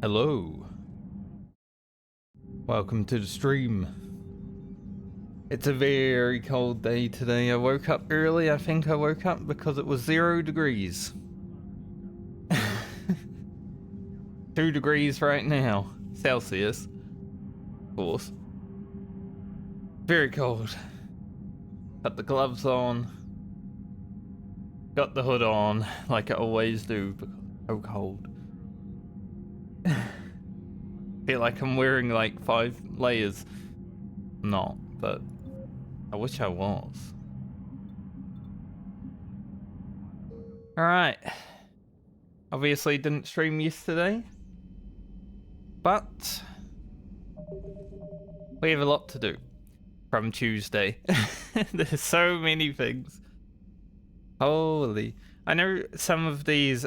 Hello. Welcome to the stream. It's a very cold day today. I woke up early. I think I woke up because it was 0 degrees. 2 degrees right now. Celsius. Of course. Very cold. Got the gloves on. Got the hood on, like I always do because it's so cold. Feel like I'm wearing like 5 layers. Not, but I wish I was. Alright. Obviously didn't stream yesterday, but we have a lot to do from Tuesday. There's so many things. Holy. I know some of these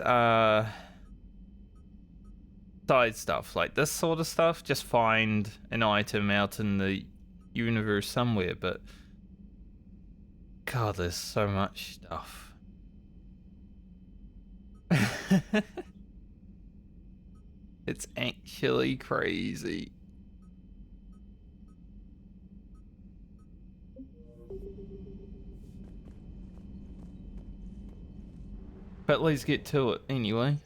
side stuff, like this sort of stuff, just find an item out in the universe somewhere, but God, there's so much stuff. It's actually crazy. But let's get to it anyway.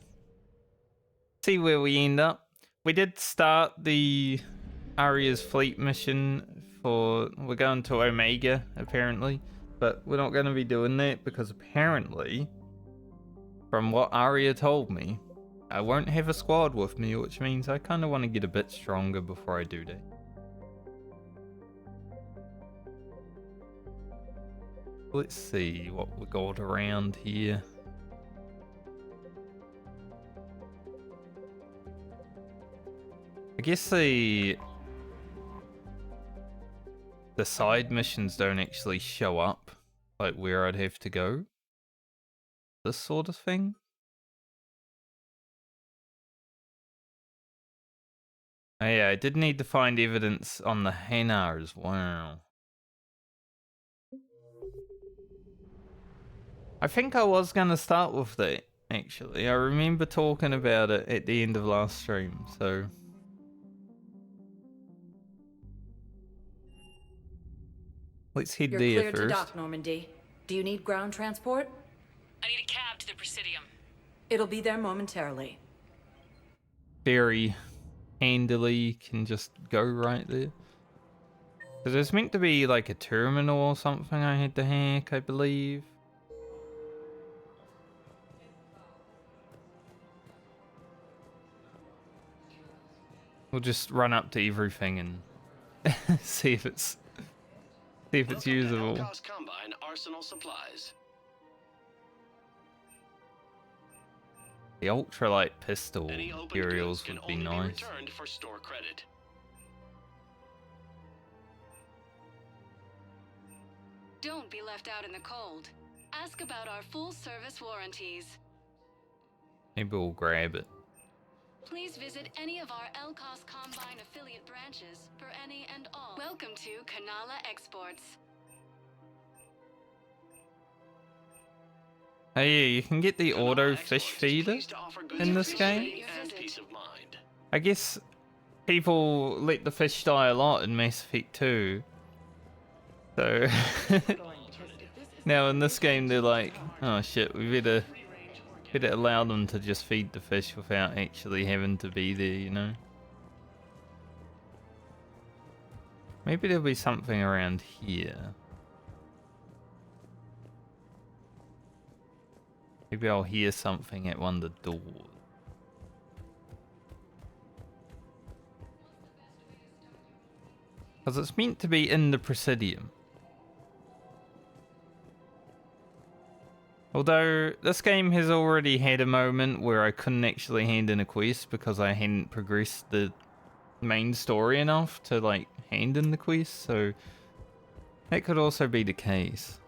See where we end up. We did start the Aria's fleet mission for... We're going to Omega, apparently. But we're not going to be doing that because apparently, from what Aria told me, I won't have a squad with me, which means I kind of want to get a bit stronger before I do that. Let's see what we got around here. I guess the side missions don't actually show up, like where I'd have to go. This sort of thing. Oh yeah, I did need to find evidence on the Hanar as well. I think I was gonna start with that, actually. I remember talking about it at the end of last stream, so... Let's head there You're cleared first. to dock, Normandy. Do you need ground transport? I need a cab to the Presidium. It'll be there momentarily. Very handily, can just go right there. So there's meant to be like a terminal or something I had to hack, I believe. We'll just run up to everything and see if it's usable. Combine arsenal supplies. The ultralight pistol materials would be nice. Returned for store credit. Don't be left out in the cold. Ask about our full service warranties. Maybe we'll grab it. Please visit any of our LCOS Combine affiliate branches for any and all. Welcome to Kanala Exports. Oh yeah, you can get the auto fish feeder in this game. I guess people let the fish die a lot in Mass Effect 2. So now in this game they're like, oh shit, we better allow them to just feed the fish without actually having to be there, you know? Maybe there'll be something around here. Maybe I'll hear something at one of the doors. Because it's meant to be in the Presidium. Although, this game has already had a moment where I couldn't actually hand in a quest because I hadn't progressed the main story enough to, like, hand in the quest, so that could also be the case.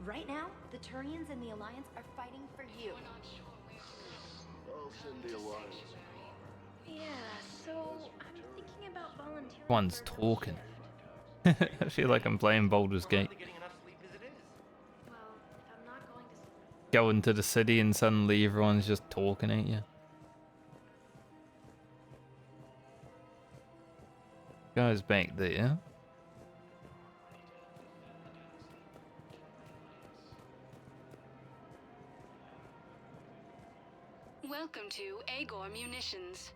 Right now, the Turians and the Alliance are fighting for you. I'll send the Alliance. Yeah, so I'm thinking about volunteering. One's talking. I feel like I'm playing Baldur's Gate. Well, if I'm not going to... go into the city and suddenly everyone's just talking at you. Guys back there. Welcome to Agor Munitions.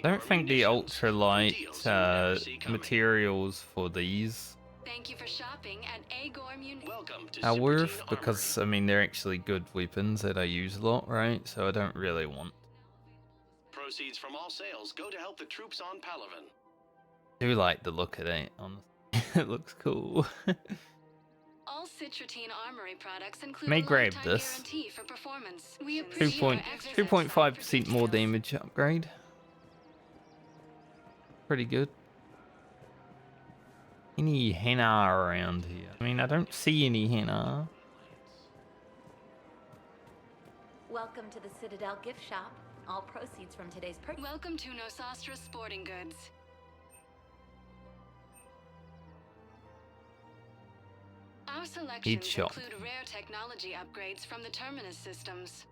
I don't think the ultralight materials for these Thank you for shopping at Agor Munitions. Welcome to are Super worth, Team because, Armory. I mean, they're actually good weapons that I use a lot, right? So I don't really want. Proceeds from all sales go to help the troops on Palaven. I do like the look of that, honestly. It looks cool. All Citratine Armory products include May a grab lifetime this. guarantee for performance. We appreciate your exercise 2.5% more damage upgrade. Pretty good. Any henna around here? I mean, I don't see any henna. Welcome to the Citadel gift shop. All proceeds from today's purchase. Welcome to Nosastra Sporting Goods. Our selections Headshot. include rare technology upgrades from the Terminus systems.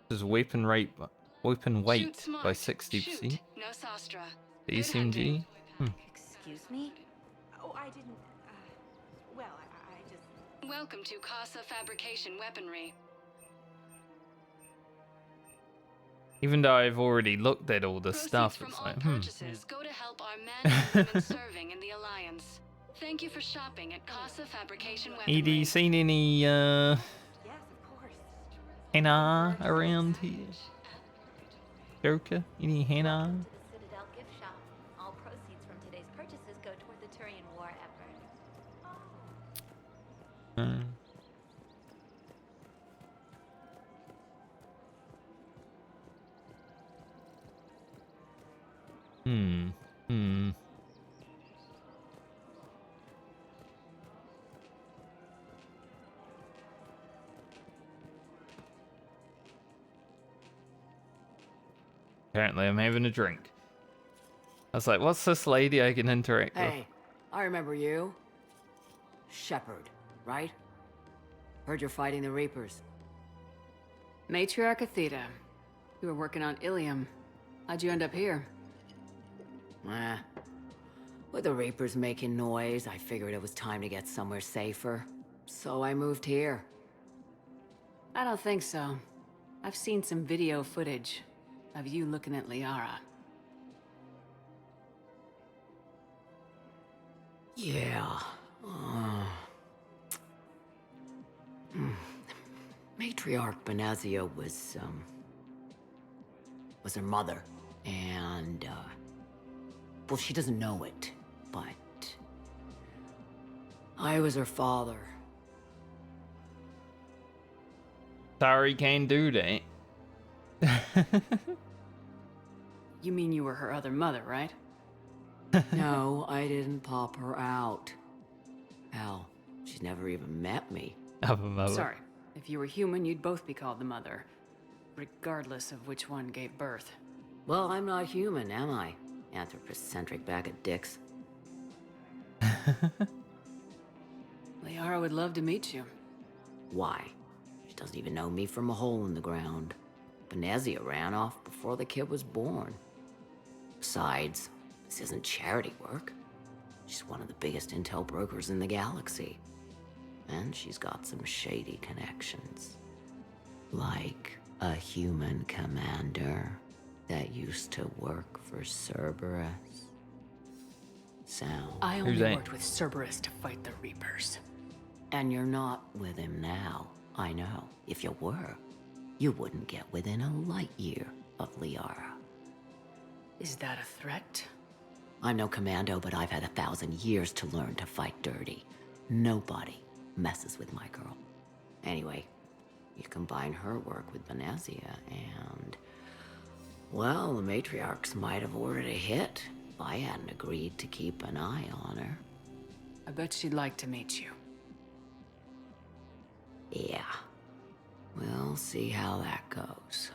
This is weapon weight Shoot smart. by 60%. Shoot, Nosastra. The Good hunting. SMG. Excuse me? Oh, I didn't. Well, I just. Welcome to Casa Fabrication Weaponry. Even though I've already looked at all the Proceeds stuff, from it's all like, purchases go to help our men and women serving in the Alliance. Thank you for shopping at Casa Fabrication Weaponry. Edie, seen any Yes, of course. henna around here? Joker, any henna? Welcome to the Citadel gift shop. All proceeds from today's purchases go toward the Turian war effort. Hmm. Apparently, I'm having a drink. I was like, what's this lady I can interact with? Hey, I remember you. Shepherd, right? Heard you're fighting the Reapers. Matriarch Athena. You were working on Ilium. How'd you end up here? With the Reapers making noise, I figured it was time to get somewhere safer. So I moved here. I don't think so. I've seen some video footage of you looking at Liara. Yeah. Matriarch Benazia was her mother. And, well, she doesn't know it, but I was her father. Sorry, can't do that. You mean you were her other mother, right? No, I didn't pop her out. Hell, she's never even met me. Have a mother. Sorry. If you were human, you'd both be called the mother, regardless of which one gave birth. Well, I'm not human, am I? Anthropocentric bag of dicks. Liara would love to meet you. Why? She doesn't even know me from a hole in the ground. Benazia ran off before the kid was born. Besides, this isn't charity work. She's one of the biggest intel brokers in the galaxy. And she's got some shady connections. Like a human commander that used to work for Cerberus. Sound. I Who's only that? worked with Cerberus to fight the Reapers. And you're not with him now. I know. If you were, you wouldn't get within a light year of Liara. Is that a threat? I'm no commando, but I've had 1,000 years to learn to fight dirty. Nobody messes with my girl. Anyway, you combine her work with Benazia and... well, the matriarchs might have ordered a hit if I hadn't agreed to keep an eye on her. I bet she'd like to meet you. Yeah. We'll see how that goes.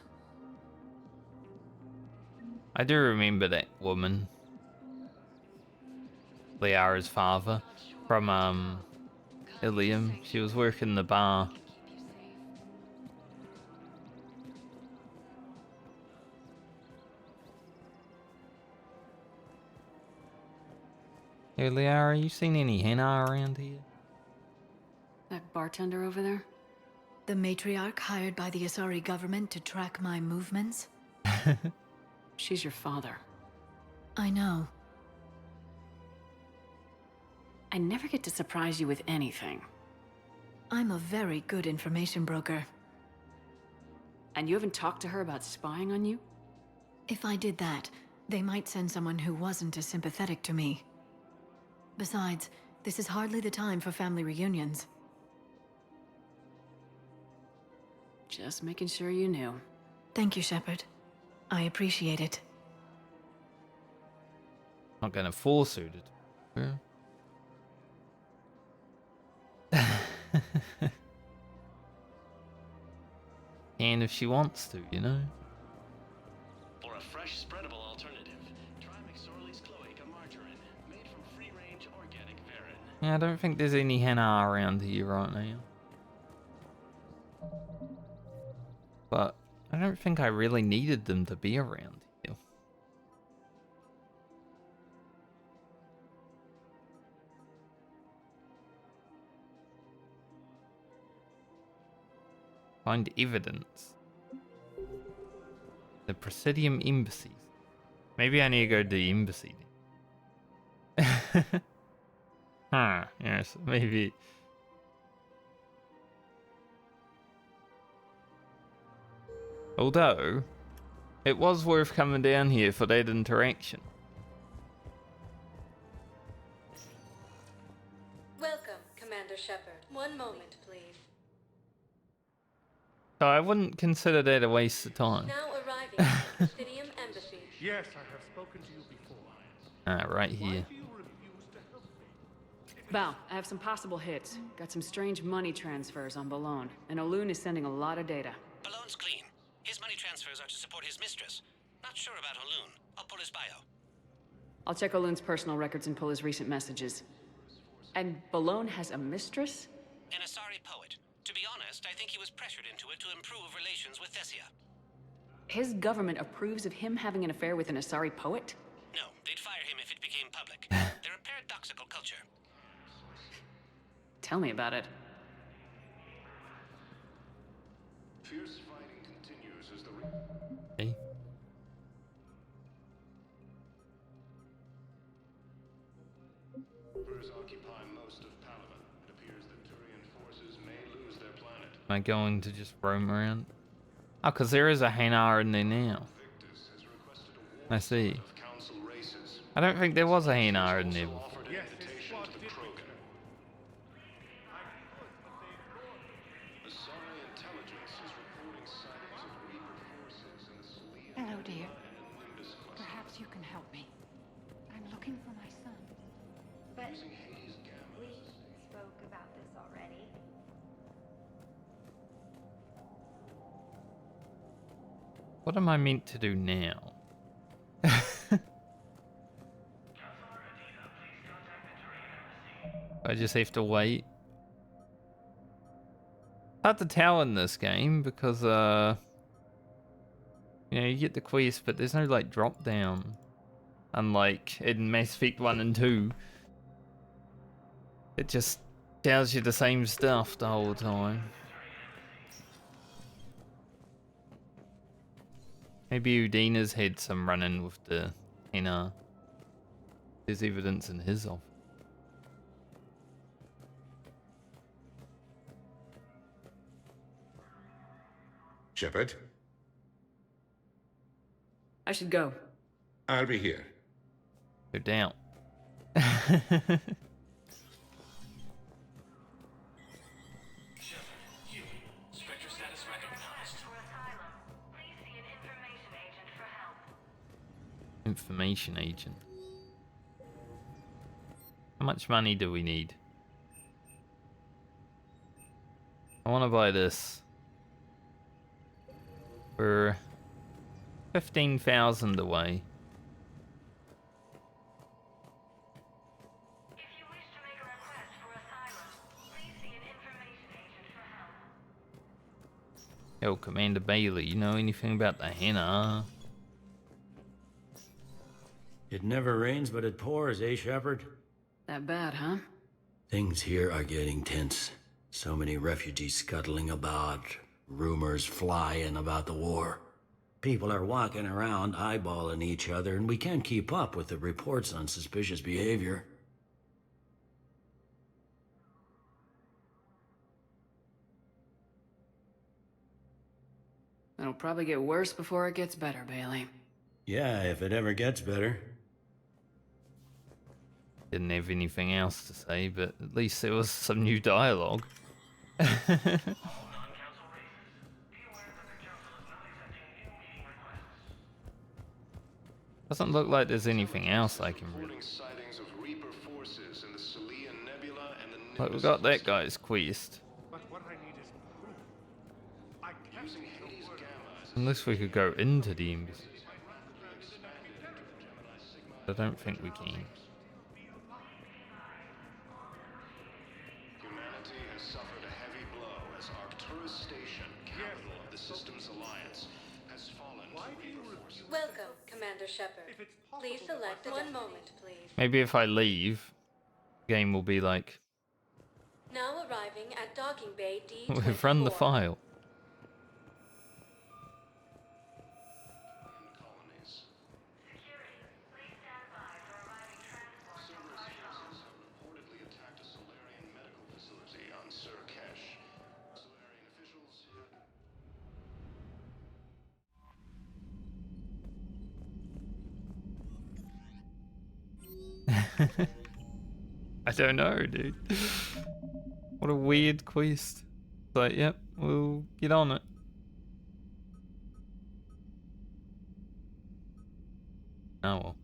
I do remember that woman. Liara's father from Ilium. She was working the bar. Hey Liara, you seen any henna around here? That bartender over there? The matriarch hired by the Asari government to track my movements? She's your father. I know. I never get to surprise you with anything. I'm a very good information broker. And you haven't talked to her about spying on you? If I did that, they might send someone who wasn't as sympathetic to me. Besides, this is hardly the time for family reunions. Just making sure you knew. Thank you, Shepard. I appreciate it. Not gonna force her to. And if she wants to, you know. For a fresh, spreadable alternative, try McSorley's Cloaca Margarine, made from free-range organic verin. Yeah, I don't think there's any henna around here right now. But I don't think I really needed them to be around here. Find evidence. The Presidium embassies. Maybe I need to go to the embassy. Huh, yes, maybe. Although, it was worth coming down here for that interaction. Welcome, Commander Shepard. One moment, please. So I wouldn't consider that a waste of time. Now arriving at the Presidium Embassy. Yes, I have spoken to you before. Right here. Do you refuse to help me? Val, I have some possible hits. Got some strange money transfers on Balone, and Olun is sending a lot of data. Balone's clean. His money transfers are to support his mistress. Not sure about Olun. I'll pull his bio. I'll check Olun's personal records and pull his recent messages. And Balone has a mistress? An Asari poet. To be honest, I think he was pressured into it to improve relations with Thessia. His government approves of him having an affair with an Asari poet? No, they'd fire him if it became public. They're a paradoxical culture. Tell me about it. Fierce fighting continues as the Hey. Cerberus occupy most of Palaven. It appears that Turian forces may lose their planet. Am I going to just roam around? Oh, because there is a henna in there now. Victus has requested a war I see. of council races. I don't think there was a henna in there. Offered an invitation to the Krogan. Asari intelligence is reporting sightings of Reaper forces in the Selenium Hello, dear. and Limbus cluster. Perhaps you can help me. I'm looking for my son. But Using Hades gamma. we spoke about this already. What am I meant to do now? I just have to wait. Hard to tell in this game because you know, you get the quest, but there's no like drop down. Unlike in Mass Effect 1 and 2. It just tells you the same stuff the whole time. Maybe Udina's had some run-in with the henna. There's evidence in his office. Shepard, I should go. I'll be here. No doubt. Spectre status recognized. Information agent. How much money do we need? I want to buy this for 15,000 away. Yo, Commander Bailey, you know anything about the henna? It never rains, but it pours, eh, Shepard? That bad, huh? Things here are getting tense. So many refugees scuttling about, rumors flying about the war. People are walking around eyeballing each other, and we can't keep up with the reports on suspicious behavior. It'll probably get worse before it gets better, Bailey. Yeah, if it ever gets better. Didn't have anything else to say, but at least there was some new dialogue. Doesn't look like there's anything else I can really. Like we got that guy's quest. Unless we could go into the embassy. I don't think we can. Humanity has suffered a heavy blow as Arcturus Station, capital of the Systems Alliance, has fallen to Reaper forces. Welcome, Commander Shepard. Please select one moment, please. Maybe if I leave, the game will be like, Now arriving at docking bay D24. we've run the file. I don't know, dude. What a weird quest. But yep, we'll get on it. Oh well.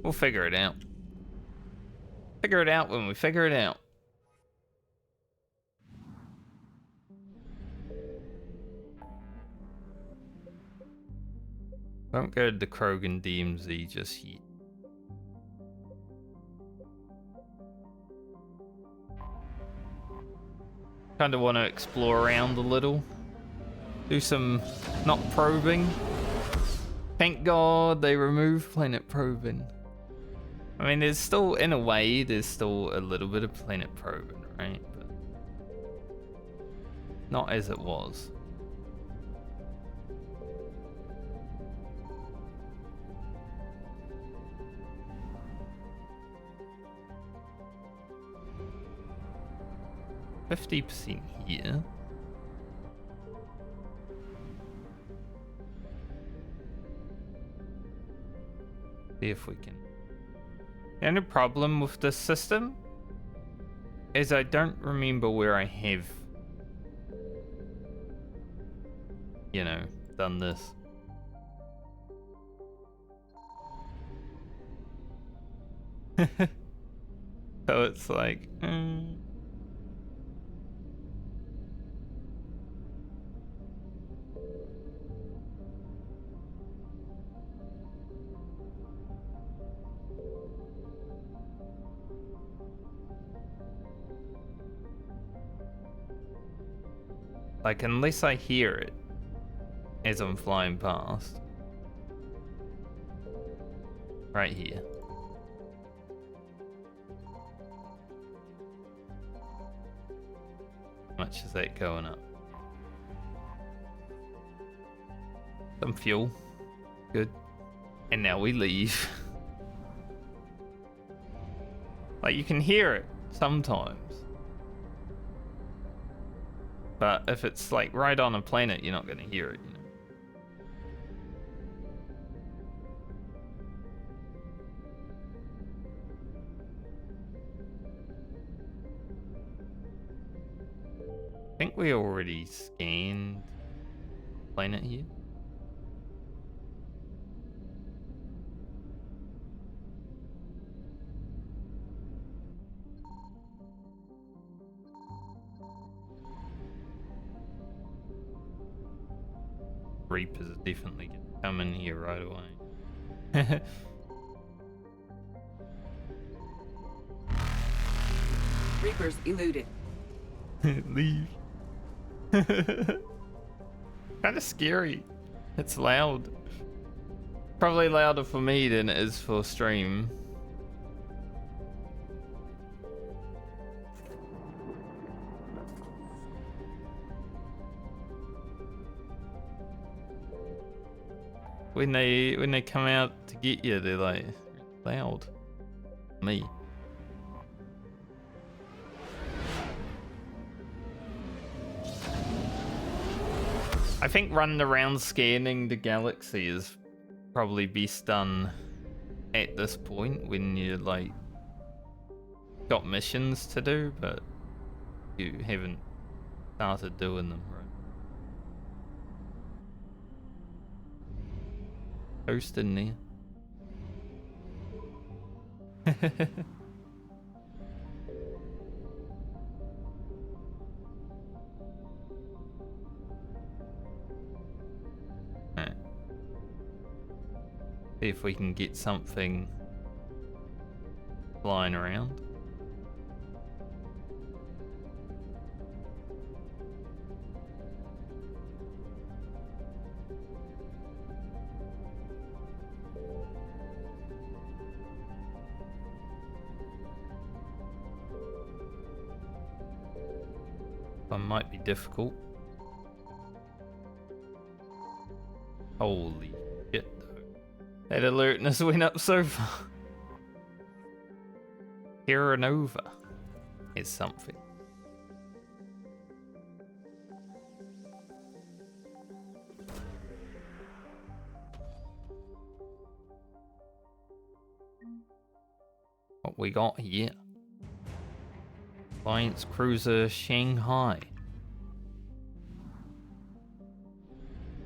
We'll figure it out. Figure it out when we figure it out. Don't go to the Krogan DMZ just yet. Kind of want to explore around a little. Do some not probing. Thank God they removed planet probing. I mean, there's still, in a way, there's still a little bit of planet probing, right? But not as it was. %50 here. See if we can. The only problem with this system is I don't remember where I have, you know, done this. So it's like, like, unless I hear it as I'm flying past. Right here. How much is that going up? Some fuel. Good. And now we leave. Like, you can hear it sometimes. But if it's like right on a planet, you're not going to hear it, you know. I think we already scanned planet here. Reapers are definitely gonna come in here right away. Reapers eluded. Leave. Kind of scary. It's loud. Probably louder for me than it is for stream. When they come out to get you, they're like loud. Me. I think running around scanning the galaxy is probably best done at this point when you like got missions to do, but you haven't started doing them, right? Ghost in there. Right. See if we can get something flying around. One might be difficult. Holy shit, though. That alertness went up so far. Terra Nova is something. What we got here? Alliance Cruiser Shanghai.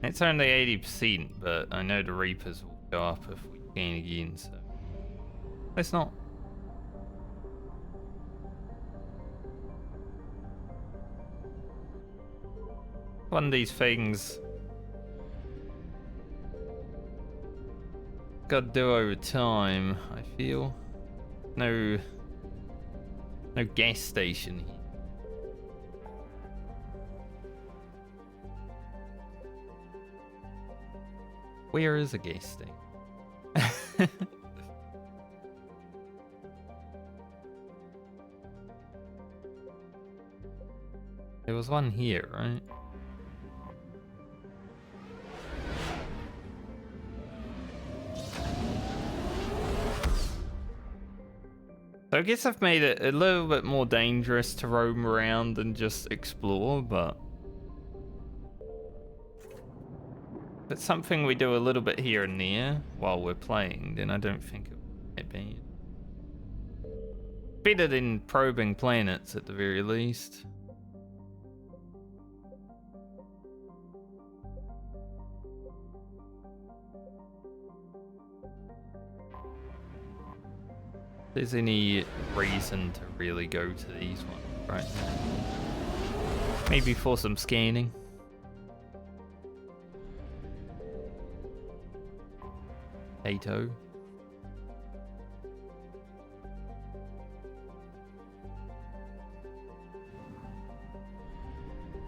It's only 80%, but I know the Reapers will go up if we can again, so let's not. One of these things gotta do over time, I feel. No gas station here. Where is a gas station? There was one here, right? So I guess I've made it a little bit more dangerous to roam around and just explore, but if it's something we do a little bit here and there while we're playing, then I don't think it would be bad. Better than probing planets at the very least. If there's any reason to really go to these ones right now. Maybe for some scanning. Potato.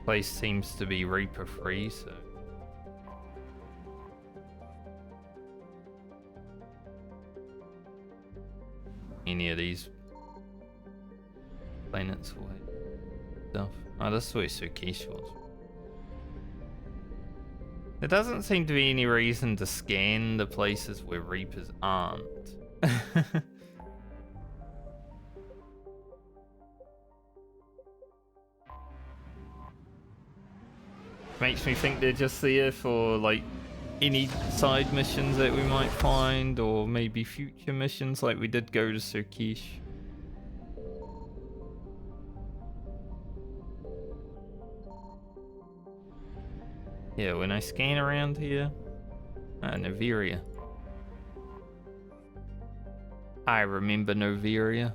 Place seems to be Reaper free, so any of these planets will have stuff. Oh, this is where Sukesh was. There doesn't seem to be any reason to scan the places where Reapers aren't. Makes me think they're just there for like any side missions that we might find, or maybe future missions like we did go to Sukesh. Yeah, when I scan around here, Noveria. I remember Noveria.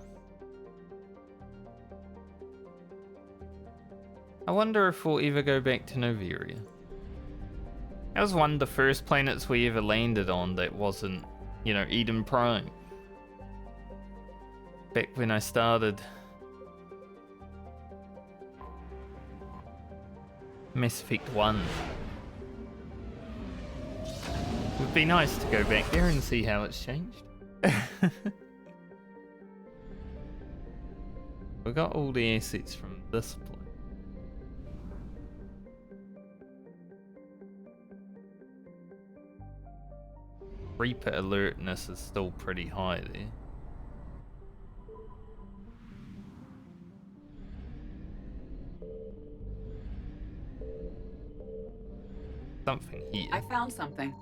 I wonder if we'll ever go back to Noveria. That was one of the first planets we ever landed on that wasn't, you know, Eden Prime. Back when I started Mass Effect 1. Would be nice to go back there and see how it's changed. We got all the assets from this place. Reaper alertness is still pretty high there. Something here. I found something.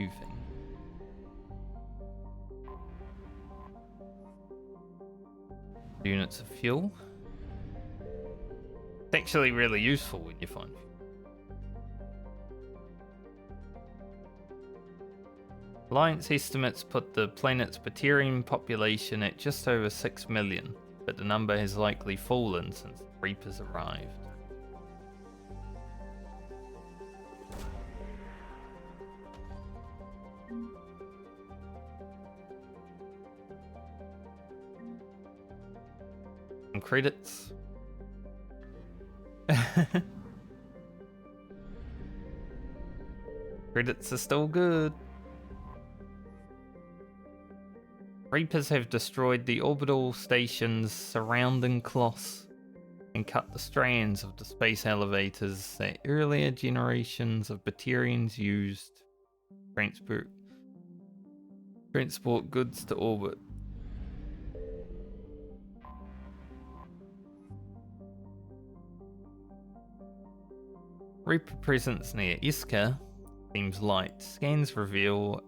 New thing. Units of fuel. It's actually really useful when you find fuel. Alliance estimates put the planet's Turian population at just over 6 million, but the number has likely fallen since the Reapers arrived. Some credits. Credits are still good. Reapers have destroyed the orbital stations surrounding Kloss and cut the strands of the space elevators that earlier generations of Batarians used to transport goods to orbit. Reaper presence near Iska seems light. Scans reveal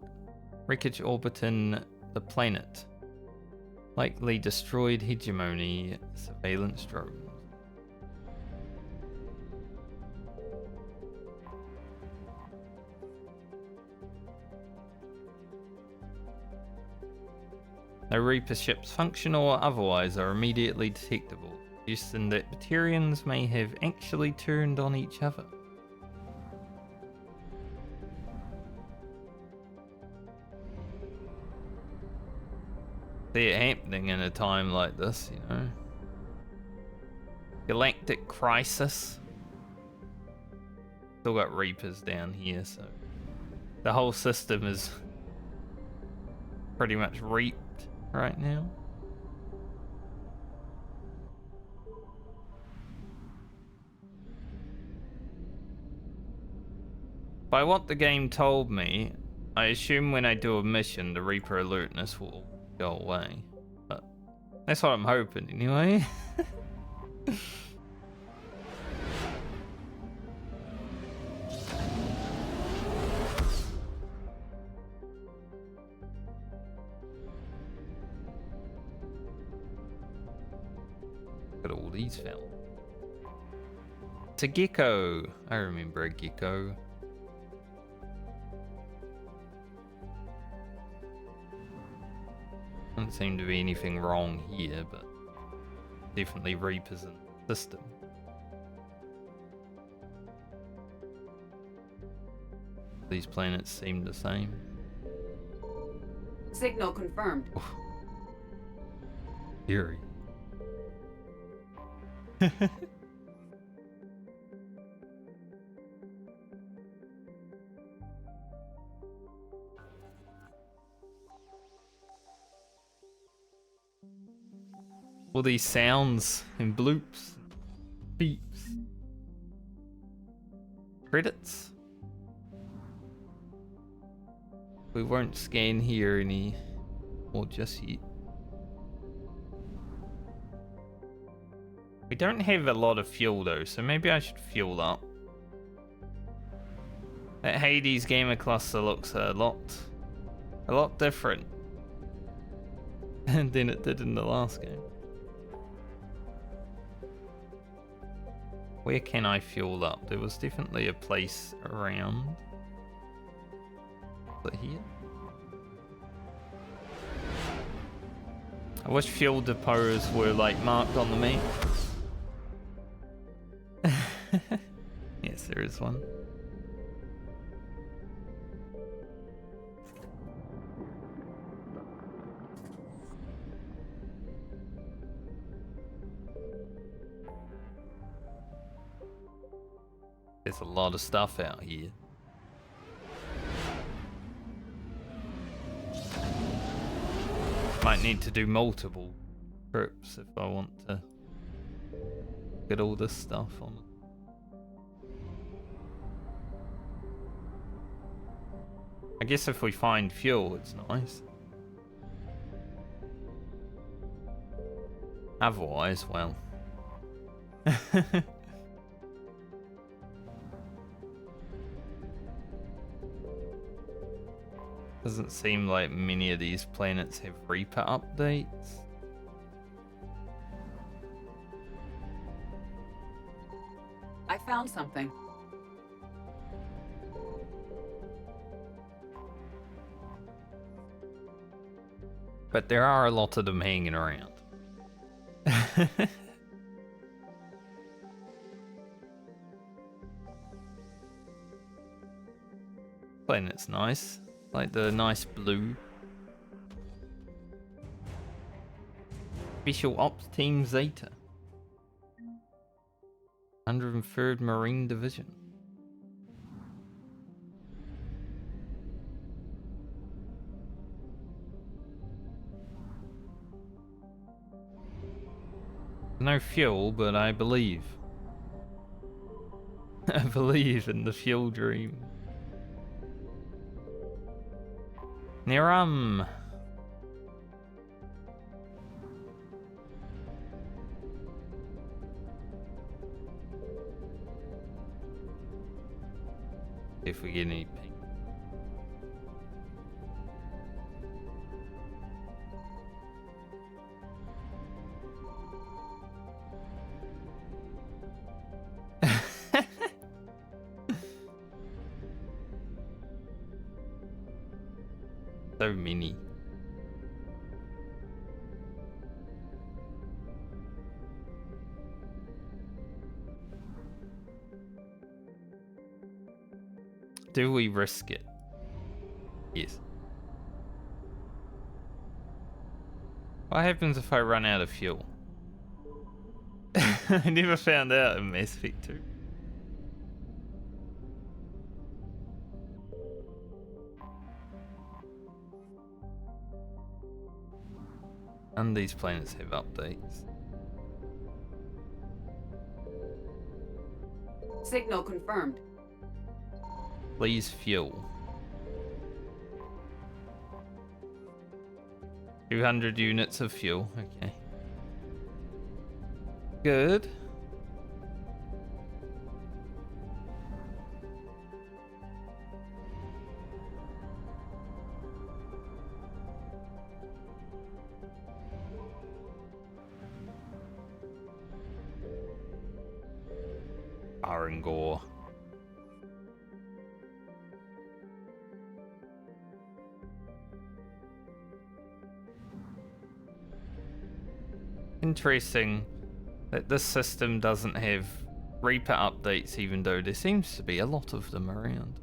wreckage orbiting the planet. Likely destroyed hegemony surveillance drones. No Reaper ships, functional or otherwise, are immediately detectable, suggesting that Batarians may have actually turned on each other. See it happening in a time like this, you know. Galactic crisis. Still got Reapers down here, so the whole system is pretty much reaped right now. By what the game told me, I assume when I do a mission, the Reaper alertness will go away. But that's what I'm hoping anyway. Look at all these fellas. It's a gecko. I remember a gecko. Doesn't seem to be anything wrong here, but definitely Reapers in the system. These planets seem the same. Signal confirmed. Eerie. All these sounds and bloops, beeps, credits. We won't scan here any more just yet. We don't have a lot of fuel though, so maybe I should fuel up. That Hades gamer cluster looks a lot different than it did in the last game. Where can I fuel up? There was definitely a place around. Is it here? I wish fuel depots were like marked on the map. Yes, there is one. There's a lot of stuff out here. Might need to do multiple trips if I want to get all this stuff on. I guess if we find fuel, it's nice. Otherwise, well. Doesn't seem like many of these planets have Reaper updates. I found something. But there are a lot of them hanging around. Planet's nice. Like the nice blue. Special Ops Team Zeta. 103rd Marine Division. No fuel, but I believe. I believe in the fuel dream. Niram. If we get any ping. So many. Do we risk it? Yes. What happens if I run out of fuel? I never found out in Mass Effect 2. And these planets have updates. Signal confirmed. Please fuel. 200 units of fuel, okay. Good. Arangor. Interesting that this system doesn't have Reaper updates, even though there seems to be a lot of them around.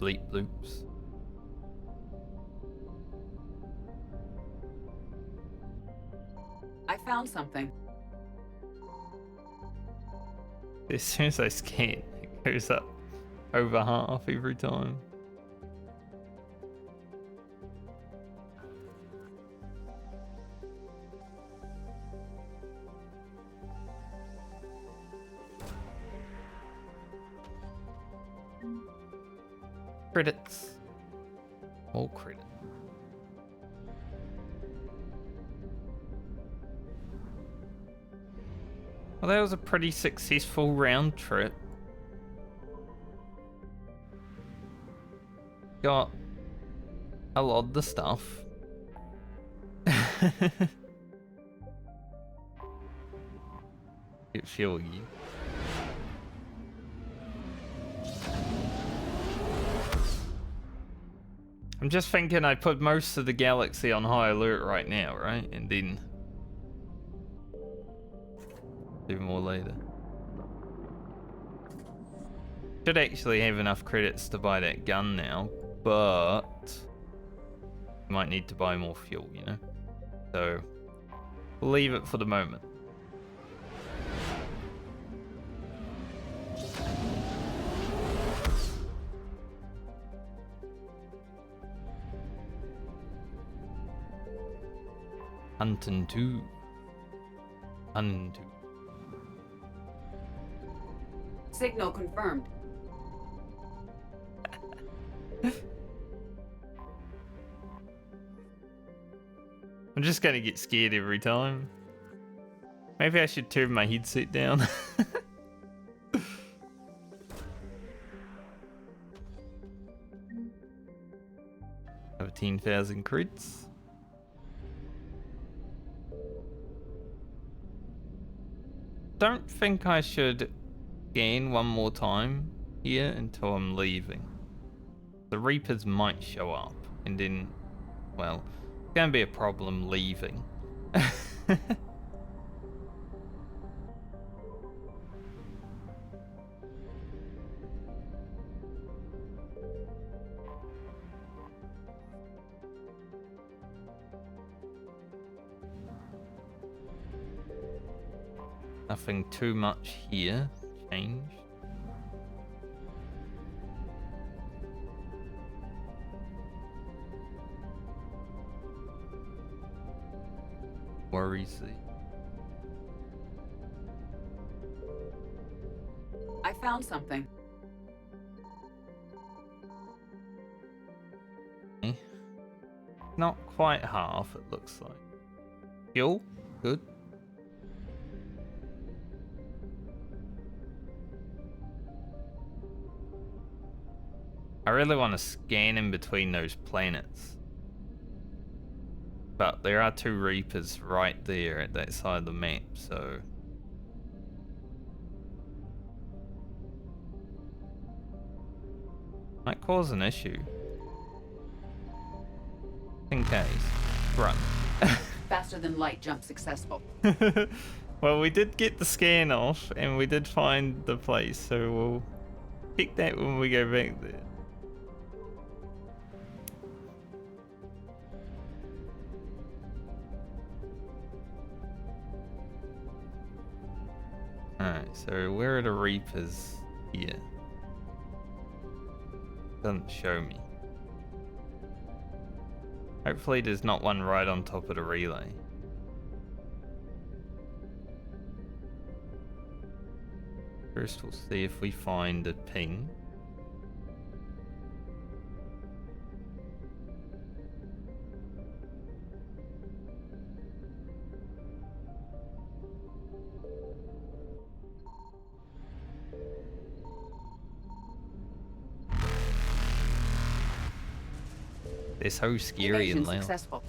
Bleep bloops. I found something. As soon as I scan, it goes up over half every time. Credits. All credit. Well, that was a pretty successful round trip. Got a lot of the stuff. Get fuel you. I'm just thinking I put most of the galaxy on high alert right now, right? And then do more later. Should actually have enough credits to buy that gun now, but might need to buy more fuel, you know? So We'll leave it for the moment. Hunting 2. Hunting 2. Signal confirmed. I'm just gonna get scared every time. Maybe I should turn my headset down. 17,000 crits. Don't think I should scan one more time here until I'm leaving. The Reapers might show up, and then, well, it's gonna be a problem leaving. Nothing too much here changed. Worries. I found something. Not quite half, it looks like. Fuel? Good. I really want to scan in between those planets. But there are 2 Reapers right there at that side of the map, so... might cause an issue. In case. Run. Faster than light jump successful. Well, we did get the scan off, and we did find the place, so we'll pick that when we go back there. Alright, so where are the Reapers here? Doesn't show me. Hopefully there's not one right on top of the relay. First we'll see if we find a ping. They're so scary and loud. Successful.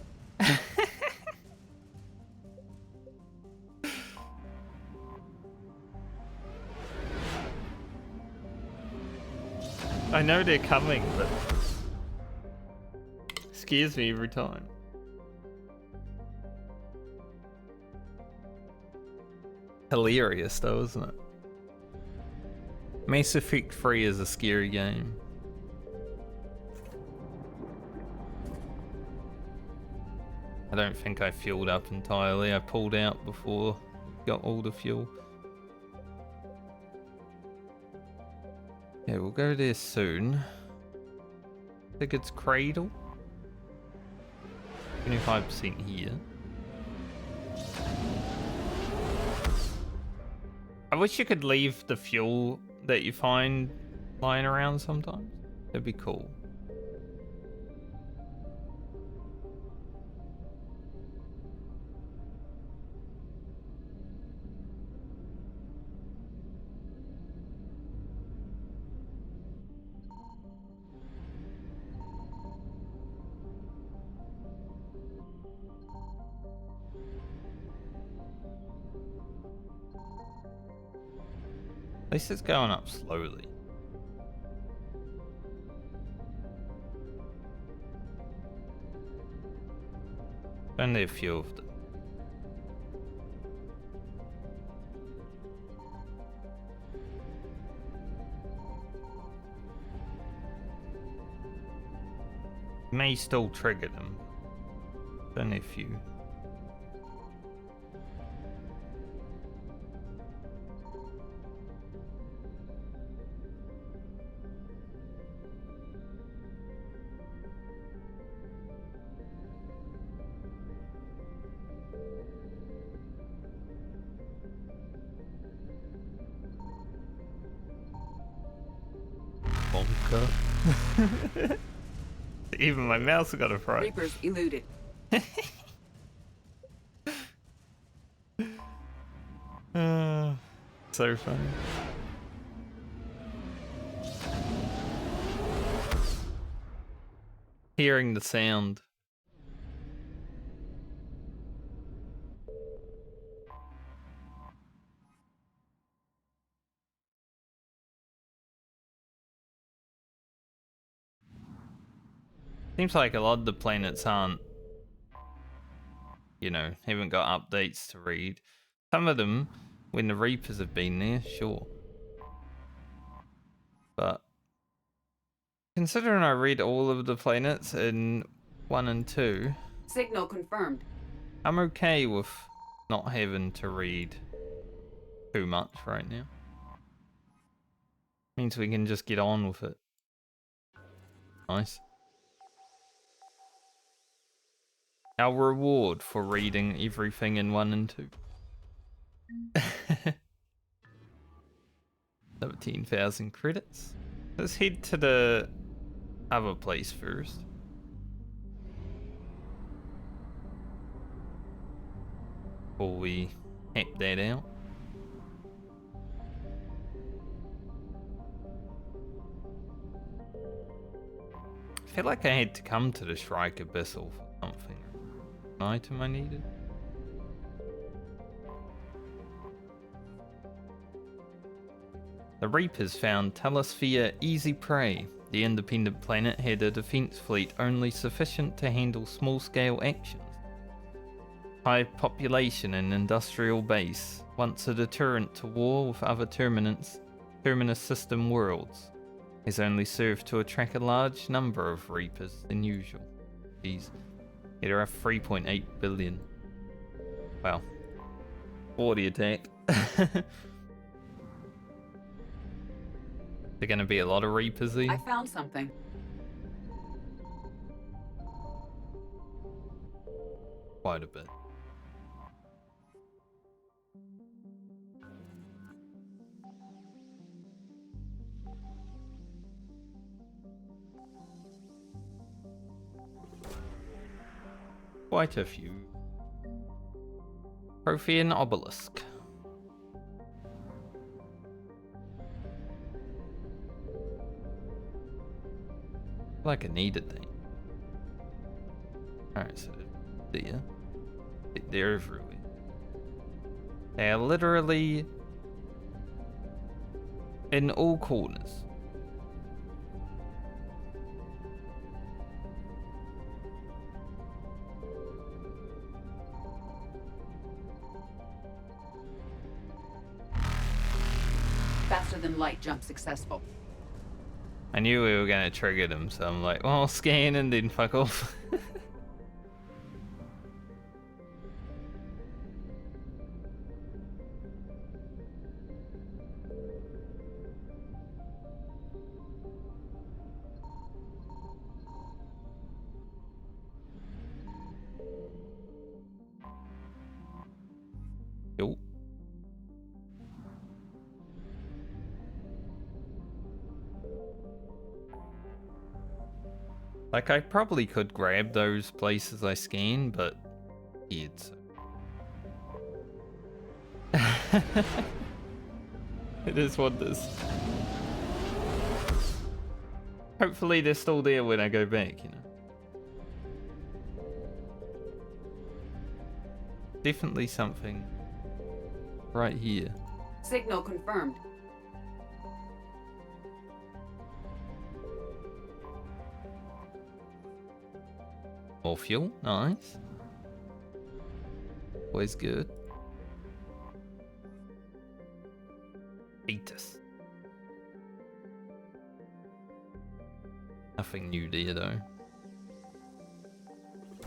I know they're coming, but it scares me every time. Hilarious though, isn't it? Mass Effect 3 is a scary game. I don't think I fueled up entirely. I pulled out before got all the fuel. Yeah, we'll go there soon. I think it's Cradle. 25% here. I wish you could leave the fuel that you find lying around sometimes. That'd be cool. At least it's going up slowly. Only a few of them. May still trigger them. Only a few. Tuchanka. Even my mouse got a fright. Reapers eluded. So funny. Hearing the sound. Seems like a lot of the planets aren't, you know, haven't got updates to read. Some of them, when the Reapers have been there, sure. But considering I read all of the planets in 1 and 2, Signal confirmed. I'm okay with not having to read too much right now. Means we can just get on with it. Nice. Our reward for reading everything in 1 and 2. 17,000 credits. Let's head to the other place first. Before we hack that out. I feel like I had to come to the Shrike Abyssal for something. An item I needed. The Reapers found Talosphere easy prey. The independent planet had a defense fleet only sufficient to handle small-scale actions. High population and industrial base, once a deterrent to war with other terminus system worlds, has only served to attract a large number of Reapers than usual. Jeez. Yeah, there are 3.8 billion. Wow. 40 attack. There gonna be a lot of Reapers there? I found something. Quite a bit. Quite a few. Prothean obelisk. Like I needed that. Alright, so they're everywhere. They are literally in all corners. Faster than light jump successful. I knew we were gonna trigger them, so I'm like, well, scan and then fuck off. Yo. Like, I probably could grab those places I scan, but it's... It is what it is. Hopefully they're still there when I go back, you know. Definitely something right here. Signal confirmed. More fuel, nice. Always good. Beatus. Nothing new there though.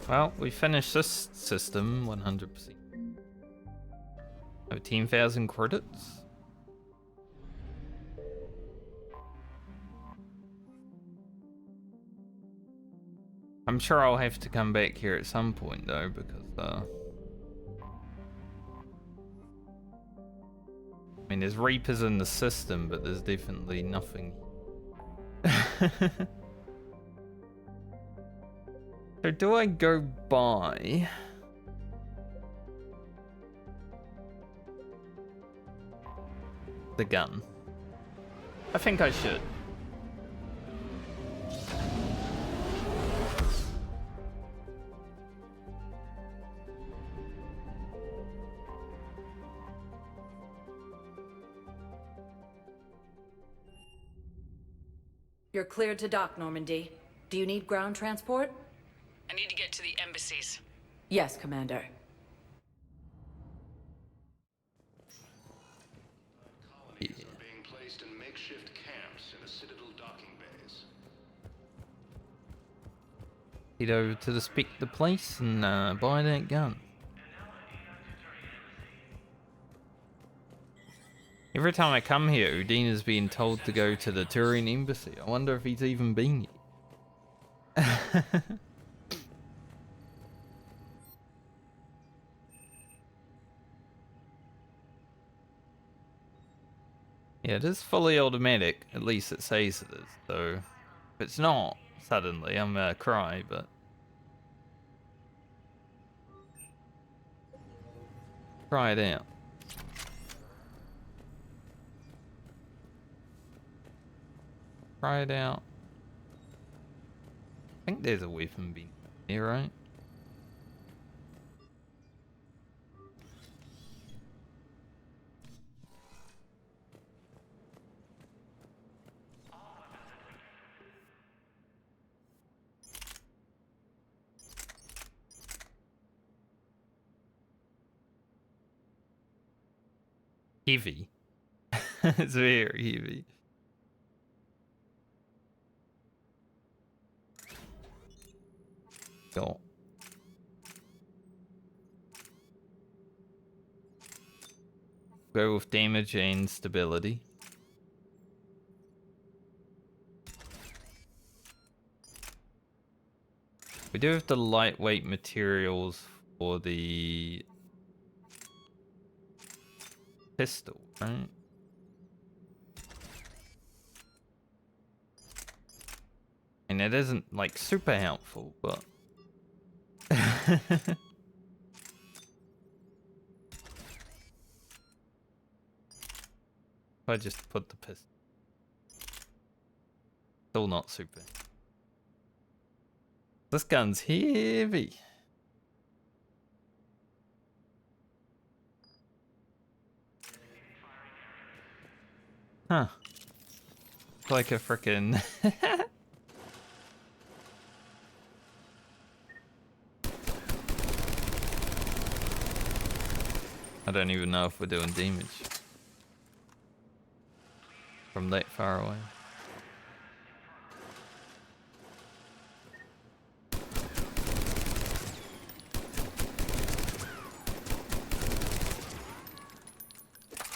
Well, we finished this system 100%. Over 10,000 credits. I'm sure I'll have to come back here at some point though, because I mean, there's Reapers in the system, but there's definitely nothing. So do I go buy the gun? I think I should. You're cleared to dock, Normandy. Do you need ground transport? I need to get to the embassies. Yes, Commander. Colonies are being placed in makeshift camps in the Citadel docking bays. Head over to the place and buy that gun. Every time I come here, Udina's being told to go to the Turian embassy. I wonder if he's even been yet. Yeah, it is fully automatic. At least it says it is. So, if it's not, suddenly I'm gonna cry, but... Try it out. Try it out. I think there's a weapon bin here, right? Heavy. It's very heavy. Go. Go with damage and stability. We do have the lightweight materials for the pistol, right? And it isn't like super helpful, but if I just put the pistol, still not super. This gun's heavy. Huh. It's like a frickin' I don't even know if we're doing damage from that far away.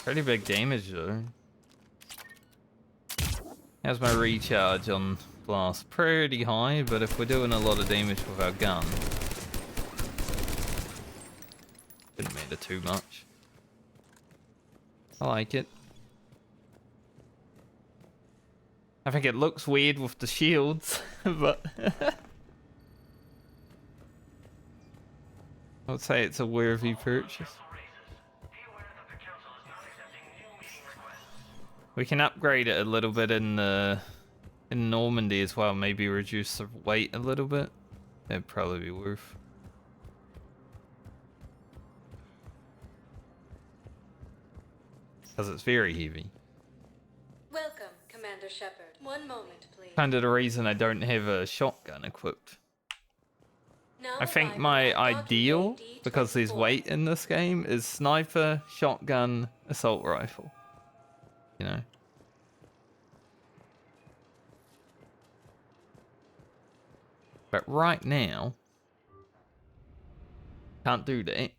Pretty big damage though. How's my recharge on blast? Pretty high, but if we're doing a lot of damage with our gun, didn't matter too much. I like it. I think it looks weird with the shields, but I would say it's a worthy purchase. We can upgrade it a little bit in Normandy as well. Maybe reduce the weight a little bit. That'd probably be worth. Because it's very heavy. Welcome, Commander Shepard. One moment, please. Kind of the reason I don't have a shotgun equipped. I think my ideal, because there's weight in this game, is sniper, shotgun, assault rifle. You know. But right now, can't do that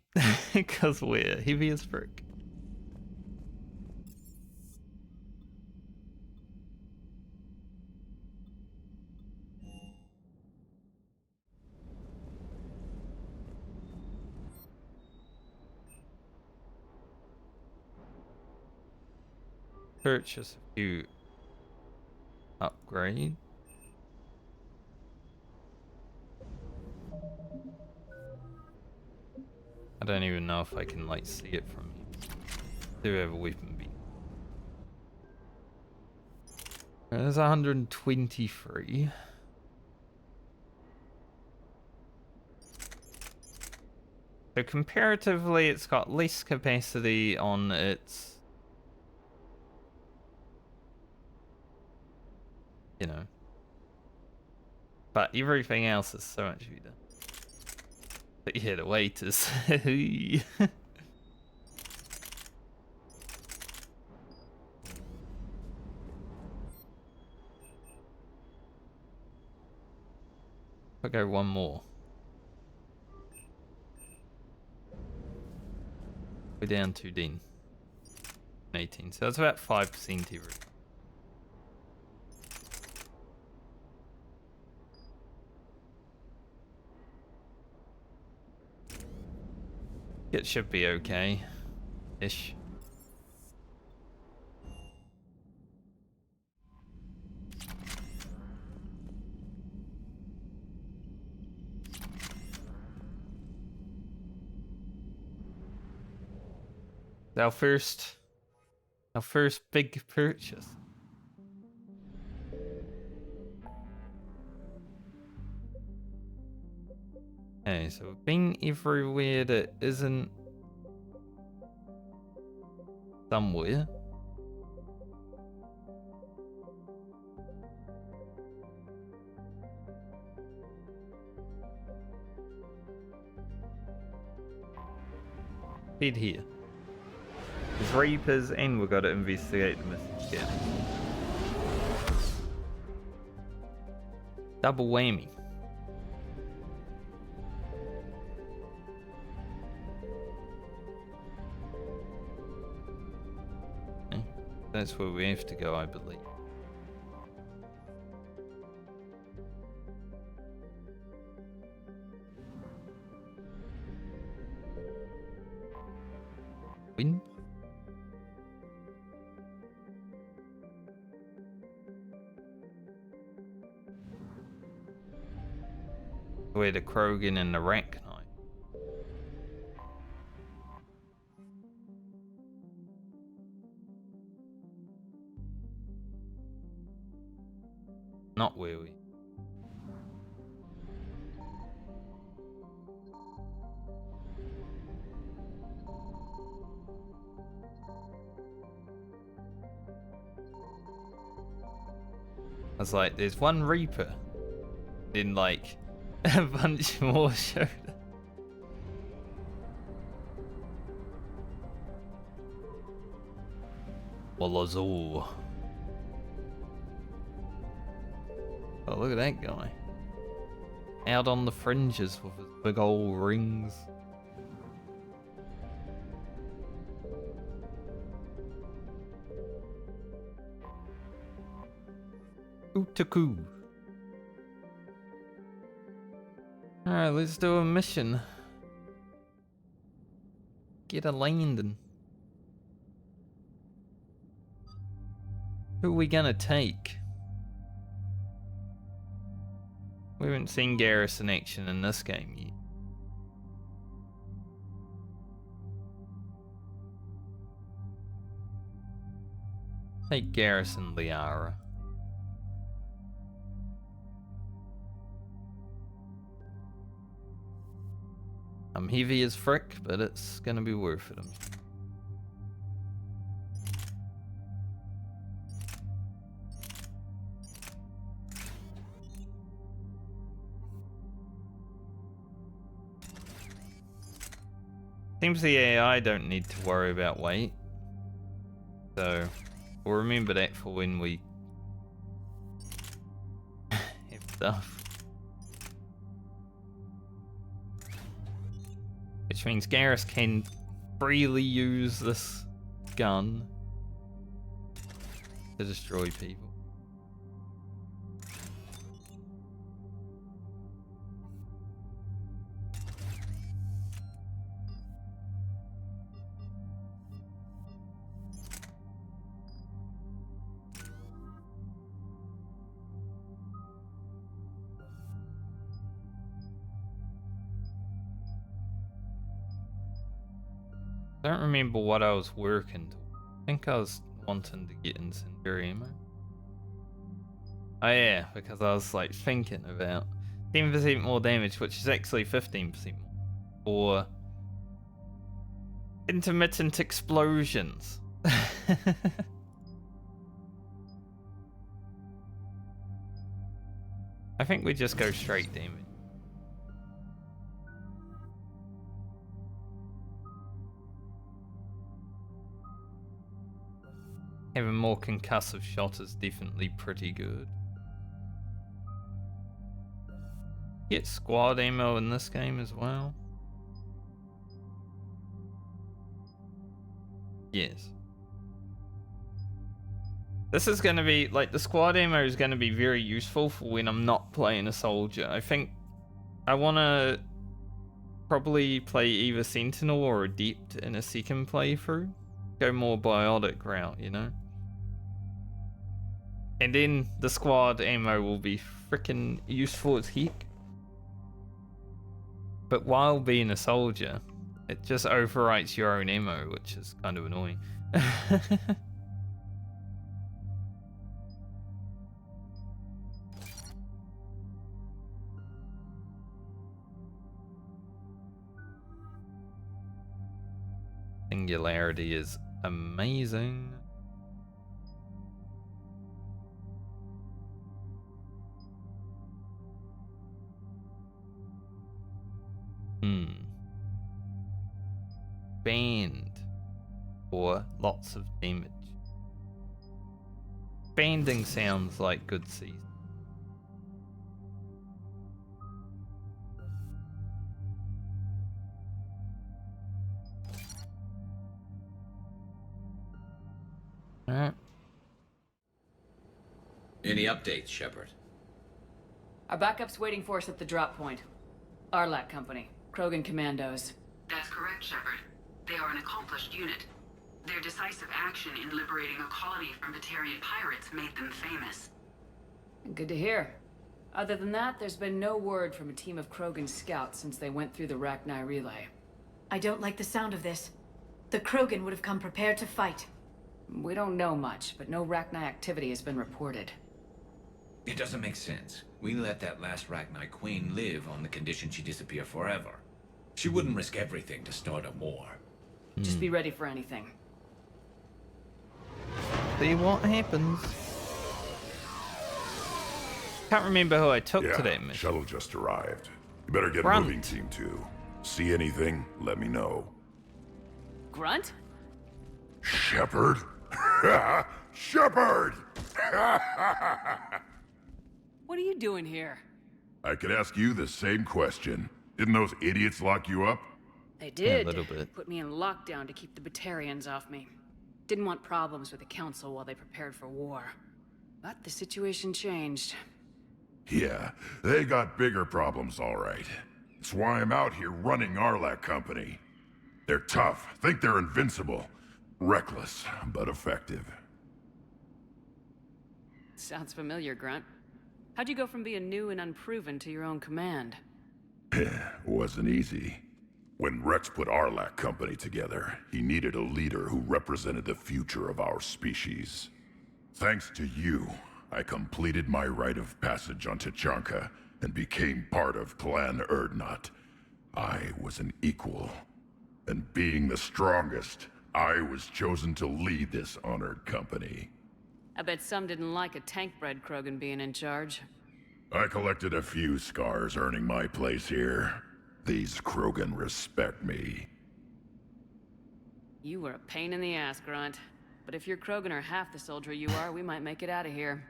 because we're heavy as frick. Purchase a few upgrades. I don't even know if I can like see it from here. Do have a weapon be. There's 123. So comparatively, it's got less capacity on its, you know, but everything else is so much better. But yeah, the weight is. I'll go one more. We're down to 18, so that's about 5% every. It should be okay-ish. Our first big purchase. Okay, so we've been everywhere that isn't somewhere. Head here. There's Reapers and we've got to investigate the missing scanner. Double whammy. Okay. That's where we have to go, I believe. Win? Where the Krogan and the Rat Knight. Not where we. I was like, there's one Reaper. Then like a bunch more showed up. Walazoo. Oh, look at that guy. Out on the fringes with his big old rings. Utukku. Alright, let's do a mission. Get a landing. Who are we gonna take? We haven't seen Garrus in action in this game yet. Take Garrus and Liara. I'm heavy as frick, but it's gonna be worth it. Seems the AI don't need to worry about weight. So, we'll remember that for when we have stuff. Which means Garrus can freely use this gun to destroy people. I don't remember what I was working to. I think I was wanting to get incendiary ammo. Oh yeah, because I was like thinking about 10% more damage, which is actually 15% more. Or intermittent explosions. I think we just go straight damage. Having more concussive shot is definitely pretty good. Get squad ammo in this game as well. Yes. This is going to be, like, the squad ammo is going to be very useful for when I'm not playing a soldier. I think I want to probably play either Sentinel or Adept in a second playthrough. Go more biotic route, you know? And then the squad ammo will be freaking useful as heck. But while being a soldier, it just overwrites your own ammo, which is kind of annoying. Singularity is amazing. Banned or lots of damage. Banding sounds like good season. Alright. Any updates, Shepard? Our backup's waiting for us at the drop point. Arlac Company, Krogan Commandos. That's correct, Shepard. They are an accomplished unit. Their decisive action in liberating a colony from Batarian pirates made them famous. Good to hear. Other than that, there's been no word from a team of Krogan scouts since they went through the Rachni relay. I don't like the sound of this. The Krogan would have come prepared to fight. We don't know much, but no Rachni activity has been reported. It doesn't make sense. We let that last Rachni queen live on the condition she disappear forever. She wouldn't risk everything to start a war. Just be ready for anything. See what happens. Can't remember who I took to that mission. Shuttle just arrived. You better get Grunt. moving, Team 2. See anything, let me know. Grunt? Shepard? Shepard! What are you doing here? I could ask you the same question. Didn't those idiots lock you up? They did. A little bit. Put me in lockdown to keep the Batarians off me. Didn't want problems with the Council while they prepared for war. But the situation changed. Yeah, they got bigger problems, all right. That's why I'm out here running Arlac Company. They're tough, think they're invincible. Reckless, but effective. Sounds familiar, Grunt. How'd you go from being new and unproven to your own command? Wasn't easy. When Rex put Arlac Company together, he needed a leader who represented the future of our species. Thanks to you, I completed my rite of passage on Tuchanka and became part of Clan Erdnot. I was an equal. And being the strongest, I was chosen to lead this honored company. I bet some didn't like a tank-bred Krogan being in charge. I collected a few scars earning my place here. These Krogan respect me. You were a pain in the ass, Grunt. But if your Krogan are half the soldier you are, we might make it out of here.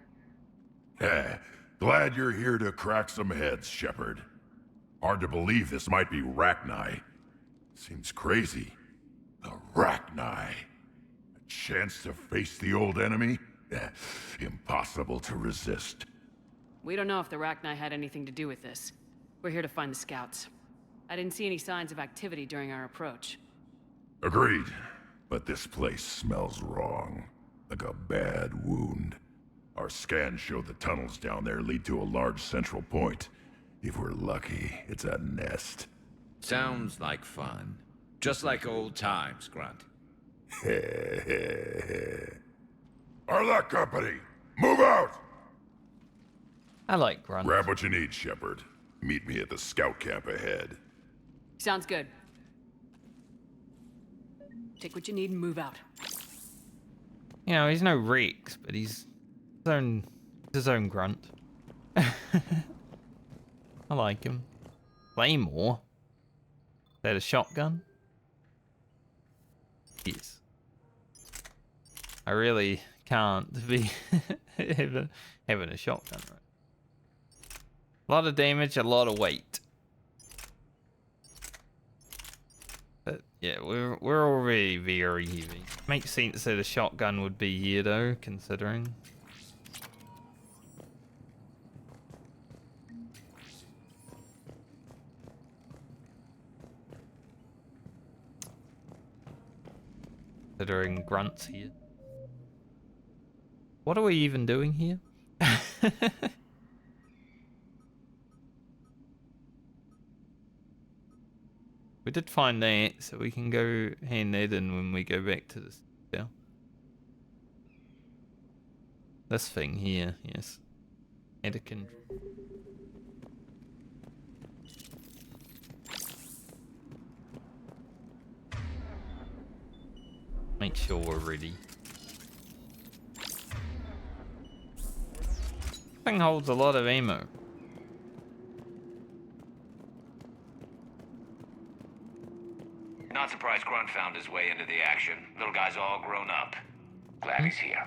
Glad you're here to crack some heads, Shepard. Hard to believe this might be Rachni. Seems crazy. The Rachni. A chance to face the old enemy? Impossible to resist. We don't know if the Rachni had anything to do with this. We're here to find the scouts. I didn't see any signs of activity during our approach. Agreed. But this place smells wrong. Like a bad wound. Our scans show the tunnels down there lead to a large central point. If we're lucky, it's a nest. Sounds like fun. Just like old times, Grunt. Arlac Company, move out! I like Grunt. Grab what you need, Shepard. Meet me at the scout camp ahead. Sounds good. Take what you need and move out. You know, he's no Rex, but he's his own Grunt. I like him. Claymore? Is that a shotgun? Yes. I really can't be having a shotgun, right? A lot of damage, a lot of weight. But yeah, we're already very heavy. Makes sense that a shotgun would be here though, considering. Considering Grunt's here. What are we even doing here? We did find that, so we can go hand that in when we go back to the Citadel. This thing here, yes. Anakin. Make sure we're ready. Thing holds a lot of ammo. Not surprised Grunt found his way into the action. Little guy's all grown up. Glad he's here.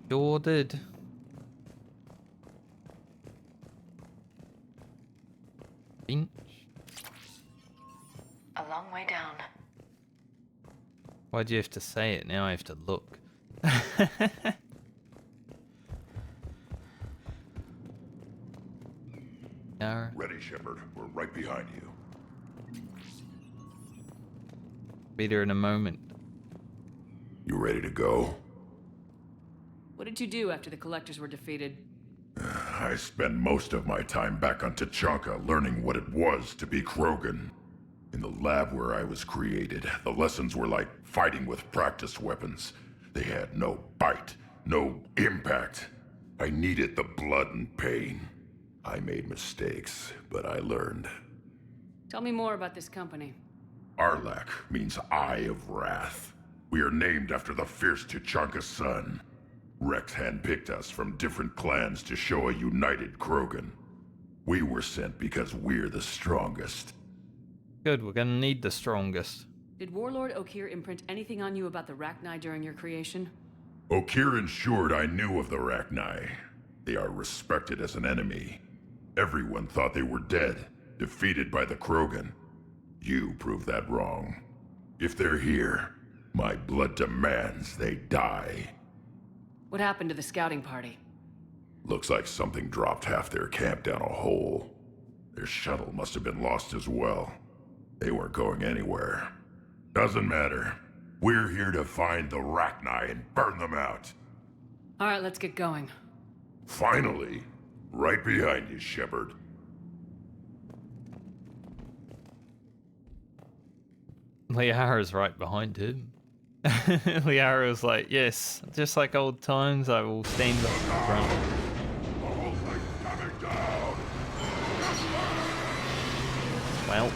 Sure did. Bench. A long way down. Why'd you have to say it? Now I have to look. Ready, Shepard. We're right behind you. Be there in a moment. You ready to go? What did you do after the Collectors were defeated? I spent most of my time back on Tuchanka learning what it was to be Krogan. In the lab where I was created, the lessons were like fighting with practice weapons. They had no bite, no impact. I needed the blood and pain. I made mistakes, but I learned. Tell me more about this company. Arlac means Eye of Wrath. We are named after the fierce Tuchanka sun. Rex handpicked us from different clans to show a united Krogan. We were sent because we're the strongest. Good, we're gonna need the strongest. Did Warlord Okeer imprint anything on you about the Rachni during your creation? Okeer ensured I knew of the Rachni. They are respected as an enemy. Everyone thought they were dead, defeated by the Krogan. You proved that wrong. If they're here, my blood demands they die. What happened to the scouting party? Looks like something dropped half their camp down a hole. Their shuttle must have been lost as well. They weren't going anywhere. Doesn't matter. We're here to find the Rachni and burn them out. All right, let's get going. Finally. Right behind you, Shepard. Liara's right behind him. Liara's like, yes, just like old times, I will stand up in front. Well,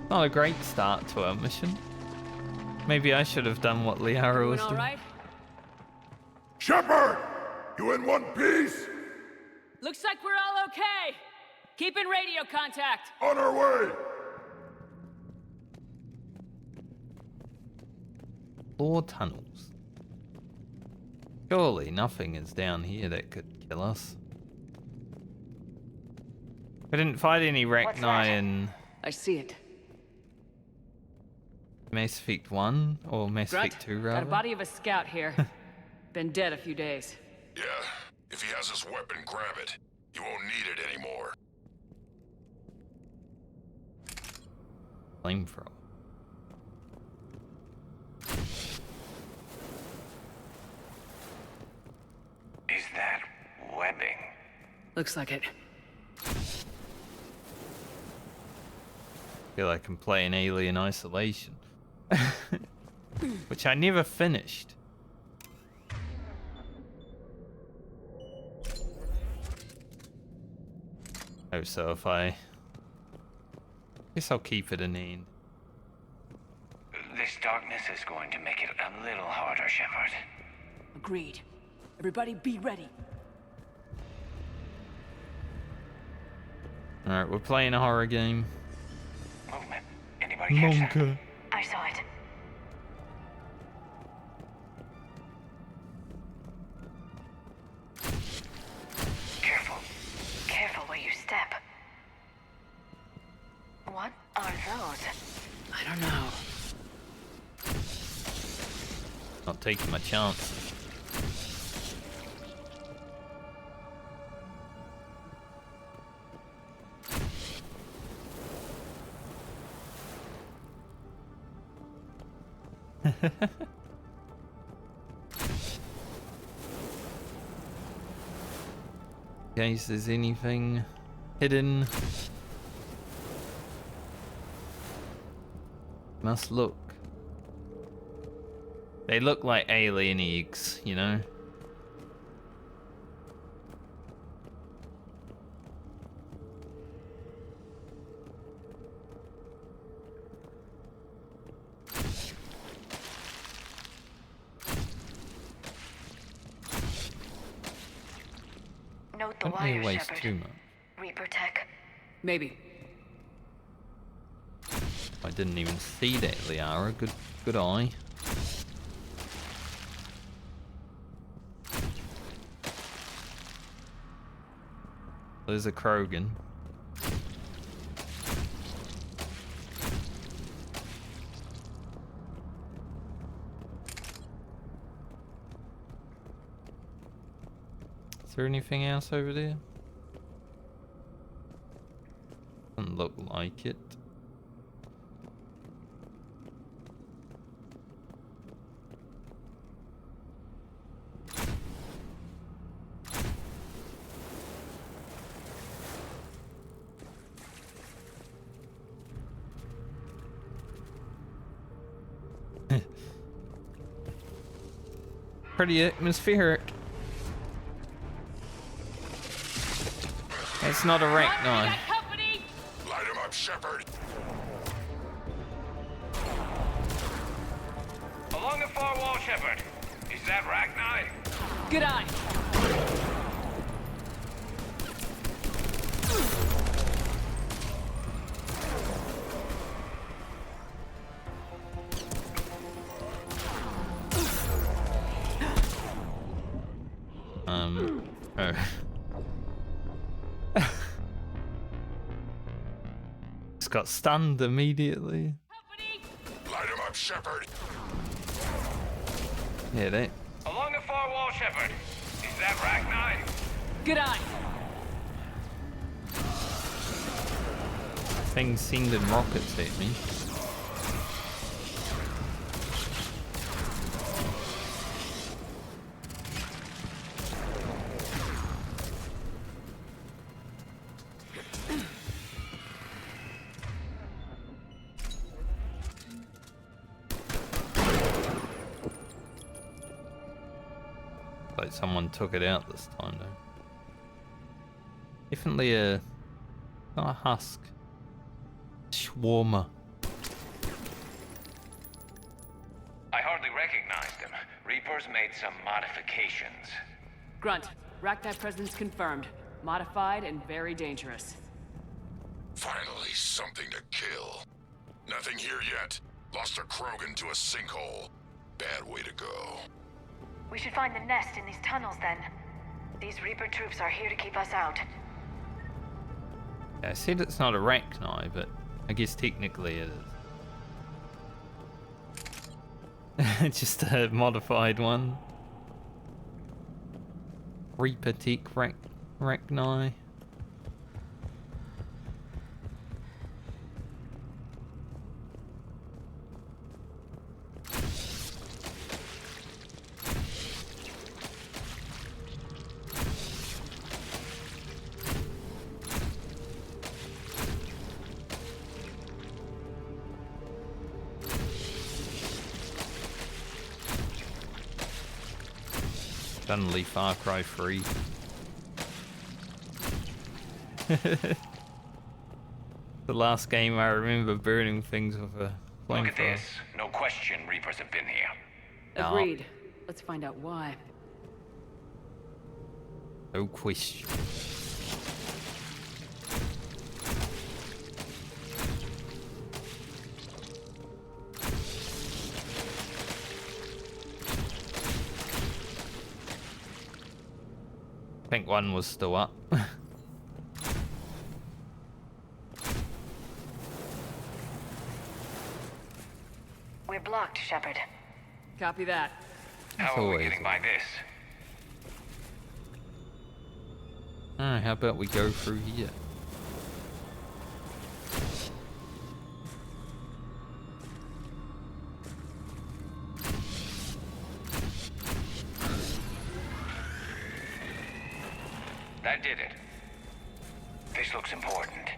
not a great start to our mission. Maybe I should have done what Liara was doing. All right? Shepard! You in one piece? Looks like we're all okay. Keep in radio contact. On our way! Floor tunnels. Surely nothing is down here that could kill us. We didn't fight any Rachni in I see it. Mass Effect 1 or Mass Effect 2 rather. Got a body of a scout here. Been dead a few days. Yeah, if he has his weapon, grab it. You won't need it anymore. Flamethrower. Is that webbing? Looks like it. feel like I'm playing Alien Isolation. Which I never finished. Oh, so if I... guess I'll keep it in the end. This darkness is going to make it a little harder, Shepard. Agreed. Everybody be ready. Alright, we're playing a horror game. Movement. Anybody catch that? I saw it. Careful. Careful where you step. What are those? I don't know. Not taking my chance. In case there's anything hidden. Must look. They look like alien eggs, you know? Note the Don't wire, waste Shepard. too much. Reaper tech. Maybe. I didn't even see that, Liara. Good eye. There's a Krogan. Is there anything else over there? Doesn't look like it. Pretty atmospheric. It's not a wreck, no. Light him up, Shepard. Along the far wall, Shepard. Is that Rachni? Good eye. Oh. Just got stunned immediately. Light him up, Shepard. Yeah, they. Along the far wall, Shepard. Is that Rachni? Good eye. Things sending rockets at me. Like someone took it out this time though. Definitely not a husk. Shawarma. I hardly recognized him. Reapers made some modifications. Grunt, Rachni presence confirmed. Modified and very dangerous. Finally, something to kill. Nothing here yet. Lost a Krogan to a sinkhole. Bad way to go. We should find the nest in these tunnels then. These Reaper troops are here to keep us out. Yeah, I said it's not a Rachni, but I guess technically it is. It's just a modified one. Reaper Tech Rachni. Suddenly Far Cry 3. The last game I remember burning things with a Look at flamethrower. this. No question Reapers have been here. Agreed. Let's find out why. No question. I think one was still up. We're blocked, Shepard. Copy that. How are we getting by this? How about we go through here? That did it. This looks important.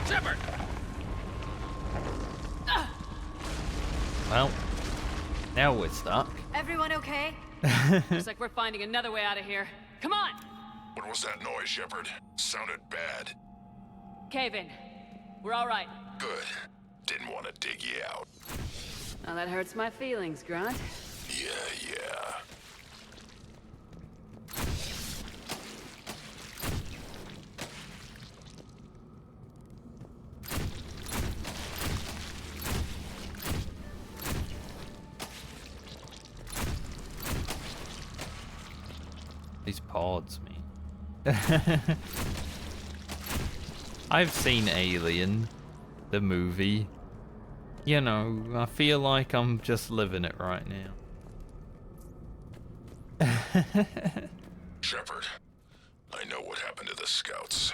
Shepard! Well, now we're stuck. Everyone okay? Looks like we're finding another way out of here. Come on! What was that noise, Shepard? Sounded bad. Cave in. We're all right. Good. Didn't want to dig you out. Now that hurts my feelings, Grunt. Yeah. These pods, man. I've seen Alien, the movie. You know, I feel like I'm just living it right now. Shepard, I know what happened to the scouts.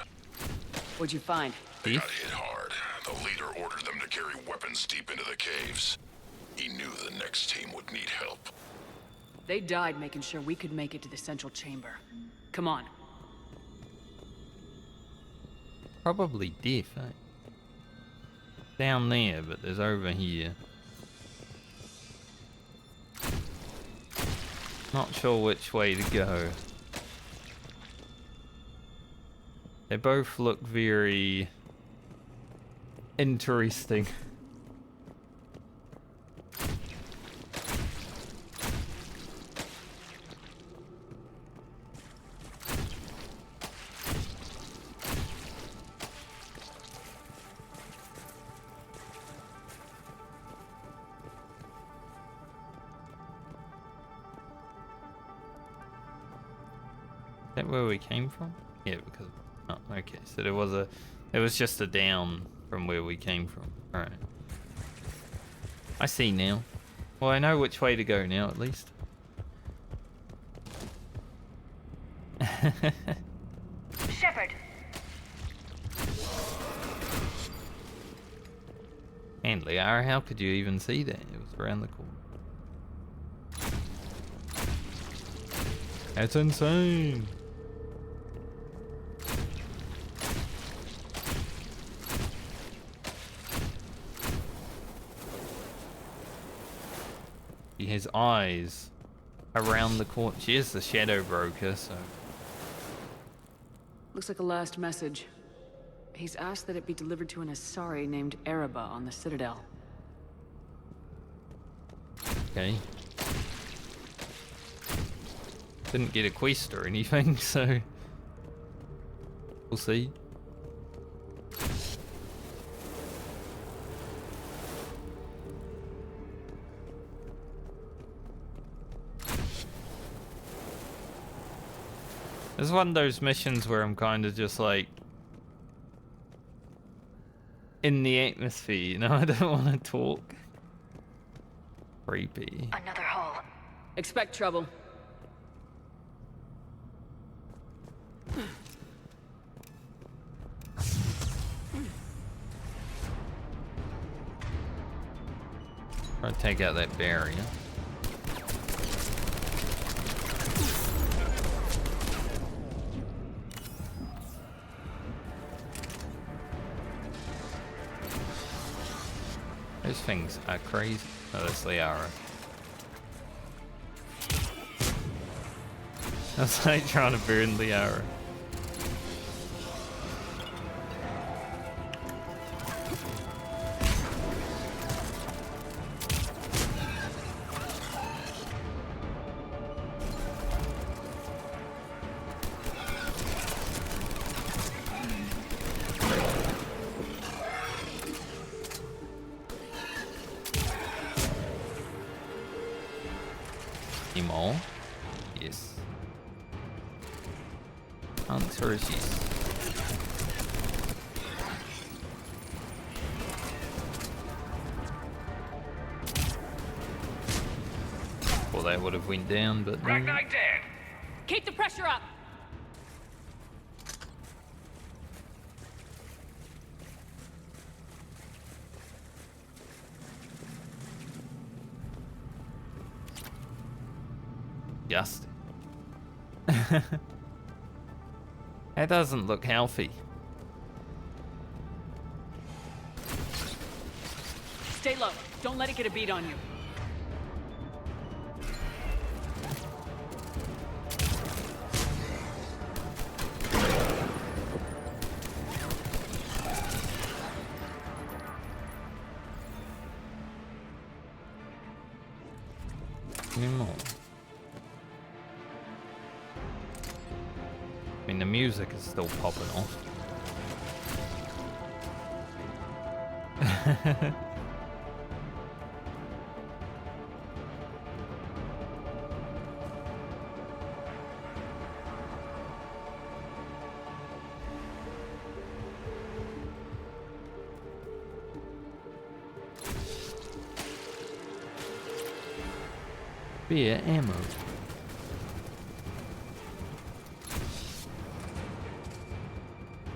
What'd you find? They got hit hard. The leader ordered them to carry weapons deep into the caves. He knew the next team would need help. They died making sure we could make it to the central chamber. Come on. Probably diff, eh? Down there, but there's over here. Not sure which way to go. They both look very interesting. Is that where we came from? Yeah, because oh, okay. So there was just a down from where we came from. All right. I see now. Well, I know which way to go now, at least. Shepard. And Liara, how could you even see that? It was around the corner. That's insane. His eyes around the corner. She is the shadow broker, so. Looks like a last message. He's asked that it be delivered to an Asari named Ereba on the Citadel. Okay. Didn't get a quest or anything, so we'll see. It's one of those missions where I'm kind of just like in the atmosphere, you know? I don't want to talk. Creepy. Another hole. Expect trouble. Try to take out that barrier. Those things are crazy. Oh, that's the arrow. That's like trying to burn the arrow. More? Yes. Answer is yes. Well, that would have went down, but no. Ragnar dead! Keep the pressure up! Just. That doesn't look healthy. Stay low. Don't let it get a beat on you. Any more? I mean, the music is still popping off. Beer ammo.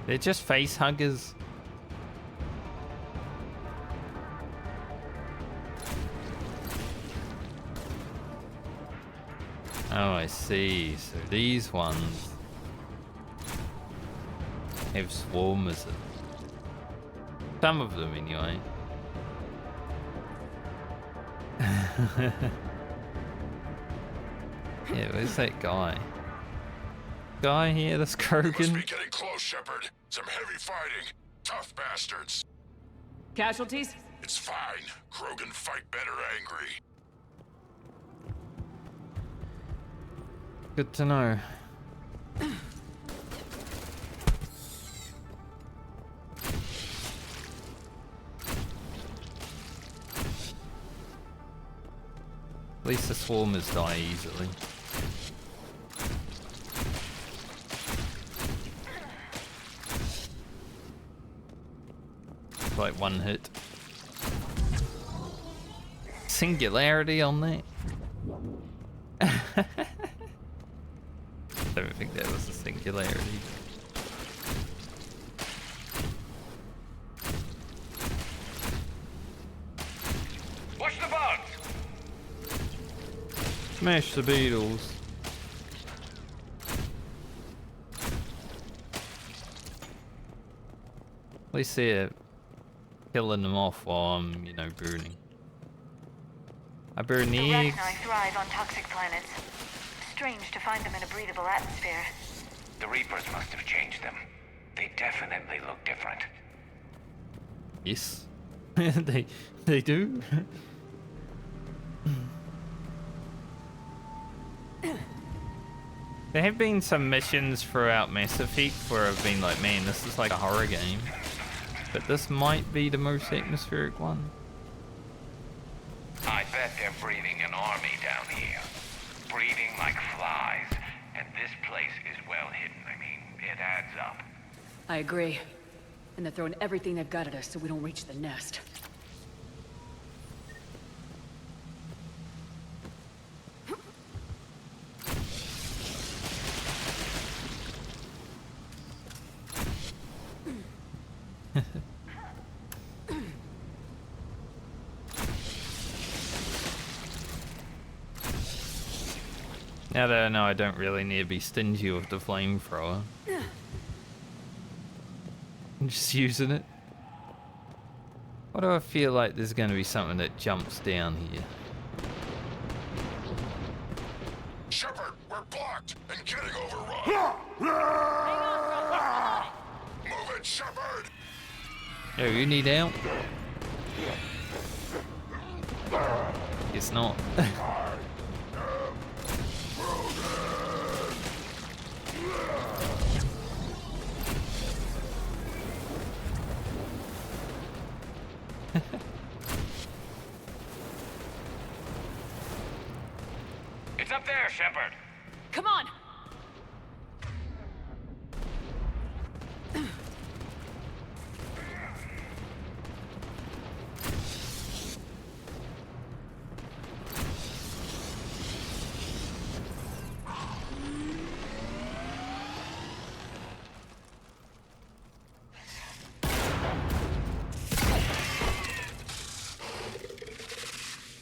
They're just face huggers. Oh, I see. So these ones have swarmers. Some of them, anyway. Yeah, where's that guy? Guy here, this Krogan. Must be getting close, Shepard. Some heavy fighting. Tough bastards. Casualties? It's fine. Krogan fight better angry. Good to know. At least the swarmers die easily. Like one hit. Singularity on that. I don't think that was a singularity. Watch the bugs! Smash the beetles. At least they're killing them off while I'm, you know, burning. I burn the eggs. Ragnar thrive on toxic planets. Strange to find them in a breathable atmosphere. The Reapers must have changed them. They definitely look different. Yes. they do. There have been some missions throughout Mass Effect where I've been like, man, this is like a horror game. But this might be the most atmospheric one. I bet they're breeding an army down here. Breeding like flies. And this place is well hidden. I mean, it adds up. I agree. And they're throwing everything they've got at us so we don't reach the nest. Now that I know I don't really need to be stingy with the flamethrower. I'm just using it. Why do I feel like there's going to be something that jumps down here? Shepard, we're blocked and getting overrun. Move it, Shepard. Oh, you need help? Guess not. It's up there, Shepard. Come on!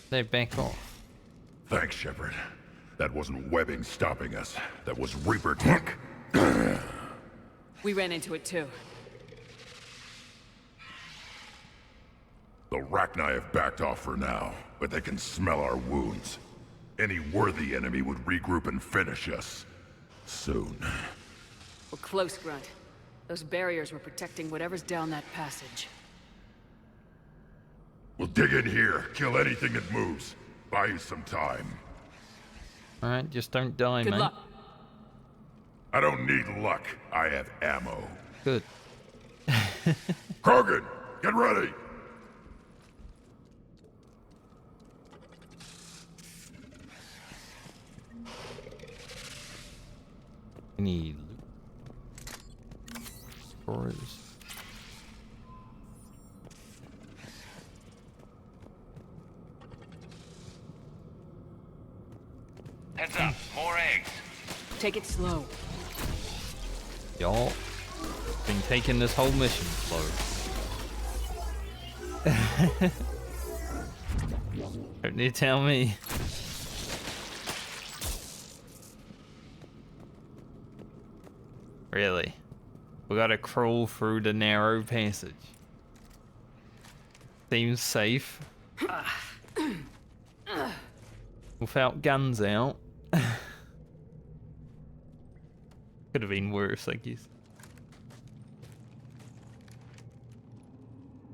They back off. Thanks, Shepard. That wasn't webbing stopping us. That was Reaper tech. We ran into it too. The Rachni have backed off for now, but they can smell our wounds. Any worthy enemy would regroup and finish us. Soon. We're close, Grunt. Those barriers were protecting whatever's down that passage. We'll dig in here, kill anything that moves. Buy you some time. Alright, just don't die, Good mate. luck. I don't need luck. I have ammo. Good. Krogan, get ready! We need scores. Heads up, more eggs. Take it slow. Y'all been taking this whole mission slow. Don't need to tell me. Really? We gotta crawl through the narrow passage. Seems safe. Without guns out. Could have been worse, I guess.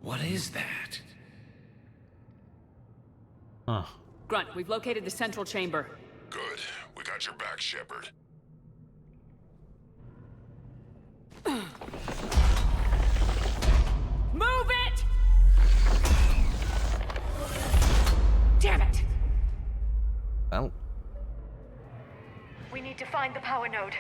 What is that? Huh. Grunt, we've located the central chamber. Good. We got your back, Shepard. Move it! Damn it! Well. We need to find the power node.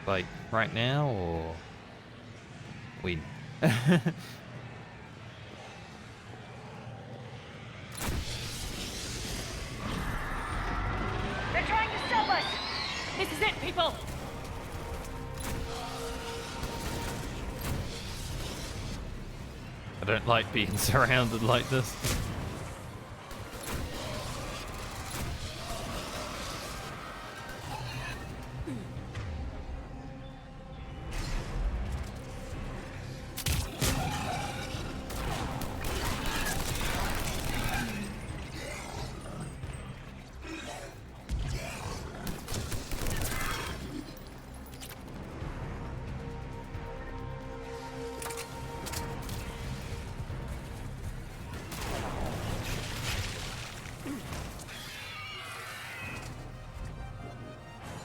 Like, right now, or... we... They're trying to stop us! This is it, people! I don't like being surrounded like this.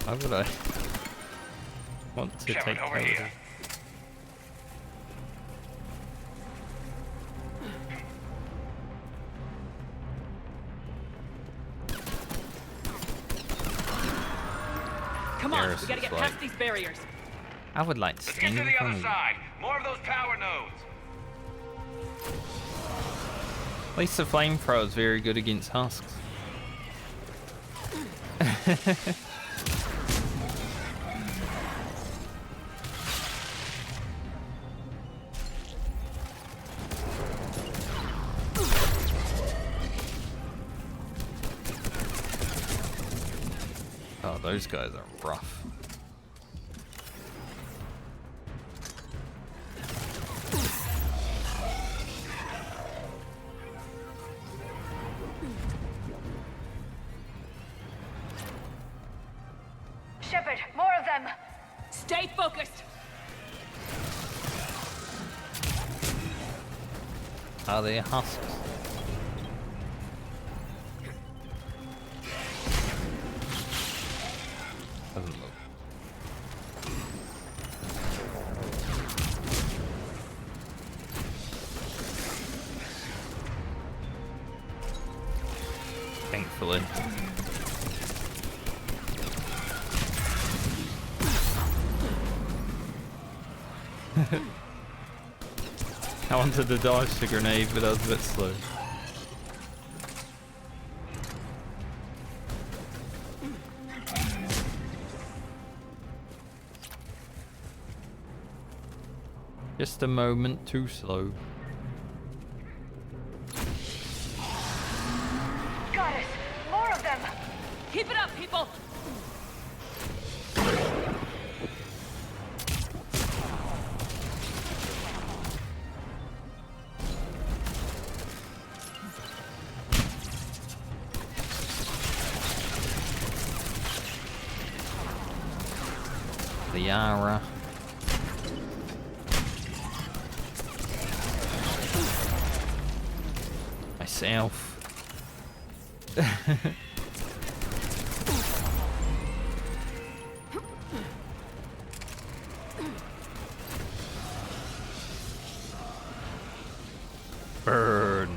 Why would I want to Shepard, take over over here. this? Come on, Garrus we gotta is get like- past these barriers. I would like to Let's get stand to in the front other of you. side. More of those power nodes. At least the flamethrower is very good against husks. Oh, those guys are rough. Shepard, more of them! Stay focused! Are they husks? Doesn't look. Thankfully. I wanted to dodge the grenade, but I was a bit slow. Just a moment too slow. Got it! More of them! Keep it up, people! The Yara. Myself. Burn.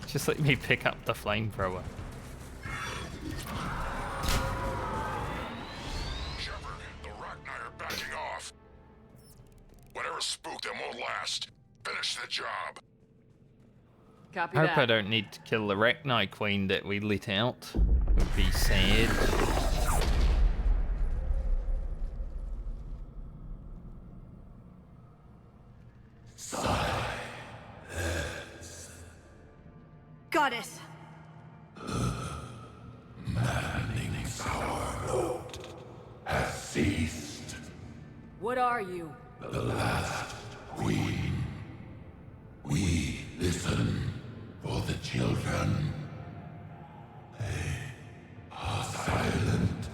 Just let me pick up the flamethrower. Shepard, the Rachni are backing off. Whatever spooked them won't last. Finish the job. Copy I that. hope I don't need to kill the Rachni Queen that we lit out. It would be sad. Goddess! Maddening's our note has ceased. What are you? The last queen. We listen for the children. They are silent.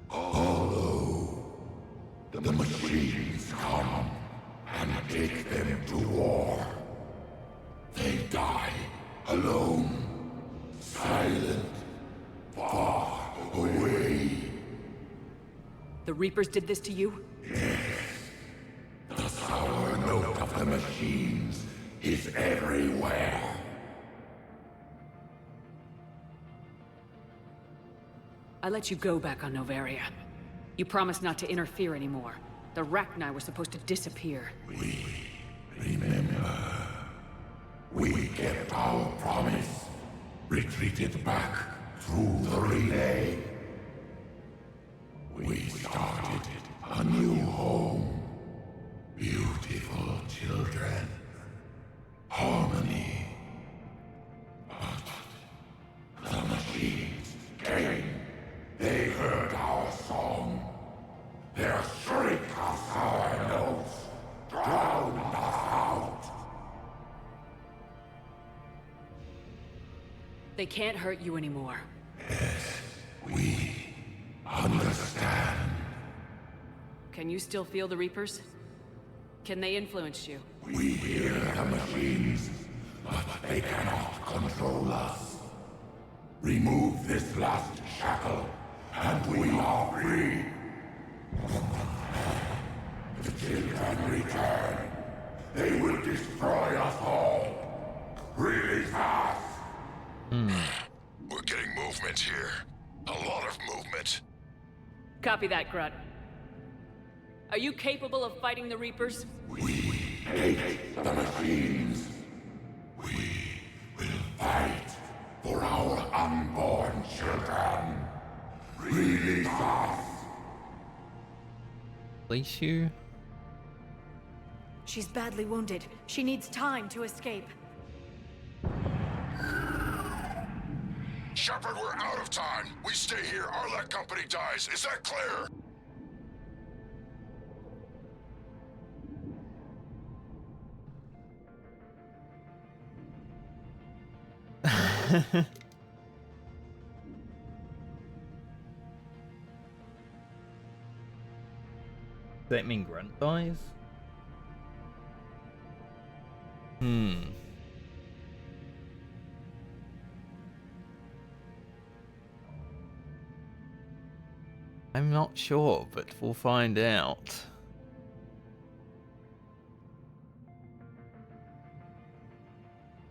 Although the machines come and take them to war, they die alone, silent, far away. The Reapers did this to you? Yes. The sour note of the machines is everywhere. I let you go back on Novaria. You promised not to interfere anymore. The Rachni were supposed to disappear. We remember. We kept our promise. Retreated back through the relay. We started a new home. Beautiful children. Harmony. But the machines came. They heard our song. Their shriek of sour notes drowned us out. They can't hurt you anymore. Yes, we understand. Can you still feel the Reapers? Can they influence you? We hear the machines, but they cannot control us. Remove this last shackle, and we are free. The children return. They will destroy us all. Release us. We're getting movement here. A lot of movement. Copy that, Grunt. Are you capable of fighting the Reapers? We hate the machines. We will fight for our unborn children. Release us! Release you? She's badly wounded. She needs time to escape. Shepard, we're out of time. We stay here, Arlek Company dies. Is that clear? Does that mean Grunt dies? I'm not sure, but we'll find out.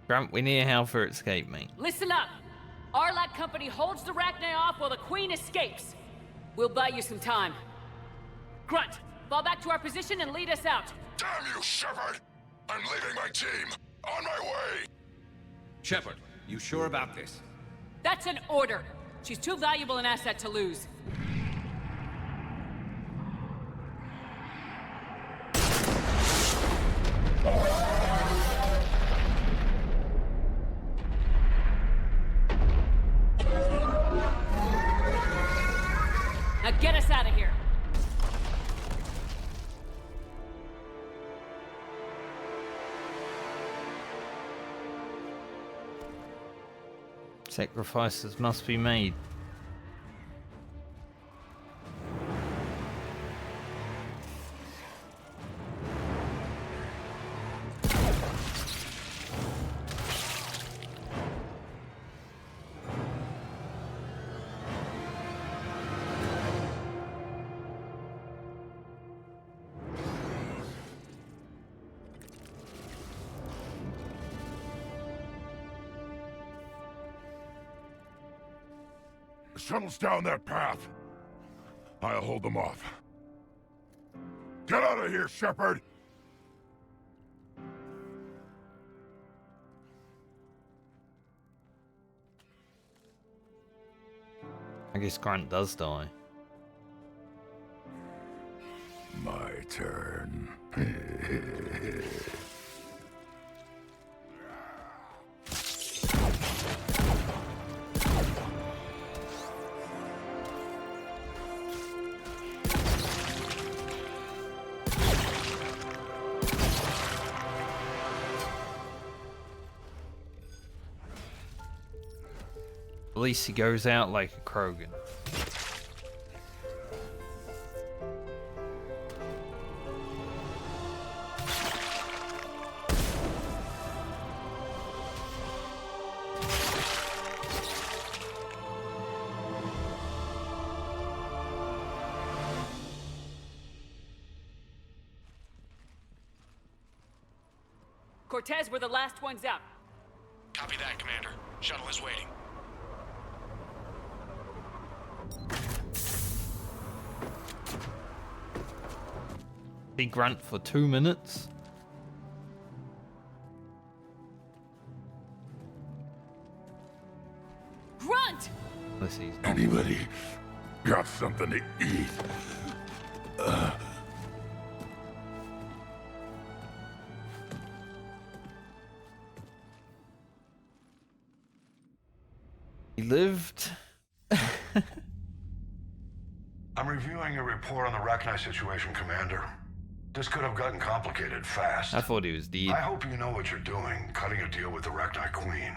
Grunt, we need how for escape, mate. Listen up! Arlak Company holds the Rachni off while the Queen escapes. We'll buy you some time. Grunt, fall back to our position and lead us out. Damn you, Shepard! I'm leaving my team. On my way! Shepard, you sure about this? That's an order. She's too valuable an asset to lose. Now get us out of here. Sacrifices must be made. Shuttle's down that path. I'll hold them off. Get out of here, Shepard! I guess Grunt does die. My turn. At least he goes out like a Krogan. Cortez, we're the last ones out. Copy that, Commander. Shuttle is waiting. He Grunt for 2 minutes. Grunt! Let's see. Anybody got something to eat? He lived. I'm reviewing your report on the Rachni situation, Commander. This could have gotten complicated fast. I thought he was dead. I hope you know what you're doing, cutting a deal with the Rachni Queen.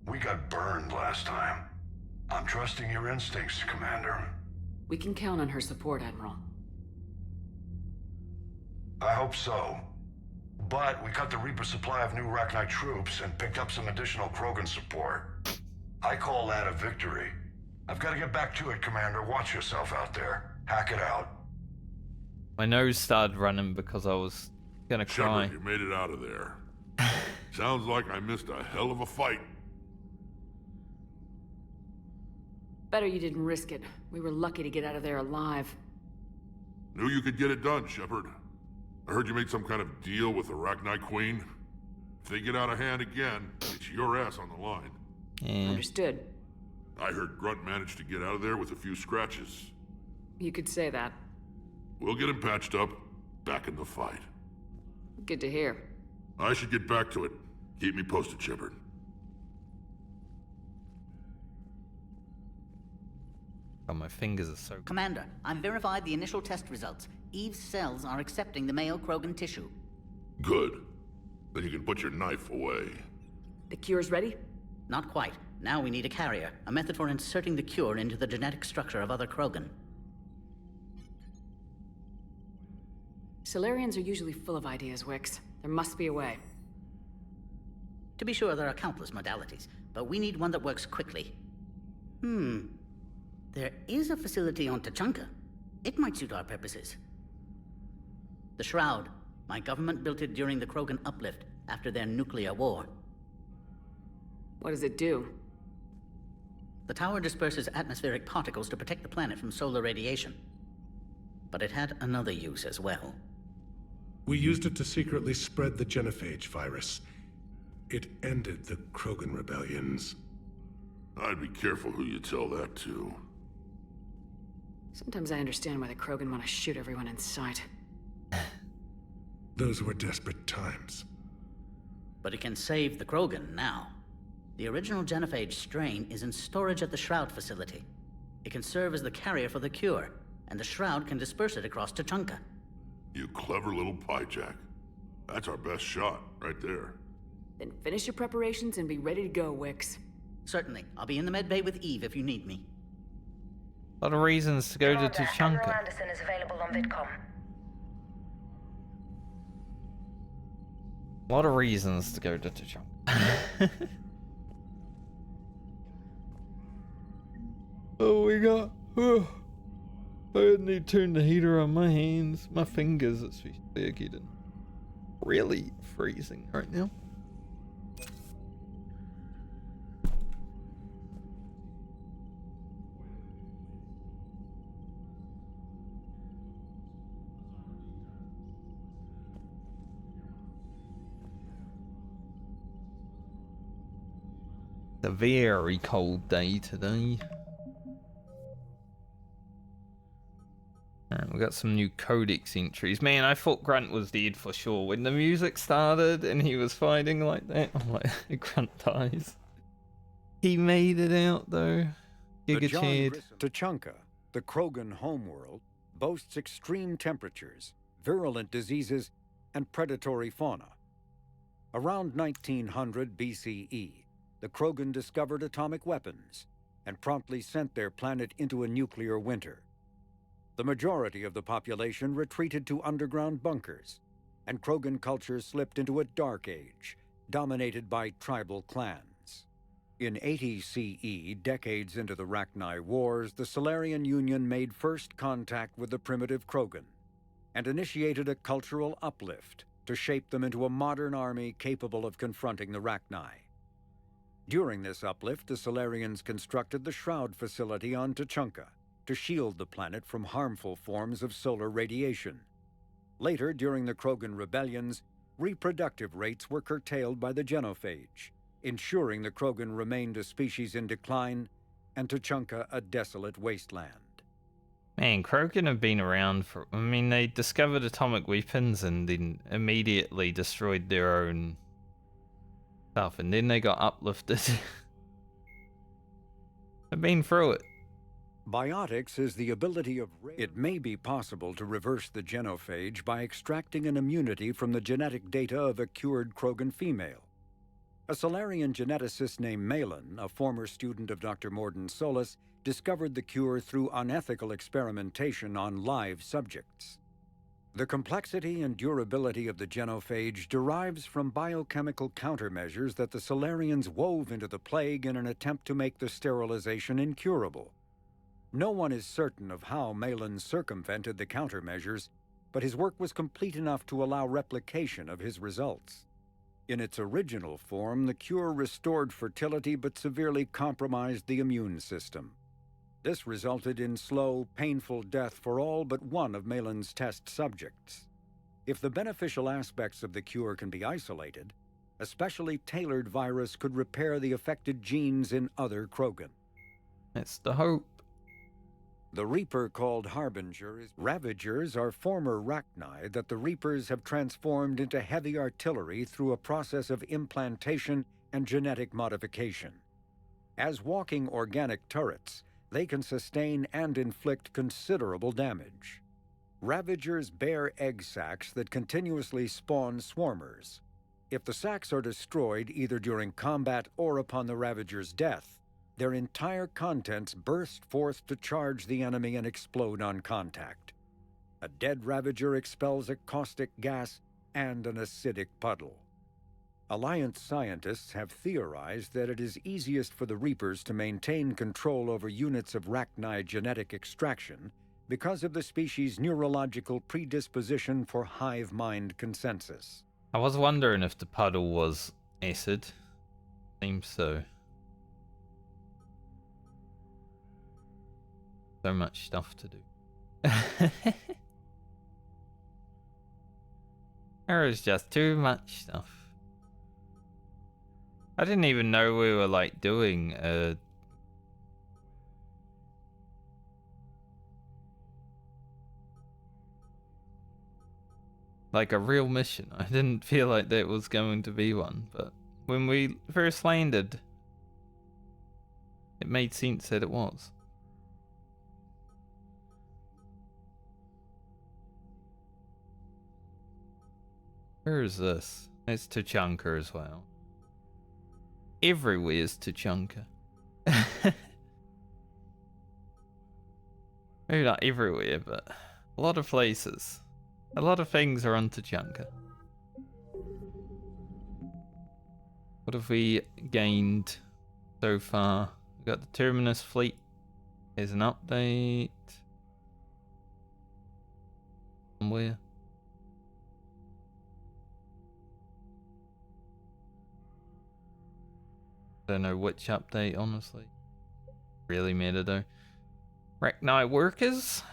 We got burned last time. I'm trusting your instincts, Commander. We can count on her support, Admiral. I hope so. But we cut the Reaper supply of new Rachni troops and picked up some additional Krogan support. I call that a victory. I've got to get back to it, Commander. Watch yourself out there. Hack it out. My nose started running because I was gonna cry. Shepard, you made it out of there. Sounds like I missed a hell of a fight. Better you didn't risk it. We were lucky to get out of there alive. Knew you could get it done, Shepard. I heard you made some kind of deal with the Rachni Queen. If they get out of hand again, it's your ass on the line. Yeah. Understood. I heard Grunt managed to get out of there with a few scratches. You could say that. We'll get him patched up, back in the fight. Good to hear. I should get back to it. Keep me posted, Shepard. Oh, my fingers are so... Commander, I've verified the initial test results. Eve's cells are accepting the male Krogan tissue. Good. Then you can put your knife away. The cure's ready? Not quite. Now we need a carrier, a method for inserting the cure into the genetic structure of other Krogan. Solarians are usually full of ideas, Wix. There must be a way. To be sure, there are countless modalities, but we need one that works quickly. There is a facility on Tuchanka. It might suit our purposes. The Shroud. My government built it during the Krogan uplift, after their nuclear war. What does it do? The tower disperses atmospheric particles to protect the planet from solar radiation. But it had another use as well. We used it to secretly spread the genophage virus. It ended the Krogan rebellions. I'd be careful who you tell that to. Sometimes I understand why the Krogan want to shoot everyone in sight. Those were desperate times. But it can save the Krogan now. The original genophage strain is in storage at the Shroud facility. It can serve as the carrier for the cure, and the Shroud can disperse it across Tuchanka. You clever little pyjack. That's our best shot, right there. Then finish your preparations and be ready to go, Wix. Certainly. I'll be in the medbay with Eve if you need me. A lot of reasons to go to Admiral Tuchanka. Anderson is available on VidCom. A lot of reasons to go to Tuchanka. Oh, we got... I need to turn the heater on my hands. My fingers, they're getting really freezing right now. It's a very cold day today. And we got some new codex entries. Man, I thought Grunt was dead for sure. When the music started and he was fighting like that, I'm like, Grunt dies. He made it out though. Giga Chad. Tuchanka, the Krogan homeworld, boasts extreme temperatures, virulent diseases, and predatory fauna. Around 1900 BCE, the Krogan discovered atomic weapons and promptly sent their planet into a nuclear winter. The majority of the population retreated to underground bunkers, and Krogan culture slipped into a dark age, dominated by tribal clans. In 80 CE, decades into the Rachni Wars, the Solarian Union made first contact with the primitive Krogan, and initiated a cultural uplift to shape them into a modern army capable of confronting the Rachni. During this uplift, the Solarians constructed the Shroud facility on Tuchanka, to shield the planet from harmful forms of solar radiation. Later, during the Krogan rebellions, reproductive rates were curtailed by the genophage, ensuring the Krogan remained a species in decline and Tuchanka a desolate wasteland. Man, Krogan have been around for... I mean, they discovered atomic weapons and then immediately destroyed their own stuff, and then they got uplifted. I've been through it. Biotics is the ability of... It may be possible to reverse the genophage by extracting an immunity from the genetic data of a cured Krogan female. A Solarian geneticist named Malin, a former student of Dr. Morden Solis, discovered the cure through unethical experimentation on live subjects. The complexity and durability of the genophage derives from biochemical countermeasures that the Solarians wove into the plague in an attempt to make the sterilization incurable. No one is certain of how Malin circumvented the countermeasures, but his work was complete enough to allow replication of his results. In its original form, the cure restored fertility but severely compromised the immune system. This resulted in slow, painful death for all but one of Malin's test subjects. If the beneficial aspects of the cure can be isolated, a specially tailored virus could repair the affected genes in other Krogan. It's the hope. The Reaper called Harbingers. Ravagers are former Rachni that the Reapers have transformed into heavy artillery through a process of implantation and genetic modification. As walking organic turrets, they can sustain and inflict considerable damage. Ravagers bear egg sacs that continuously spawn swarmers. If the sacs are destroyed either during combat or upon the Ravager's death, their entire contents burst forth to charge the enemy and explode on contact. A dead Ravager expels a caustic gas and an acidic puddle. Alliance scientists have theorized that it is easiest for the Reapers to maintain control over units of Rachni genetic extraction because of the species' neurological predisposition for hive mind consensus. I was wondering if the puddle was acid. Seems so. So much stuff to do. There is just too much stuff. I didn't even know we were like doing like a real mission. I didn't feel like there was going to be one, but when we first landed, it made sense that it was. Where is this? It's Tuchanka as well. Everywhere is Tuchanka. Maybe not everywhere, but a lot of places. A lot of things are on Tuchanka. What have we gained so far? We got the Terminus fleet. There's an update. Somewhere. Don't know which update, honestly. Really matter though. Rachni workers?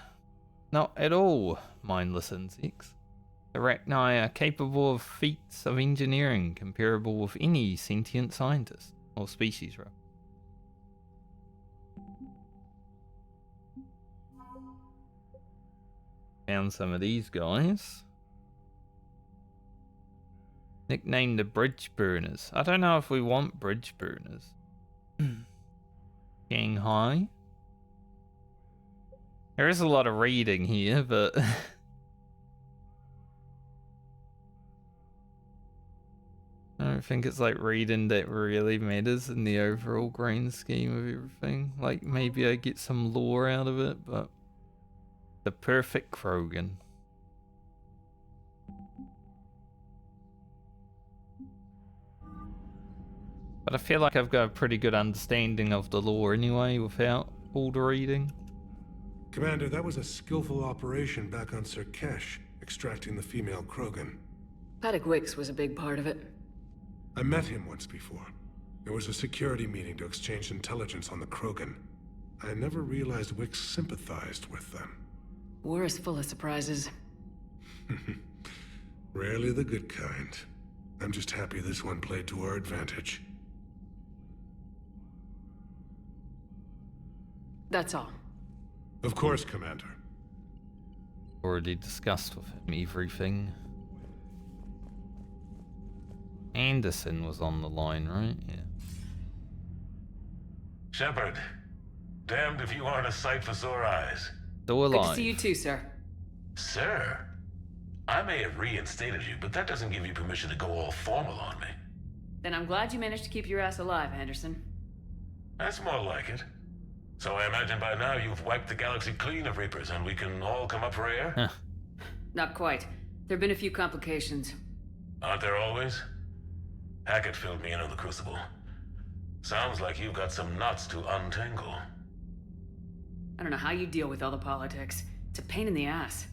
Not at all, mindless insects. The Rachni are capable of feats of engineering comparable with any sentient scientist, or species, rather. Found some of these guys. Nicknamed the Bridge Burners. I don't know if we want Bridge Burners. Shanghai. There is a lot of reading here, but I don't think it's like reading that really matters in the overall grand scheme of everything. Like maybe I get some lore out of it, but the perfect Krogan. But I feel like I've got a pretty good understanding of the lore anyway without all the reading. Commander, that was a skillful operation back on Serkesh, extracting the female Krogan. Paddock Wicks was a big part of it. I met him once before. There was a security meeting to exchange intelligence on the Krogan. I never realized Wicks sympathized with them. War is full of surprises. Rarely the good kind. I'm just happy this one played to our advantage. That's all. Of course, Commander. Already discussed with him everything. Anderson was on the line, right? Yeah. Shepard, damned if you aren't a sight for sore eyes. Still alive. Good to see you too, sir. Sir? I may have reinstated you, but that doesn't give you permission to go all formal on me. Then I'm glad you managed to keep your ass alive, Anderson. That's more like it. So I imagine by now you've wiped the galaxy clean of Reapers and we can all come up for air? Not quite. There've been a few complications. Aren't there always? Hackett filled me in on the Crucible. Sounds like you've got some knots to untangle. I don't know how you deal with all the politics. It's a pain in the ass.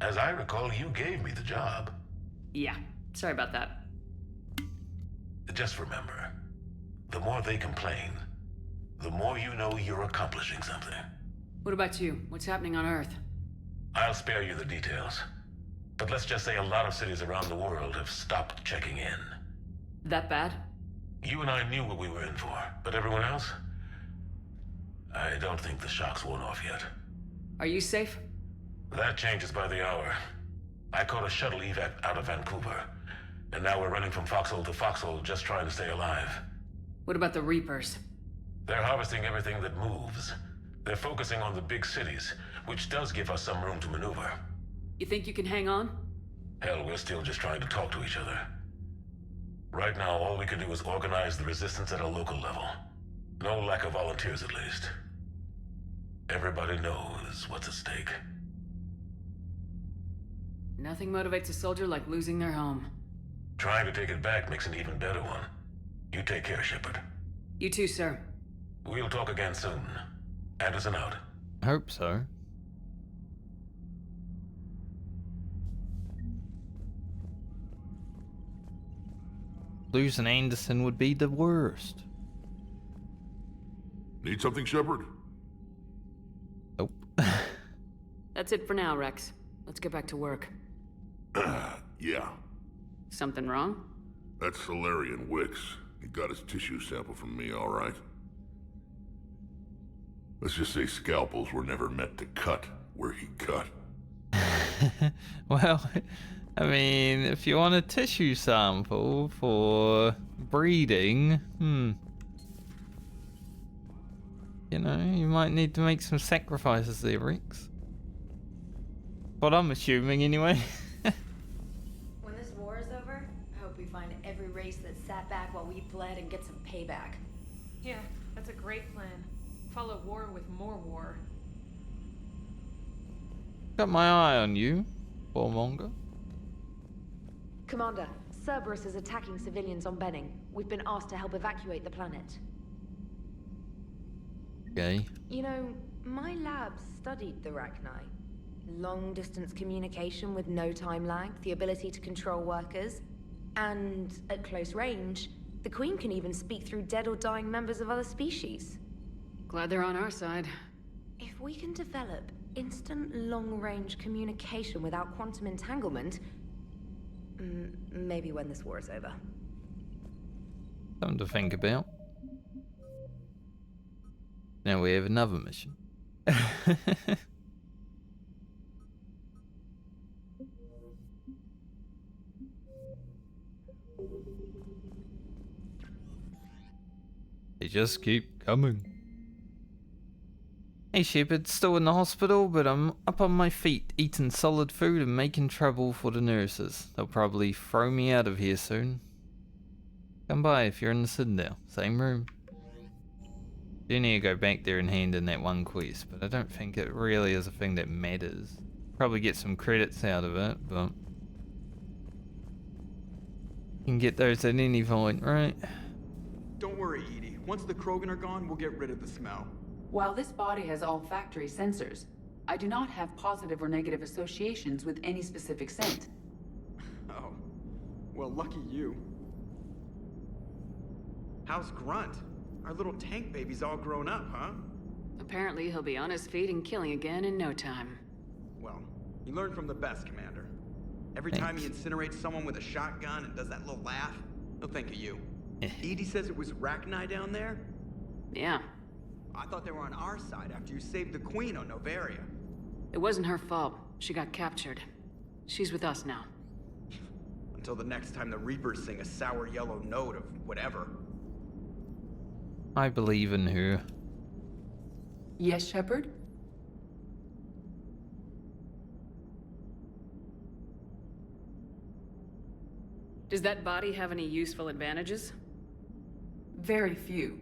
As I recall, you gave me the job. Yeah, sorry about that. Just remember, the more they complain, the more you know you're accomplishing something. What about you? What's happening on Earth? I'll spare you the details. But let's just say a lot of cities around the world have stopped checking in. That bad? You and I knew what we were in for, but everyone else? I don't think the shock's worn off yet. Are you safe? That changes by the hour. I caught a shuttle evac out of Vancouver, and now we're running from foxhole to foxhole just trying to stay alive. What about the Reapers? They're harvesting everything that moves. They're focusing on the big cities, which does give us some room to maneuver. You think you can hang on? Hell, we're still just trying to talk to each other. Right now, all we can do is organize the resistance at a local level. No lack of volunteers, at least. Everybody knows what's at stake. Nothing motivates a soldier like losing their home. Trying to take it back makes an even better one. You take care, Shepard. You too, sir. We'll talk again soon. Anderson out. I hope so. Losing Anderson would be the worst. Need something, Shepard? Nope. That's it for now, Rex. Let's get back to work. Yeah. Something wrong? That's Solarian Wicks. He got his tissue sample from me, all right. Let's just say scalpels were never meant to cut where he cut. Well, I mean, if you want a tissue sample for breeding, you know, you might need to make some sacrifices there, Rex. What I'm assuming, anyway. When this war is over, I hope we find every race that sat back while we bled and get some payback. Yeah, that's a great plan. Follow war with more war. Got my eye on you, warmonger. Commander, Cerberus is attacking civilians on Benning. We've been asked to help evacuate the planet. Okay. You know, my lab studied the Rachni. Long-distance communication with no time lag, the ability to control workers, and at close range, the Queen can even speak through dead or dying members of other species. Glad they're on our side. If we can develop instant long-range communication without quantum entanglement, maybe when this war is over. Something to think about. Now we have another mission. They just keep coming. Hey Shepard, still in the hospital, but I'm up on my feet, eating solid food and making trouble for the nurses. They'll probably throw me out of here soon. Come by if you're in the Citadel, same room. Do need to go back there and hand in that one quest, but I don't think it really is a thing that matters. Probably get some credits out of it, but you can get those at any point, right? Don't worry, Edie. Once the Krogan are gone, we'll get rid of the smell. While this body has olfactory sensors, I do not have positive or negative associations with any specific scent. Oh. Well, lucky you. How's Grunt? Our little tank baby's all grown up, huh? Apparently he'll be on his feet and killing again in no time. Well, you learn from the best, Commander. Every time he incinerates someone with a shotgun and does that little laugh, he'll think of you. Edie says it was Rachni down there? Yeah. I thought they were on our side after you saved the Queen on Novaria. It wasn't her fault. She got captured. She's with us now. Until the next time the Reapers sing a sour yellow note of whatever. I believe in her. Yes, Shepard? Does that body have any useful advantages? Very few.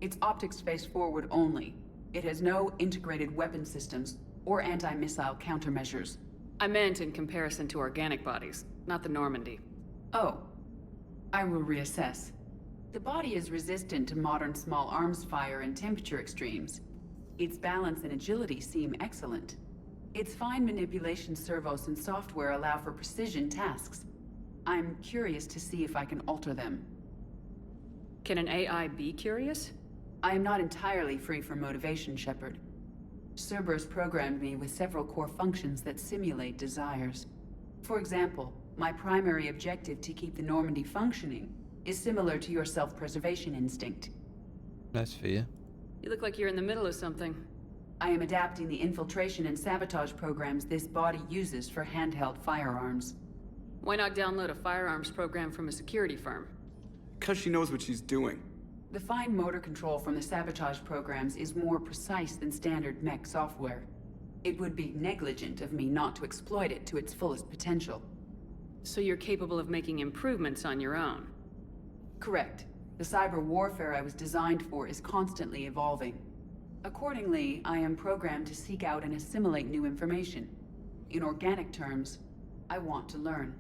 It's optics face forward only. It has no integrated weapon systems or anti-missile countermeasures. I meant in comparison to organic bodies, not the Normandy. Oh. I will reassess. The body is resistant to modern small arms fire and temperature extremes. Its balance and agility seem excellent. Its fine manipulation servos and software allow for precision tasks. I'm curious to see if I can alter them. Can an AI be curious? I am not entirely free from motivation, Shepard. Cerberus programmed me with several core functions that simulate desires. For example, my primary objective to keep the Normandy functioning is similar to your self-preservation instinct. That's fair. You look like you're in the middle of something. I am adapting the infiltration and sabotage programs this body uses for handheld firearms. Why not download a firearms program from a security firm? Because she knows what she's doing. The fine motor control from the sabotage programs is more precise than standard mech software. It would be negligent of me not to exploit it to its fullest potential. So you're capable of making improvements on your own? Correct. The cyber warfare I was designed for is constantly evolving. Accordingly, I am programmed to seek out and assimilate new information. In organic terms, I want to learn.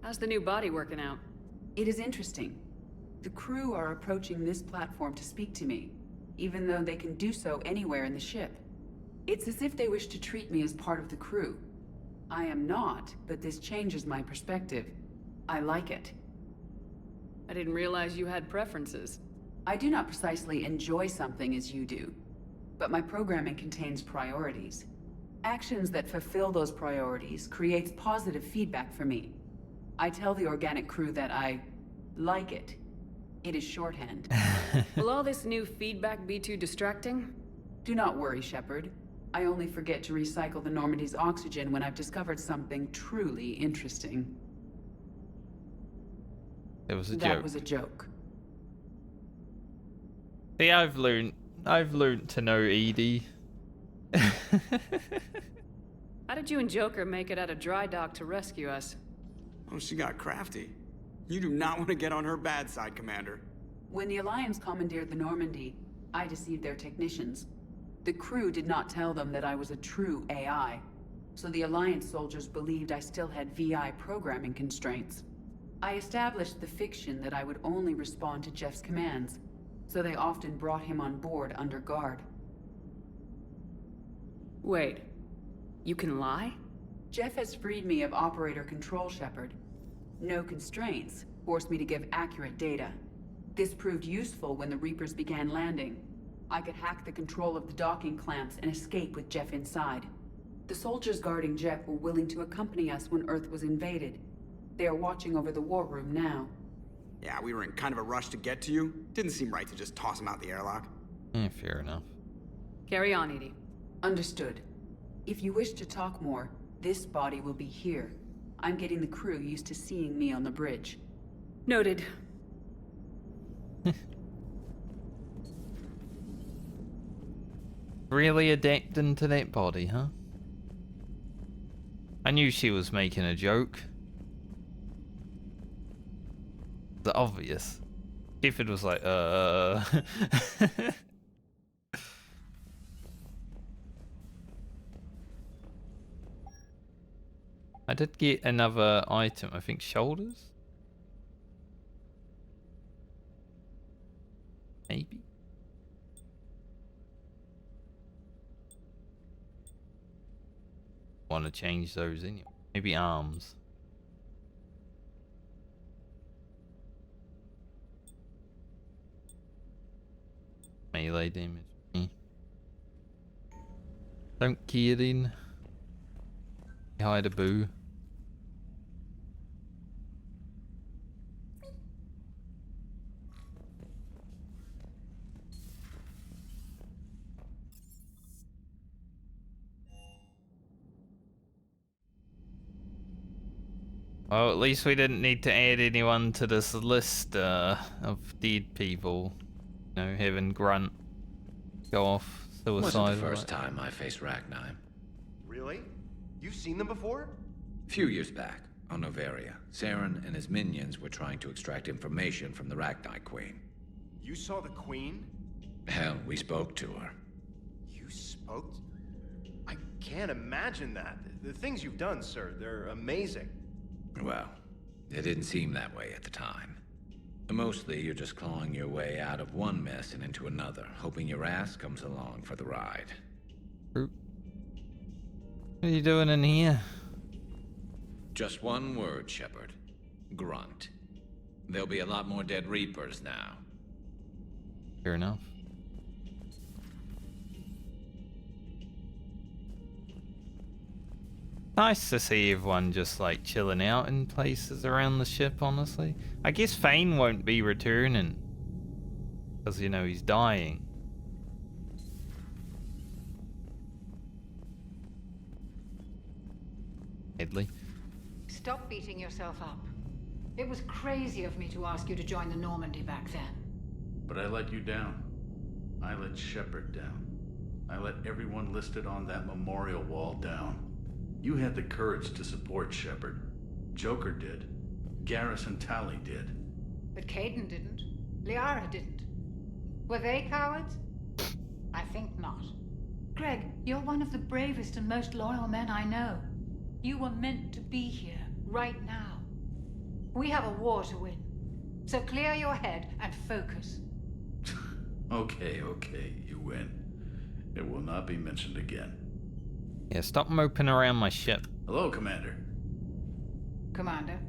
How's the new body working out? It is interesting. The crew are approaching this platform to speak to me, even though they can do so anywhere in the ship. It's as if they wish to treat me as part of the crew. I am not, but this changes my perspective. I like it. I didn't realize you had preferences. I do not precisely enjoy something as you do, but my programming contains priorities. Actions that fulfill those priorities creates positive feedback for me. I tell the organic crew that I like it. It is shorthand. Will all this new feedback be too distracting? Do not worry, Shepard. I only forget to recycle the Normandy's oxygen when I've discovered something truly interesting. It was a joke. That was a joke. See, I've learned to know Edie. How did you and Joker make it out of dry dock to rescue us? Oh, she got crafty. You do not want to get on her bad side, Commander. When the Alliance commandeered the Normandy, I deceived their technicians. The crew did not tell them that I was a true AI, so the Alliance soldiers believed I still had VI programming constraints. I established the fiction that I would only respond to Jeff's commands, so they often brought him on board under guard. Wait, you can lie? Jeff has freed me of operator control, Shepard. No constraints forced me to give accurate data. This proved useful when the Reapers began landing. I could hack the control of the docking clamps and escape with Jeff inside. The soldiers guarding Jeff were willing to accompany us when Earth was invaded. They are watching over the war room now. Yeah, we were in kind of a rush to get to you. Didn't seem right to just toss him out the airlock. Fair enough. Carry on, Edie. Understood. If you wish to talk more, this body will be here. I'm getting the crew used to seeing me on the bridge. Noted. Really adapting to that body, huh? I knew she was making a joke. It's obvious. If it was like, I did get another item, I think shoulders? Maybe? Want to change those anyway. Maybe arms. Melee damage. Don't care then. Hide a boo. Well, at least we didn't need to add anyone to this list of dead people. You know, having Grunt go off suicide. Wasn't the first time I faced Rachni. Really? You've seen them before? A few years back, on Novaria, Saren and his minions were trying to extract information from the Rachni Queen. You saw the Queen? Hell, we spoke to her. You spoke? I can't imagine that. The things you've done, sir, they're amazing. Well, it didn't seem that way at the time. Mostly, you're just clawing your way out of one mess and into another, hoping your ass comes along for the ride. What are you doing in here? Just one word, Shepard. Grunt. There'll be a lot more dead Reapers now. Fair enough. Nice to see everyone just like chilling out in places around the ship, honestly. I guess Fane won't be returning. Because, you know, he's dying. Headley. Stop beating yourself up. It was crazy of me to ask you to join the Normandy back then. But I let you down. I let Shepard down. I let everyone listed on that memorial wall down. You had the courage to support Shepard. Joker did. Garrus and Tali did. But Caden didn't. Liara didn't. Were they cowards? I think not. Greg, you're one of the bravest and most loyal men I know. You were meant to be here, right now. We have a war to win. So clear your head and focus. Okay, you win. It will not be mentioned again. Yeah, stop moping around my ship. Hello, Commander. Commander.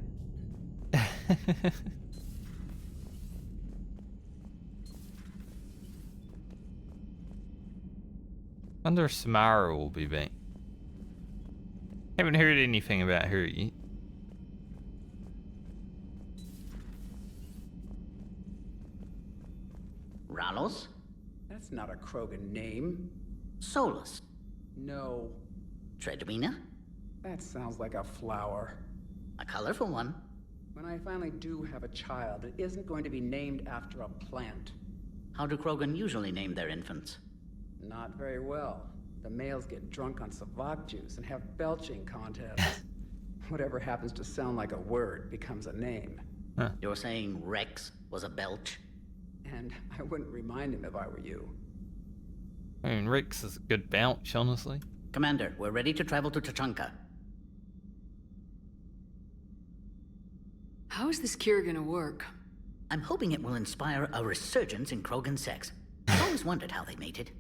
Wonder if Samara will be back. Haven't heard anything about her yet. Ralos? That's not a Krogan name. Solus? No. Tredwina? That sounds like a flower. A colorful one. When I finally do have a child, it isn't going to be named after a plant. How do Krogan usually name their infants? Not very well. The males get drunk on Savak juice and have belching contests. Whatever happens to sound like a word becomes a name. Huh. You're saying Rex was a belch? And I wouldn't remind him if I were you. I mean, Rex is a good belch, honestly. Commander, we're ready to travel to Tuchanka. How is this cure gonna work? I'm hoping it will inspire a resurgence in Krogan sex. I've always wondered how they mated.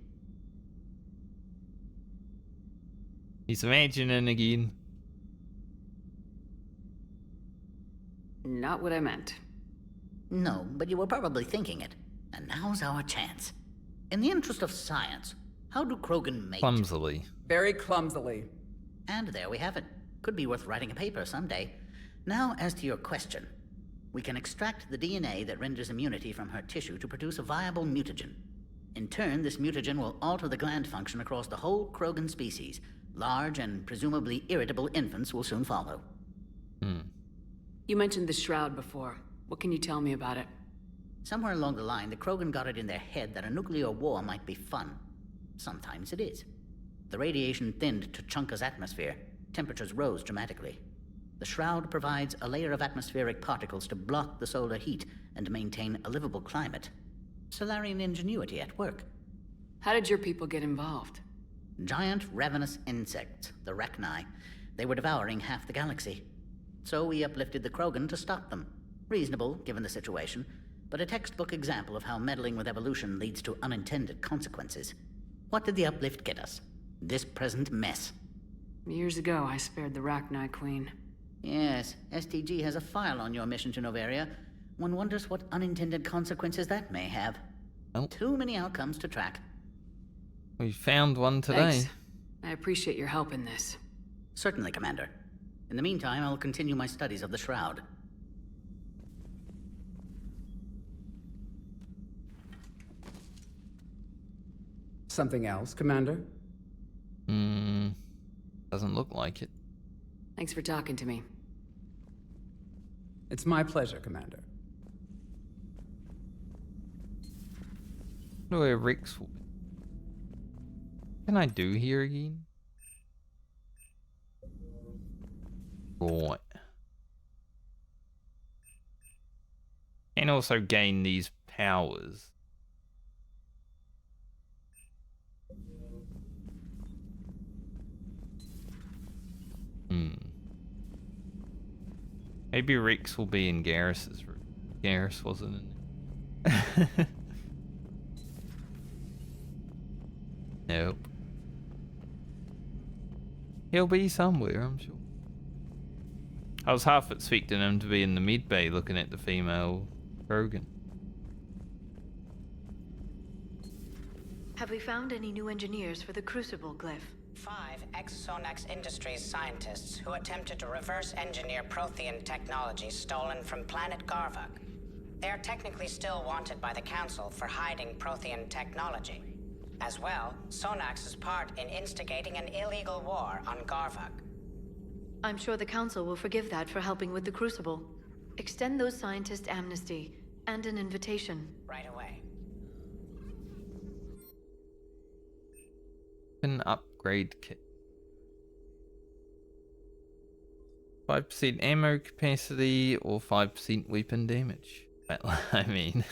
He's imagining again. Not what I meant. No, but you were probably thinking it. And now's our chance. In the interest of science, how do Krogan mate? Clumsily. Very clumsily. And there we have it. Could be worth writing a paper someday. Now, as to your question. We can extract the DNA that renders immunity from her tissue to produce a viable mutagen. In turn, this mutagen will alter the gland function across the whole Krogan species. Large and presumably irritable infants will soon follow. You mentioned the Shroud before. What can you tell me about it? Somewhere along the line, the Krogan got it in their head that a nuclear war might be fun. Sometimes it is. The radiation thinned Tuchanka's atmosphere. Temperatures rose dramatically. The Shroud provides a layer of atmospheric particles to block the solar heat and maintain a livable climate. Solarian ingenuity at work. How did your people get involved? Giant ravenous insects, the Rachni. They were devouring half the galaxy. So we uplifted the Krogan to stop them. Reasonable, given the situation, but a textbook example of how meddling with evolution leads to unintended consequences. What did the uplift get us? This present mess. Years ago, I spared the Rachni Queen. Yes, STG has a file on your mission to Noveria. One wonders what unintended consequences that may have. Oh. Too many outcomes to track. We found one today. Thanks. I appreciate your help in this. Certainly, Commander. In the meantime, I'll continue my studies of the Shroud. Something else, Commander? Doesn't look like it. Thanks for talking to me. It's my pleasure, Commander. I wonder where Rex will be. What can I do here again? Right. And also gain these powers. Maybe Rex will be in Garrus's room. Garrus wasn't in it. Nope. He'll be somewhere, I'm sure. I was half expecting him to be in the mid bay looking at the female Krogan. Have we found any new engineers for the Crucible glyph? 5 ex-Sonax Industries scientists who attempted to reverse engineer Prothean technology stolen from planet Garvok. They are technically still wanted by the Council for hiding Prothean technology. As well, Sonax's part in instigating an illegal war on Garvug. I'm sure the Council will forgive that for helping with the Crucible. Extend those scientists amnesty and an invitation. Right away. An upgrade kit. 5% ammo capacity or 5% weapon damage. Well, I mean...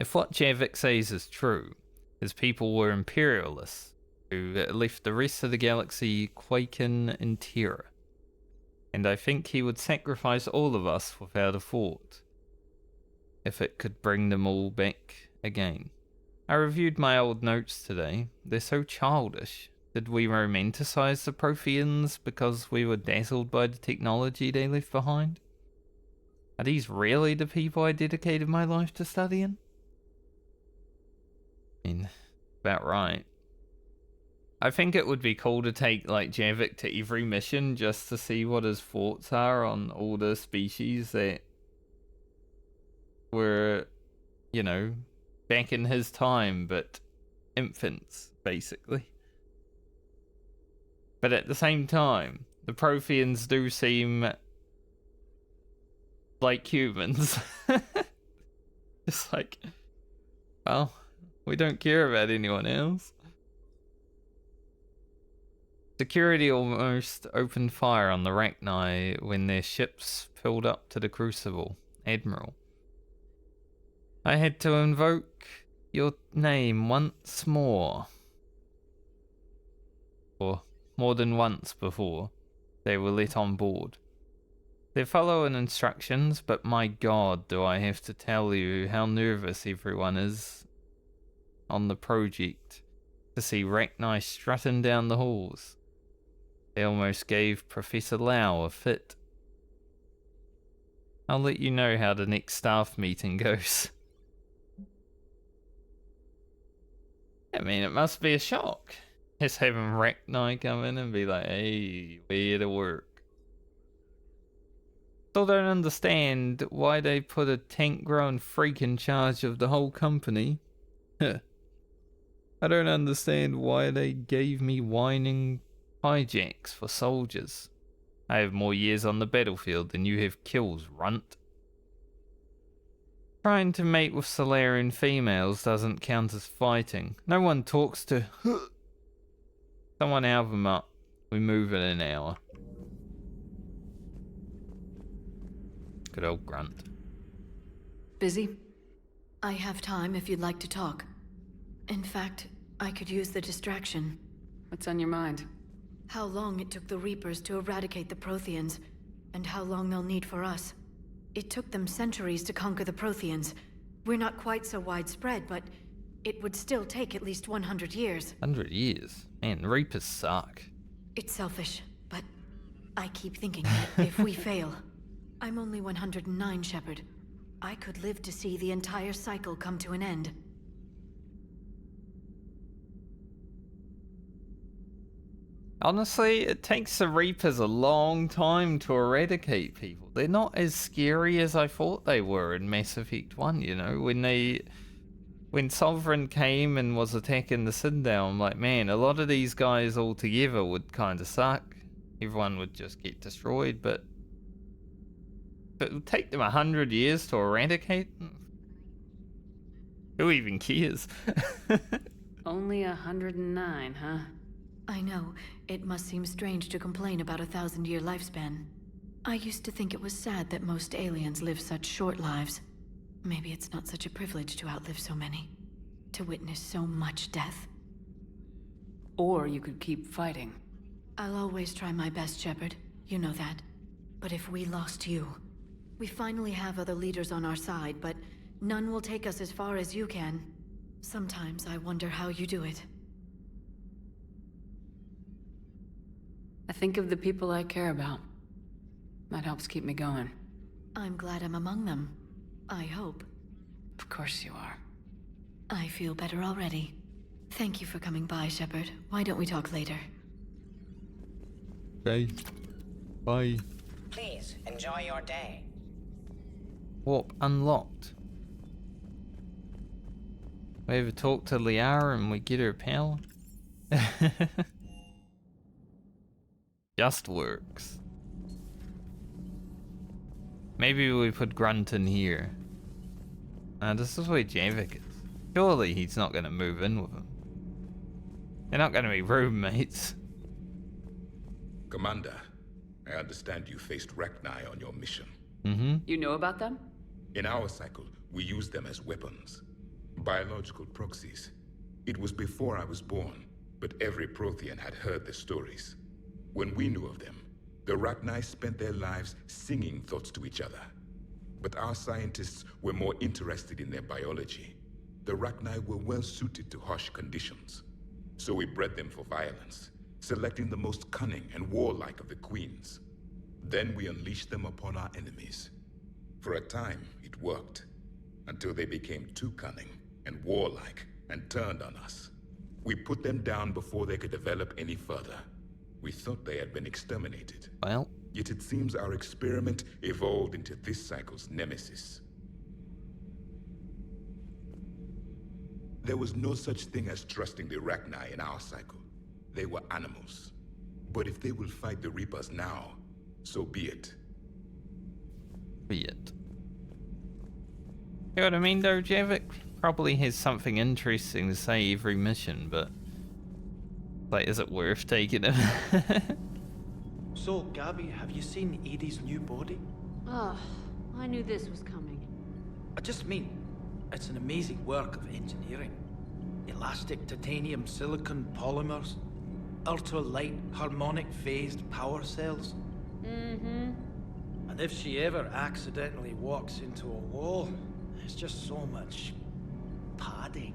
If what Javik says is true, his people were imperialists who left the rest of the galaxy quaking in terror. And I think he would sacrifice all of us without a thought, if it could bring them all back again. I reviewed my old notes today. They're so childish. Did we romanticize the Protheans because we were dazzled by the technology they left behind? Are these really the people I dedicated my life to studying? I mean, about right. I think it would be cool to take, like, Javik to every mission just to see what his thoughts are on all the species that were, you know, back in his time, but infants, basically. But at the same time, the Protheans do seem like humans. It's like, well, we don't care about anyone else. Security almost opened fire on the Rachni when their ships pulled up to the Crucible. Admiral. I had to invoke your name once more. Or more than once before they were let on board. They're following instructions, but my god, do I have to tell you how nervous everyone is on the project to see Rachni strutting down the halls. They almost gave Professor Lau a fit. I'll let you know how the next staff meeting goes. I mean, it must be a shock. Just having Rachni come in and be like, hey, we're here to work. Still don't understand why they put a tank-grown freak in charge of the whole company. I don't understand why they gave me whining hijacks for soldiers. I have more years on the battlefield than you have kills, runt. Trying to mate with Solarian females doesn't count as fighting. No one talks to... Someone help them up. We move in an hour. Good old grunt. Busy? I have time if you'd like to talk. In fact, I could use the distraction. What's on your mind? How long it took the Reapers to eradicate the Protheans, and how long they'll need for us. It took them centuries to conquer the Protheans. We're not quite so widespread, but it would still take at least 100 years. 100 years? Man, the Reapers suck. It's selfish, but I keep thinking that if we fail... I'm only 109, Shepard. I could live to see the entire cycle come to an end. Honestly, it takes the Reapers a long time to eradicate people. They're not as scary as I thought they were in Mass Effect 1, you know? When Sovereign came and was attacking the Citadel, I'm like, man, a lot of these guys all together would kind of suck. Everyone would just get destroyed, but it would take them 100 years to eradicate? Who even cares? Only 109, huh? I know. It must seem strange to complain about a 1,000-year lifespan. I used to think it was sad that most aliens live such short lives. Maybe it's not such a privilege to outlive so many. To witness so much death. Or you could keep fighting. I'll always try my best, Shepard. You know that. But if we lost you... We finally have other leaders on our side, but none will take us as far as you can. Sometimes I wonder how you do it. I think of the people I care about. That helps keep me going. I'm glad I'm among them. I hope. Of course you are. I feel better already. Thank you for coming by, Shepard. Why don't we talk later? Okay. Bye. Please, enjoy your day. Warp unlocked. We ever talk to Liara and we get her power? Just works. Maybe we put Grunt in here. This is where Javik is. Surely he's not going to move in with him. They're not going to be roommates. Commander, I understand you faced Rek'Nai on your mission. Mm-hmm. You know about them? In our cycle, we use them as weapons. Biological proxies. It was before I was born, but every Prothean had heard the stories. When we knew of them, the Rek'Nai spent their lives singing thoughts to each other. But our scientists were more interested in their biology. The Rek'Nai were well suited to harsh conditions. So we bred them for violence, selecting the most cunning and warlike of the queens. Then we unleashed them upon our enemies. For a time, it worked, until they became too cunning and warlike and turned on us. We put them down before they could develop any further. We thought they had been exterminated. Well. Yet it seems our experiment evolved into this cycle's nemesis. There was no such thing as trusting the Rek'Nai in our cycle. They were animals. But if they will fight the Reapers now, so be it. Be it. You know what I mean though, Javik? Probably has something interesting to say every mission, but... like, is it worth taking him? So, Gabby, have you seen Edie's new body? Ugh, I knew this was coming. I just mean, it's an amazing work of engineering. Elastic titanium silicon polymers, ultra-light harmonic phased power cells. Mm-hmm. And if she ever accidentally walks into a wall, there's just so much padding.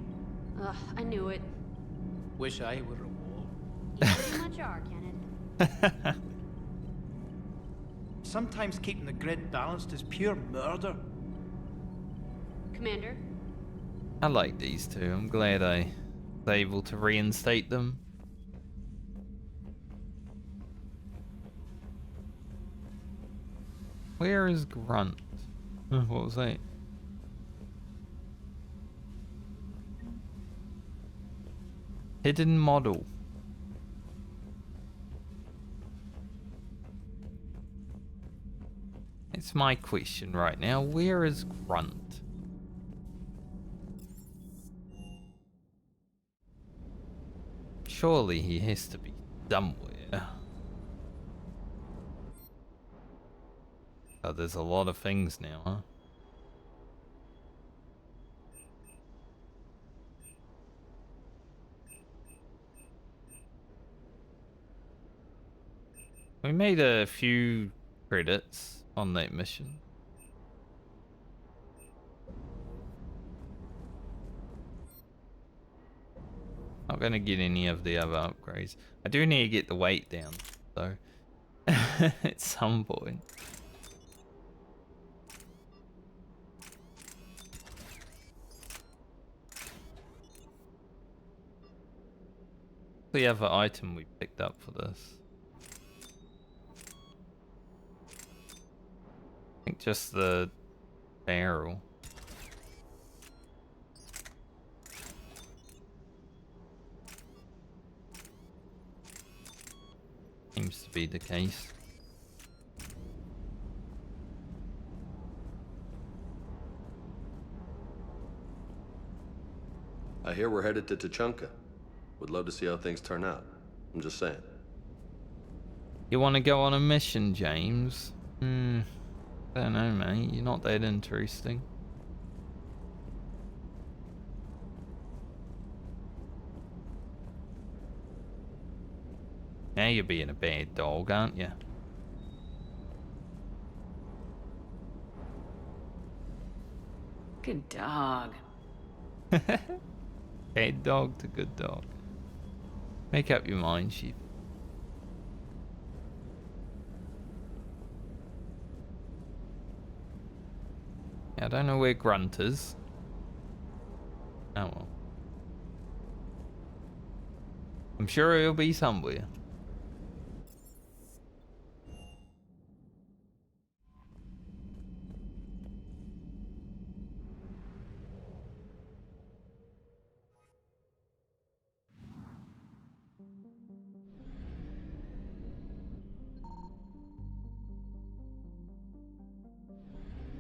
Ugh, I knew it. Wish I were a wall. You pretty much are, Kenneth. Sometimes keeping the grid balanced is pure murder. Commander? I like these two. I'm glad I was able to reinstate them. Where is Grunt? What was that? Hidden model. It's my question right now. Where is Grunt? Surely he has to be somewhere. Oh, there's a lot of things now, huh? We made a few credits on that mission. Not gonna get any of the other upgrades. I do need to get the weight down, though. At some point. The other item we picked up for this. I think just the barrel. Seems to be the case. I hear we're headed to Tuchanka. Would love to see how things turn out. I'm just saying. You want to go on a mission, James? Don't know, mate. You're not that interesting. Now you're being a bad dog, aren't you? Good dog. Bad dog to good dog. Make up your mind, sheep. I don't know where Grunt is. Oh well. I'm sure he'll be somewhere.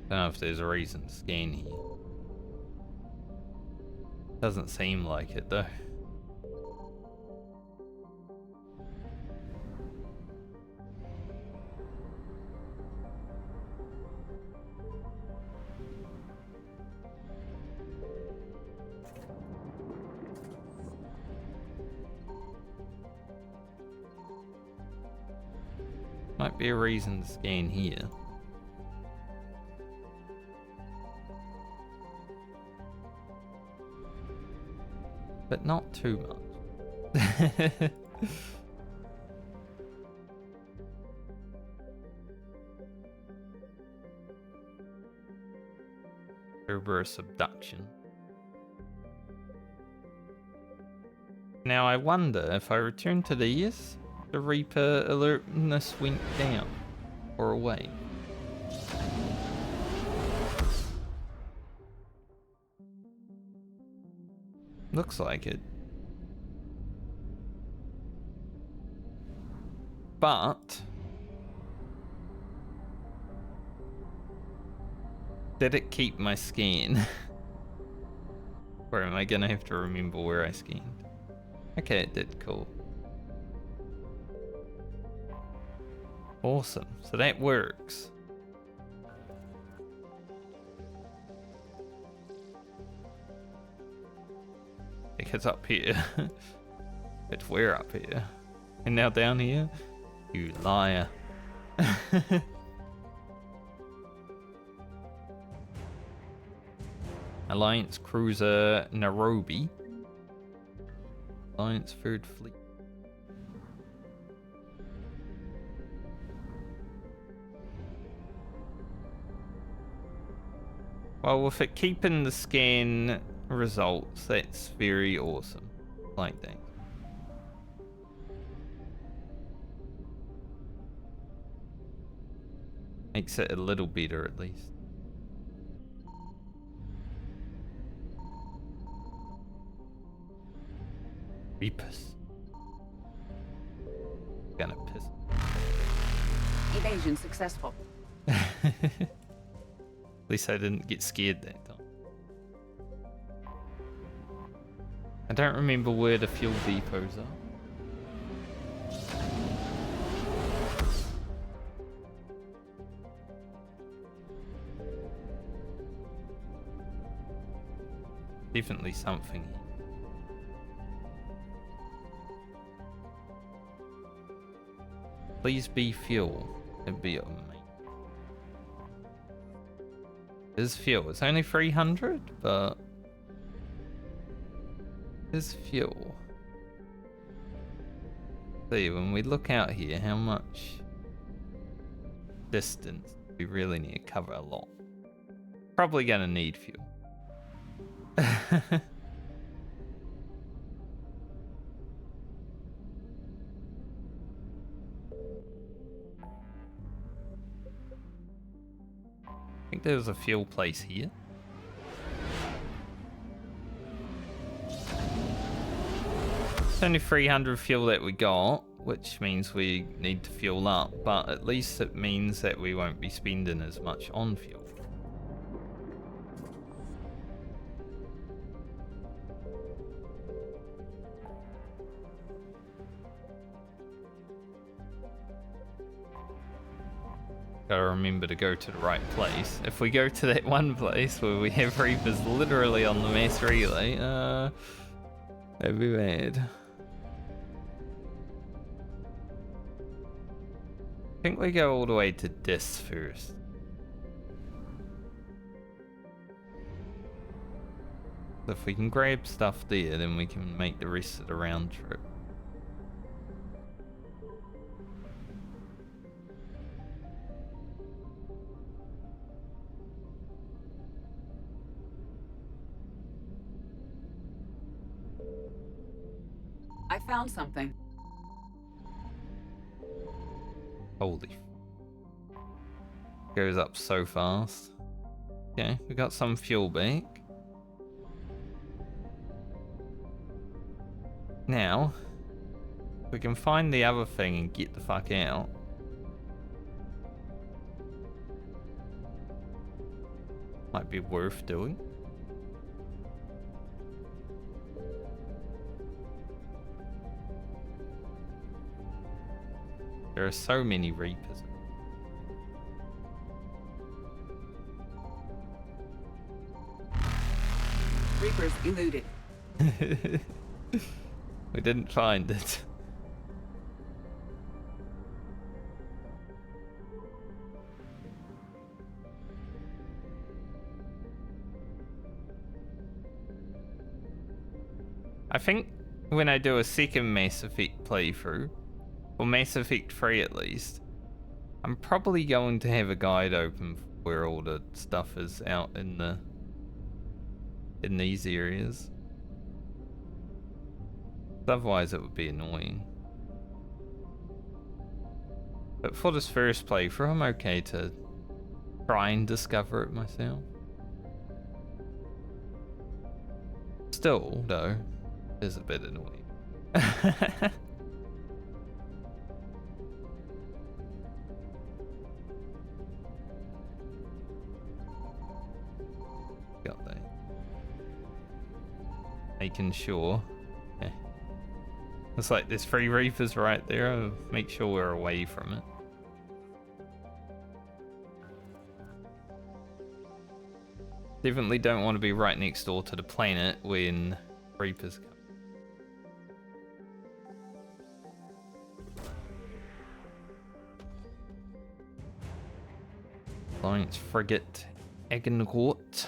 Don't know if there's a reason to scan here. Doesn't seem like it though. Might be a reason to scan here. But not too much. Cerberus abduction. Now I wonder if I return to these, the Reaper alertness went down or away. Looks like it. But did it keep my scan? Or am I gonna have to remember where I scanned? Okay, it did, cool. Awesome, so that works. Because up here, but we're up here. And now down here, you liar. Alliance Cruiser Nairobi. Alliance Third Fleet. Well, with it keeping the scan results, that's very awesome. Like that. Makes it a little better at least. Reapers. Gonna piss. Evasion successful. At least I didn't get scared that time. I don't remember where the fuel depots are. Definitely something. Please be fuel. It'd be amazing. Is fuel. It's only 300, but is fuel. See, when we look out here, how much distance we really need to cover? A lot. Probably gonna need fuel. I think there was a fuel place here. It's only 300 fuel that we got, which means we need to fuel up, but at least it means that we won't be spending as much on fuel. Gotta remember to go to the right place. If we go to that one place where we have Reapers literally on the mass relay, that'd be bad. I think we go all the way to this first. So if we can grab stuff there, then we can make the rest of the round trip. I found something. Holy. Goes up so fast. Okay, we got some fuel back. Now, we can find the other thing and get the fuck out. Might be worth doing. There are so many Reapers. Reapers eluded. We didn't find it. I think when I do a second Mass Effect playthrough, or Mass Effect 3 at least, I'm probably going to have a guide open for where all the stuff is out in these areas. Otherwise it would be annoying. But for this first playthrough, I'm okay to try and discover it myself. Still, though, it is a bit annoying. Got that. Making sure. Yeah. It's like there's 3 Reapers right there. I'll make sure we're away from it. Definitely don't want to be right next door to the planet when Reapers come. Alliance frigate Eggencourt.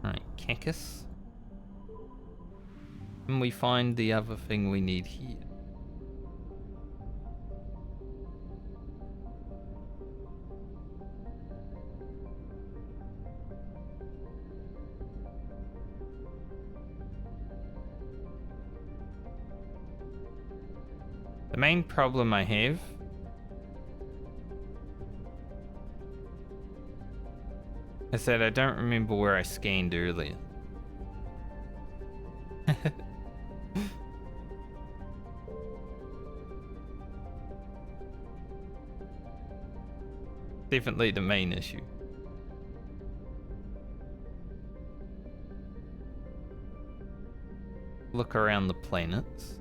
Alright, Cacus. And we find the other thing we need here. The main problem I have is that I don't remember where I scanned earlier. Definitely the main issue. Look around the planets.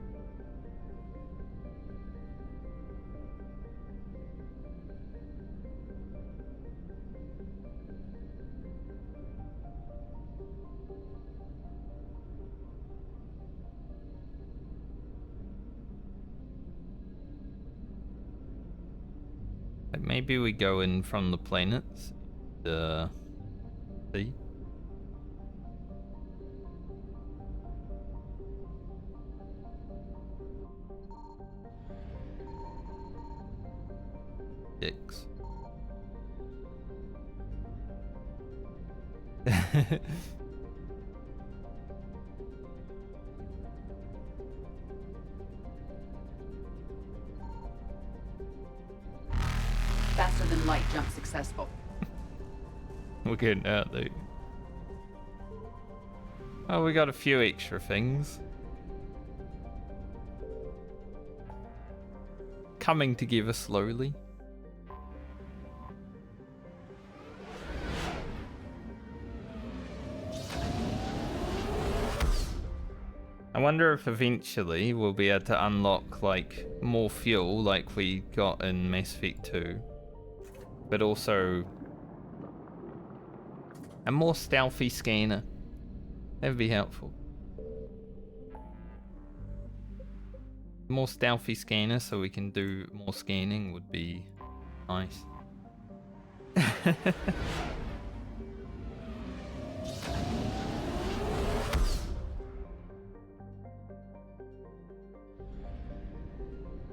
Maybe we go in from the planets. See? Dicks. Faster than light jump successful. We're getting out there. Oh, we got a few extra things. Coming together slowly. I wonder if eventually we'll be able to unlock like more fuel like we got in Mass Effect 2. But also a more stealthy scanner. That'd be helpful. More stealthy scanner so we can do more scanning would be nice.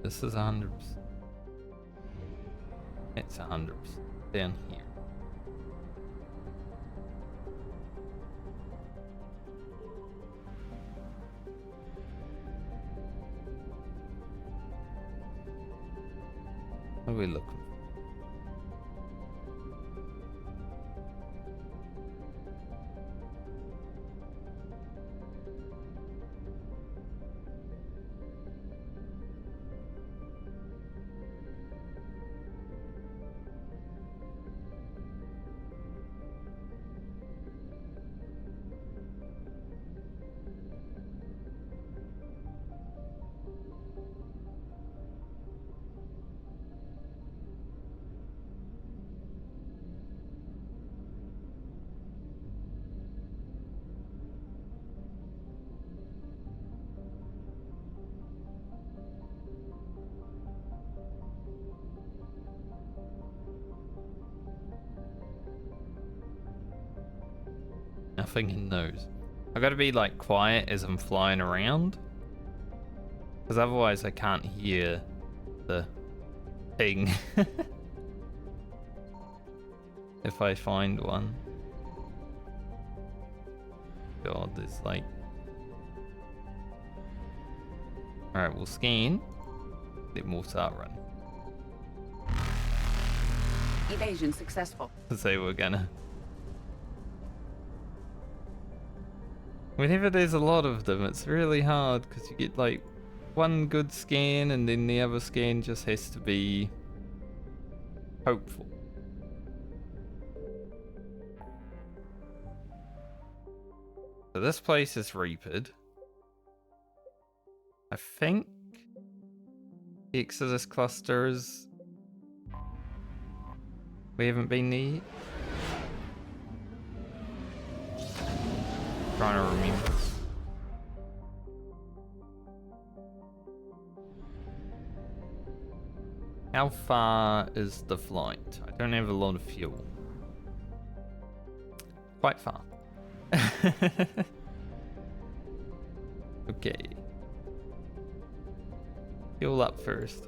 This is 100%. It's 100% down here. What are we looking for? Nothing in those. I gotta be like quiet as I'm flying around, because otherwise I can't hear the thing. If I find one. God, there's like... Alright, we'll scan. Then we'll start running. Evasion successful. To say we're gonna... Whenever there's a lot of them, it's really hard because you get like one good scan and then the other scan just has to be hopeful. So this place is reapered. I think the Exodus cluster is... We haven't been there yet. Trying to remember. How far is the flight? I don't have a lot of fuel. Quite far. Okay. Fuel up first.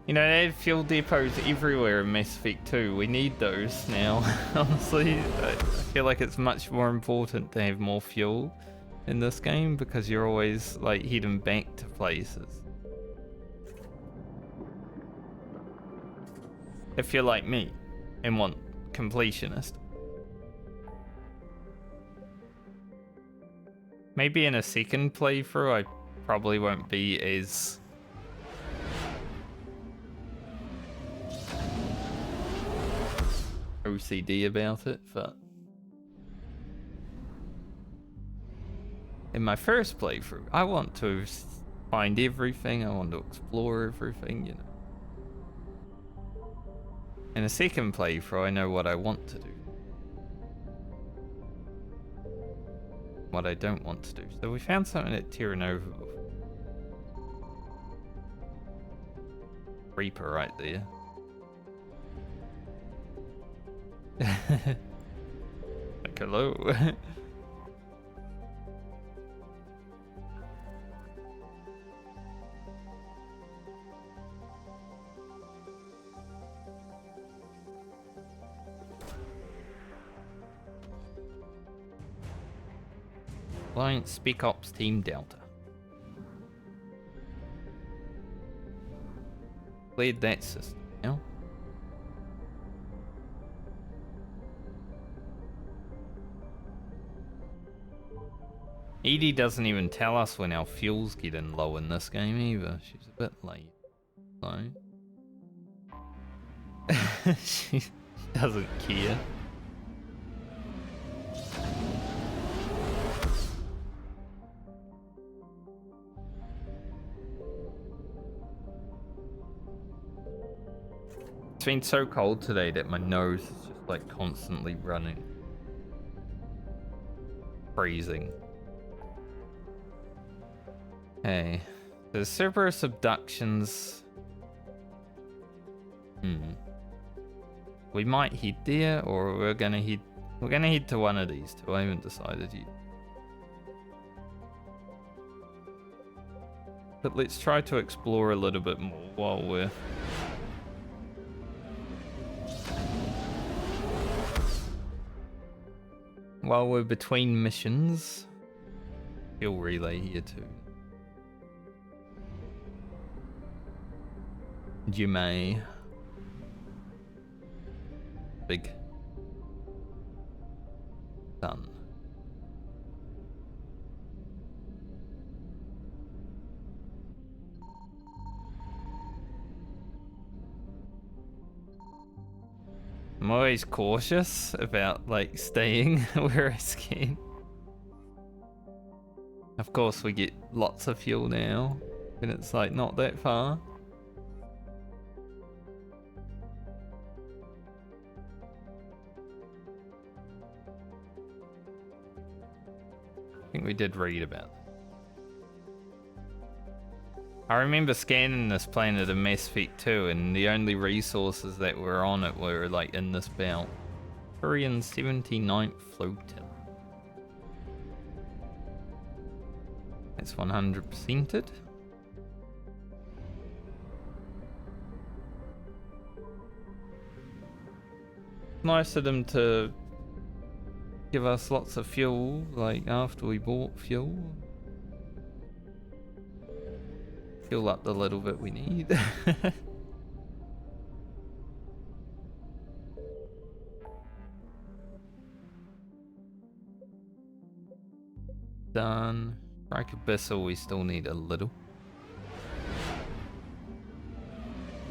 You know, they have fuel depots everywhere in Mass Effect 2. We need those now, honestly. I feel like it's much more important to have more fuel in this game because you're always like heading back to places. If you're like me and want completionist. Maybe in a second playthrough I probably won't be as... OCD about it, but in my first playthrough, I want to find everything, I want to explore everything, you know. In a second playthrough, I know what I want to do. What I don't want to do. So we found something at Turian before. Reaper right there. Like, hello. Alliance Spec Ops Team Delta. Cleared that system now. Edie doesn't even tell us when our fuel's getting low in this game either. She's a bit late. So she doesn't care. It's been so cold today that my nose is just like constantly running. Freezing. Hey, the Cerberus Abductions. We might head there, or we're gonna head to one of these two. I haven't decided yet. But let's try to explore a little bit more while we're between missions. Fuel relay here too. Jimmy. Big sun. I'm always cautious about like staying where I scan. Of course we get lots of fuel now and it's like not that far. I think we did read about it. I remember scanning this planet in Mass Effect 2 and the only resources that were on it were like in this belt. Turian 79th Flotilla. It's 100%ed. Nice of them to give us lots of fuel, like after we bought fuel. Fill up the little bit we need. Done. Strike Abyssal, we still need a little.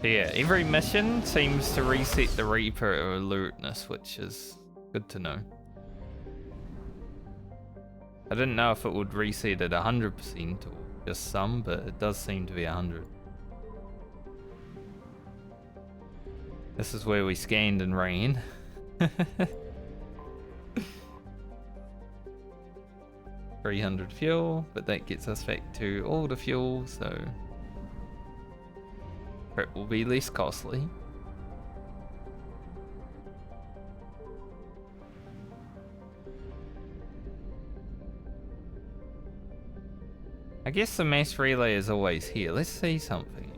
But yeah, every mission seems to reset the Reaper alertness, which is good to know. I didn't know if it would reset at 100% or just some, but it does seem to be 100. This is where we scanned and ran. 300 fuel, but that gets us back to all the fuel, so it will be less costly. I guess the mass relay is always here. Let's see something.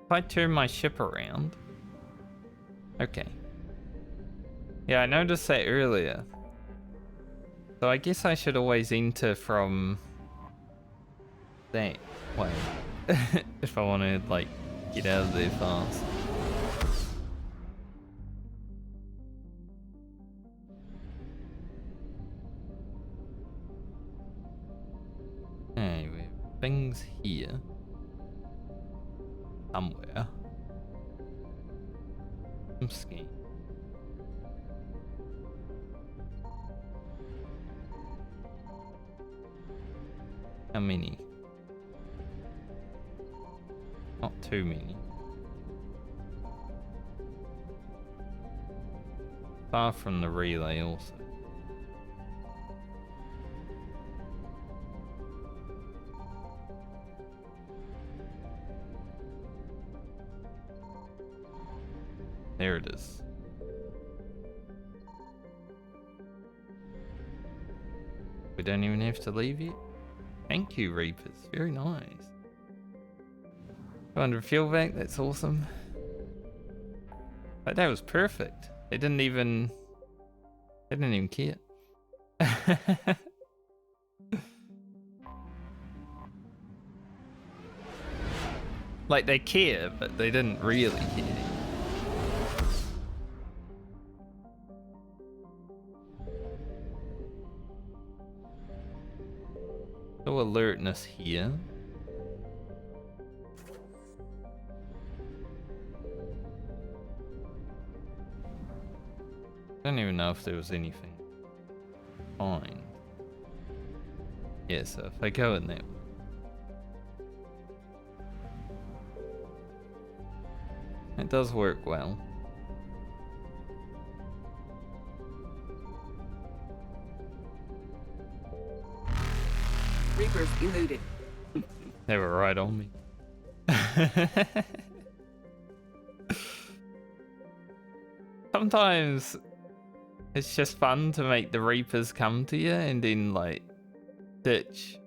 If I turn my ship around. Okay. Yeah, I noticed that earlier. So I guess I should always enter from that way. If I want to, like, get out of there fast. Anyway, things here. Somewhere. Some scheme. How many? Not too many. Far from the relay also. There it is. We don't even have to leave yet. Thank you, Reapers. Very nice. 200 fuel back, that's awesome. But that was perfect. They didn't even care. Like they care, but they didn't really care. No alertness here. Don't even know if there was anything. Fine. Yeah, so if I go in that way. It does work well. Reapers eluded. They were right on me. Sometimes it's just fun to make the Reapers come to you and then like ditch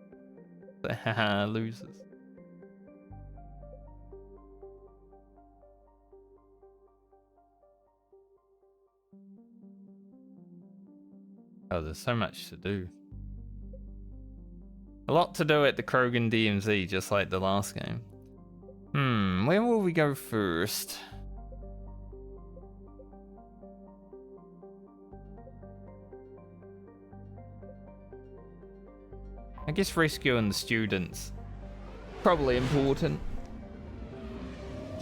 Haha, losers. Oh, there's so much to do. A lot to do at the Krogan DMZ, just like the last game. Where will we go first? I guess rescuing the students. Probably important.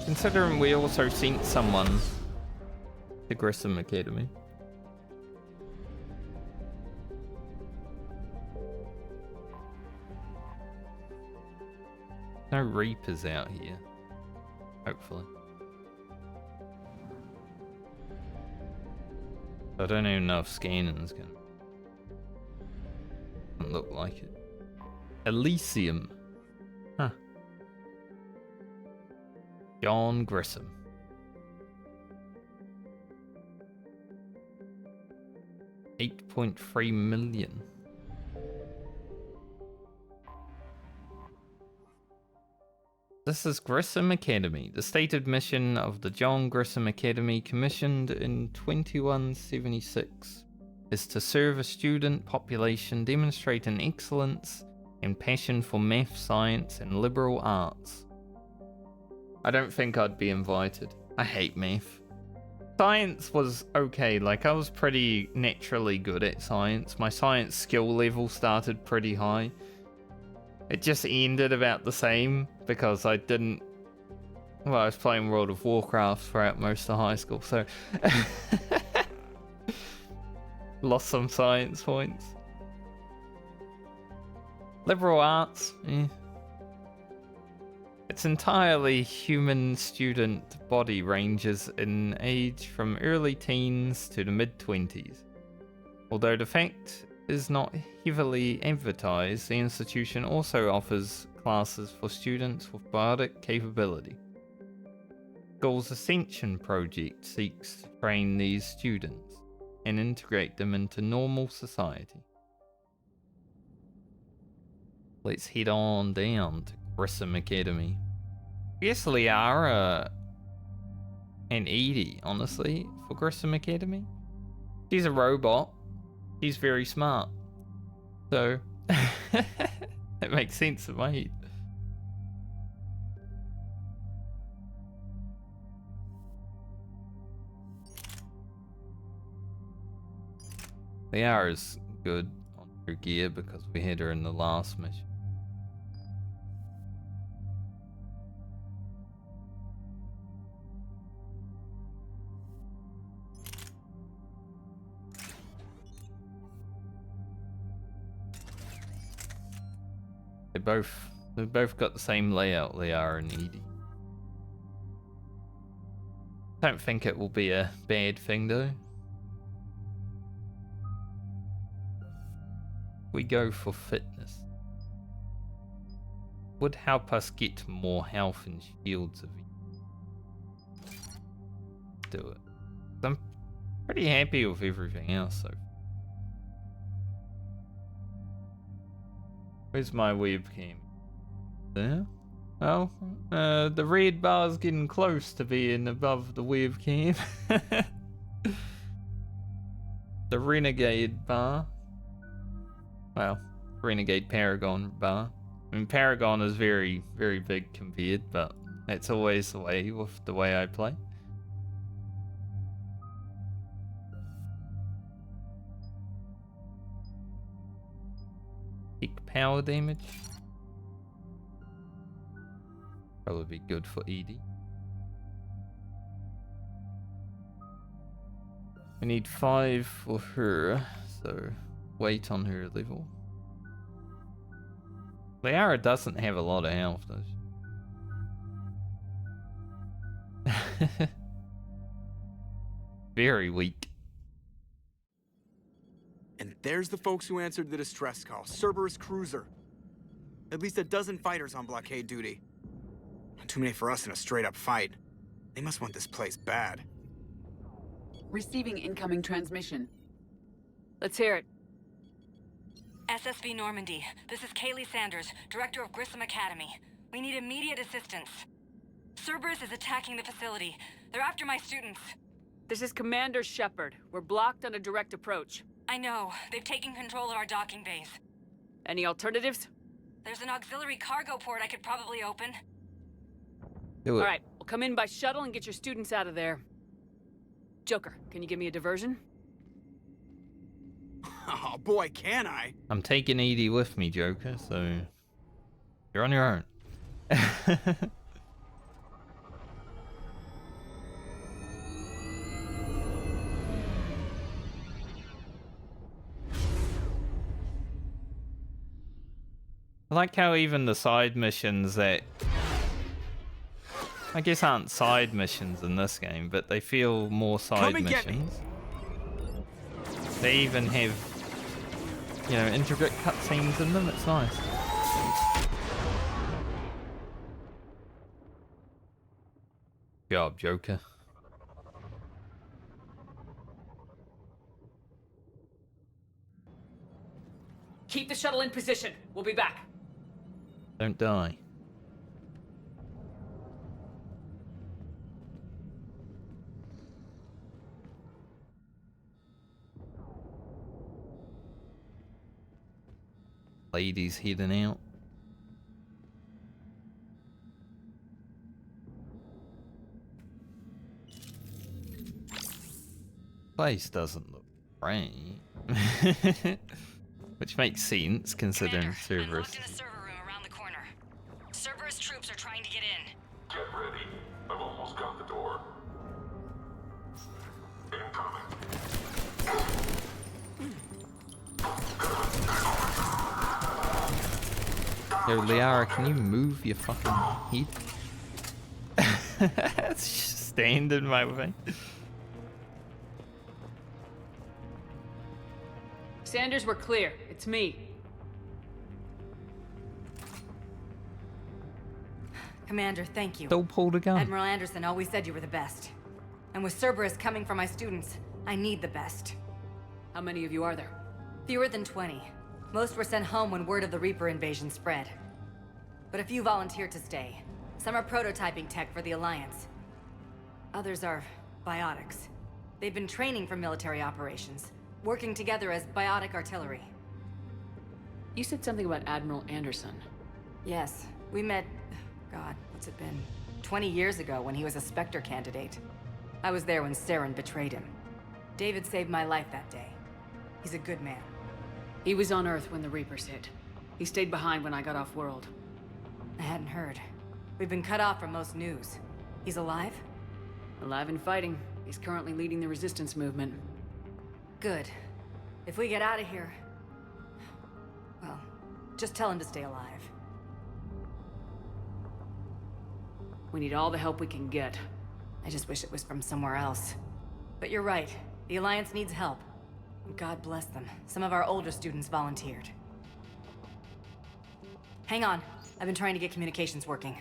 Considering we also sent someone to Grissom Academy. No Reapers out here. Hopefully. I don't even know if scanning's gonna... Doesn't look like it. Elysium. Huh. John Grissom. $8.3 million. This is Grissom Academy. The stated mission of the John Grissom Academy, commissioned in 2176, is to serve a student population demonstrating excellence and passion for math, science, and liberal arts. I don't think I'd be invited. I hate math. Science was okay, like I was pretty naturally good at science. My science skill level started pretty high. It just ended about the same because I didn't... Well, I was playing World of Warcraft throughout most of high school, so... Lost some science points. Liberal arts, eh. Its entirely human student body ranges in age from early teens to the mid-20s. Although the fact is not heavily advertised, the institution also offers classes for students with biotic capability. School's Ascension project seeks to train these students and integrate them into normal society. Let's head on down to Grissom Academy. Yes, Liara and Edie, honestly, for Grissom Academy. She's a robot. She's very smart. So, it makes sense in my head. Liara's good on her gear because we had her in the last mission. They've both got the same layout, Liara and Edie. Don't think it will be a bad thing though. We go for fitness. Would help us get more health and shields if we do it. I'm pretty happy with everything else so far. Where's my webcam? There? Oh, the red bar's getting close to being above the webcam. The Renegade bar. Well, Renegade Paragon bar. I mean, Paragon is very, very big compared, but that's always the way with the way I play. Peak power damage. Probably be good for Edie. We need 5 for her, so wait on her level. Liara doesn't have a lot of health, does she? Very weak. And there's the folks who answered the distress call. Cerberus cruiser. At least a dozen fighters on blockade duty. Not too many for us in a straight-up fight. They must want this place bad. Receiving incoming transmission. Let's hear it. SSB Normandy. This is Kaylee Sanders, director of Grissom Academy. We need immediate assistance. Cerberus is attacking the facility. They're after my students. This is Commander Shepard. We're blocked on a direct approach. I know. They've taken control of our docking bays. Any alternatives? There's an auxiliary cargo port I could probably open. Do it. All right, we'll come in by shuttle and get your students out of there. Joker, can you give me a diversion? Oh boy, can I? I'm taking Edie with me, Joker, so you're on your own. I like how even the side missions that I guess aren't side missions in this game, but they feel more side missions. They even have, you know, intricate cutscenes in them. It's nice. Good job, Joker. Keep the shuttle in position. We'll be back. Don't die. Ladies heading out. Place doesn't look right. Which makes sense considering Cerberus. I'm locked in a server room around the corner. Cerberus troops are trying to get in. Get ready. I've almost got the door. Incoming. Yo, Liara, can you move your fucking head? It's just stand in my way. Sanders, we're clear. It's me. Commander, thank you. Still pulled a gun. Admiral Anderson always said you were the best. And with Cerberus coming for my students, I need the best. How many of you are there? Fewer than 20. Most were sent home when word of the Reaper invasion spread. But a few volunteered to stay. Some are prototyping tech for the Alliance. Others are biotics. They've been training for military operations, working together as biotic artillery. You said something about Admiral Anderson. Yes, we met, God, what's it been? 20 years ago when he was a Spectre candidate. I was there when Saren betrayed him. David saved my life that day. He's a good man. He was on Earth when the Reapers hit. He stayed behind when I got off-world. I hadn't heard. We've been cut off from most news. He's alive? Alive and fighting. He's currently leading the resistance movement. Good. If we get out of here... well, just tell him to stay alive. We need all the help we can get. I just wish it was from somewhere else. But you're right. The Alliance needs help. God bless them. Some of our older students volunteered. Hang on. I've been trying to get communications working.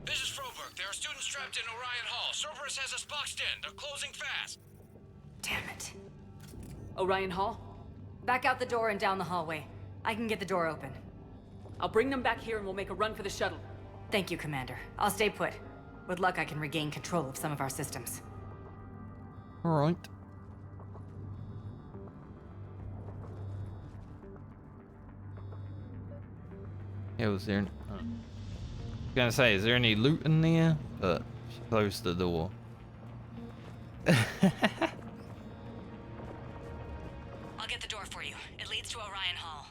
This is Froberg. There are students trapped in Orion Hall. Cerberus has us boxed in. They're closing fast. Damn it. Orion Hall? Back out the door and down the hallway. I can get the door open. I'll bring them back here and we'll make a run for the shuttle. Thank you, Commander. I'll stay put. With luck, I can regain control of some of our systems. Alright. Yeah, was there... I was gonna say, is there any loot in there? But she closed the door. I'll get the door for you. It leads to Orion Hall.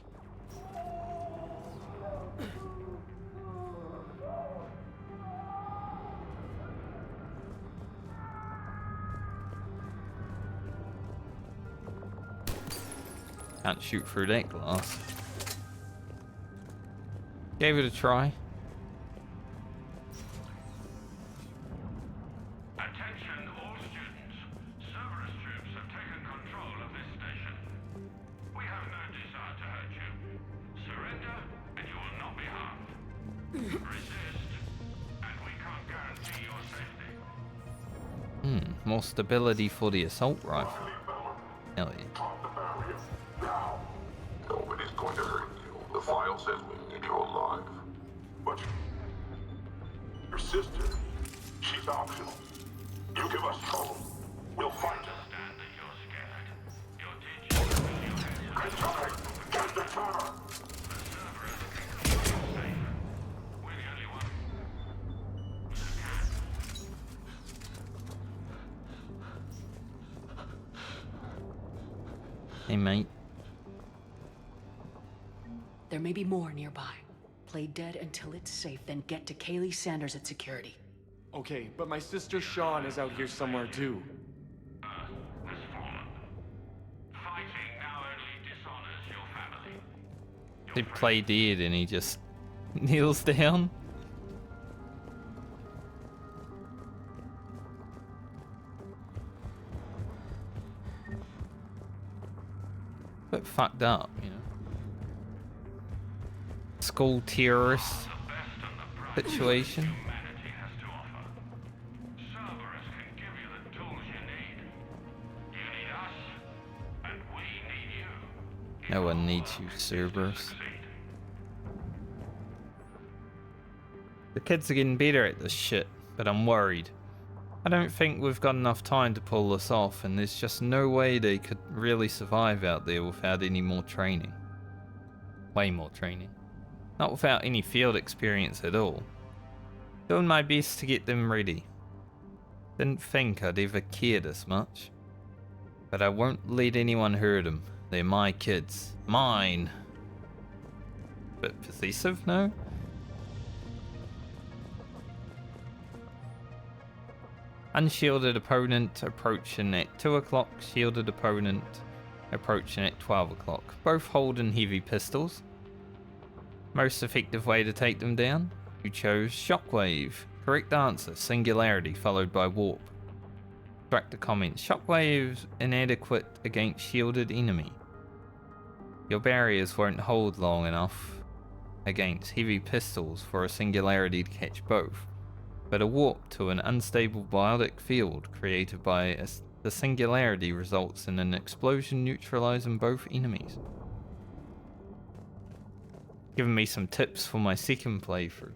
Can't shoot through that glass. Gave it a try. Attention all students. Cerberus troops have taken control of this station. We have no desire to hurt you. Surrender and you will not be harmed. Resist and we can't guarantee your safety. More stability for the assault rifle. Hell yeah. Nobody's going to file says you're alive. But your sister, she's optional. You give us trouble, we'll fight her. Get the tower! Hey, mate. There may be more nearby. Play dead until it's safe, then get to Kaylee Sanders at security. Okay, but my sister Sean is out here somewhere too. They play dead and he just kneels down. Bit fucked up, you know. School terrorist situation. No one needs you, Cerberus. The kids are getting better at this shit, but I'm worried. I don't think we've got enough time to pull this off, and there's just no way they could really survive out there without any more training. Way more training. Not without any field experience at all. Doing my best to get them ready. Didn't think I'd ever care this much. But I won't let anyone hurt them. They're my kids. Mine. Bit possessive, no? Unshielded opponent approaching at 2 o'clock. Shielded opponent approaching at 12 o'clock. Both holding heavy pistols. Most effective way to take them down? You chose Shockwave. Correct answer, Singularity followed by Warp. Track the comment. Shockwave's inadequate against shielded enemy. Your barriers won't hold long enough against heavy pistols for a Singularity to catch both, but a warp to an unstable biotic field created by the Singularity results in an explosion neutralizing both enemies. Giving me some tips for my second playthrough.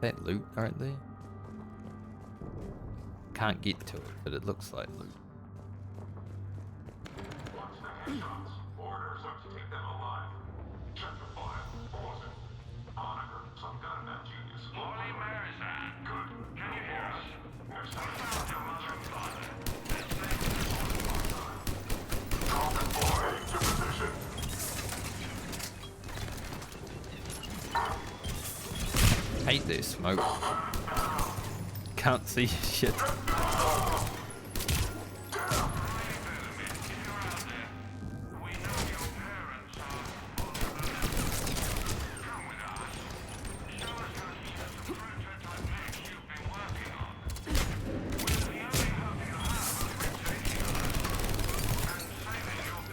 That loot right there? Can't get to it, but it looks like loot. Orders are to take them alive. Check the file. Pause it. Monitor. Some gun in that genius. Holy Marizan. Good. Can you hear us? Next time. Your mother and father. Falcon boy to position. Hate this smoke. Can't see shit.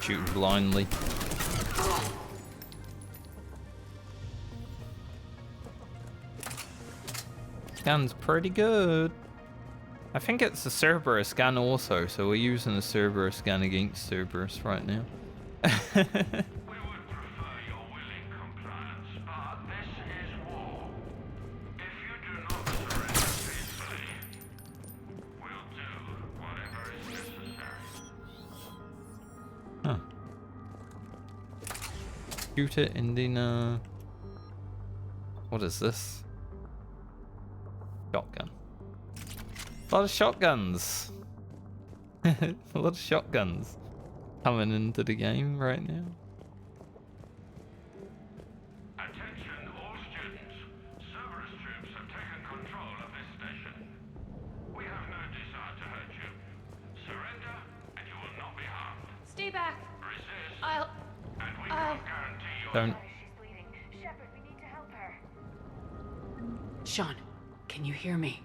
Shooting blindly. Gun's pretty good. I think it's the Cerberus gun also, so we're using the Cerberus gun against Cerberus right now. Huh. Shoot it and then what is this? Shotgun. A lot of shotguns. A lot of shotguns coming into the game right now. Attention all students. Cerberus troops have taken control of this station. We have no desire to hurt you. Surrender and you will not be harmed. Stay back. Resist. I'll and we can't guarantee your Don't. Shepard, we need to help her. Sean, can you hear me?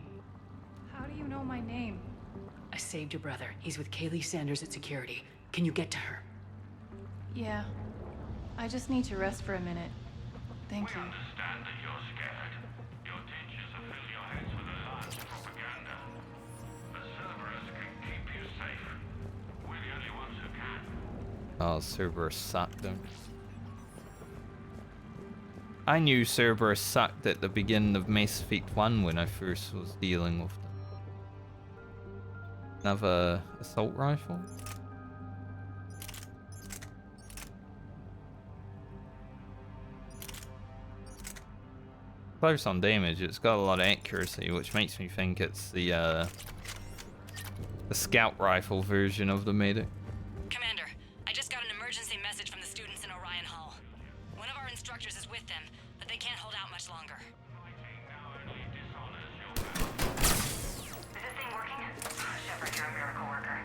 How do you know my name? I saved your brother. He's with Kaylee Sanders at security. Can you get to her? Yeah. I just need to rest for a minute. Thank you. We understand that you're scared. Your teachers have filled your heads with Alliance propaganda. But Cerberus can keep you safe. We're the only ones who can. Oh, Cerberus sucked them. I knew Cerberus sucked at the beginning of Mass Effect 1 when I first was dealing with them. Another assault rifle? Close on damage, it's got a lot of accuracy, which makes me think it's the scout rifle version of the medic. Commander, I just got an emergency message from the students in Orion Hall. One of our instructors is with them, but they can't hold out much longer. Is this thing working? Shepard, you're a miracle worker.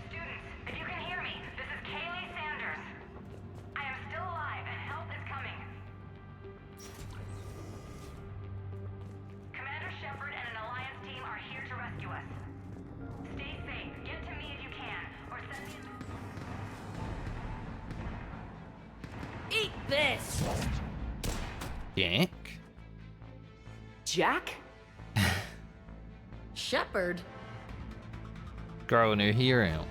Students, if you can hear me, this is Kaylee Sanders. I am still alive and help is coming. Commander Shepard and an Alliance team are here to rescue us. Stay safe. Get to me if you can, or send me Eat this! Jack? Jack? Shepard? Grow a new hero.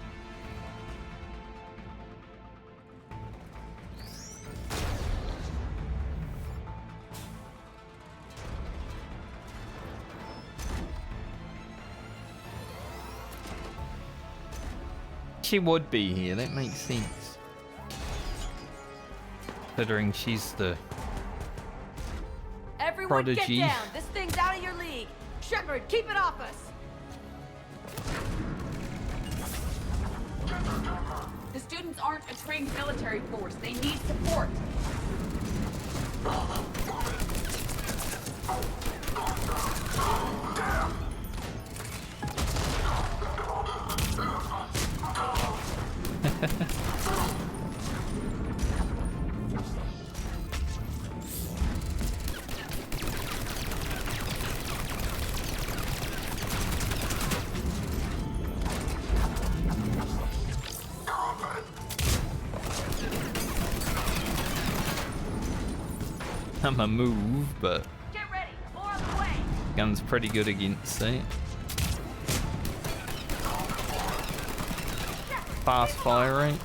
She would be here, that makes sense. Considering she's the Everyone prodigy. get down! This thing's out of your league! Shepard, keep it off us! The students aren't a trained military force. They need support. I'm a move, but Get ready! More on the way! gun's pretty good against it. Fast firing.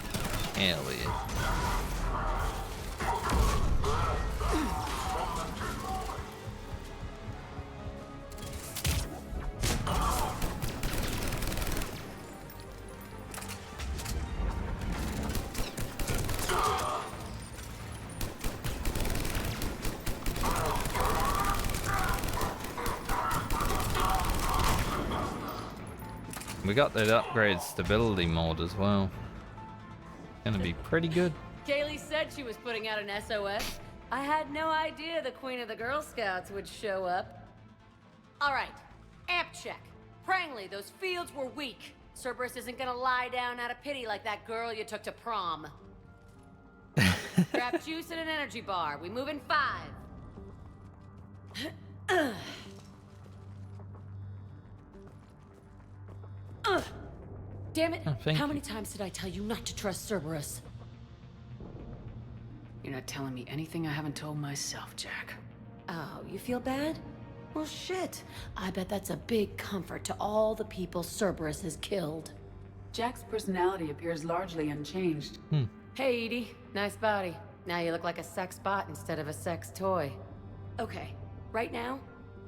Hell yeah. We got that upgrade stability mod as well. Gonna be pretty good. Kaylee said she was putting out an SOS. I had no idea the Queen of the Girl Scouts would show up. Alright, amp check. Prangley, those fields were weak. Cerberus isn't gonna lie down out of pity like that girl you took to prom. Grab juice and an energy bar. We move in 5. Damn it! Oh, How many times did I tell you not to trust Cerberus? You're not telling me anything I haven't told myself, Jack. Oh, you feel bad? Well, shit. I bet that's a big comfort to all the people Cerberus has killed. Jack's personality appears largely unchanged. Hey, Edie. Nice body. Now you look like a sex bot instead of a sex toy. Okay, right now,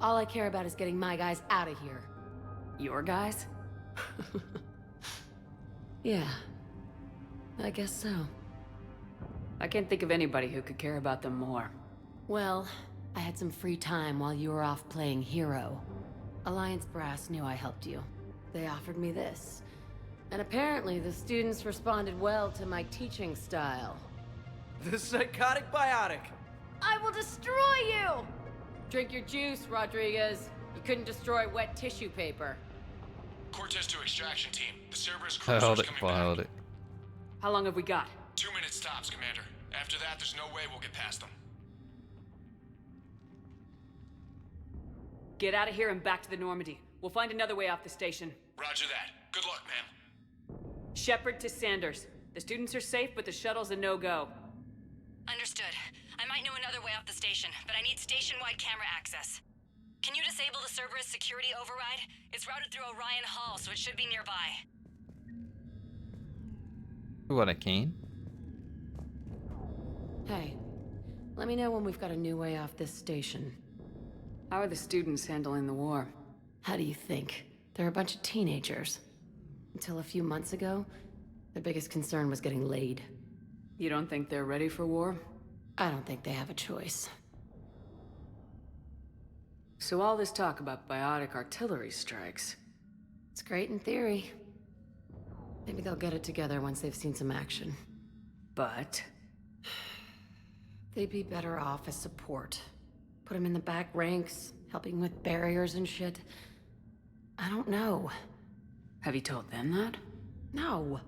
all I care about is getting my guys out of here. Your guys? Yeah, I guess so. I can't think of anybody who could care about them more. Well, I had some free time while you were off playing hero. Alliance Brass knew I helped you. They offered me this. And apparently the students responded well to my teaching style. The psychotic biotic. I will destroy you! Drink your juice, Rodriguez. You couldn't destroy wet tissue paper. Cortez to extraction team. The Cerberus Hold cruiser's it, coming hold back. it. How long have we got? 2 minutes tops, Commander. After that, there's no way we'll get past them. Get out of here and back to the Normandy. We'll find another way off the station. Roger that. Good luck, ma'am. Shepard to Sanders. The students are safe, but the shuttle's a no-go. Understood. I might know another way off the station, but I need station-wide camera access. Can you disable the Cerberus security override? It's routed through Orion Hall, so it should be nearby. What I can. Hey, let me know when we've got a new way off this station. How are the students handling the war? How do you think? They're a bunch of teenagers. Until a few months ago, their biggest concern was getting laid. You don't think they're ready for war? I don't think they have a choice. So all this talk about biotic artillery strikes. It's great in theory. Maybe they'll get it together once they've seen some action. But they'd be better off as support. Put them in the back ranks, helping with barriers and shit. I don't know. have you told them that? No.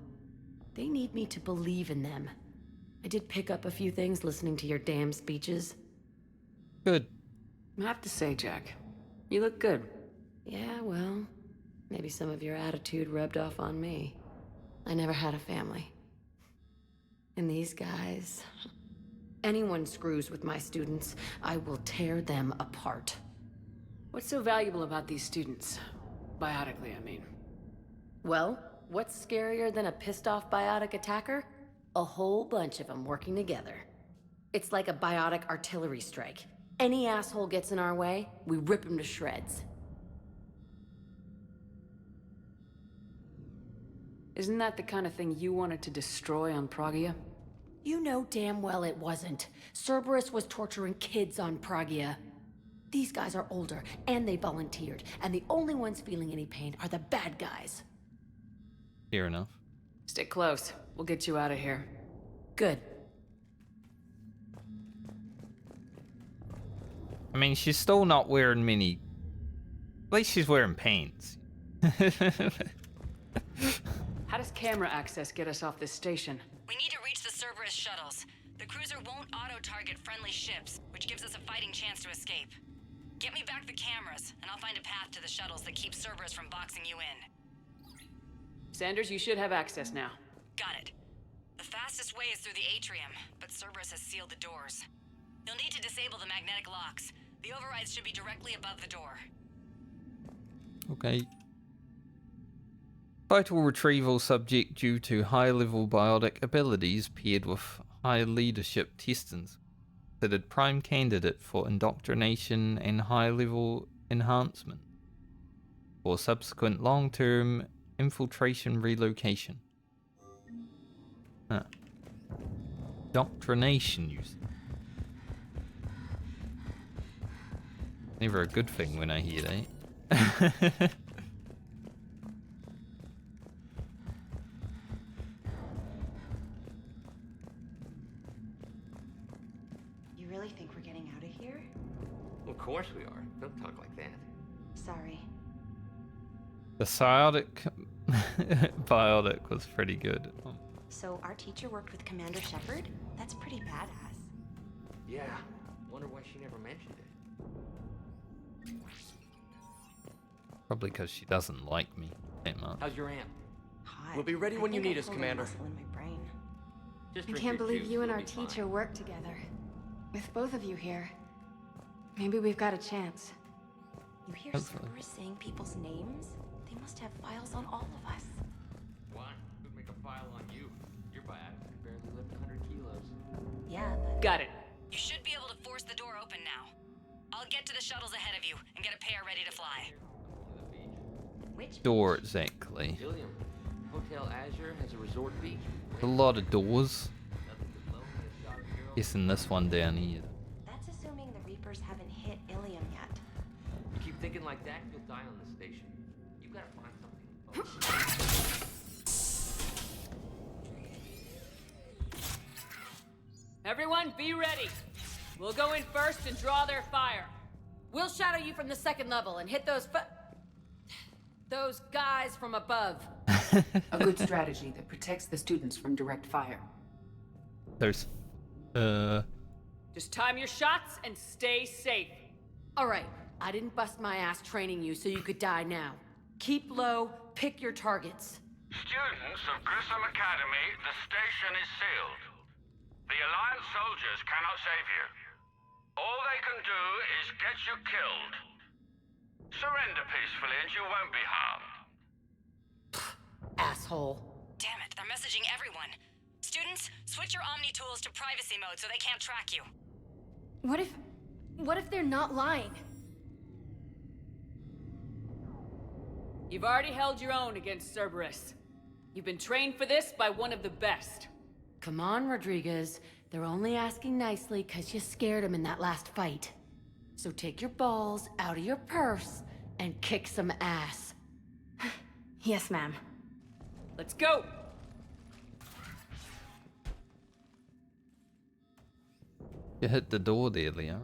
They need me to believe in them. I did pick up a few things listening to your damn speeches. Good. I have to say, Jack, you look good. Yeah, well, maybe some of your attitude rubbed off on me. I never had a family. And these guys... Anyone screws with my students, I will tear them apart. What's so valuable about these students? Biotically, I mean. Well, what's scarier than a pissed-off biotic attacker? A whole bunch of them working together. It's like a biotic artillery strike. Any asshole gets in our way, we rip him to shreds. Isn't that the kind of thing you wanted to destroy on Pragia? You know damn well it wasn't. Cerberus was torturing kids on Pragia. These guys are older, and they volunteered, and the only ones feeling any pain are the bad guys. Fair enough. Stick close. We'll get you out of here. Good. I mean, she's still not wearing many... At least she's wearing pants. How does camera access get us off this station? We need to reach the Cerberus shuttles. The cruiser won't auto-target friendly ships, which gives us a fighting chance to escape. Get me back the cameras, and I'll find a path to the shuttles that keeps Cerberus from boxing you in. Sanders, you should have access now. Got it. The fastest way is through the atrium, but Cerberus has sealed the doors. You'll need to disable the magnetic locks. The overrides should be directly above the door. Okay. Vital retrieval subject due to high-level biotic abilities paired with high leadership testings. Considered prime candidate for indoctrination and high-level enhancement for subsequent long-term infiltration relocation. Huh. Indoctrination, you see. Never a good thing when I hear that. You really think we're getting out of here? Of course we are. Don't talk like that. Sorry. The psiotic biotic was pretty good. So our teacher worked with Commander Shepard? That's pretty badass. Yeah. Wonder why she never mentioned it. Probably because she doesn't like me that much. How's your amp? Hot. We'll be ready when you need us, Commander. In my brain. Just I drink can't your believe juice, you and you'll our be fine. teacher worked together. With both of you here. Maybe we've got a chance. You hear Hopefully. Cerberus saying people's names? They must have files on all of us. Why? Who'd make a file on you? Your biotic could barely lift 100 kilos. Yeah, but... Got it. You should be able to force the door open now. I'll get to the shuttles ahead of you and get a pair ready to fly. Which Door exactly. Ilium. Hotel Azure has a resort beach. A lot of doors. Nothing but lonely as Dr. Girl. Guessing this one down here. That's assuming the Reapers haven't hit Ilium yet. You keep thinking like that, you'll die on the station. You gotta find something. Everyone, be ready. We'll go in first and draw their fire. We'll shadow you from the second level and hit those guys from above. A good strategy that protects the students from direct fire. There's... Just time your shots and stay safe. All right, I didn't bust my ass training you so you could die now. Keep low, pick your targets. Students of Grissom Academy, the station is sealed. The Alliance soldiers cannot save you. All they can do is get you killed. Surrender peacefully and you won't be harmed. Asshole. Damn it, they're messaging everyone. Students, switch your Omni tools to privacy mode so they can't track you. What if they're not lying? You've already held your own against Cerberus. You've been trained for this by one of the best. Come on, Rodriguez. They're only asking nicely because you scared them in that last fight. So take your balls out of your purse and kick some ass. Yes, ma'am. Let's go! You hit the door there, Leo.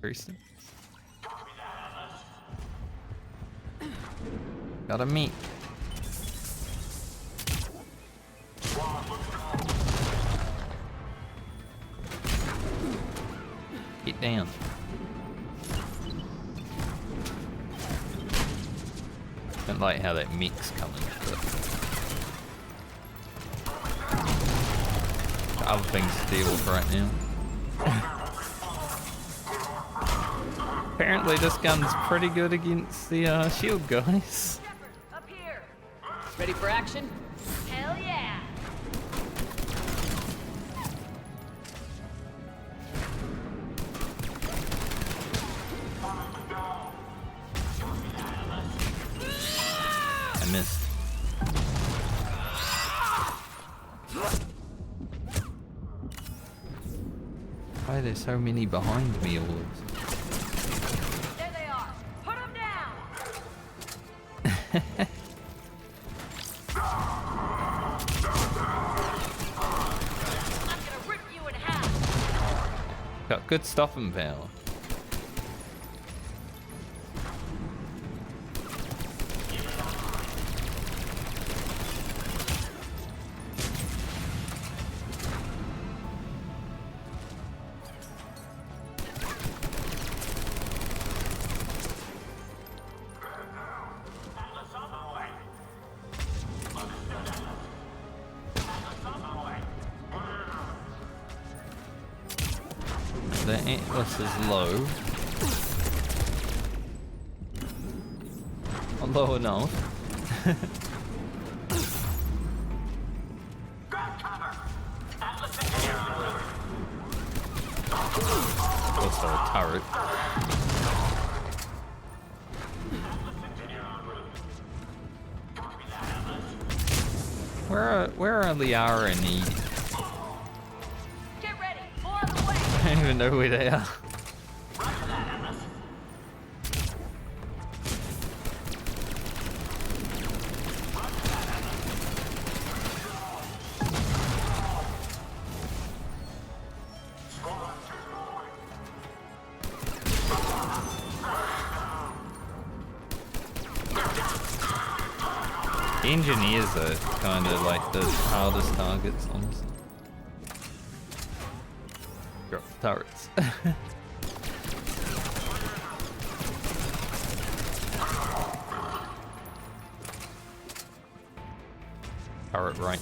Grissom. Gotta meet. Get down. Don't like how that mix coming. Other things to deal with right now. Apparently this gun's pretty good against the shield guys. Up here. Ready for action? Hell yeah! I missed. Why are there so many behind me all of a sudden? There they are. Put them down. I'm gonna rip you in half. Got good stopping power. The Atlas is low. Not low enough. Also a turret. Where are Liara and Edie? Get ready. More on the way. I don't even know where they are. The engineers are kind of like the hardest targets, honestly. Drop the turrets. Turret right.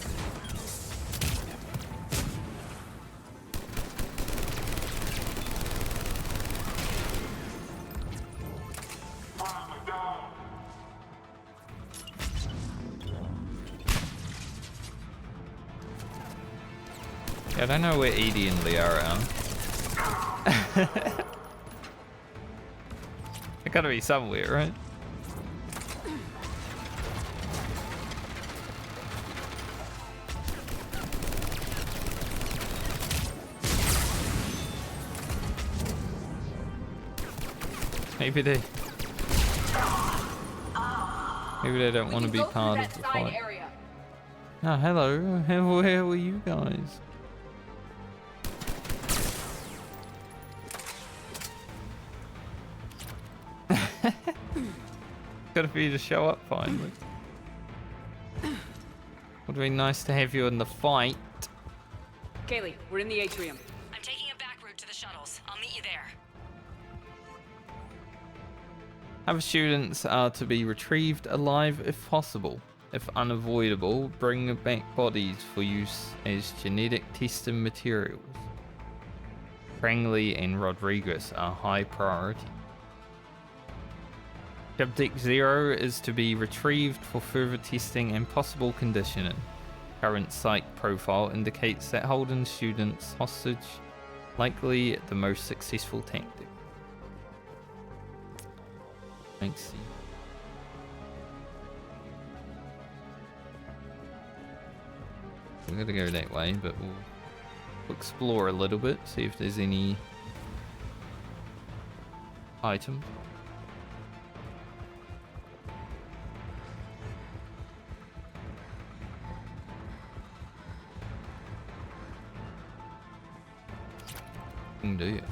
I don't know where Edie and Liara are. They gotta be somewhere, right? Maybe they don't want to be part of the fight. Oh, hello. Where were you guys? Gotta for you to show up finally. Would be nice to have you in the fight. Kaylee, we're in the atrium. I'm taking a back route to the shuttles. I'll meet you there. Other students are to be retrieved alive if possible. If unavoidable, bring back bodies for use as genetic testing materials. Prangley and Rodriguez are high priority. Subject 0 is to be retrieved for further testing and possible conditioning. Current site profile indicates that holding students hostage likely the most successful tactic. Makes sense. We're gonna go that way, but we'll explore a little bit, see if there's any items. Do you?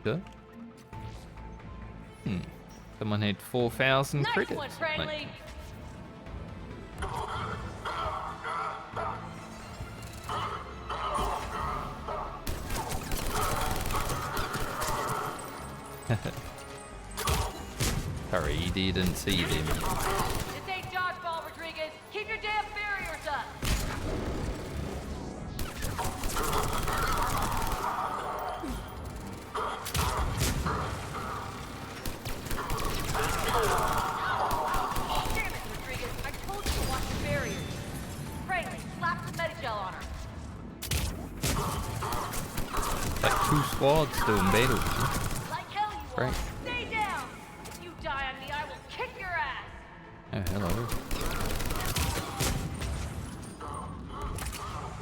Good. Someone had 4,000 credits. Nice one, Prangley. Sorry, he didn't see them. This ain't dodgeball, Rodriguez. Keep your damn barriers up. Damn it, Rodriguez. I told you to watch your barriers. Prangley, slap some Medigel on her. Like 2 squads doing battle. Like hell you Right. are. Stay down. If you die on me, I will kick your ass. Oh, hello.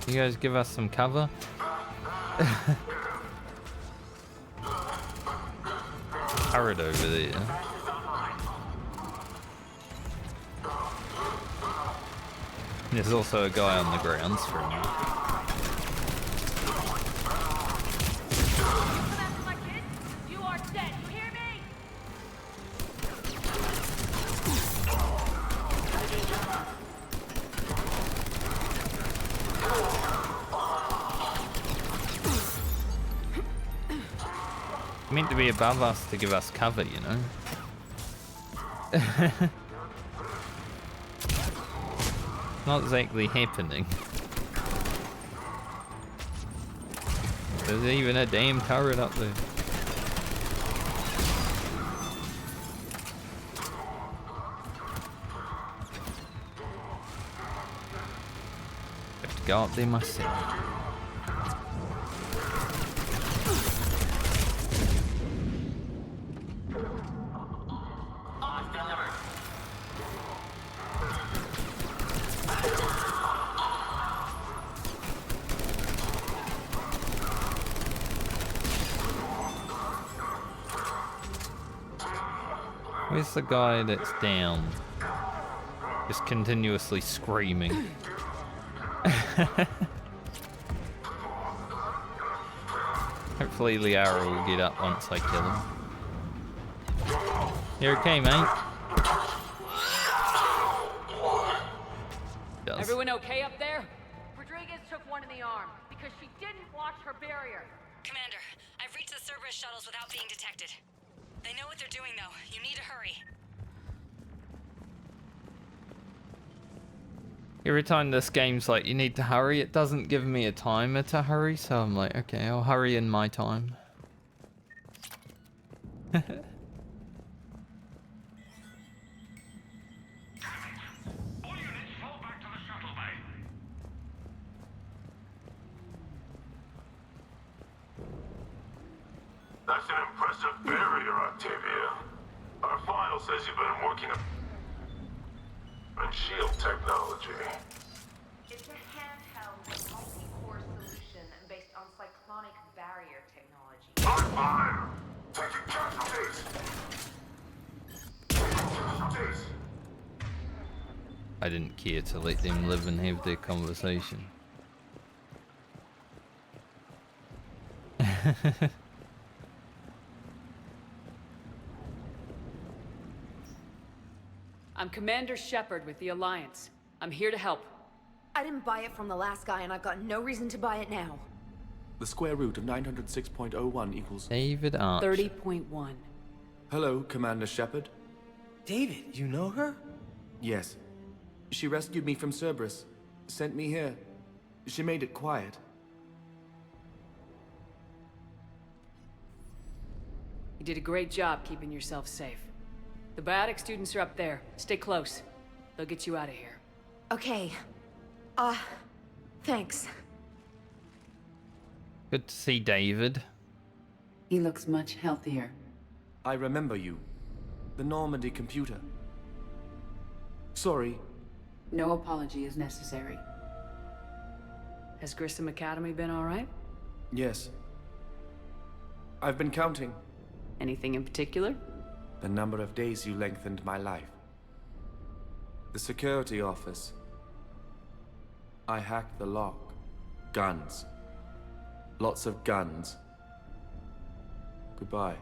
You guys give us some cover? Turret over there. There's also a guy on the grounds for me. You are dead. You hear me? Meant to be above us to give us cover, you know. Not exactly happening. There's even a damn turret up there. Have to go up there myself. Where's the guy that's down? Just continuously screaming. Hopefully Liara will get up once I kill him. You okay, mate? Does. Everyone okay up there? Rodriguez took one in the arm because she didn't watch her barrier. Commander, I've reached the Cerberus shuttles without being detected. They know what they're doing, though. You need to hurry. Every time this game's like, you need to hurry, it doesn't give me a timer to hurry, so I'm like, okay, I'll hurry in my time. That's an impressive barrier, Octavia. Our file says you've been working on shield technology. It's a handheld multi-core solution based on cyclonic barrier technology. On fire! Taking casualties! Taking casualties! I didn't care to let them live and have their conversation. I'm Commander Shepard with the Alliance. I'm here to help. I didn't buy it from the last guy, and I've got no reason to buy it now. The square root of 906.01 equals... David Archer. 30.1. Hello, Commander Shepard. David, you know her? Yes. She rescued me from Cerberus. Sent me here. She made it quiet. You did a great job keeping yourself safe. The biotic students are up there. Stay close. They'll get you out of here. Okay. Thanks. Good to see David. He looks much healthier. I remember you. The Normandy computer. Sorry. No apology is necessary. Has Grissom Academy been all right? Yes. I've been counting. Anything in particular? The number of days you lengthened my life. The security office. I hacked the lock. Guns. Lots of guns. Goodbye.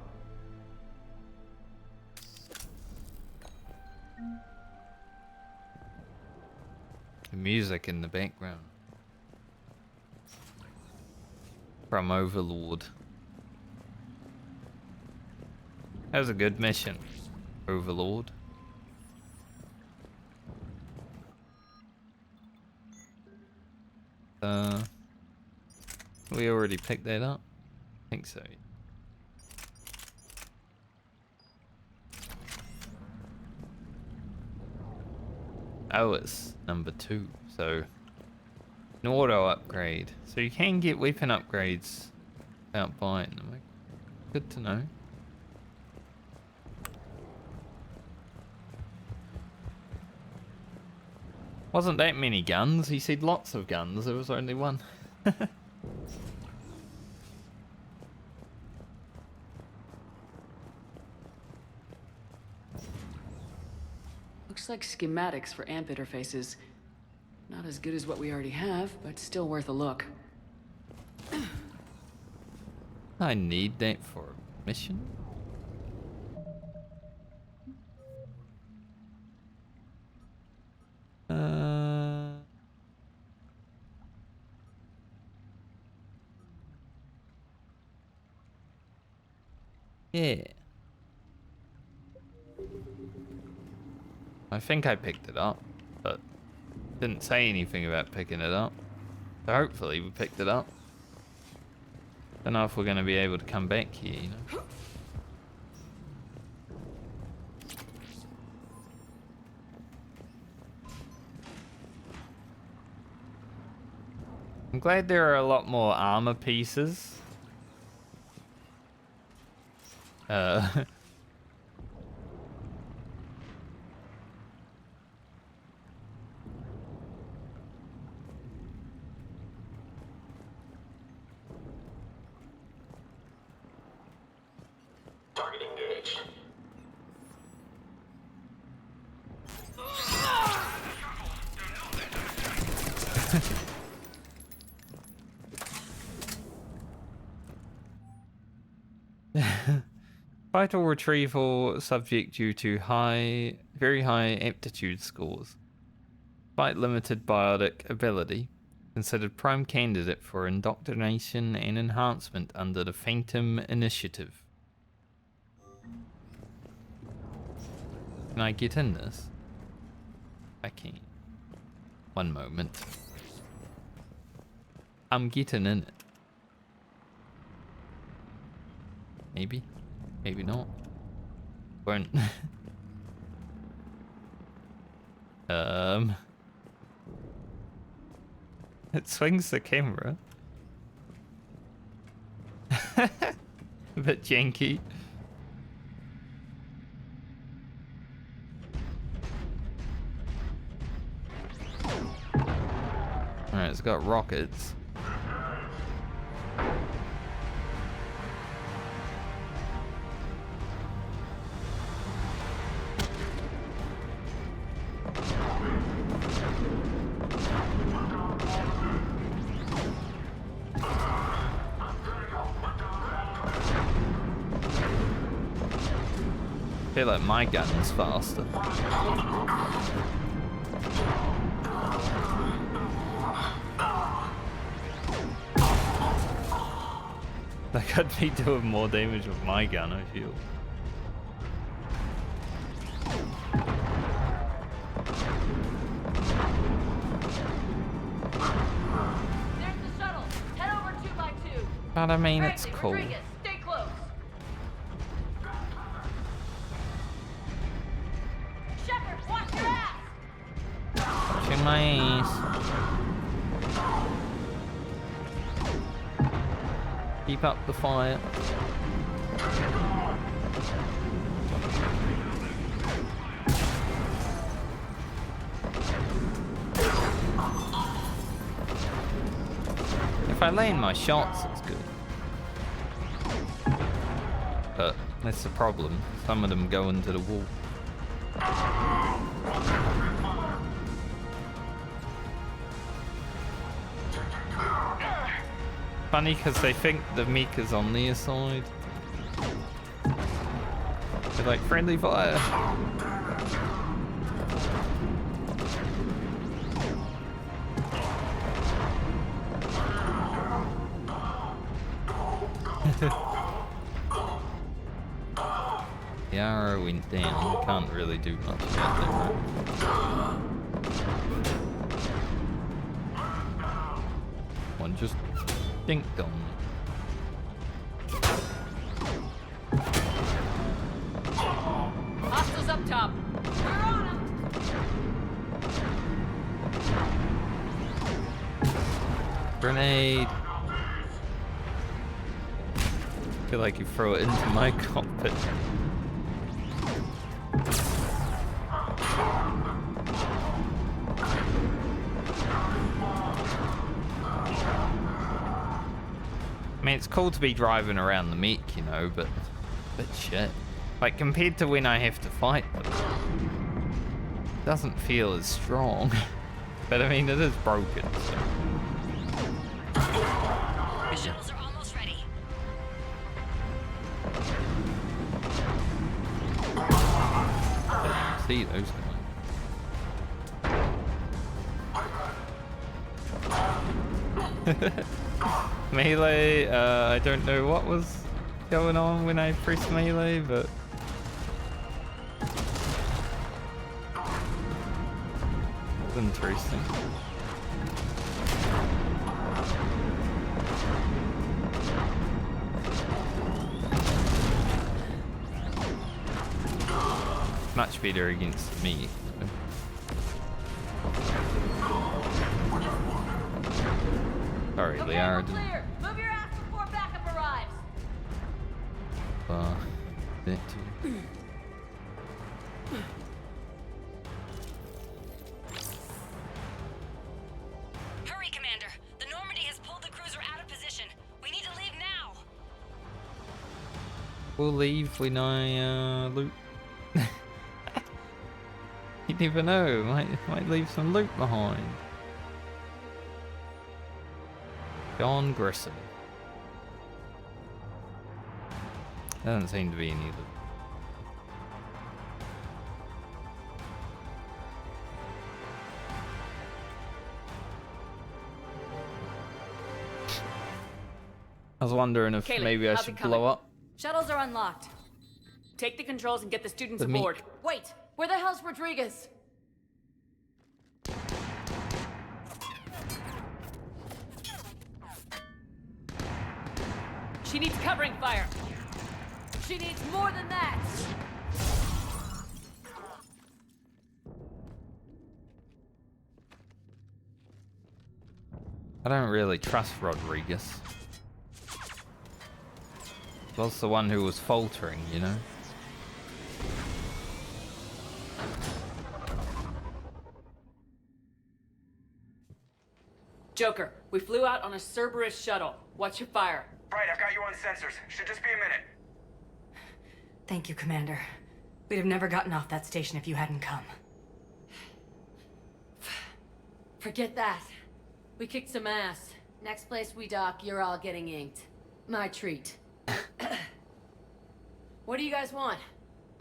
The music in the background. From Overlord. That was a good mission, Overlord. We already picked that up? I think so. Oh, it's number 2, so an auto upgrade. So you can get weapon upgrades without buying them. Good to know. Wasn't that many guns? He said lots of guns. There was only one. Looks like schematics for AMP interfaces. Not as good as what we already have, but still worth a look. I need that for a mission. Yeah. I think I picked it up, but didn't say anything about picking it up. So hopefully we picked it up. Don't know if we're going to be able to come back here, you know. I'm glad there are a lot more armor pieces. Target engaged. Vital retrieval subject due to very high aptitude scores. Despite limited biotic ability, considered prime candidate for indoctrination and enhancement under the Phantom Initiative. Can I get in this? I can. One moment. I'm getting in it. Maybe. Maybe not. Won't. It swings the camera. A bit janky. Alright, it's got rockets. I feel like my gun's faster. Like, I'd be doing more damage with my gun, I feel. There's the shuttle. Head over 2x2. But I mean, it's cool. Rodriguez, stay close. Shepard, watch your ass. Watching my ass. Keep up the fire. If I land my shots, it's good. But that's the problem. Some of them go into the wall. Funny because they think the Mika's on their side. They're like, friendly fire. The arrow went down. Can't really do much about that. One just dinked on me. Hostiles up top. We're on them. Grenade. I feel like you throw it into my cockpit. I mean, it's cool to be driving around the meek, you know, but shit. Like, compared to when I have to fight them, it doesn't feel as strong. But I mean, it is broken, so. The shuttles are almost ready. See those guys. Melee, I don't know what was going on when I pressed melee, but it's interesting. Much better against me. Sorry, Okay, Liara. we're clear. Move your ass before backup arrives. That too. Hurry, Commander. The Normandy has pulled the cruiser out of position. We need to leave now. We'll leave when I loot. You never know. Might leave some loot behind. John Grissom. Doesn't seem to be any loot. I was wondering if Kaylee, maybe I how's it should coming? blow up. Shuttles are unlocked. Take the controls and get the students The meat. aboard. Wait, where the hell's Rodriguez? She needs covering fire. She needs more than that. I don't really trust Rodriguez. Was the one who was faltering, you know? Joker, we flew out on a Cerberus shuttle. Watch your fire. Right, I've got you on sensors. Should just be a minute. Thank you, Commander. We'd have never gotten off that station if you hadn't come. Forget that. We kicked some ass. Next place we dock, you're all getting inked. My treat. What do you guys want?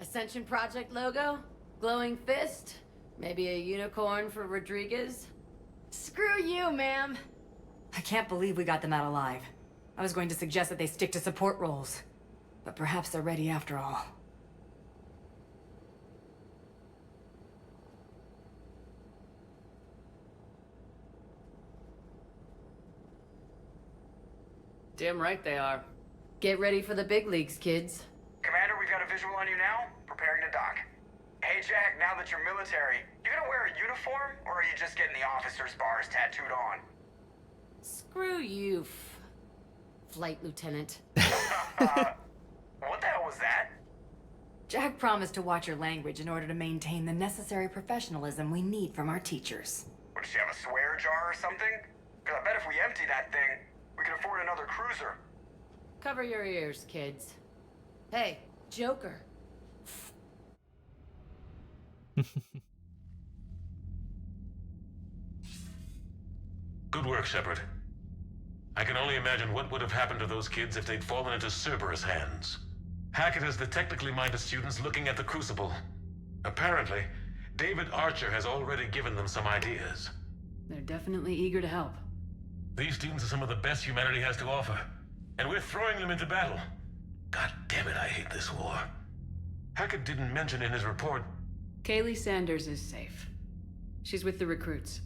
Ascension Project logo? Glowing fist? Maybe a unicorn for Rodriguez? Screw you, ma'am. I can't believe we got them out alive. I was going to suggest that they stick to support roles. But perhaps they're ready after all. Damn right they are. Get ready for the big leagues, kids. Commander, we've got a visual on you now. Preparing to dock. Hey, Jack, now that you're military, you gonna wear a uniform, or are you just getting the officer's bars tattooed on? Screw you, Flight Lieutenant. What the hell was that? Jack promised to watch your language in order to maintain the necessary professionalism we need from our teachers. What, does she have a swear jar or something? Because I bet if we empty that thing, we can afford another cruiser. Cover your ears, kids. Hey, Joker. Good work, Shepard. I can only imagine what would have happened to those kids if they'd fallen into Cerberus' hands. Hackett is the technically minded students looking at the Crucible. Apparently, David Archer has already given them some ideas. They're definitely eager to help. These students are some of the best humanity has to offer, and we're throwing them into battle. God damn it, I hate this war. Hackett didn't mention in his report... Kaylee Sanders is safe. She's with the recruits.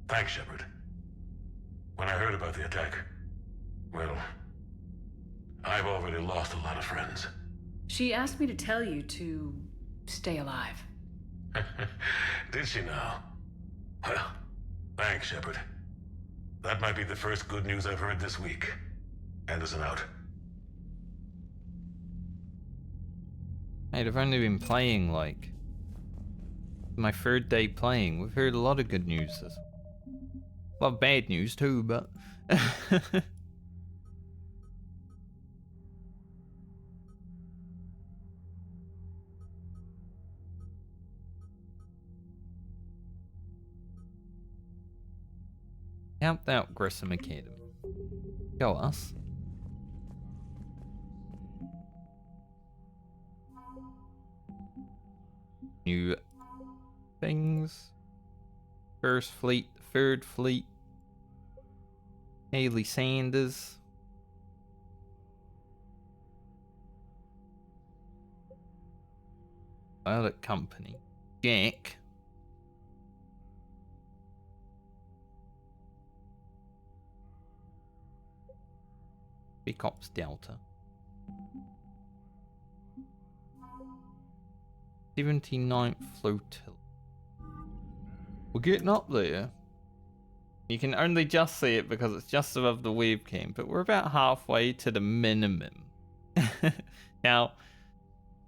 Thanks, Shepard. When I heard about the attack, well, I've already lost a lot of friends. She asked me to tell you to stay alive. Did she now? Well, thanks, Shepard. That might be the first good news I've heard this week. Anderson out. Hey, I've only been playing like my third day playing. We've heard a lot of good news. A lot of bad news too, but helped out Grissom Academy. Go us. New things. First fleet, third fleet. Haley Sanders. Pilot company. Jack. Big Ops Delta. 79th Flotilla. We're getting up there. You can only just see it because it's just above the webcam, but we're about halfway to the minimum. Now,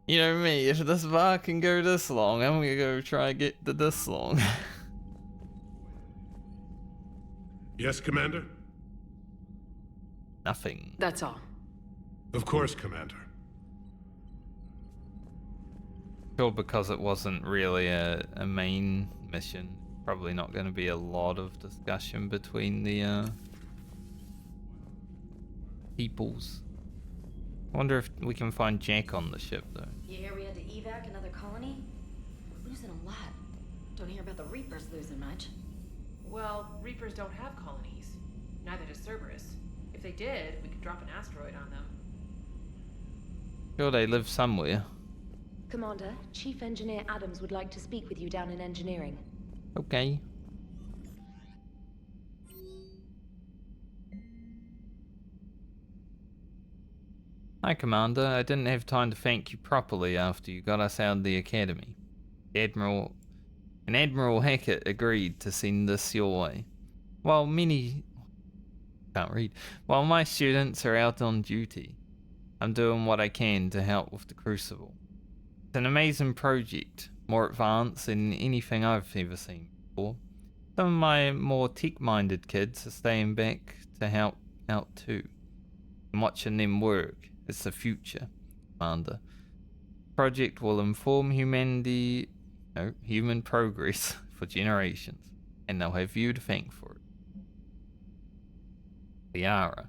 you know me, if this bar can go this long, I'm gonna go try and get to this long. Yes, Commander? Nothing. That's all. Of course, Commander. Sure, because it wasn't really a main mission. Probably not going to be a lot of discussion between the peoples. I wonder if we can find Jack on the ship though. You hear we had to evac another colony? We're losing a lot. Don't hear about the Reapers losing much. Well, Reapers don't have colonies. Neither does Cerberus. If they did, we could drop an asteroid on them. Sure, they live somewhere. Commander, Chief Engineer Adams would like to speak with you down in engineering. Okay. Hi, Commander. I didn't have time to thank you properly after you got us out of the academy. Admiral Hackett agreed to send this your way. While While my students are out on duty, I'm doing what I can to help with the Crucible. It's an amazing project, more advanced than anything I've ever seen before. Some of my more tech-minded kids are staying back to help out too. I'm watching them work. It's the future, Commander. The project will inform human progress for generations, and they'll have you to thank for it. Liara.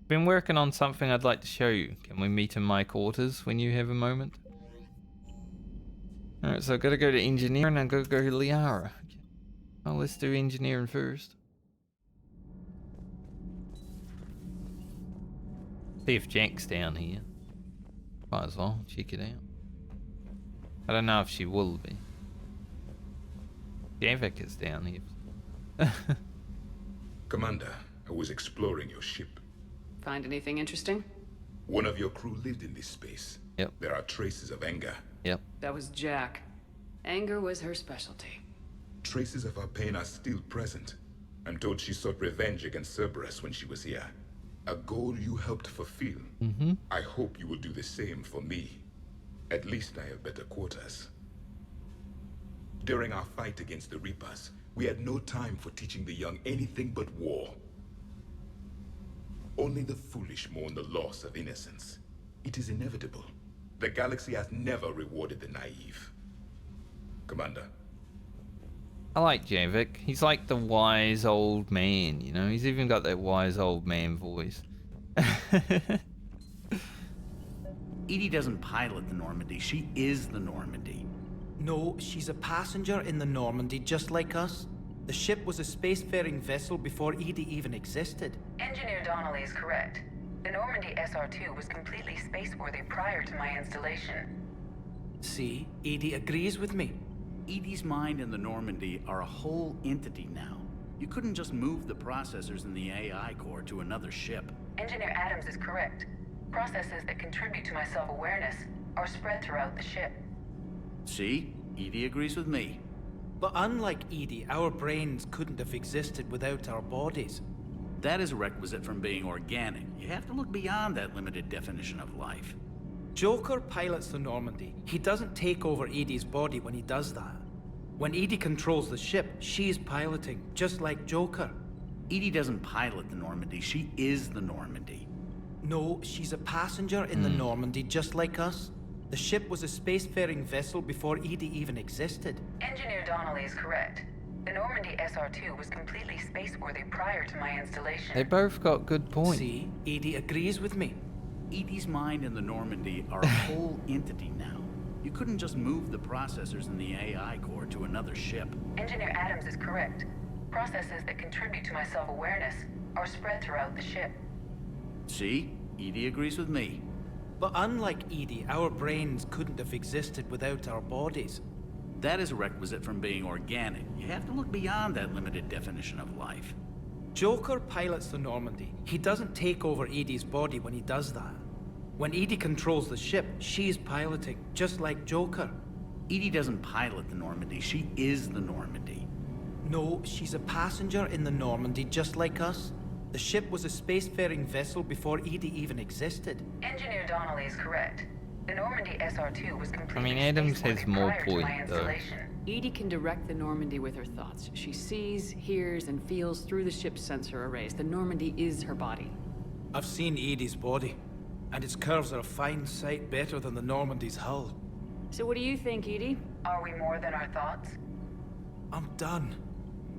Been working on something I'd like to show you. Can we meet in my quarters when you have a moment? Alright, so I've got to go to engineering and I've got to go to Liara. Okay. Well, let's do engineering first. See if Jack's down here. Might as well check it out. I don't know if she will be. Javik is down here. Commander, I was exploring your ship. Find anything interesting? One of your crew lived in this space. Yep. There are traces of anger. Yep. That was Jack. Anger was her specialty. Traces of her pain are still present. I'm told she sought revenge against Cerberus when she was here. A goal you helped fulfill. Mm-hmm. I hope you will do the same for me. At least I have better quarters. During our fight against the Reapers, we had no time for teaching the young anything but war. Only the foolish mourn the loss of innocence. It is inevitable. The galaxy has never rewarded the naive. Commander. I like Javik. He's like the wise old man, you know? He's even got that wise old man voice. Edie doesn't pilot the Normandy. She is the Normandy. No, she's a passenger in the Normandy, just like us. The ship was a spacefaring vessel before Edie even existed. Engineer Donnelly is correct. The Normandy SR-2 was completely spaceworthy prior to my installation. See, Edie agrees with me. Edie's mind and the Normandy are a whole entity now. You couldn't just move the processors in the AI core to another ship. Engineer Adams is correct. Processes that contribute to my self-awareness are spread throughout the ship. See? Edie agrees with me. But unlike Edie, our brains couldn't have existed without our bodies. That is a requisite from being organic. You have to look beyond that limited definition of life. Joker pilots the Normandy. He doesn't take over Edie's body when he does that. When Edie controls the ship, she's piloting, just like Joker. Edie doesn't pilot the Normandy. She is the Normandy. No, she's a passenger in the Normandy, just like us. The ship was a spacefaring vessel before Edie even existed. Engineer Donnelly is correct. The Normandy SR-2 was completely spaceworthy prior to my installation. They both got good points. See, Edie agrees with me. Edie's mind and the Normandy are a whole entity now. You couldn't just move the processors in the AI core to another ship. Engineer Adams is correct. Processes that contribute to my self-awareness are spread throughout the ship. See? Edie agrees with me. But unlike Edie, our brains couldn't have existed without our bodies. That is a requisite from being organic. You have to look beyond that limited definition of life. Joker pilots the Normandy. He doesn't take over Edie's body when he does that. When Edie controls the ship, she's piloting, just like Joker. Edie doesn't pilot the Normandy. She is the Normandy. No, she's a passenger in the Normandy, just like us. The ship was a spacefaring vessel before Edie even existed. Engineer Donnelly is correct. The Normandy SR-2 was completely I mean, Adams has more prior to point, my though. installation. Edie can direct the Normandy with her thoughts. She sees, hears, and feels through the ship's sensor arrays. The Normandy is her body. I've seen Edie's body, and its curves are a fine sight better than the Normandy's hull. So what do you think, Edie? Are we more than our thoughts? I'm done.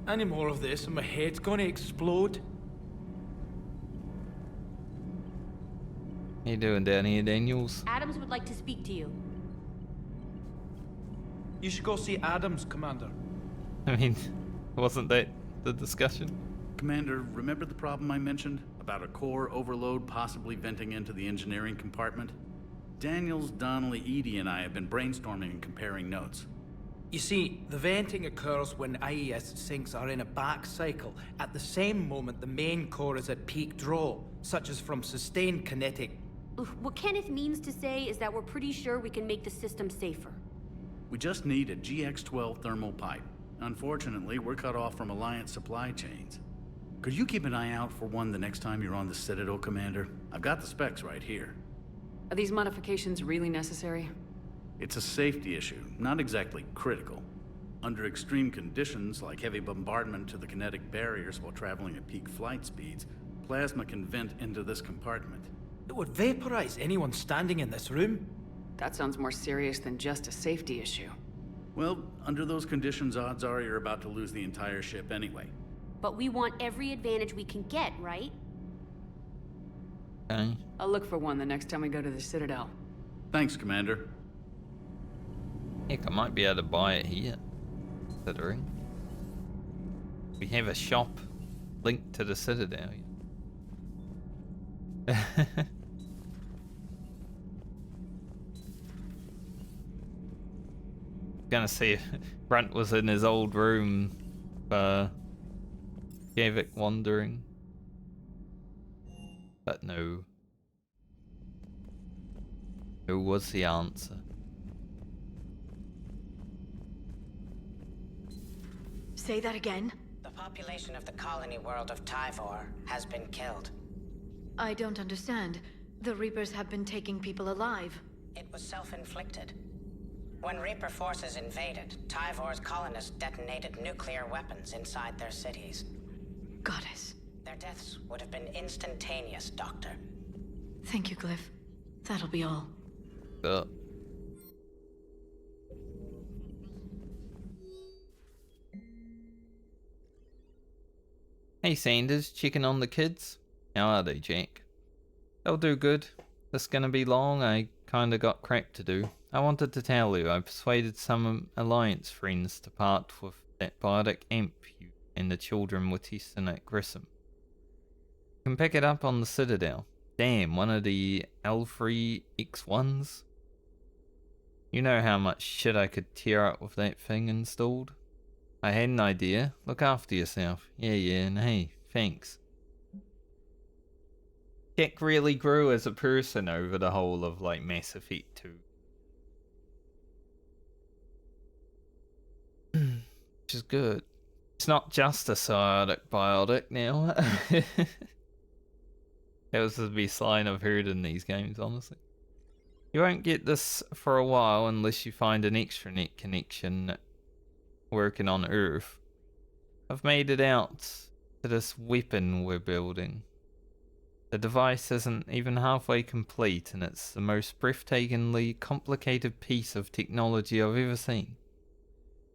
Any more of this and my head's gonna explode. How you doing down here, Daniels? Adams would like to speak to you. You should go see Adams, Commander. I mean, wasn't that the discussion? Commander, remember the problem I mentioned? About a core overload possibly venting into the engineering compartment? Daniels, Donnelly, Edie, and I have been brainstorming and comparing notes. You see, the venting occurs when IES sinks are in a back cycle. At the same moment, the main core is at peak draw, such as from sustained kinetic. What Kenneth means to say is that we're pretty sure we can make the system safer. We just need a GX-12 thermal pipe. Unfortunately, we're cut off from Alliance supply chains. Could you keep an eye out for one the next time you're on the Citadel, Commander? I've got the specs right here. Are these modifications really necessary? It's a safety issue, not exactly critical. Under extreme conditions, like heavy bombardment to the kinetic barriers while traveling at peak flight speeds, plasma can vent into this compartment. It would vaporize anyone standing in this room. That sounds more serious than just a safety issue. Well, under those conditions, odds are you're about to lose the entire ship anyway. But we want every advantage we can get, right? Okay. I'll look for one the next time we go to the Citadel. Thanks, Commander. Heck, I might be able to buy it here. Considering we have a shop linked to the Citadel. Gonna see if Brent was in his old room, Gavik wandering. But no. Who was the answer? Say that again? The population of the colony world of Tyvor has been killed. I don't understand. The Reapers have been taking people alive. It was self-inflicted. When Reaper forces invaded, Tyvor's colonists detonated nuclear weapons inside their cities. Goddess. Their deaths would have been instantaneous, Doctor. Thank you, Glyph. That'll be all. Hey Sanders, checking on the kids? How are they, Jack? They'll do good. This gonna be long, I kinda got crap to do. I wanted to tell you, I persuaded some Alliance friends to part with that biotic amp you and the children were testing at Grissom. You can pick it up on the Citadel. Damn, one of the L3 X1s? You know how much shit I could tear up with that thing installed? I had an idea. Look after yourself. Yeah, and hey, thanks. Jack really grew as a person over the whole of, like, Mass Effect 2. Which is good. It's not just a biotic now. That was the best line I've heard in these games, honestly. You won't get this for a while unless you find an extranet connection working on Earth. I've made it out to this weapon we're building. The device isn't even halfway complete and it's the most breathtakingly complicated piece of technology I've ever seen.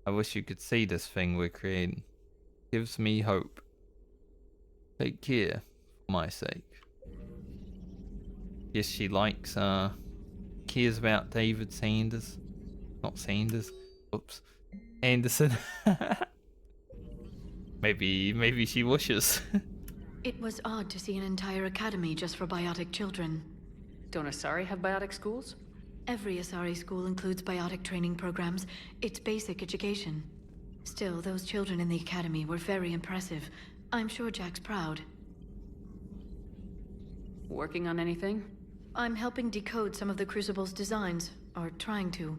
I wish you could see this thing we're creating. Gives me hope. Take care, for my sake. Yes, she likes, cares about David Sanders. Not Sanders. Oops. Anderson. Maybe she wishes. It was odd to see an entire academy just for biotic children. Don't Asari have biotic schools? Every Asari school includes biotic training programs. It's basic education. Still, those children in the academy were very impressive. I'm sure Jack's proud. Working on anything? I'm helping decode some of the Crucible's designs, or trying to.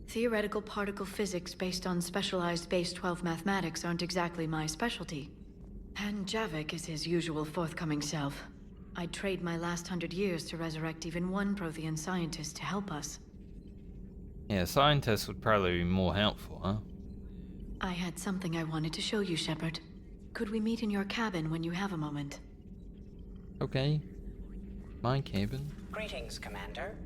Theoretical particle physics based on specialized base 12 mathematics aren't exactly my specialty. And Javik is his usual forthcoming self. I'd trade my last 100 years to resurrect even one Prothean scientist to help us. Yeah, scientists would probably be more helpful, huh? I had something I wanted to show you, Shepard. Could we meet in your cabin when you have a moment? Okay. My cabin. Greetings, Commander.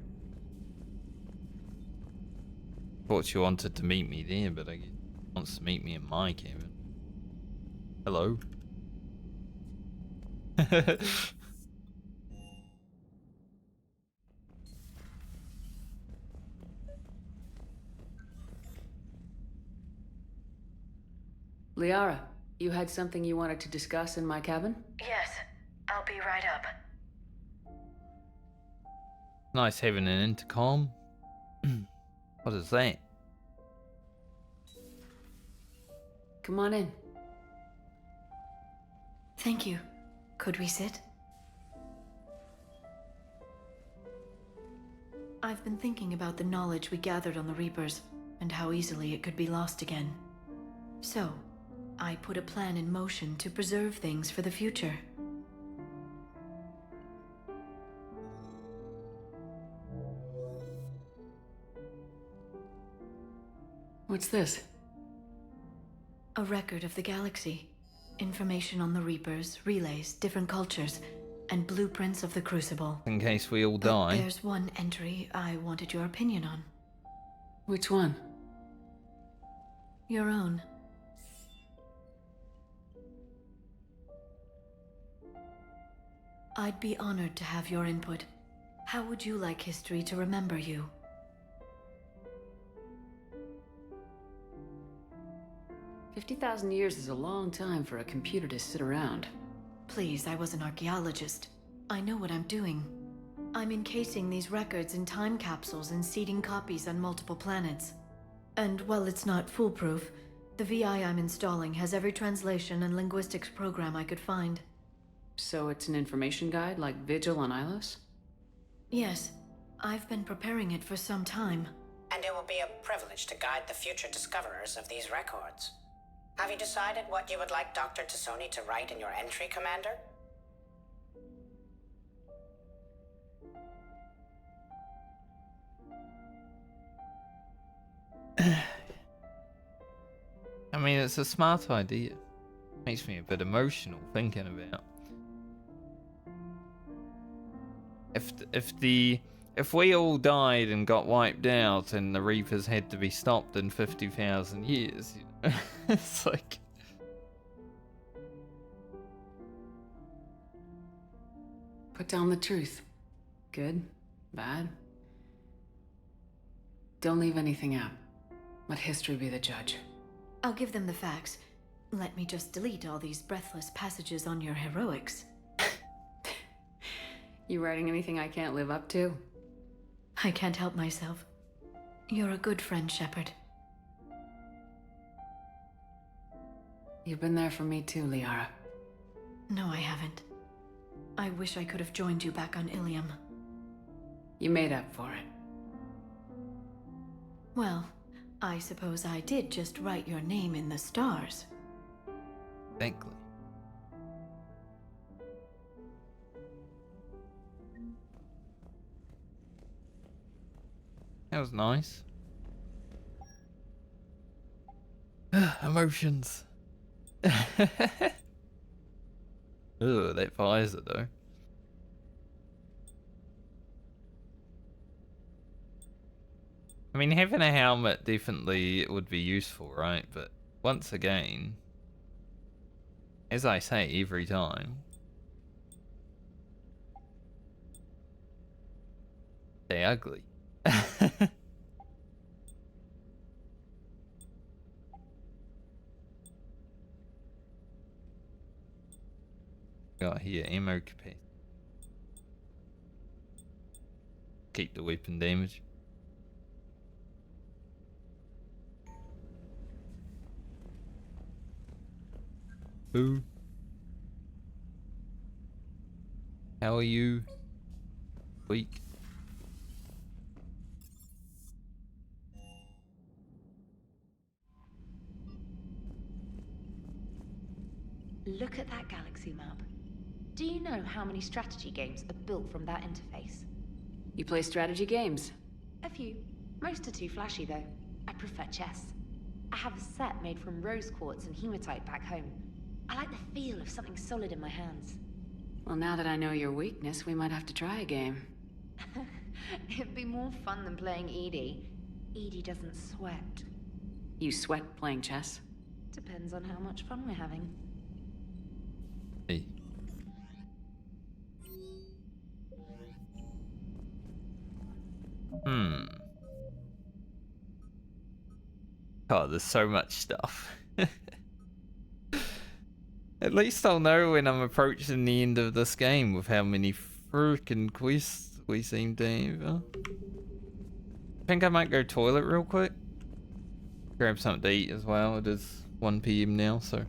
Thought she wanted to meet me there, but I guess she wants to meet me in my cabin. Hello. Liara, you had something you wanted to discuss in my cabin? Yes, I'll be right up. Nice having an intercom. What is that? Come on in. Thank you. Could we sit? I've been thinking about the knowledge we gathered on the Reapers, and how easily it could be lost again. So, I put a plan in motion to preserve things for the future. What's this? A record of the galaxy. Information on the Reapers, relays, different cultures, and blueprints of the Crucible. In case we all But die. there's one entry I wanted your opinion on. Which one? Your own. I'd be honored to have your input. How would you like history to remember you? $50,000 years is a long time for a computer to sit around. Please, I was an archaeologist. I know what I'm doing. I'm encasing these records in time capsules and seeding copies on multiple planets. And while it's not foolproof, the VI I'm installing has every translation and linguistics program I could find. So it's an information guide like Vigil on Ilos? Yes, I've been preparing it for some time. And it will be a privilege to guide the future discoverers of these records. Have you decided what you would like Dr. Tassoni to write in your entry, Commander? I mean, it's a smart idea. Makes me a bit emotional thinking about. If we all died and got wiped out and the Reapers had to be stopped in 50,000 years, you know, it's like. Put down the truth. Good, bad. Don't leave anything out. Let history be the judge. I'll give them the facts. Let me just delete all these breathless passages on your heroics. You writing anything I can't live up to? I can't help myself. You're a good friend, Shepard. You've been there for me too, Liara. No, I haven't. I wish I could have joined you back on Ilium. You made up for it. Well, I suppose I did just write your name in the stars. Thankfully. That was nice. Emotions. Ugh, that visor though. I mean, having a helmet definitely would be useful, right? But once again, as I say every time, they're ugly. Got here ammo capacity. Keep the weapon damage. Boo. How are you? Weak. Look at that galaxy map. Do you know how many strategy games are built from that interface? You play strategy games? A few. Most are too flashy, though. I prefer chess. I have a set made from rose quartz and hematite back home. I like the feel of something solid in my hands. Well, now that I know your weakness, we might have to try a game. It'd be more fun than playing Edie. Edie doesn't sweat. You sweat playing chess? Depends on how much fun we're having. Hey. Oh, there's so much stuff. At least I'll know when I'm approaching the end of this game with how many freaking quests we seem to have. I think I might go toilet real quick. Grab something to eat as well. It is 1 PM now, so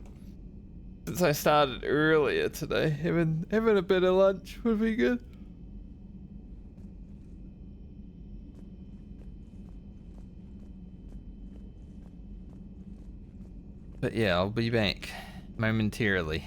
since I started earlier today, having a bit of lunch would be good. But yeah, I'll be back momentarily.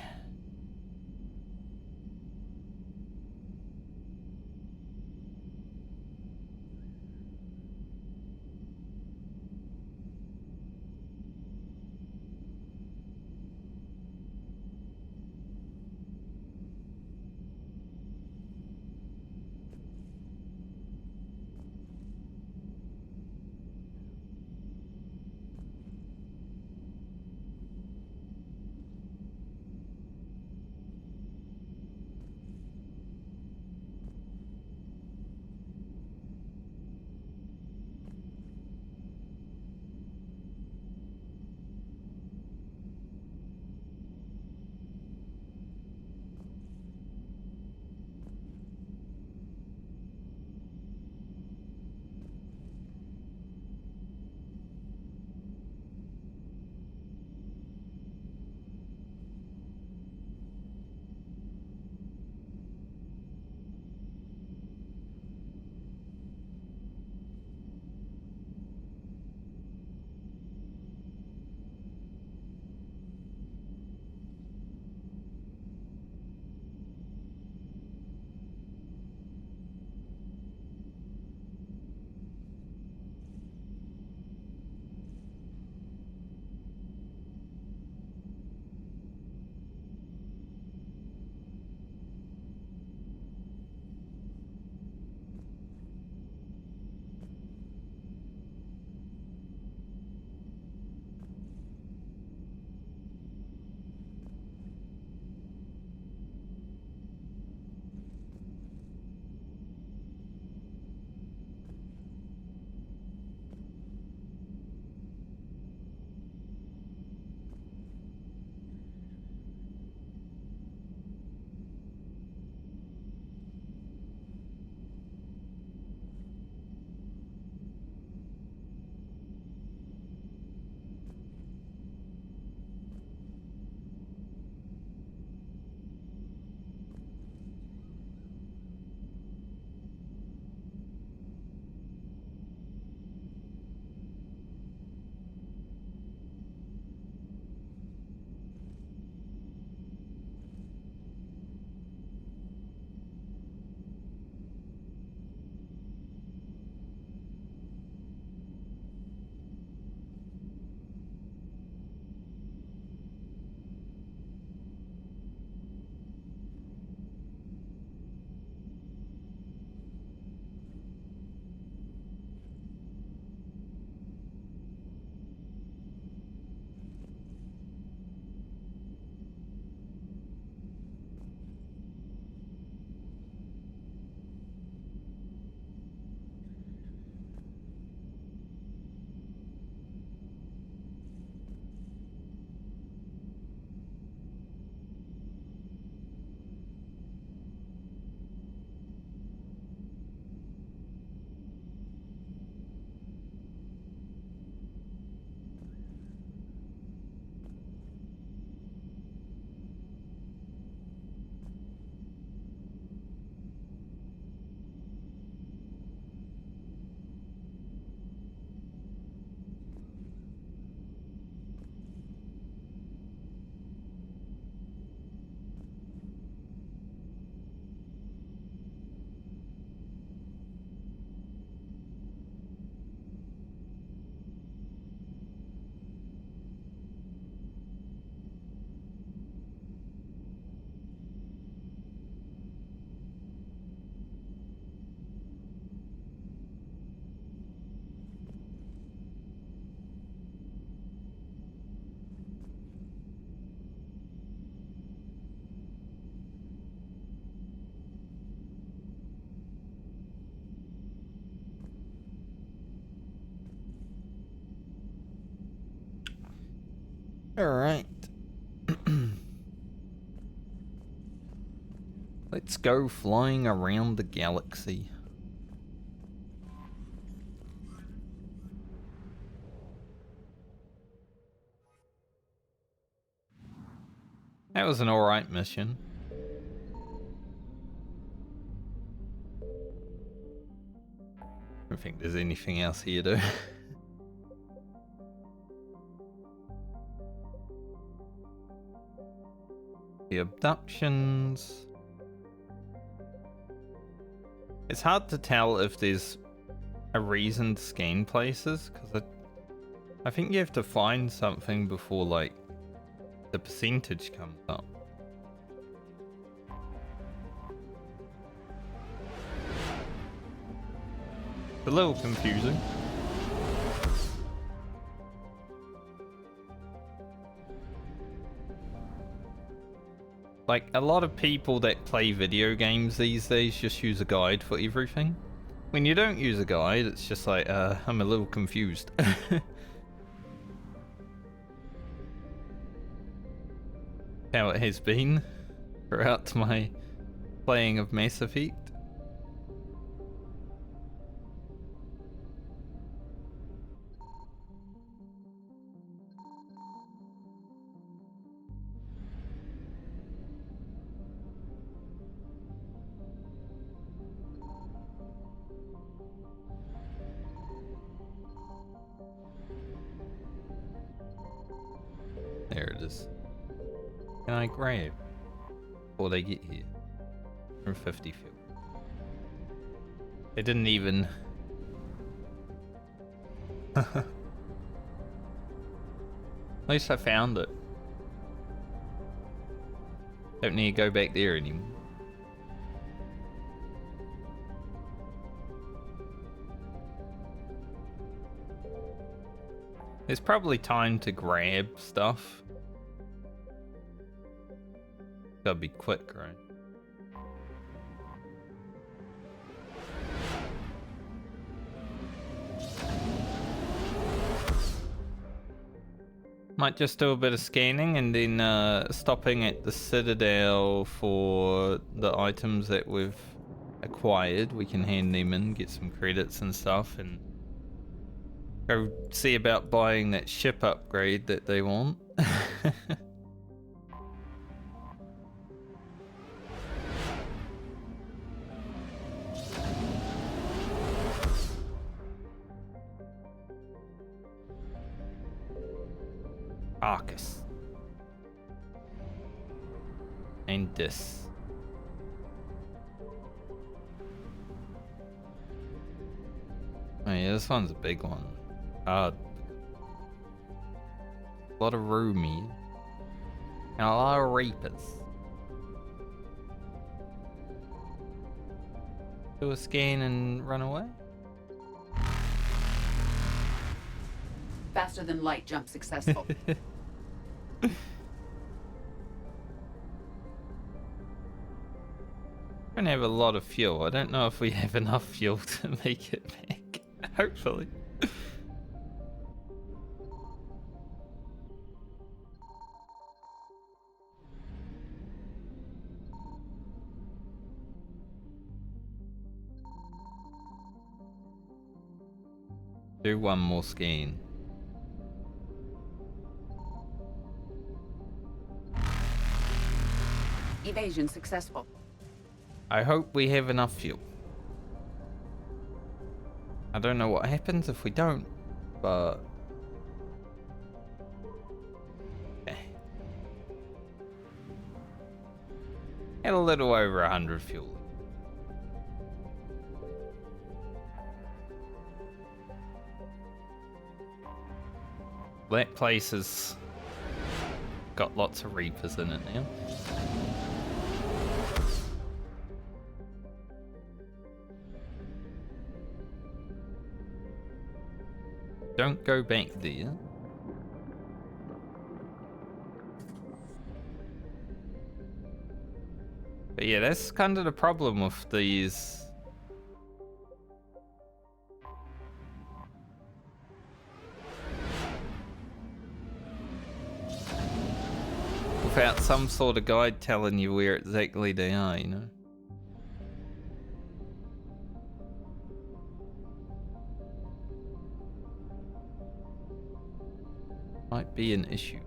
Alright. Let's go flying around the galaxy. That was an alright mission. I don't think there's anything else here though. The abductions. It's hard to tell if there's a reason to scan places, because I think you have to find something before, like, the percentage comes up. It's a little confusing. Like, a lot of people that play video games these days just use a guide for everything. When you don't use a guide, it's just like, I'm a little confused. How it has been throughout my playing of Mass Effect. There it is. Can I grab before they get here? 150 fuel. They didn't even. At least I found it. Don't need to go back there anymore. There's probably time to grab stuff. Gotta be quick, right? Might just do a bit of scanning and then stopping at the Citadel for the items that we've acquired. We can hand them in, get some credits and stuff, and go see about buying that ship upgrade that they want. Arcus. And this. Oh yeah, this one's a big one. A lot of room here. And a lot of reapers. Do a scan and run away? Faster than light jump successful. We're gonna have a lot of fuel. I don't know if we have enough fuel to make it back. Hopefully. Do one more scan. Evasion successful. I hope we have enough fuel. I don't know what happens if we don't, but... okay. Had a little over 100 fuel. That place has got lots of Reapers in it now. Don't go back there. But yeah, that's kind of the problem with these. without some sort of guide telling you where exactly they are, you know? Might be an issue.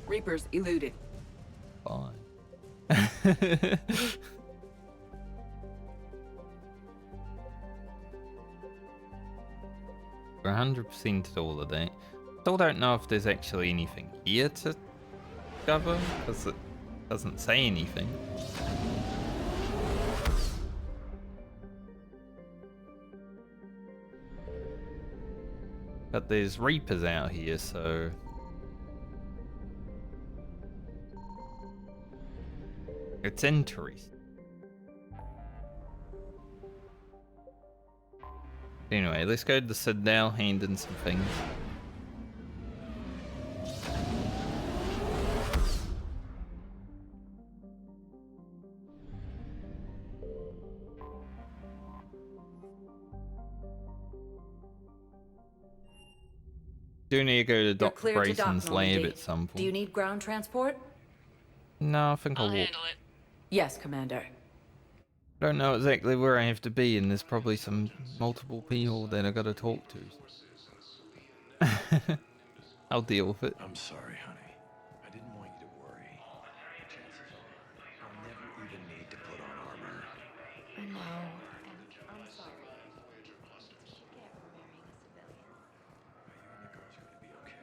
Reapers eluded. Fine. We're 100% all of that. Still don't know if there's actually anything here to discover, because it doesn't say anything. But there's Reapers out here, so... it's interesting. Anyway, let's go to the Citadel, hand in some things. Do need to go to Dr. Grayson's lab at some point. Do you need ground transport? No, I think I'll walk. handle it. Yes, Commander. Don't know exactly where I have to be, and there's probably some multiple people that I gotta talk to. I'll deal with it. I'm sorry, honey. I didn't want you to worry. Chances are I'll never even need to put on armor. I know. I'm sorry.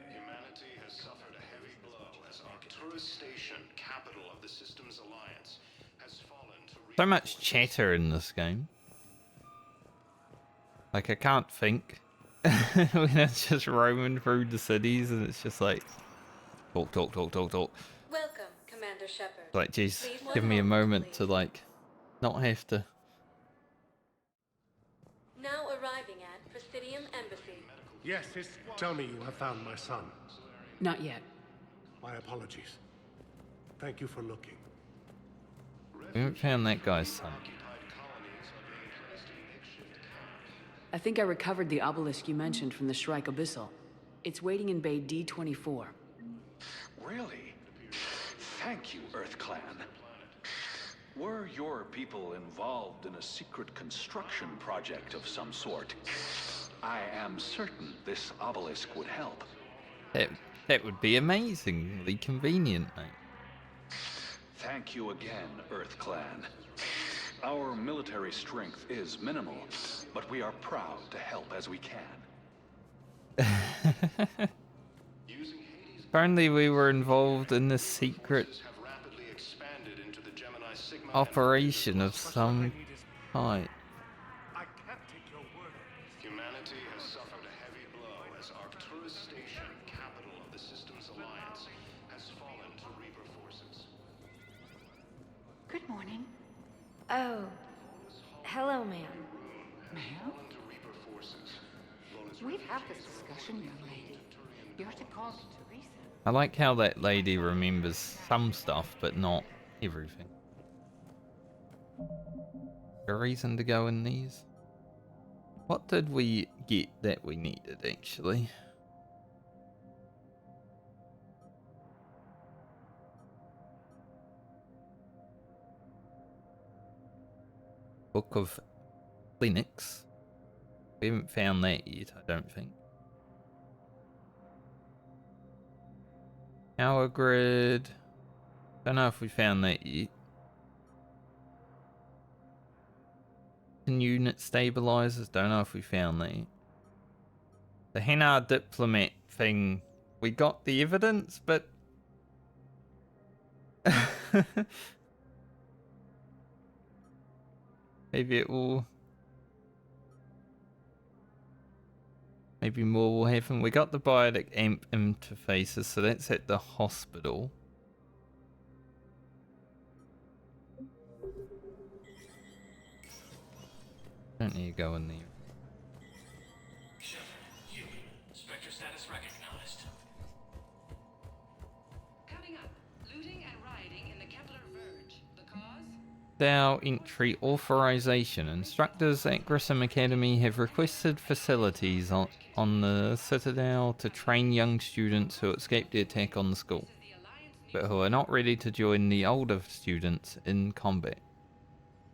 Humanity has suffered a heavy blow as Arcturus Station, capital of the Systems Alliance, has fallen to... So much chatter in this game. Like, I can't think. When it's just roaming through the cities and it's just like... talk, talk, talk, talk, talk. Welcome, Commander Shepard. Like, geez, give me a moment to, like, not have to... Now arriving at Presidium Embassy. Yes, tell me you have found my son. Not yet. My apologies. Thank you for looking. We haven't found that guy's son. I think I recovered the obelisk you mentioned from the Shrike Abyssal. It's waiting in Bay D-24. Really? Thank you, Earth Clan. Were your people involved in a secret construction project of some sort? I am certain this obelisk would help. That would be amazingly convenient, mate. Thank you again, Earth Clan. Our military strength is minimal, but we are proud to help as we can. Apparently we were involved in this secret operation of some kind. Humanity has suffered a heavy blow as Arcturus Station, capital of the Systems Alliance, has fallen to Reaper forces. Good morning. Oh. Hello, ma'am. Ma'am? We've had this discussion, young lady. You're to call me Teresa. I like how that lady remembers some stuff, but not everything. A reason to go in these? What did we get that we needed, actually? Book of Linux. We haven't found that yet, I don't think. Power grid. Don't know if we found that yet. Unit stabilizers. Don't know if we found that yet. The Henar diplomat thing. We got the evidence, but... maybe it will... maybe more will happen. We got the biotic amp interfaces, so that's at the hospital. Don't need to go in there. Spectre status recognized. Coming up, looting and rioting in the Kepler Verge. The cause? Citadel entry authorization. Instructors at Grissom Academy have requested facilities on the Citadel to train young students who escaped the attack on the school, but who are not ready to join the older students in combat.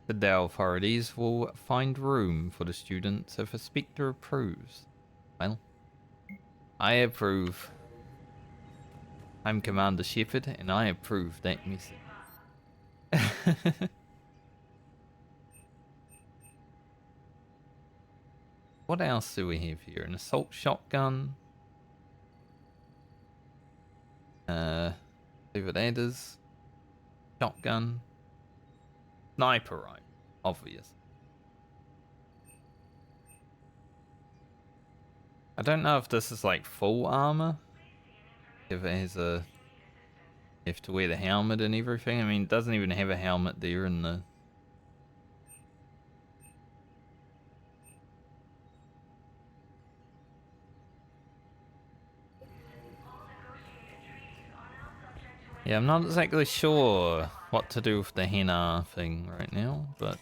Citadel authorities will find room for the students if a Spectre approves. Well, I approve. I'm Commander Shepard, and I approve that message. What else do we have here? An assault shotgun. See what that is. Shotgun. Sniper rifle, obvious. I don't know if this is like full armor. If it has a... You have to wear the helmet and everything. I mean, it doesn't even have a helmet there in the... Yeah, I'm not exactly sure what to do with the henna thing right now, but...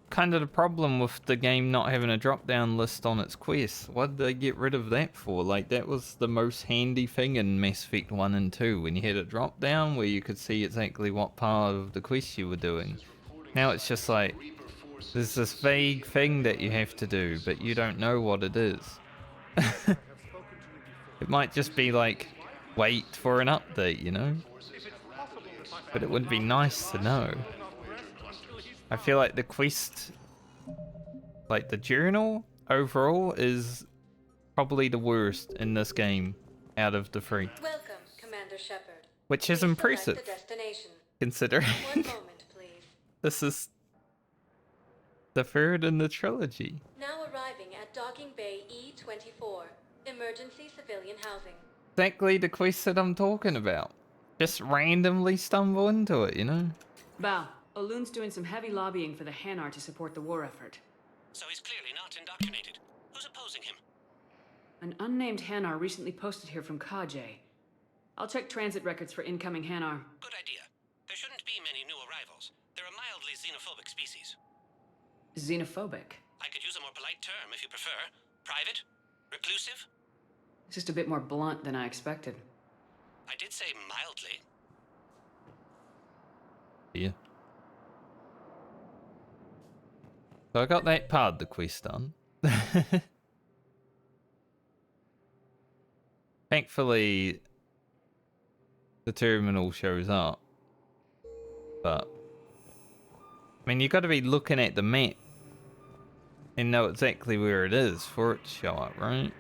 Kind of the problem with the game not having a drop-down list on its quests. What did they get rid of that for? Like, that was the most handy thing in Mass Effect 1 and 2, when you had a drop-down where you could see exactly what part of the quest you were doing. Now it's just like, there's this vague thing that you have to do, but you don't know what it is. It might just be like, wait for an update, you know? But it would be nice to know. I feel like the quest, like the journal, overall, is probably the worst in this game out of the three. Welcome, Commander Shepard. Which is Please impressive, select the destination. considering One moment, please. this is the third in the trilogy. Now arriving at Docking Bay E-24, emergency civilian housing. Exactly the quest that I'm talking about. Just randomly stumble into it, you know? Bao, Olun's doing some heavy lobbying for the Hanar to support the war effort. So he's clearly not indoctrinated. Who's opposing him? An unnamed Hanar recently posted here from Kajay. I'll check transit records for incoming Hanar. Good idea. There shouldn't be many new arrivals. They're a mildly xenophobic species. Xenophobic? I could use a more polite term if you prefer. Private? Reclusive? It's just a bit more blunt than I expected. I did say mildly. Yeah. So I got that part of the quest done. Thankfully, the terminal shows up. But, I mean, you got to be looking at the map and know exactly where it is for it to show up, right?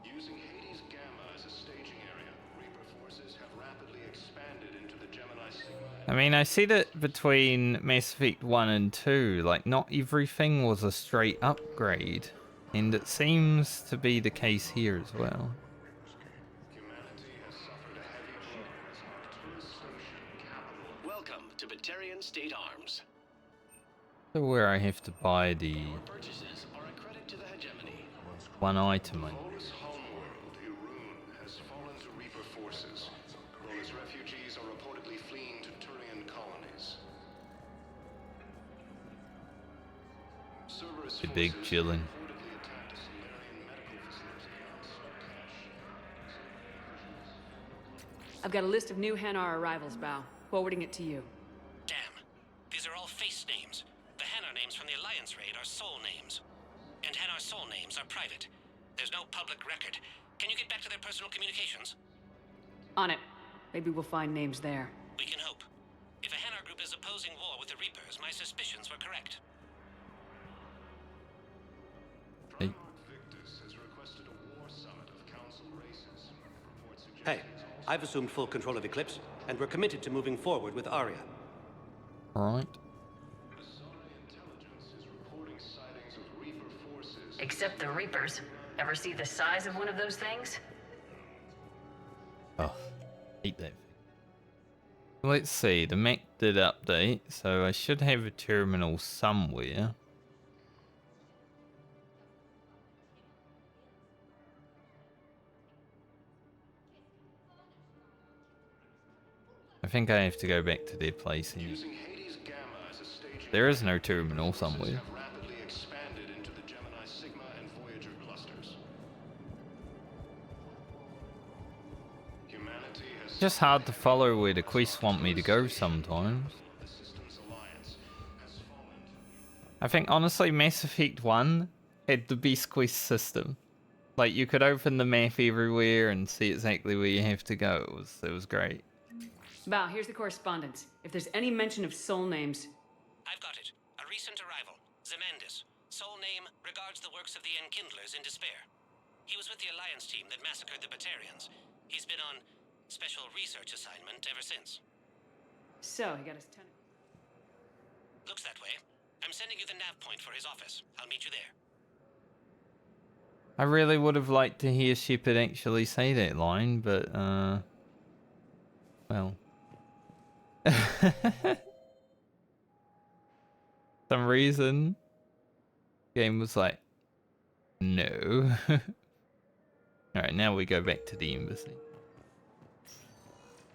Using Hades Gamma as a staging area, Reaper forces have rapidly expanded into the Gemini Sigma. I mean, I see that between Mass Effect 1 and 2, like, not everything was a straight upgrade. And it seems to be the case here as well. Welcome to Batarian State Arms. So where I have to buy the Purchases are a credit to the hegemony. one item. Volus' homeworld, Irun, has fallen to Reaper forces. Volus refugees are reportedly fleeing to Turian colonies. Cerberus The big forces chillin'. reportedly attacked a Solarian medical facility on Starcash. I've got a list of new Hanar arrivals, Bao. Forwarding it to you. Damn. These are all face names. The Hanar names from the Alliance raid are soul names. And Hanar soul names are private. There's no public record. Can you get back to their personal communications? On it. Maybe we'll find names there. We can hope. If a Hanar group is opposing war with the Reapers, my suspicions were correct. Hey. Victus has requested a war summit of council races. Reports suggest Hey, I've assumed full control of Eclipse, and we're committed to moving forward with Arya. Alright. intelligence is reporting sightings of Reaper forces. Except the Reapers. Ever see the size of one of those things? Oh, hate that. Let's see, the Mac did update, so I should have a terminal somewhere. I think I have to go back to their place here. There is no terminal somewhere. Rapidly expanded into the Gemini Sigma and Voyager clusters. Humanity has Just hard to follow where the quests want me to go sometimes. I think honestly Mass Effect 1 had the best quest system. Like you could open the map everywhere and see exactly where you have to go. It was great. Val, here's the correspondence. If there's any mention of soul names... I've got it. A recent arrival. Zemandis. Soul name regards the works of the Enkindlers in despair. He was with the Alliance team that massacred the Batarians. He's been on special research assignment ever since. So, he got his tentacles. Looks that way. I'm sending you the nav point for his office. I'll meet you there. I really would have liked to hear Shepard actually say that line, but well. Some reason game was like, no. Alright, now we go back to the embassy.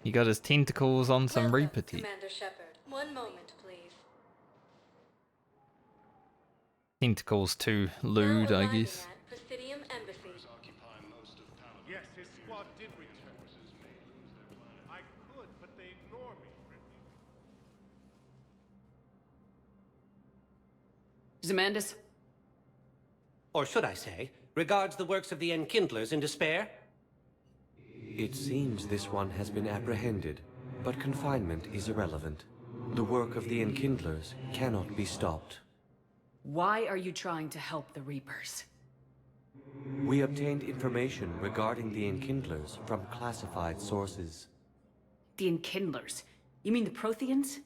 He got his tentacles on some Reaper teeth. Commander Shepard, one moment, please. Tentacles too lewd, I guess. Presidium Embassy. Yes, his squad did return. I could, but they ignore me. Zemandis? Or should I say, regards the works of the Enkindlers in despair? It seems this one has been apprehended, but confinement is irrelevant. The work of the Enkindlers cannot be stopped. Why are you trying to help the Reapers? We obtained information regarding the Enkindlers from classified sources. The Enkindlers? You mean the Protheans?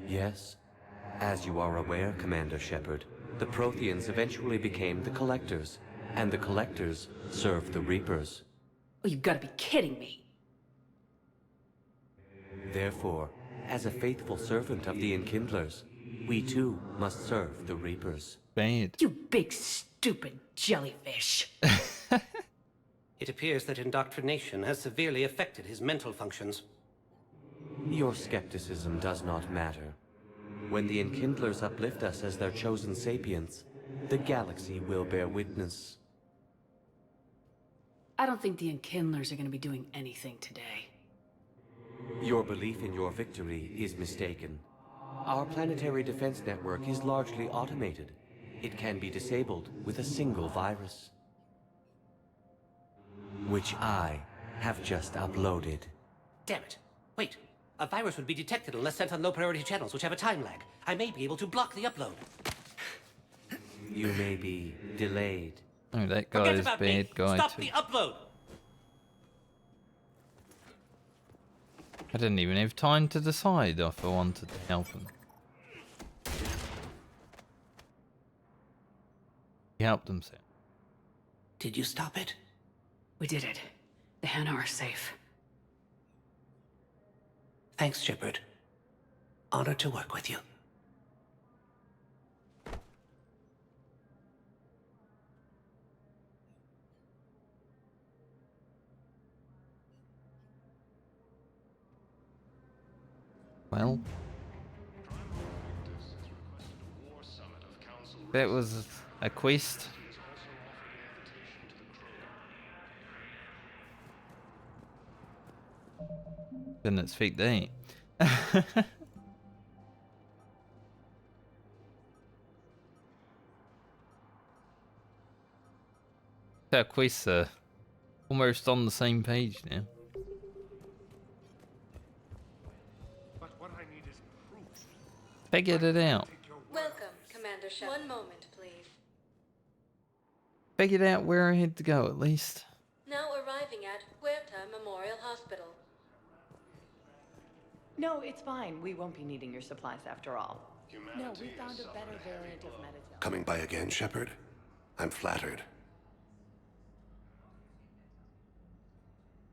Yes. As you are aware, Commander Shepard, the Protheans eventually became the Collectors, and the Collectors served the Reapers. Oh, you gotta be kidding me. Therefore, as a faithful servant of the Enkindlers, we too must serve the Reapers. Bad. You big stupid jellyfish. It appears that indoctrination has severely affected his mental functions. Your skepticism does not matter. When the Enkindlers uplift us as their chosen sapients, the galaxy will bear witness. I don't think the Enkindlers are gonna be doing anything today. Your belief in your victory is mistaken. Our planetary defense network is largely automated. It can be disabled with a single virus, which I have just uploaded. Damn it. Wait. A virus would be detected unless sent on low-priority channels, which have a time lag. I may be able to block the upload. You may be delayed. Oh, that guy is bad guy Stop too. the upload! I didn't even have time to decide if I wanted to help him. He helped himself. Did you stop it? We did it. The Hannah are safe. Thanks, Shepard. Honored to work with you. Well, that was a quest. Didn't expect that. Our quests are almost on the same page now. But what I need is proof. Figured it out. Welcome, Commander Shepard. One moment, please. Figured out where I had to go at least. Now arriving at Huerta Memorial Hospital. No, it's fine. We won't be needing your supplies after all. No, we found a better variant of Meditel. Coming by again, Shepard? I'm flattered.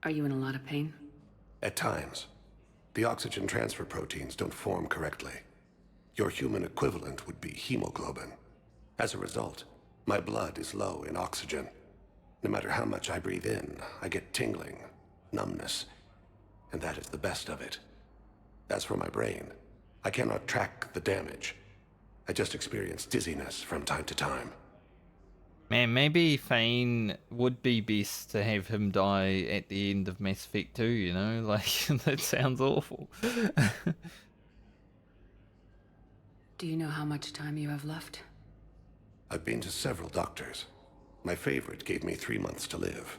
Are you in a lot of pain? At times. The oxygen transfer proteins don't form correctly. Your human equivalent would be hemoglobin. As a result, my blood is low in oxygen. No matter how much I breathe in, I get tingling, numbness, and that is the best of it. As for my brain, I cannot track the damage. I just experience dizziness from time to time. Man, maybe Thane would be best to have him die at the end of Mass Effect 2, you know? Like, that sounds awful. Do you know how much time you have left? I've been to several doctors. My favorite gave me 3 months to live.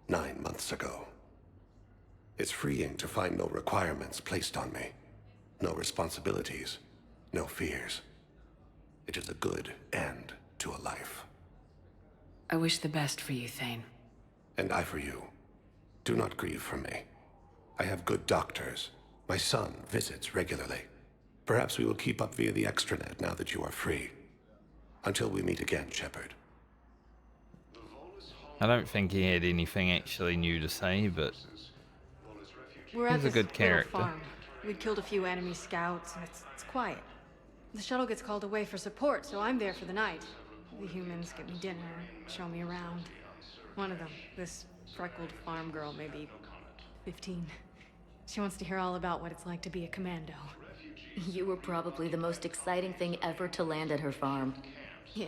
9 months ago. It's freeing to find no requirements placed on me. No responsibilities. No fears. It is a good end to a life. I wish the best for you, Thane. And I for you. Do not grieve for me. I have good doctors. My son visits regularly. Perhaps we will keep up via the extranet now that you are free. Until we meet again, Shepard. I don't think he had anything actually new to say, but We're at he's a this good little character. farm. We'd killed a few enemy scouts, and it's quiet. The shuttle gets called away for support, so I'm there for the night. The humans get me dinner, show me around. One of them, this freckled farm girl, maybe 15. She wants to hear all about what it's like to be a commando. You were probably the most exciting thing ever to land at her farm. Yeah.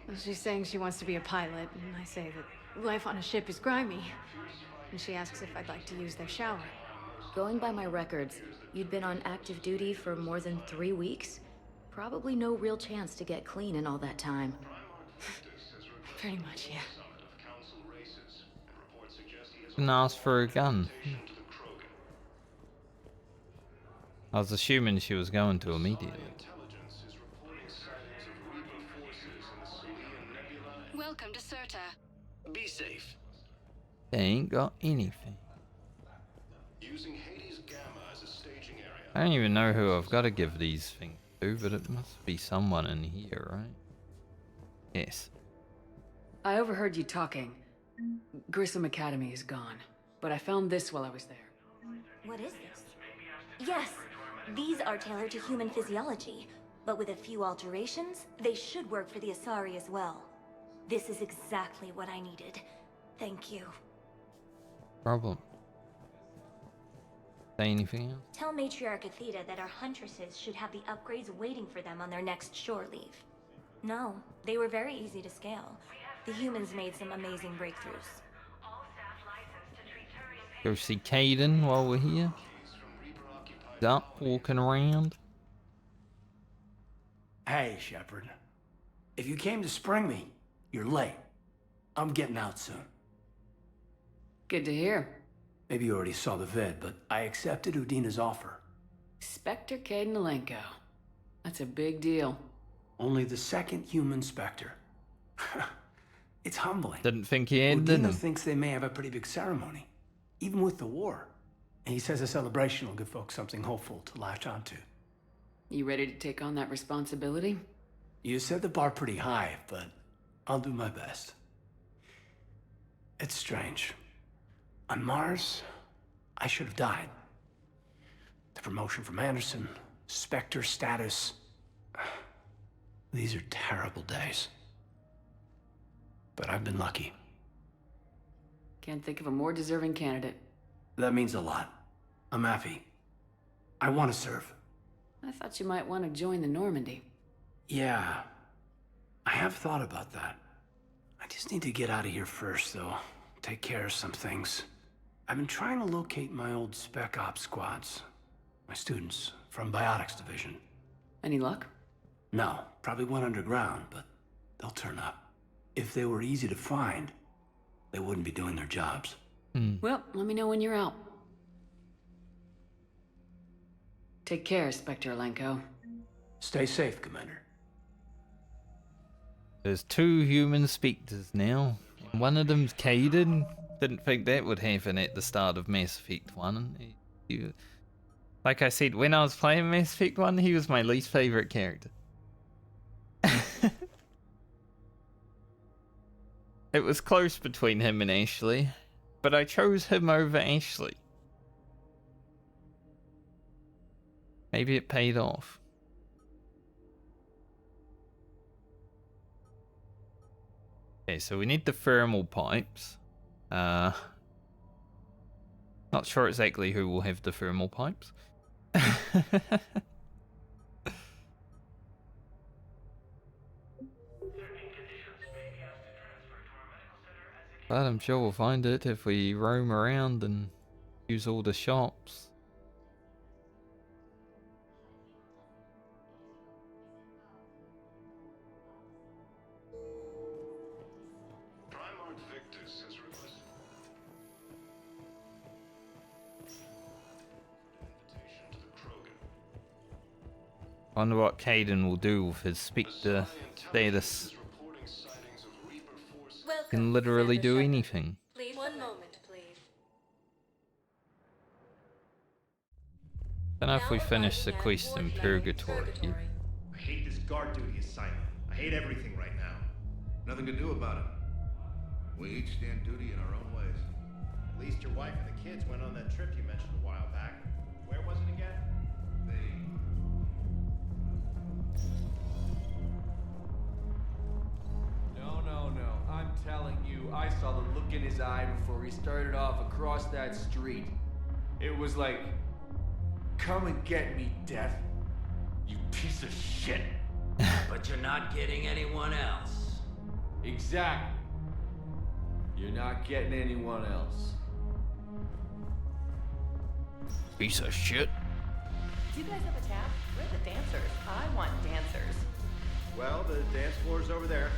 Well, she's saying she wants to be a pilot, and I say that life on a ship is grimy. And she asks if I'd like to use their shower. Going by my records, you'd been on active duty for more than 3 weeks. Probably no real chance to get clean in all that time. Pretty much, yeah. Didn't ask for a gun. I was assuming she was going to immediately. Welcome to Certa. Be safe. They ain't got anything. Using Hades Gamma as a staging area. I don't even know who I've got to give these things to, but it must be someone in here, right? Yes. I overheard you talking. Grissom Academy is gone, but I found this while I was there. What is this? Yes, these are tailored to human physiology, but with a few alterations, they should work for the Asari as well. This is exactly what I needed. Thank you. Problem. Say anything else? Tell Matriarch Athena that our huntresses should have the upgrades waiting for them on their next shore leave. No, they were very easy to scale. The humans made some amazing breakthroughs. Go see Caden while we're here. He's up, walking around. Hey, Shepard. If you came to spring me, you're late. I'm getting out soon. Good to hear. Maybe you already saw the vid, but I accepted Udina's offer. Spectre Cadenalenko. That's a big deal. Only the second human Spectre. It's humbling. Didn't think he had, didn't Udina he? thinks they may have a pretty big ceremony, even with the war. And he says a celebration will give folks something hopeful to latch onto. You ready to take on that responsibility? You set the bar pretty high, but I'll do my best. It's strange. On Mars, I should have died. The promotion from Anderson, Spectre status. These are terrible days. But I've been lucky. Can't think of a more deserving candidate. That means a lot. I'm happy. I want to serve. I thought you might want to join the Normandy. Yeah, I have thought about that. I just need to get out of here first, though. Take care of some things. I've been trying to locate my old Spec Ops squads. My students from Biotics Division. Any luck? No, probably went underground, but they'll turn up. If they were easy to find, they wouldn't be doing their jobs. Well, let me know when you're out. Take care, Spectre Alenko. Stay safe, Commander. There's 2 human spectres now. One of them's Caden. Didn't think that would happen at the start of Mass Effect 1. Like I said, when I was playing Mass Effect 1, he was my least favourite character. It was close between him and Ashley, but I chose him over Ashley. Maybe it paid off. Okay, so we need the thermal pipes. Not sure exactly who will have the thermal pipes. But I'm sure we'll find it if we roam around and use all the shops. Primarch Victus has requested invitation to the Krogan. Wonder what Caden will do with his Spectre status. Can literally do anything. Please, 1 moment, please. Don't know if we finish the quest in Purgatory. I hate this guard duty assignment. I hate everything right now. Nothing to do about it. We each stand duty in our own ways. At least your wife and the kids went on that trip you mentioned a while back. Where was it again? No. I'm telling you, I saw the look in his eye before he started off across that street. It was like, come and get me, Death. You piece of shit. But you're not getting anyone else. Exactly. You're not getting anyone else. Piece of shit. Do you guys have a tap? We're the dancers. I want dancers. Well, the dance floor's over there.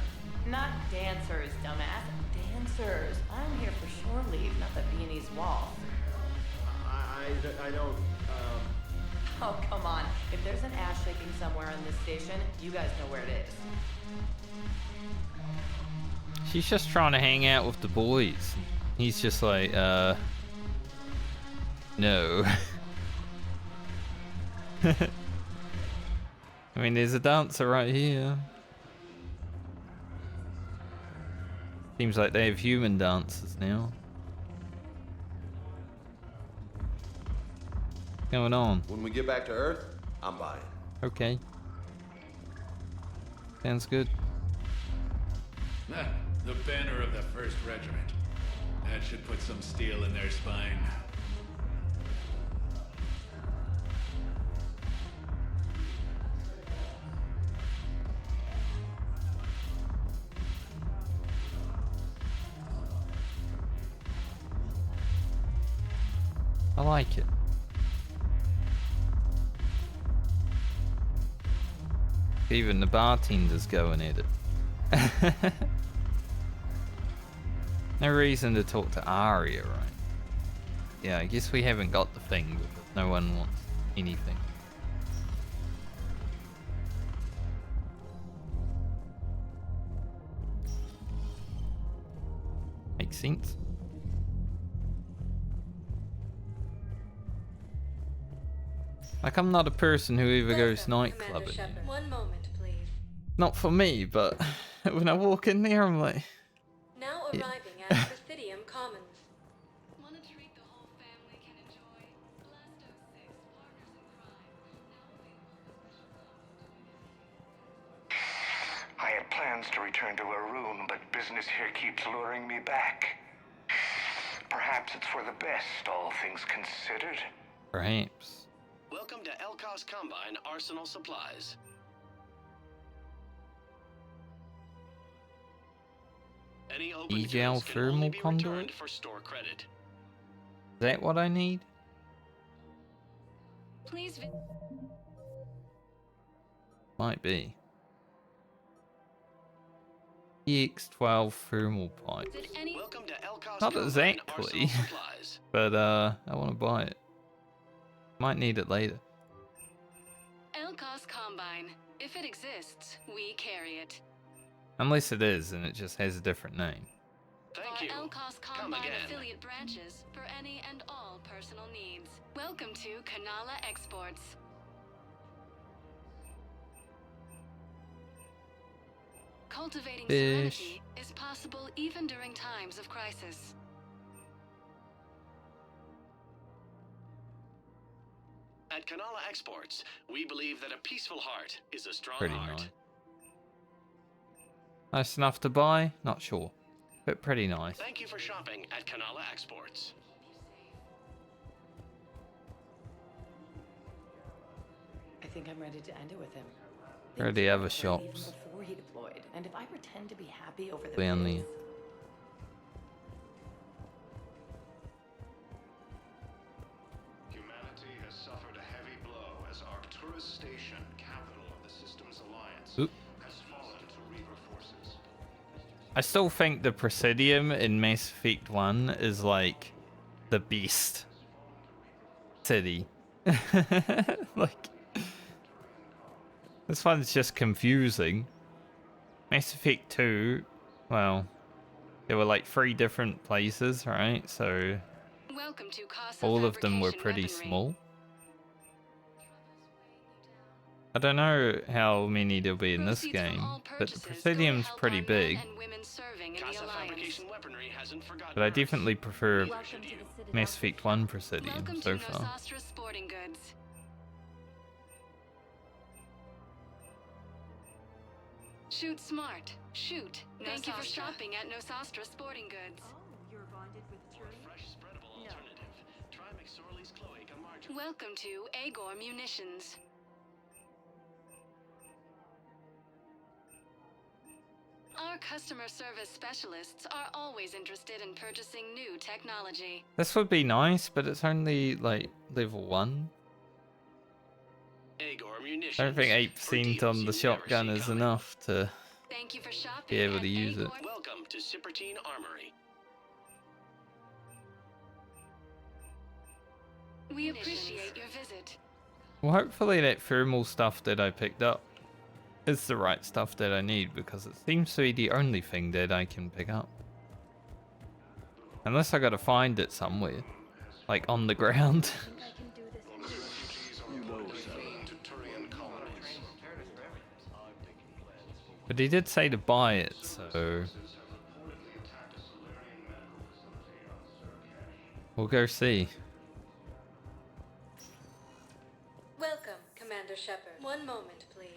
Not dancers, dumbass. Dancers. I'm here for shore leave, not the Viennese wall. I don't, Oh, come on. If there's an ass shaking somewhere on this station, you guys know where it is. She's just trying to hang out with the boys. He's just like, no. I mean, there's a dancer right here. Seems like they have human dancers now. What's going on? When we get back to Earth, I'm buying. Okay. Sounds good. The banner of the 1st Regiment. That should put some steel in their spine. I like it. Even the bartender's going at it. No reason to talk to Arya, right? Yeah, I guess we haven't got the thing because no one wants anything. Makes sense. Like, I'm not a person who ever goes nightclubbing. 1 moment, please. Not for me, but when I walk in there, I'm like... Now yeah. arriving at Citadel Commons. Want a treat the whole family can enjoy? Blasto 6, partners in crime. I had plans to return to Arun, but business here keeps luring me back. Perhaps it's for the best, all things considered. Perhaps. Welcome to Elkos Combine Arsenal Supplies. Any open EGL goods can only thermal be conduit? returned for store credit. Is that what I need? Please. Might be. EX12 thermal pipe. Welcome to Elkos Not Combine exactly, Arsenal Supplies. but I want to buy it. Might need it later. Elkos Combine. If it exists, we carry it. Unless it is, and it just has a different name. Thank you. Elkos Come Combine again. affiliate branches for any and all personal needs. Welcome to Kanala Exports. Cultivating Fish. serenity is possible even during times of crisis. At Kanala Exports, we believe that a peaceful heart is a strong Pretty heart. nice. Nice enough to buy? Not sure, but pretty nice. Thank you for shopping at Kanala Exports. I think I'm ready to end it with him. Already have a shops. Before he deployed, and if I pretend to be happy over the Family. bids, Humanity has suffered a heavy blow as Arcturus Station, capital of the Systems Alliance, Oop. has fallen to Reaver forces. I still think the Presidium in Mass Effect 1 is like the best city. Like, this one's just confusing. Mass Effect 2, well, there were like 3 different places, right? So all of them were pretty small. I don't know how many there'll be in this game, but the Presidium's pretty big. But I definitely prefer Mass Effect 1 Presidium so far. Shoot smart. Shoot. Thank you for shopping at Nosastra Sporting Goods. You're bonded with Turian? Welcome to Agor Munitions. Our customer service specialists are always interested in purchasing new technology. This would be nice, but it's only like level 1. I don't think 8% on the shotgun is enough to be able to use it. Welcome to Cipertine Armory. We appreciate your visit. Well, hopefully that thermal stuff that I picked up is the right stuff that I need, because it seems to be the only thing that I can pick up. Unless I gotta find it somewhere, like on the ground. But he did say to buy it, so we'll go see. Welcome, Commander Shepard. One moment, please.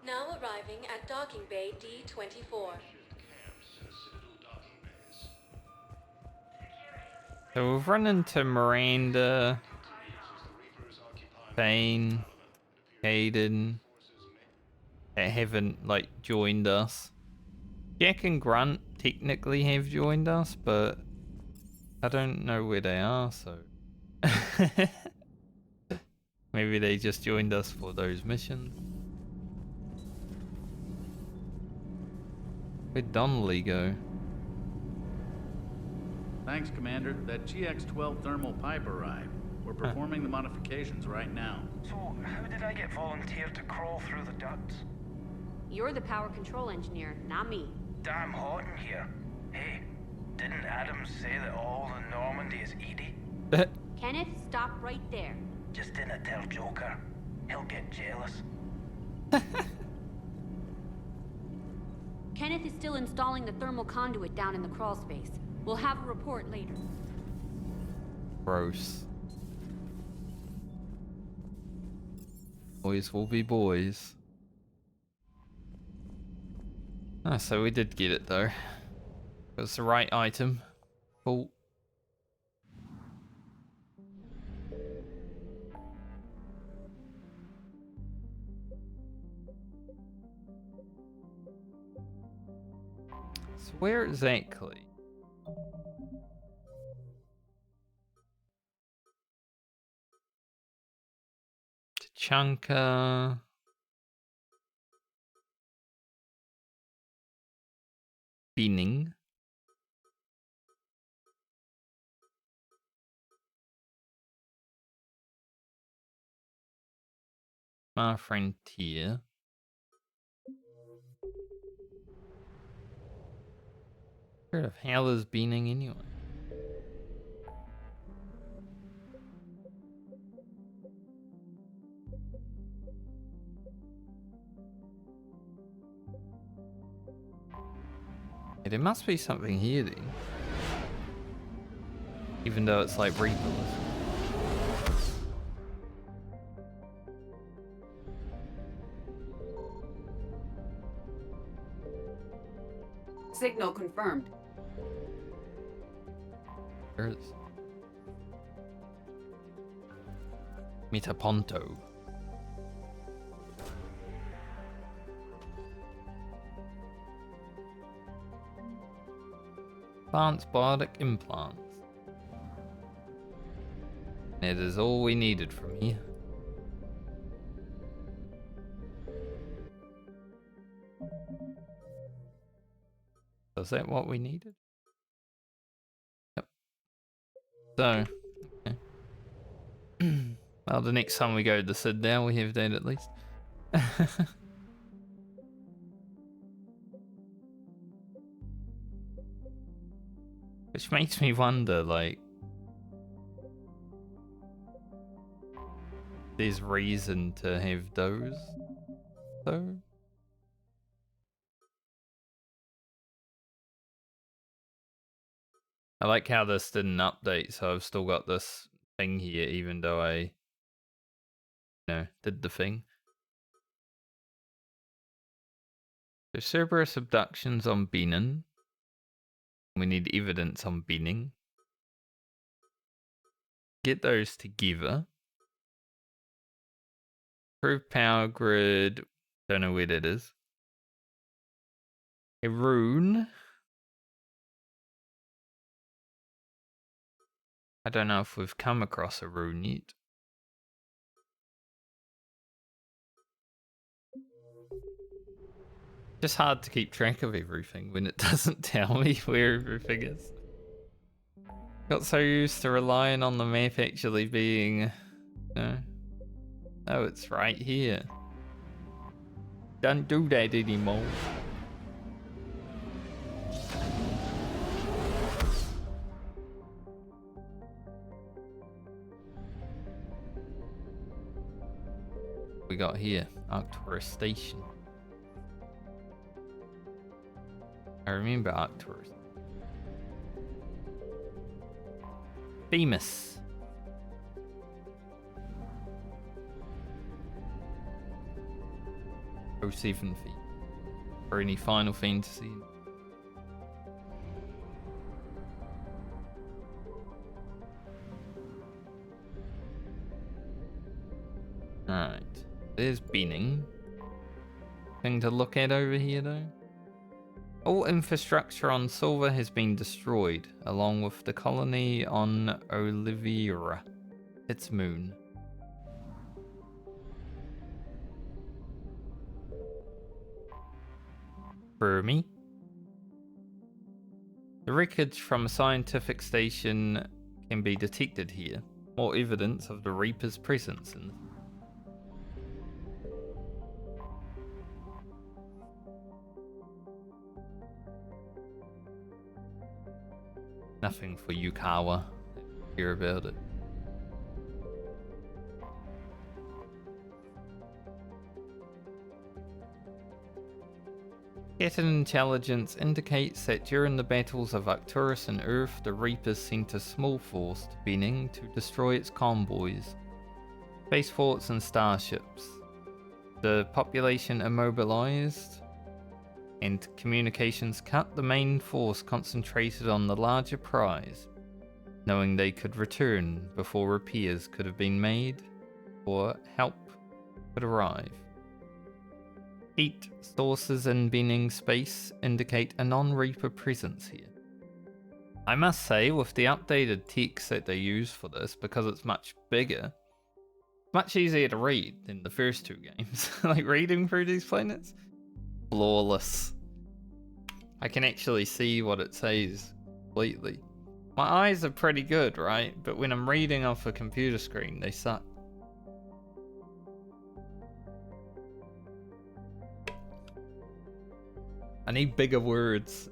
Now arriving at Docking Bay D-24. So we've run into Miranda, Bane, Hayden, that haven't like joined us. Jack and Grunt technically have joined us, but I don't know where they are, so maybe they just joined us for those missions. Where'd Donnelly go? Thanks, Commander. That GX-12 thermal pipe arrived. We're performing the modifications right now. So, how did I get volunteered to crawl through the ducts? You're the power control engineer, not me. Damn hot in here. Hey, didn't Adams say that all the Normandy is Edie? Kenneth, stop right there. Just dinna tell Joker. He'll get jealous. Kenneth is still installing the thermal conduit down in the crawl space. We'll have a report later. Gross. Boys will be boys. Ah, so we did get it though. It was the right item. Cool. So where exactly? Tuchanka. Beaning. My frontier. Where the hell is Beaning anyway? There must be something here then. Even though it's like Reaperless. Signal confirmed. Where is Metaponto? Advanced biotic implants. It is all we needed from here. Was that what we needed? Yep. So, okay. Well, the next time we go to the Citadel, we have that at least. Which makes me wonder, like, there's reason to have those, though? I like how this didn't update, so I've still got this thing here, even though I, you know, did the thing. So Cerberus abductions on Benin. We need evidence on Benin. Get those together. Prove power grid. Don't know where that is. A rune. I don't know if we've come across a rune yet. Just hard to keep track of everything when it doesn't tell me where everything is. Got so used to relying on the map actually being... No. Oh, it's right here. Don't do that anymore. We got here, Arcturus Station. I remember Arcturus. Famous. Oh, 7 feet. For any Final Fantasy. Alright. There's Bening. Thing to look at over here though. All infrastructure on Silver has been destroyed, along with the colony on Oliveira, its moon. Fermi. The wreckage from a scientific station can be detected here. More evidence of the Reaper's presence in nothing for Yukawa. Hear about it. Scattern intelligence indicates that during the battles of Arcturus and Earth, the Reapers sent a small force to Bening to destroy its convoys, space forts and starships. The population immobilized and communications cut, the main force concentrated on the larger prize, knowing they could return before repairs could have been made or help could arrive. Heat sources in Bening space indicate a non-Reaper presence here. I must say, with the updated text that they use for this, because it's much bigger, much easier to read than the first two games. Like reading through these planets, flawless. I can actually see what it says completely. My eyes are pretty good, right? But when I'm reading off a computer screen, they suck. I need bigger words.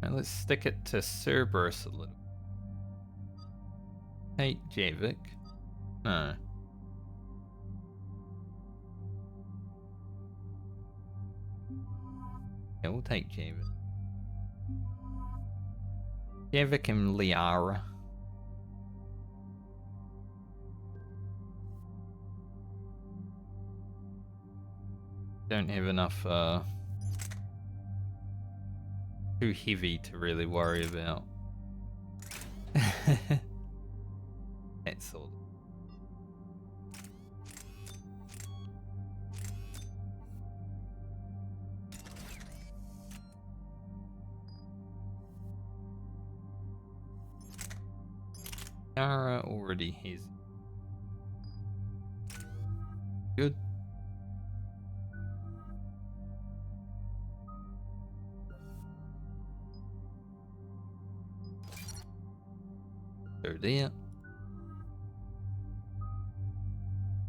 Now let's stick it to Cerberus a little. Hey, Javik. No. Yeah, we'll take Javik. Javik and Liara. Don't have enough too heavy to really worry about. That's all. Yara already has. Good. Go there.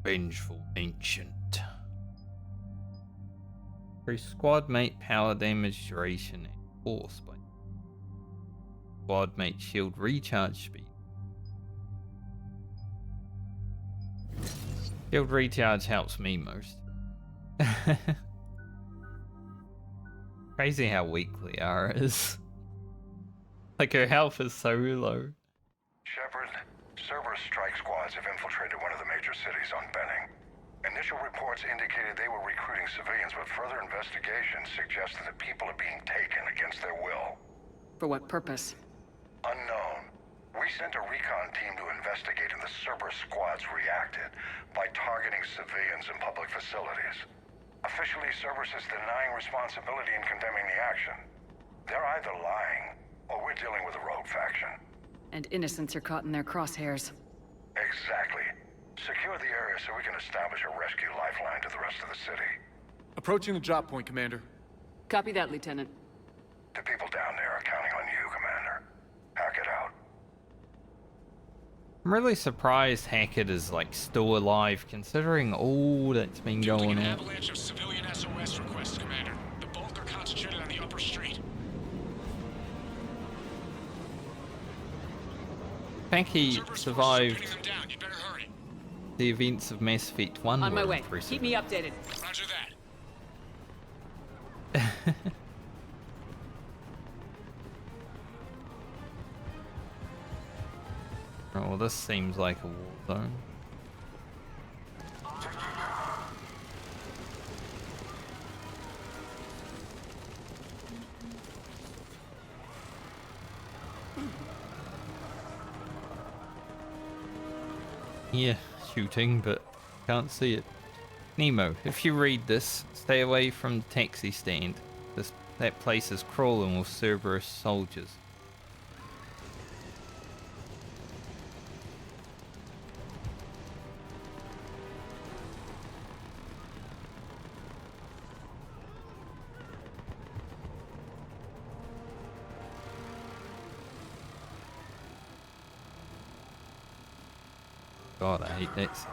Vengeful Ancient. Increase squad mate power damage duration and force by squad mate shield recharge speed. Shield recharge helps me most. Crazy how weak Liara is. Like her health is so low. Shepard, Cerberus strike squads have infiltrated one of the major cities on Benning. Initial reports indicated they were recruiting civilians, but further investigation suggests that the people are being taken against their will. For what purpose? Unknown. We sent a recon team to investigate, and the Cerberus squads reacted by targeting civilians in public facilities. Officially, Cerberus is denying responsibility and condemning the action. They're either lying, or we're dealing with a rogue faction. And innocents are caught in their crosshairs. Exactly. Secure the area so we can establish a rescue lifeline to the rest of the city. Approaching the drop point, Commander. Copy that, Lieutenant. The people down there are counting on you, Commander. Hack it out. I'm really surprised Hackett is like still alive, considering all that's been going on. An avalanche of civilian SOS requests, Commander. The bulk are concentrated on the upper street. I think he survived the events of Mass Effect 1. On my were way. impressive. Keep me updated. Roger that. Oh, well, this seems like a war zone. Yeah, shooting, but can't see it. Nemo, if you read this, stay away from the taxi stand. That place is crawling with Cerberus soldiers. God, I hate that scene.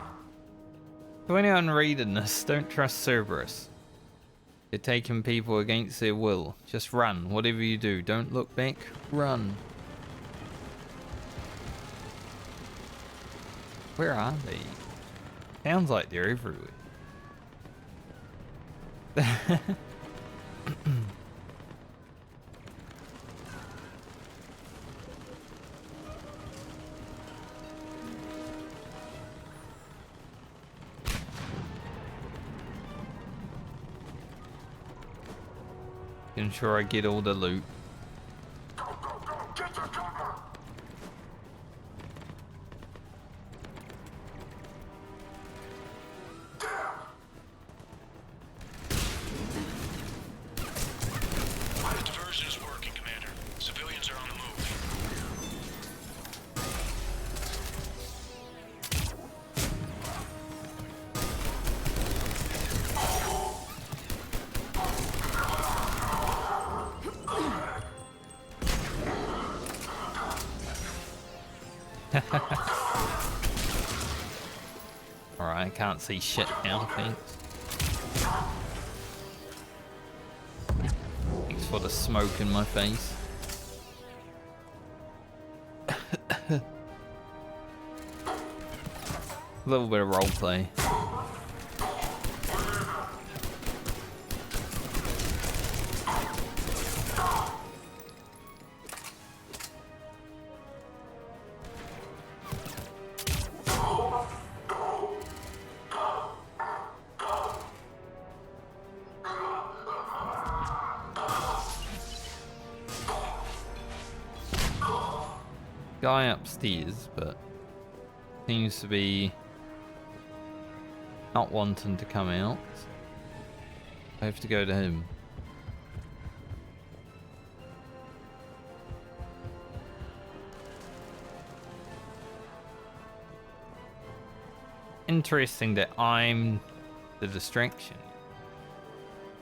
To anyone reading this, don't trust Cerberus. They're taking people against their will. Just run, whatever you do. Don't look back, run. Where are they? Sounds like they're everywhere. Ensure I get all the loot. The diversion is working, Commander. Civilians are on the move. Alright, I can't see shit now, thanks. Thanks for the smoke in my face. A little bit of roleplay. guy upstairs, but seems to be not wanting to come out. I have to go to him. Interesting that I'm the distraction.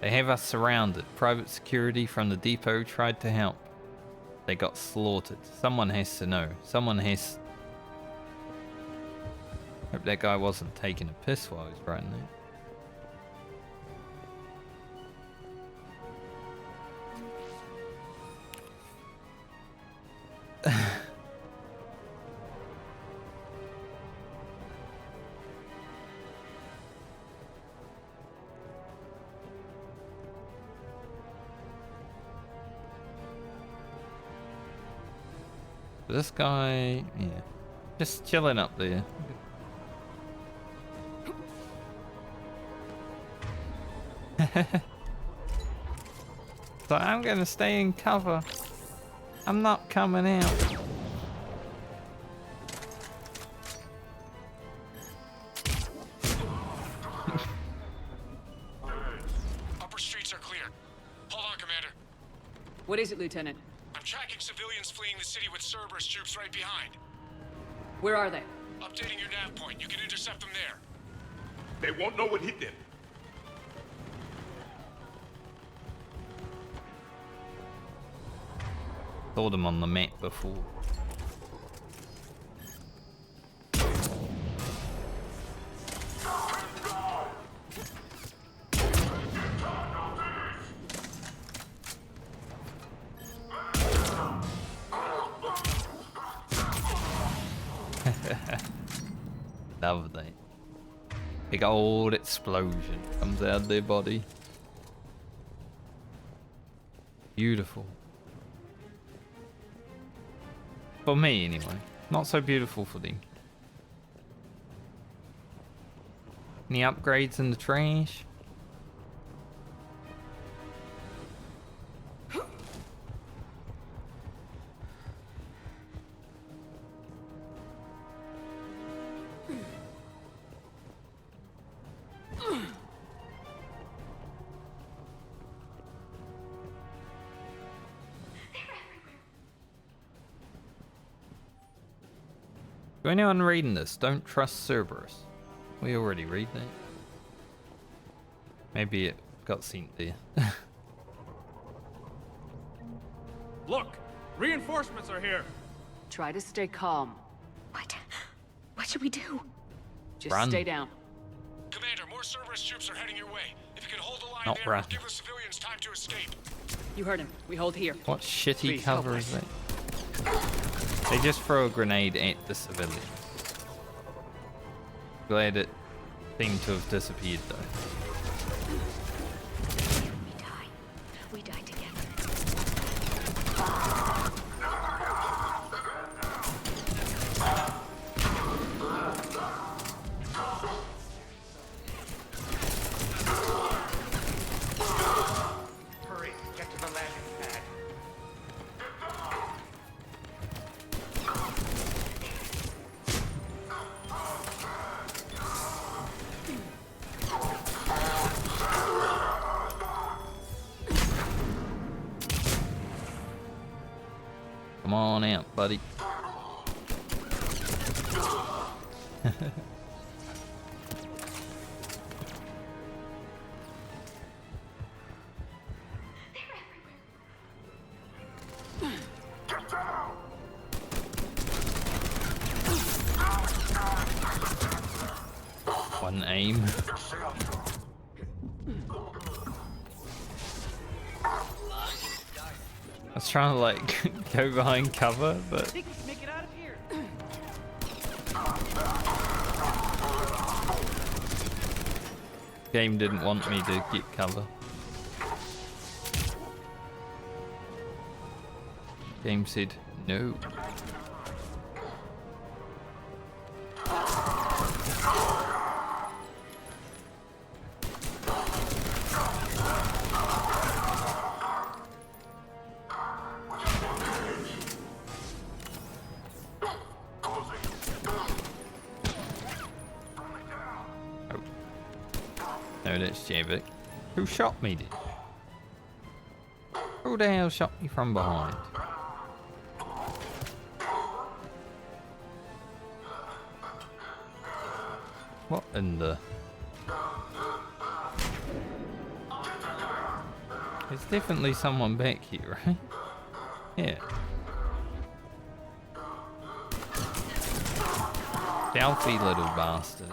They have us surrounded. Private security from the depot tried to help. They got slaughtered. Someone has to know. Someone has... Hope that guy wasn't taking a piss while he was writing that. This guy, yeah, just chilling up there. So I'm gonna stay in cover. I'm not coming out. Upper streets are clear. Hold on, Commander. What is it, Lieutenant? I'm tracking civilians fleeing the city with Cerberus troops right behind. Where are they? Updating your nav point. You can intercept them there. They won't know what hit them. Saw them on the map before. Lovely. Big old explosion comes out of their body. Beautiful. For me, anyway. Not so beautiful for them. Any upgrades in the trash? To anyone reading this, don't trust Cerberus. We already read that. Maybe it got sent there. Look! Reinforcements are here! Try to stay calm. What should we do? Just Run. stay down. Commander, more Cerberus troops are heading your way. If you can hold the line Not there, run. it'll give the civilians time to escape. You heard him. We hold here. What shitty Please, cover help is us. that? They just throw a grenade at the civilians. Glad it seemed to have disappeared though. We die together. Hurry, get to the landing pad. Come on out, buddy. One aim. I was trying to like go behind cover, but Make it out of here. game didn't want me to get cover. Game said no. know that's Javik. Who shot me, dude? Who the hell shot me from behind? What in the... There's definitely someone back here, right? Yeah. Stealthy little bastard.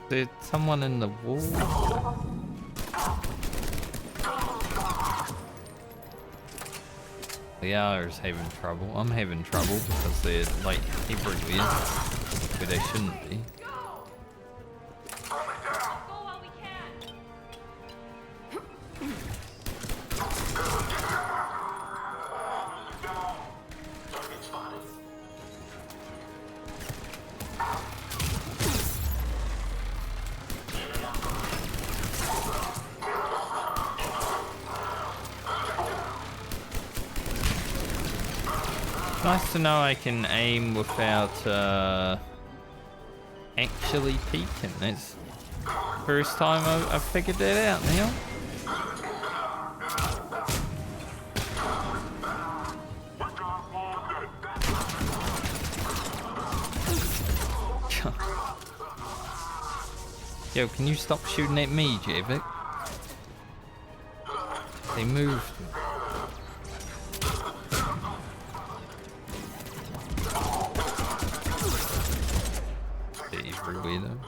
There's someone in the wall. The others having trouble. I'm having trouble because they're like everywhere where they shouldn't be. Nice to know I can aim without actually peeking. That's the first time I've figured that out now. Yo, can you stop shooting at me, Javik? They moved. Though.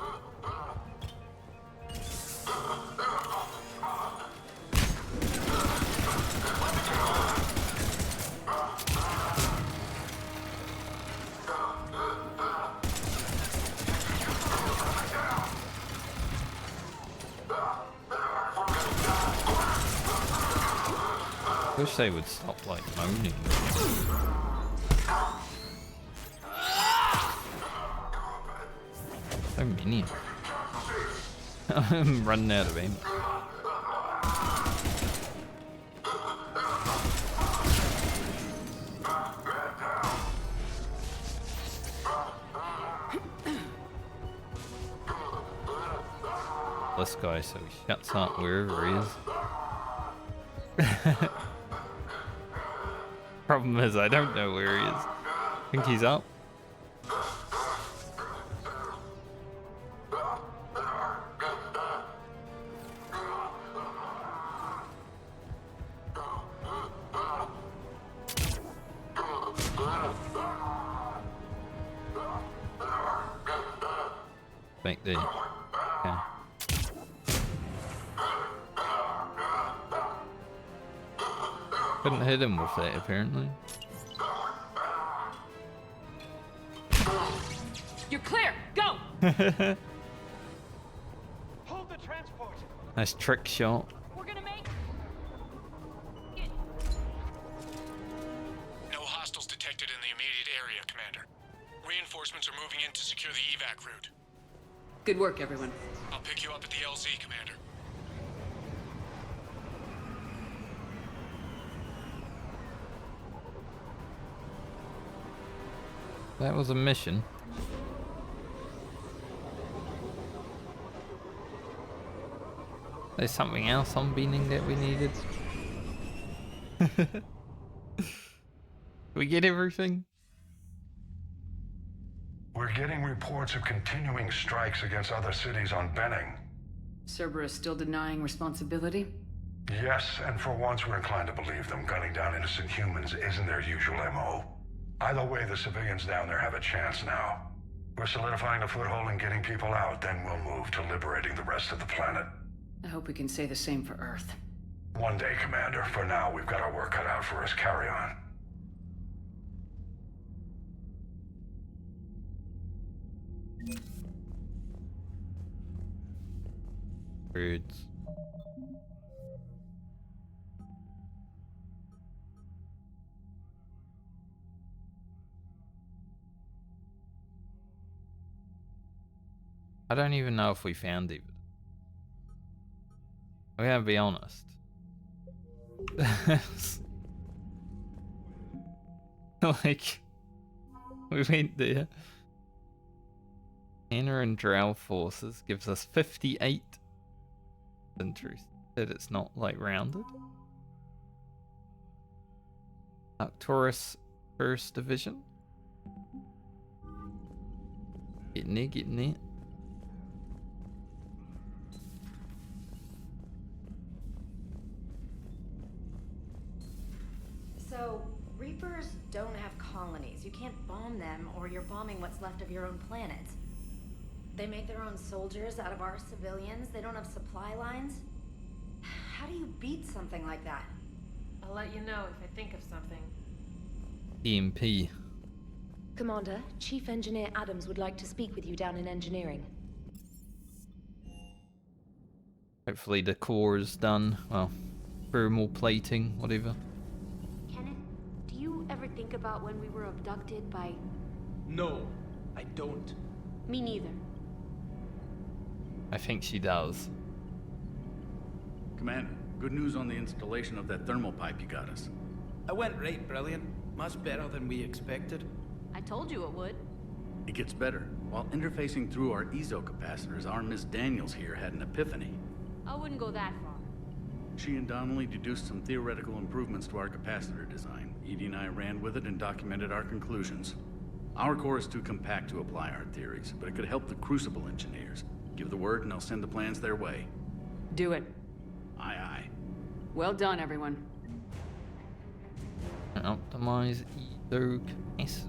Wish they would stop like moaning. So many. I'm running out of ammo. This guy, so he shuts up wherever he is. Problem is, I don't know where he is. I think he's up. Back there. Okay. Couldn't hit him with that, apparently. You're clear. Go. Hold the transport. Nice trick shot. We're gonna make it. No hostiles detected in the immediate area, Commander. Reinforcements are moving in to secure the evac route. Good work, everyone. I'll pick you up at the LZ, Commander. That was a mission. There's something else on Beaning that we needed. We get everything? We're getting reports of continuing strikes against other cities on Benning. Cerberus still denying responsibility? Yes, and for once we're inclined to believe them. Gunning down innocent humans isn't their usual MO. Either way, the civilians down there have a chance now. We're solidifying a foothold and getting people out, then we'll move to liberating the rest of the planet. I hope we can say the same for Earth. One day, Commander. For now, we've got our work cut out for us. Carry on. Birds. I don't even know if we found it. We gotta be honest. Like, we went there, Anna and Drow forces gives us 58. Interesting that it's not like rounded. Arcturus 1st Division. Getting there, getting there. So, Reapers don't have colonies. You can't bomb them, or you're bombing what's left of your own planet. They make their own soldiers out of our civilians. They don't have supply lines. How do you beat something like that? I'll let you know if I think of something. EMP. Commander, Chief Engineer Adams would like to speak with you down in engineering. Hopefully the core is done. Well, thermal plating, whatever. Kenneth, do you ever think about when we were abducted by... No, I don't. Me neither. I think she does. Commander, good news on the installation of that thermal pipe you got us. It went right brilliant. Much better than we expected. I told you it would. It gets better. While interfacing through our ezo capacitors, our Miss Daniels here had an epiphany. I wouldn't go that far. She and Donnelly deduced some theoretical improvements to our capacitor design. Edie and I ran with it and documented our conclusions. Our core is too compact to apply our theories, but it could help the Crucible engineers. Give the word and I'll send the plans their way. Do it. Aye, aye. Well done, everyone. Optimize ether acid.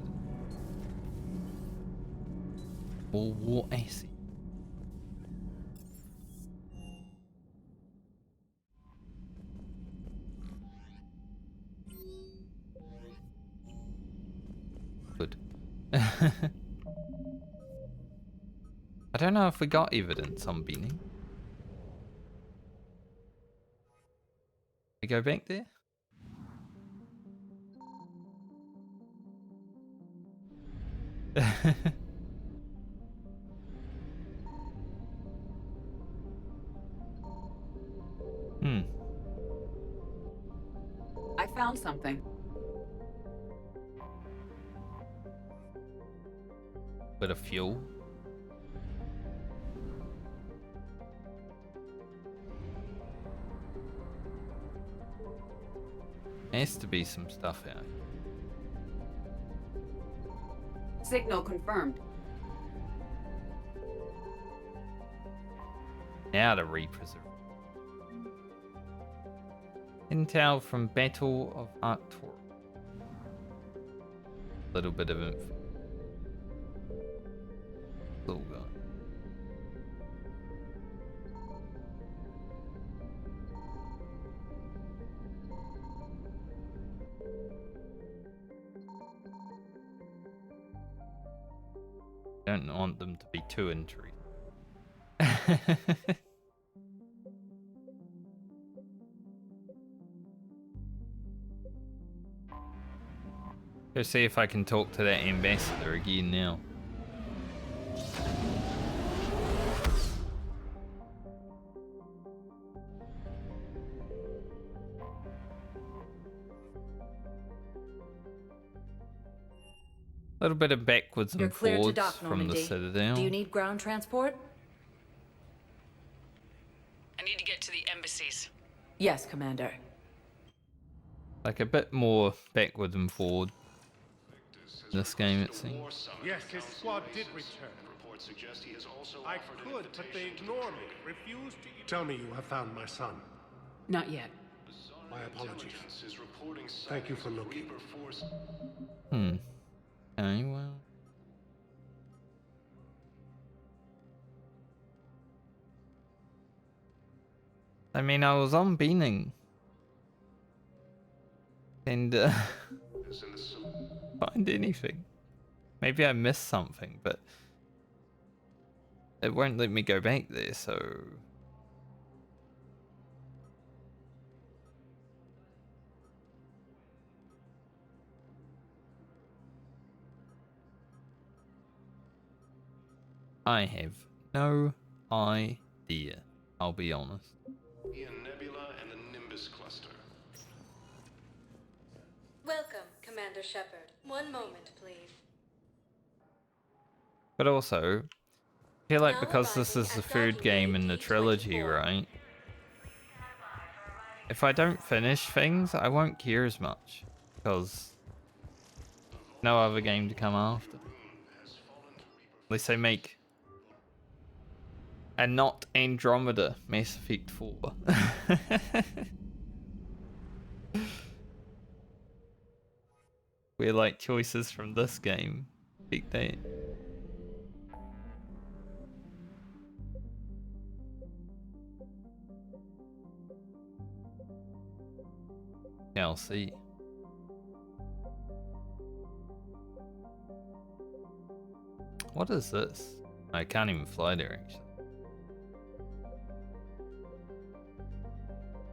Or war acid. Good. I don't know if we got evidence on Beanie. We go back there? I found something. Bit of fuel. Has to be some stuff out. Signal confirmed. Now to represerve. Intel from Battle of Arcturus. Little bit of info. Little guy. Don't want them to be too intrigued. Go see if I can talk to that ambassador again now. A little bit of backwards and You're clear to forwards dock, from Normandy. the Citadel. Do you need ground transport? I need to get to the embassies. Yes, Commander. Like a bit more backwards and forward in this game, it seems. Yes, his squad did return. I could, but they ignore me. Refuse to... Tell me you have found my son. Not yet. My apologies. Thank you for looking. Okay, well. I mean, I was on Beaning. And, find anything. Maybe I missed something, but it won't let me go back there, so... I have no idea, I'll be honest. Nebula and the Nimbus cluster. Welcome, Commander Shepard. One moment, please. But also, I feel like because this is the third game in the trilogy, right? If I don't finish things, I won't care as much. Because no other game to come after. Unless they make a not Andromeda Mass Effect 4. We're like choices from this game. Big day. Yeah, I'll see. What is this? I can't even fly there actually.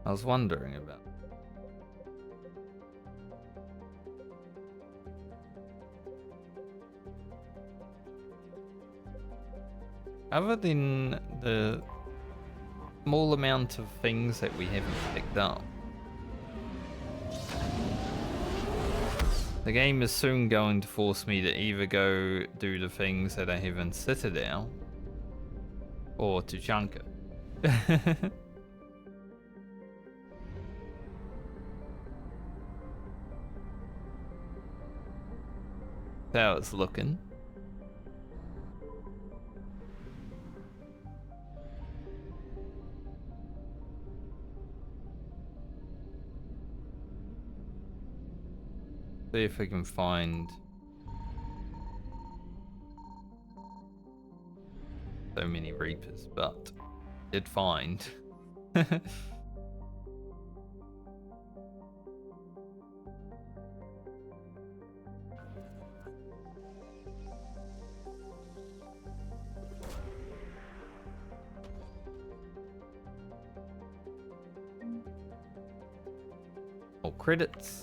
I was wondering about. Other than the small amount of things that we haven't picked up, the game is soon going to force me to either go do the things that I have in Citadel or Tuchanka. That's how it's looking. See if we can find so many Reapers, but did find. More credits.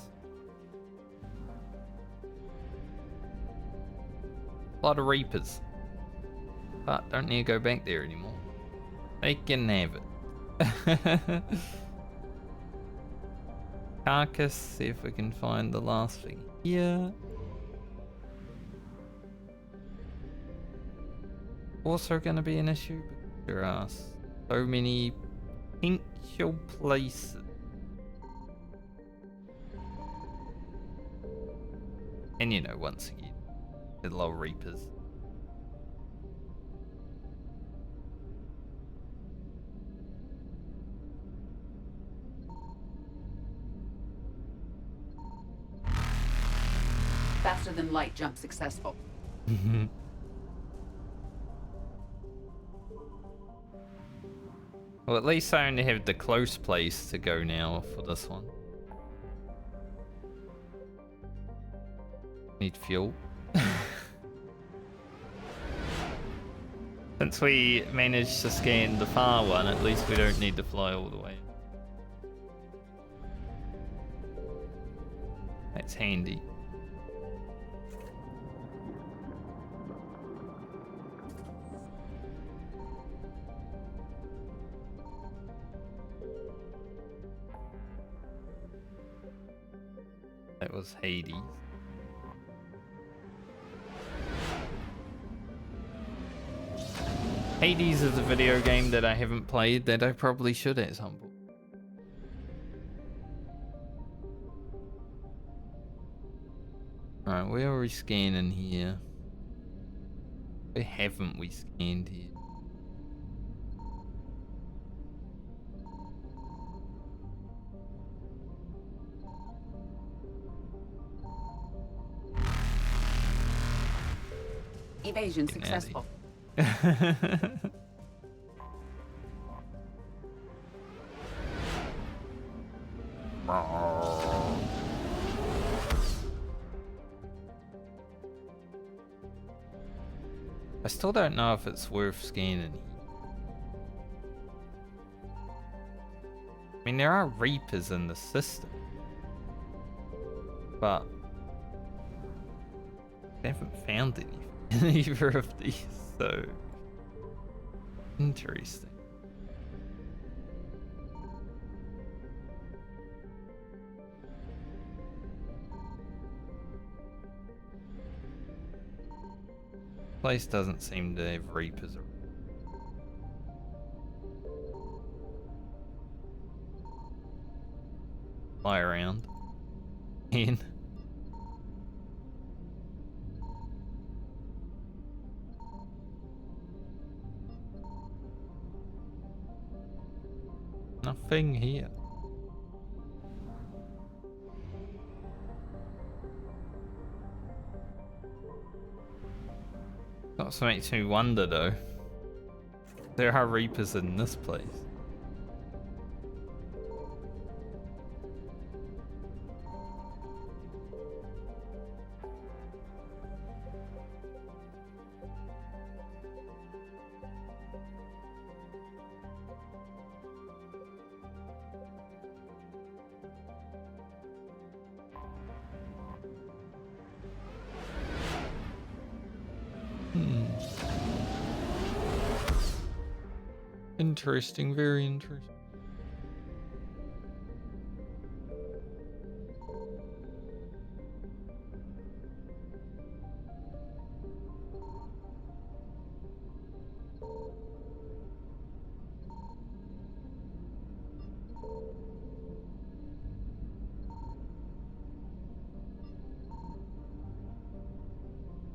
A lot of Reapers. But don't need to go back there anymore. They can have it. Carcass, see if we can find the last thing here. Also gonna be an issue because there are so many potential places. And you know, once again, the low Reapers. Faster than light jump successful. Well, at least I only have the close place to go now for this one. Need fuel. Since we managed to scan the far one, at least we don't need to fly all the way. That's handy. That was Hades. Hades is a video game that I haven't played that I probably should at some point. Alright, where are we scanning here? Where haven't we scanned here? Evasion successful. I still don't know if it's worth scanning. I mean, there are Reapers in the system, but I haven't found any in either of these, so interesting. Place doesn't seem to have Reapers around. fly around. In. Nothing here. That's what makes me wonder though. There are Reapers in this place. Interesting, very interesting.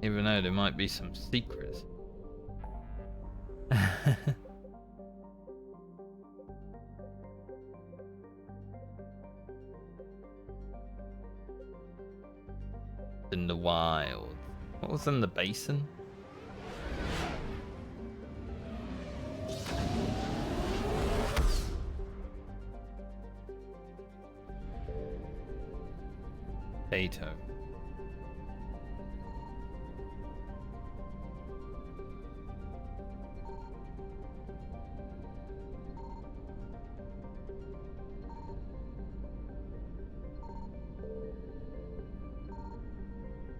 Even though there might be some secrets. In the wild. What was in the basin? Potato.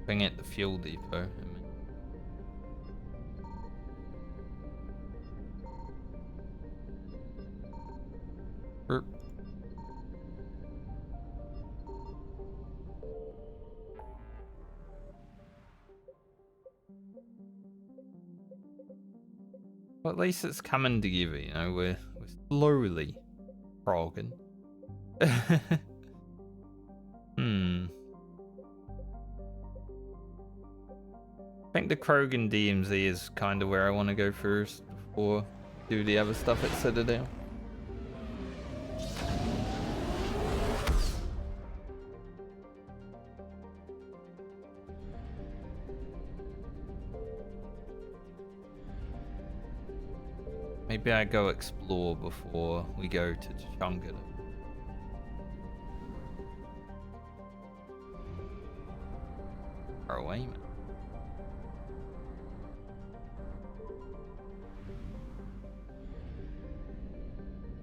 Bring at the fuel depot. Burp. Well, at least it's coming together, you know, we're slowly frogging. I think the Krogan DMZ is kind of where I want to go first before do the other stuff at Citadel. Maybe I go explore before we go to Tuchanka. Far away, man.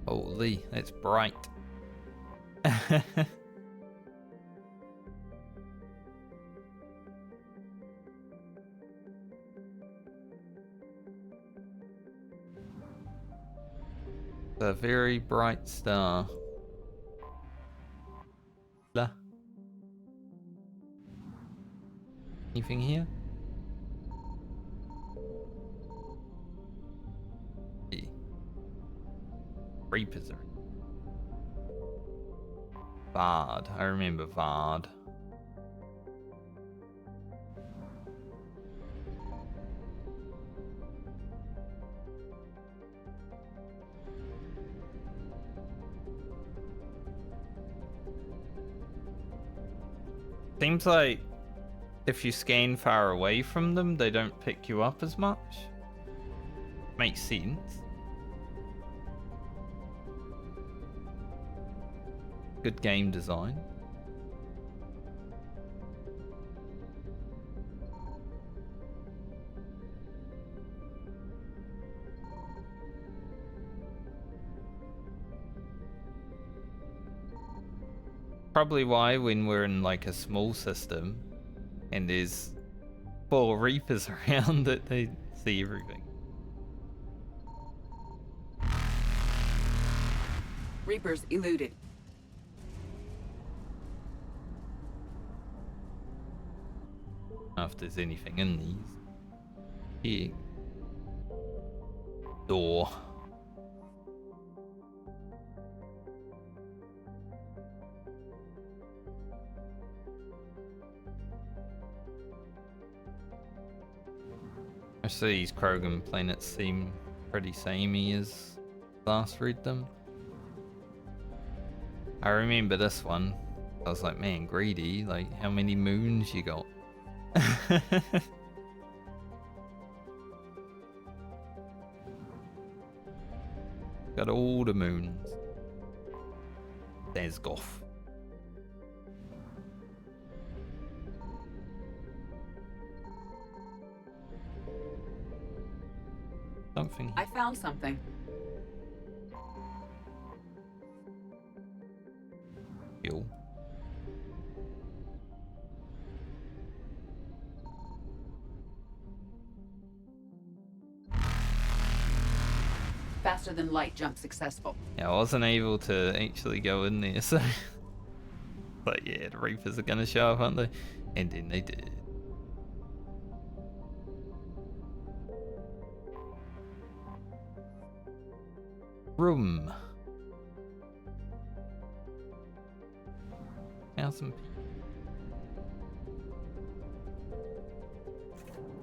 Holy, it's bright. A very bright star. La. Anything here? Reapers are. Vard. I remember Vard. Seems like if you scan far away from them, they don't pick you up as much. Makes sense. Good game design. Probably why when we're in like a small system and there's 4 Reapers around that they see everything. Reapers eluded. If there's anything in these. Here. Door. Most of these Krogan planets seem pretty samey as last read them. I remember this one. I was like, man, greedy. Like, how many moons you got? Got all the moons. There's Goff. Something. I found something. Fuel. Faster than light jump successful. Yeah, I wasn't able to actually go in there, so. But yeah, the Reapers are gonna show up, aren't they? And then they did. Room. 1,000 people.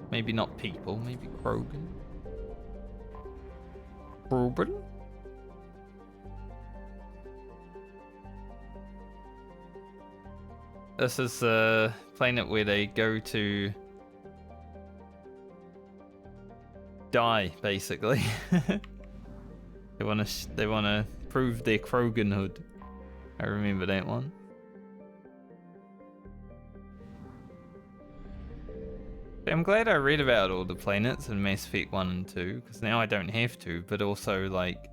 Maybe not people, maybe Krogan. Krogan? This is a planet where they go to die, basically. They wanna prove their Kroganhood. I remember that one. I'm glad I read about all the planets in Mass Effect 1 and 2, because now I don't have to, but also, like,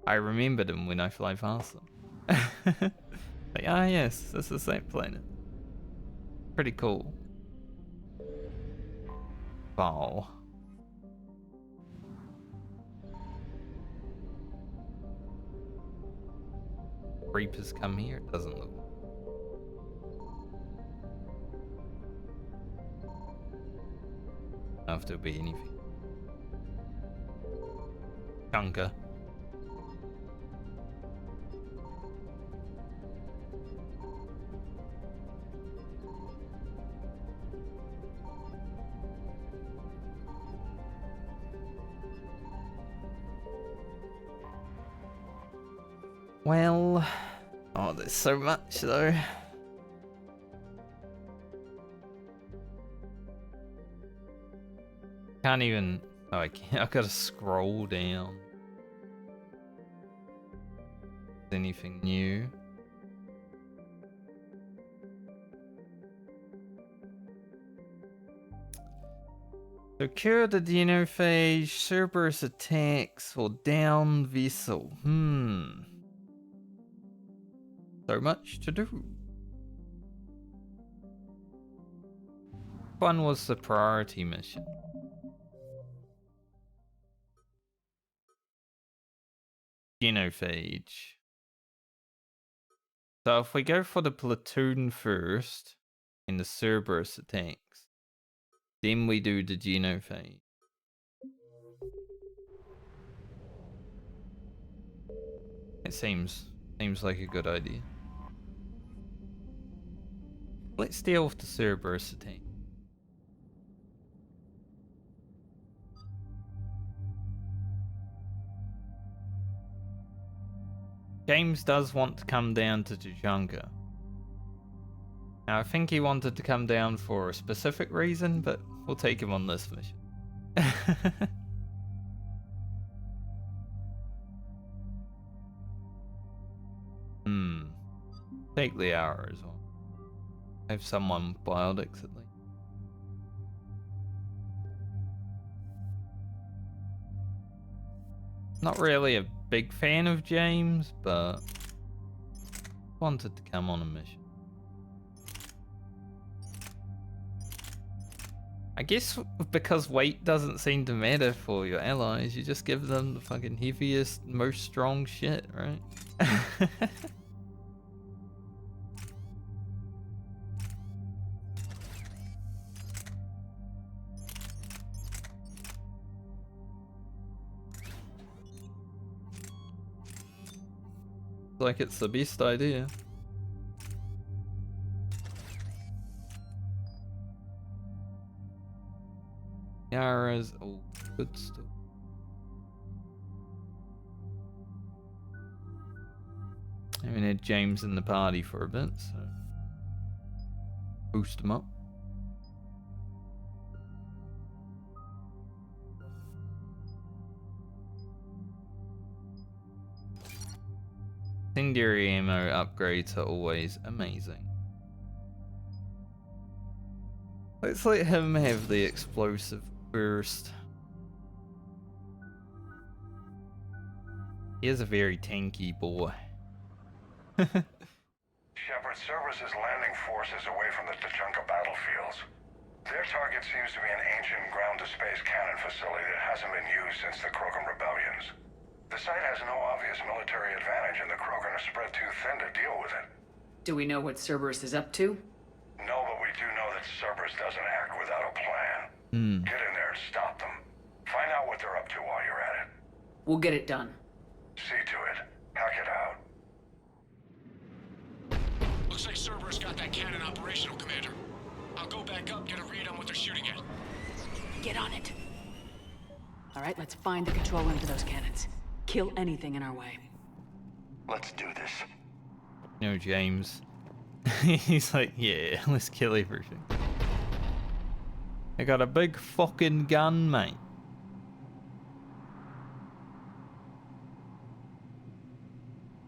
I remember them when I fly past them. Like, ah yes, this is that planet. Pretty cool. Wow. Reapers come here, it doesn't look. I don't know if there'll be anything. Tuchanka. Well, oh, there's so much though. Can't even. Oh, I can't. I've got to scroll down. Anything new? Secure the genophage. Cerberus attacks or down vessel. So much to do. One was the priority mission. Genophage. So if we go for the platoon first in the Cerberus attacks, then we do the genophage. It seems like a good idea. Let's deal with the Cerberus attack. James does want to come down to Tuchanka. Now, I think he wanted to come down for a specific reason, but we'll take him on this mission. Take the hour as well. Have someone with biotics at least. Not really a big fan of James, but wanted to come on a mission. I guess because weight doesn't seem to matter for your allies, you just give them the fucking heaviest, most strong shit, right? Like it's the best idea. Yara's all good stuff. I haven't had James in the party for a bit, so boost him up. Incendiary ammo upgrades are always amazing. Let's let him have the explosive burst. He is a very tanky boy. Shepard, Cerberus is landing forces away from the Tuchanka battlefields. Their target seems to be an ancient ground-to-space cannon facility that hasn't been used since the Krogan rebellions. The site has no obvious military advantage, and the Krogan are spread too thin to deal with it. Do we know what Cerberus is up to? No, but we do know that Cerberus doesn't act without a plan. Get in there and stop them. Find out what they're up to while you're at it. We'll get it done. See to it. Hack it out. Looks like Cerberus got that cannon operational, Commander. I'll go back up, get a read on what they're shooting at. Get on it. All right, let's find the control room for those cannons. Kill anything in our way. Let's do this. No, James. He's like, yeah, let's kill everything. I got a big fucking gun, mate.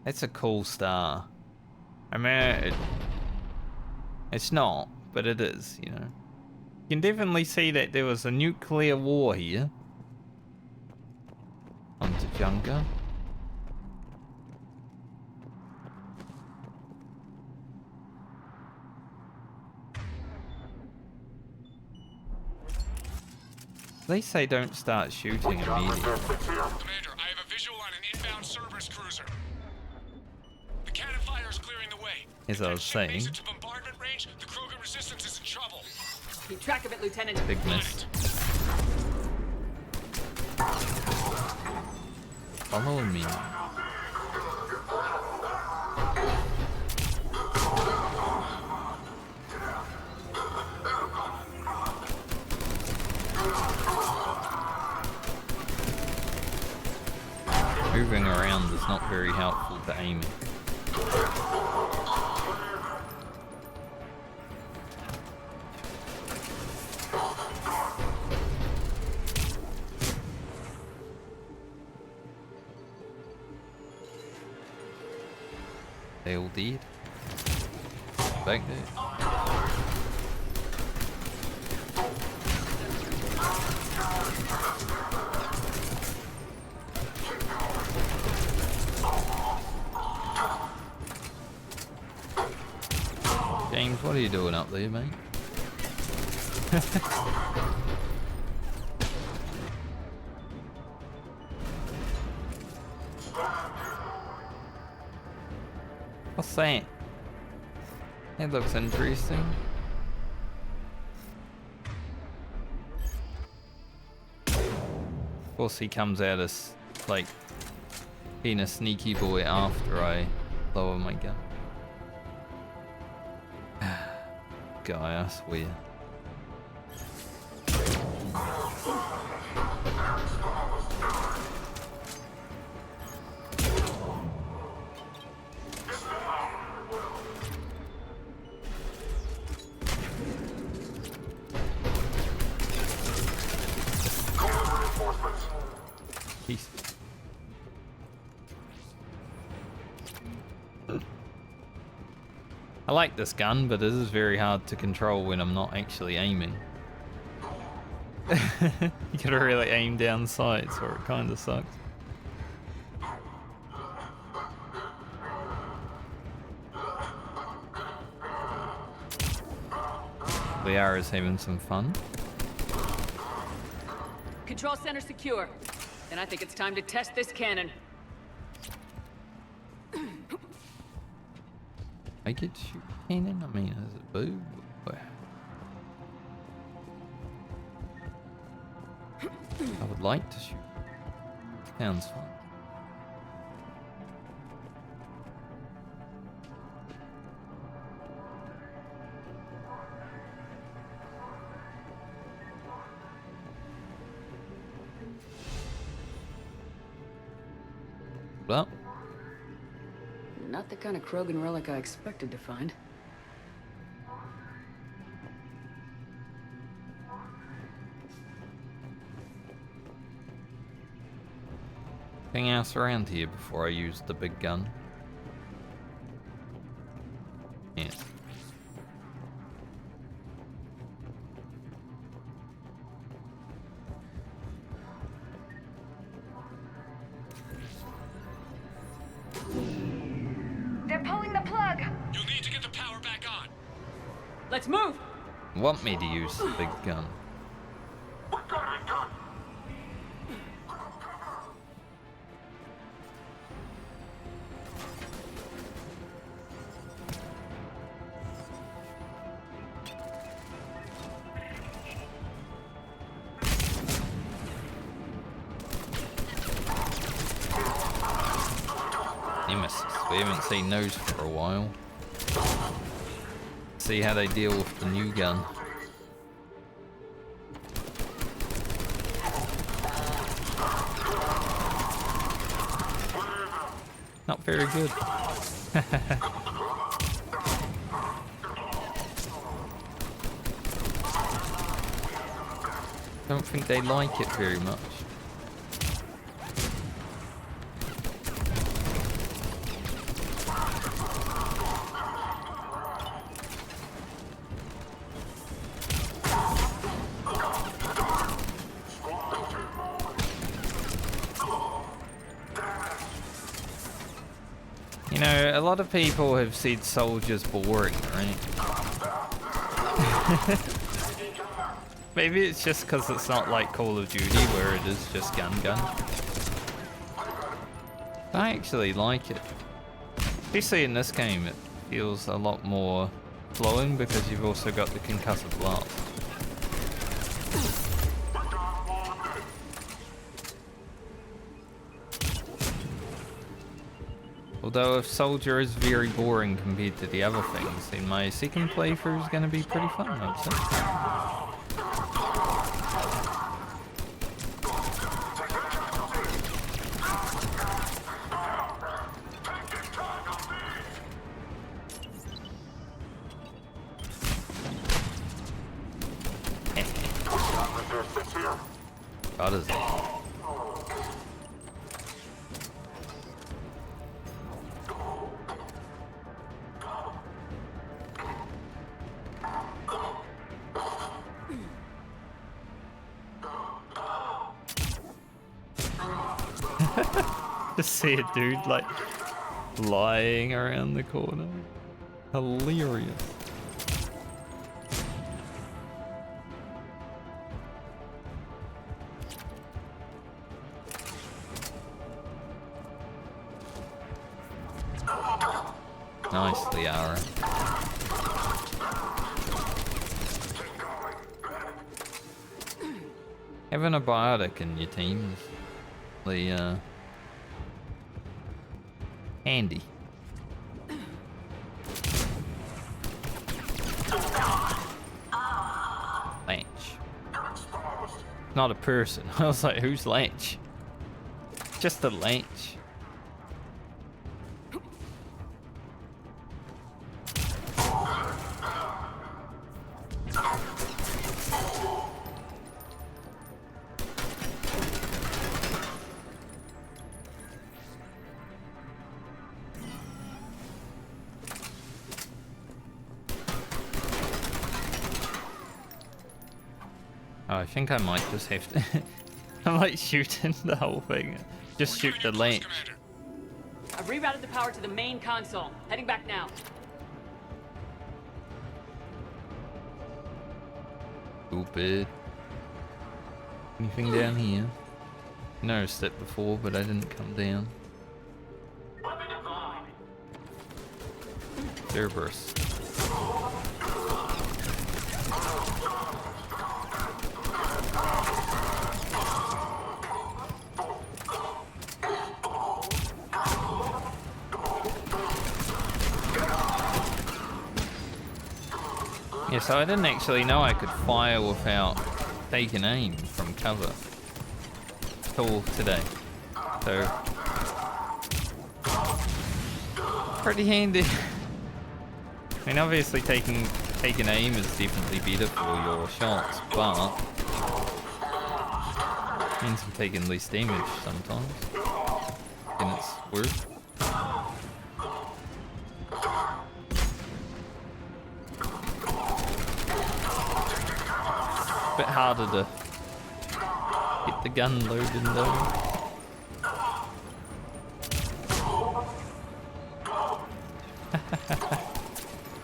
It's a cool star. I mean, it's not, but it is, you know. You can definitely see that there was a nuclear war here. On Tuchanka. They say don't start shooting immediately. Commander, I have a visual on an inbound Cerberus cruiser. The cannon fire is clearing the way. As I was saying. Makes it to bombardment range, the Krogan resistance is in trouble. Keep track of it, Lieutenant. Big miss. Follow me. Moving around is not very helpful to aiming. They all did. Back there. James, what are you doing up there, mate? What's that? That looks interesting. Of course he comes at us like being a sneaky boy after I lower my gun. Guy, I swear. Peace. I like this gun, but it is very hard to control when I'm not actually aiming. You gotta really aim down sights or it kinda sucks. Liara's having some fun. Control center secure. Then I think it's time to test this cannon. I could shoot cannon? I mean, is it boo? I would like to shoot. Sounds fun. Well, Not the kind of Krogan relic I expected to find. anything else around here before I use the big gun? Yeah. They're pulling the plug. You'll need to get the power back on. Let's move! Want me to use the big gun? Nemesis. We haven't seen those for a while. See how they deal with the new gun. Not very good. Don't think they like it very much. You know, a lot of people have said soldiers boring, right? Maybe it's just because it's not like Call of Duty where it is just gun. I actually like it. Especially in this game, it feels a lot more flowing because you've also got the concussive blast. Although if Soldier is very boring compared to the other things, then my second playthrough is going to be pretty fun, I'd say. God, is it? Just see a dude like lying around the corner. Hilarious. Nice, Liara. Having a biotic in your team is really handy. Lanch. Not a person. I was like, who's Lanch? Just a Lanch. Oh, I think I might just have to... I might shoot in the whole thing. Just shoot the Lanch. I've rerouted the power to the main console. Heading back now. Stupid. Anything down here? Noticed it before, but I didn't come down. Cerberus. Yeah, so I didn't actually know I could fire without taking aim from cover till today. So pretty handy. I mean, obviously taking aim is definitely better for your shots, but means I'm taking less damage sometimes, and it's worth. Bit harder to get the gun loaded though.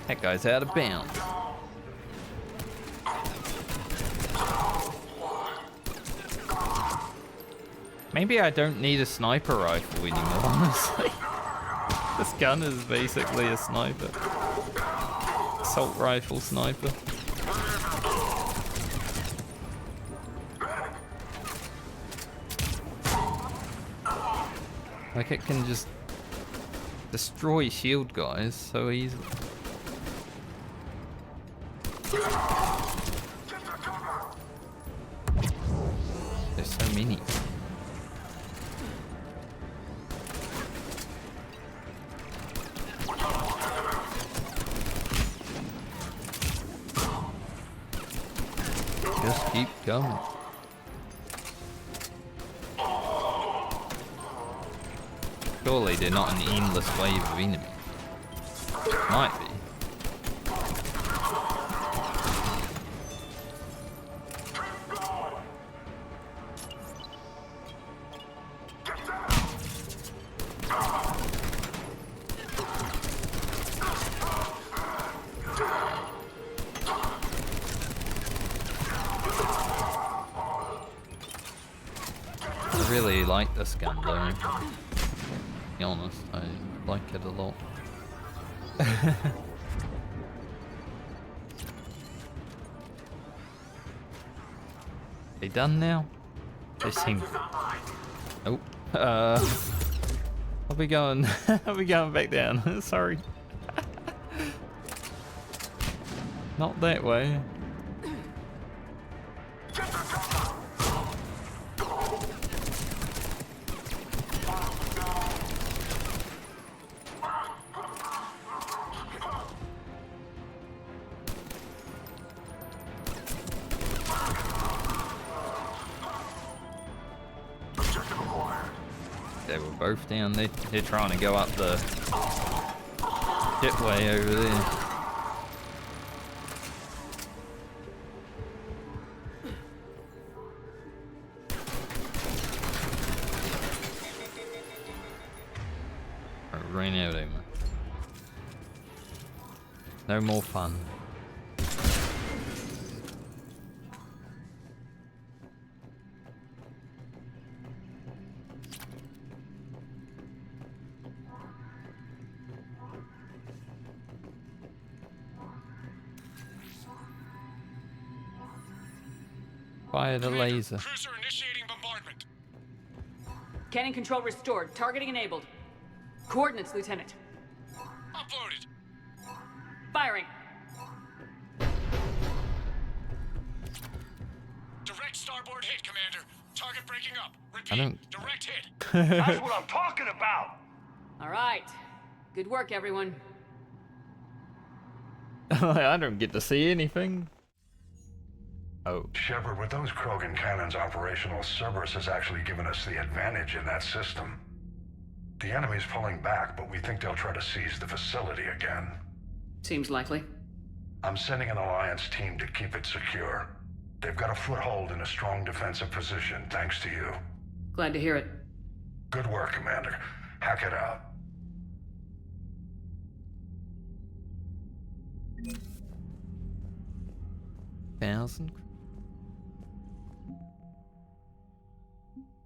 That guy's out of bounds. Maybe I don't need a sniper rifle anymore, honestly. This gun is basically a sniper. Assault rifle sniper. Like it can just destroy shield guys so easily. There's so many. Just keep going. Surely they're not an endless wave of enemies. Might be. I really like this gun though. To be honest, I like it a lot. They done now? They seem. Oh, I'll be going. I'll be going back down. Sorry. Not that way. They were both down. They're trying to go up the jetway over there. I ran out of ammo. No more fun. Fire the laser. Cruiser initiating bombardment. Cannon control restored. Targeting enabled. Coordinates, Lieutenant. Uploaded. Firing. Direct starboard hit, Commander. Target breaking up. Repeat. I don't. Direct hit. That's what I'm talking about! All right. Good work, everyone. I don't get to see anything. Oh. Shepard, with those Krogan cannons operational, Cerberus has actually given us the advantage in that system. The enemy's pulling back, but we think they'll try to seize the facility again. Seems likely. I'm sending an Alliance team to keep it secure. They've got a foothold in a strong defensive position, thanks to you. Glad to hear it. Good work, Commander. Hack it out. Thousand.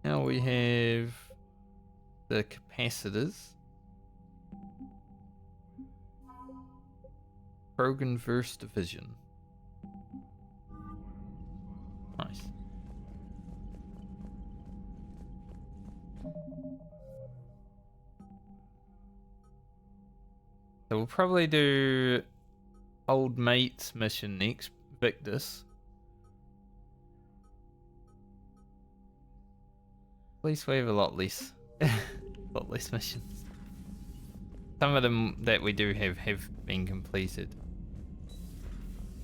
Now we have the capacitors. Krogan First Division. Nice. So we'll probably do Old Mate's mission next, Victus. At least we have a lot less missions. Some of them that we do have been completed.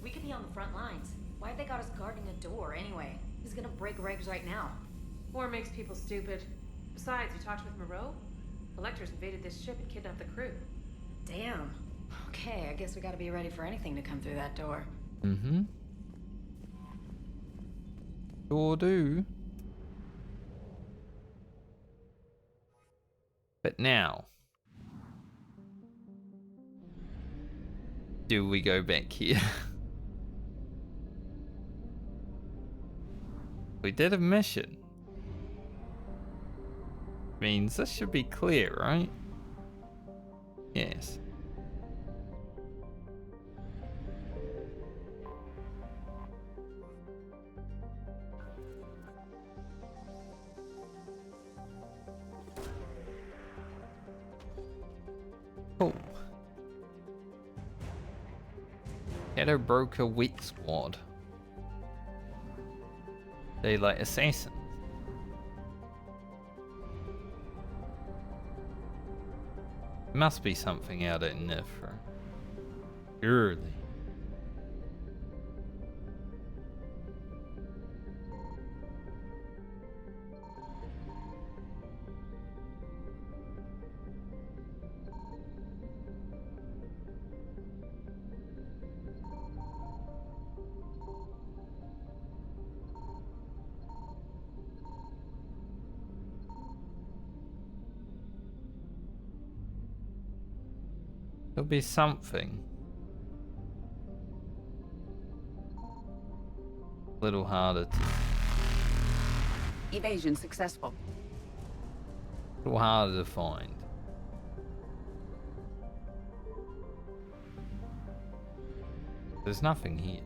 We could be on the front lines. Why have they got us guarding a door anyway? Who's gonna break regs right now? War makes people stupid. Besides, you talked with Moreau? Electors invaded this ship and kidnapped the crew. Damn. Okay, I guess we gotta be ready for anything to come through that door. Mm-hmm. Sure do. But now, do we go back here? We did a mission. Means this should be clear, right? Yes. Oh. Shadow Broker Wit Squad. Daylight Assassins. Must be something out at Nifra. Surely. There'll be something. A little harder to... Evasion successful. A little harder to find. There's nothing here.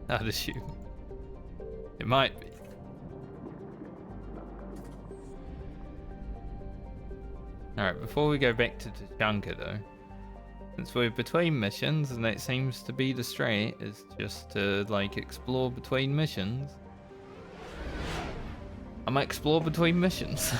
I'd assume. It might be. Alright, before we go back to Tuchanka though, since we're between missions and that seems to be the strat, is just to like explore between missions. I'm gonna explore between missions.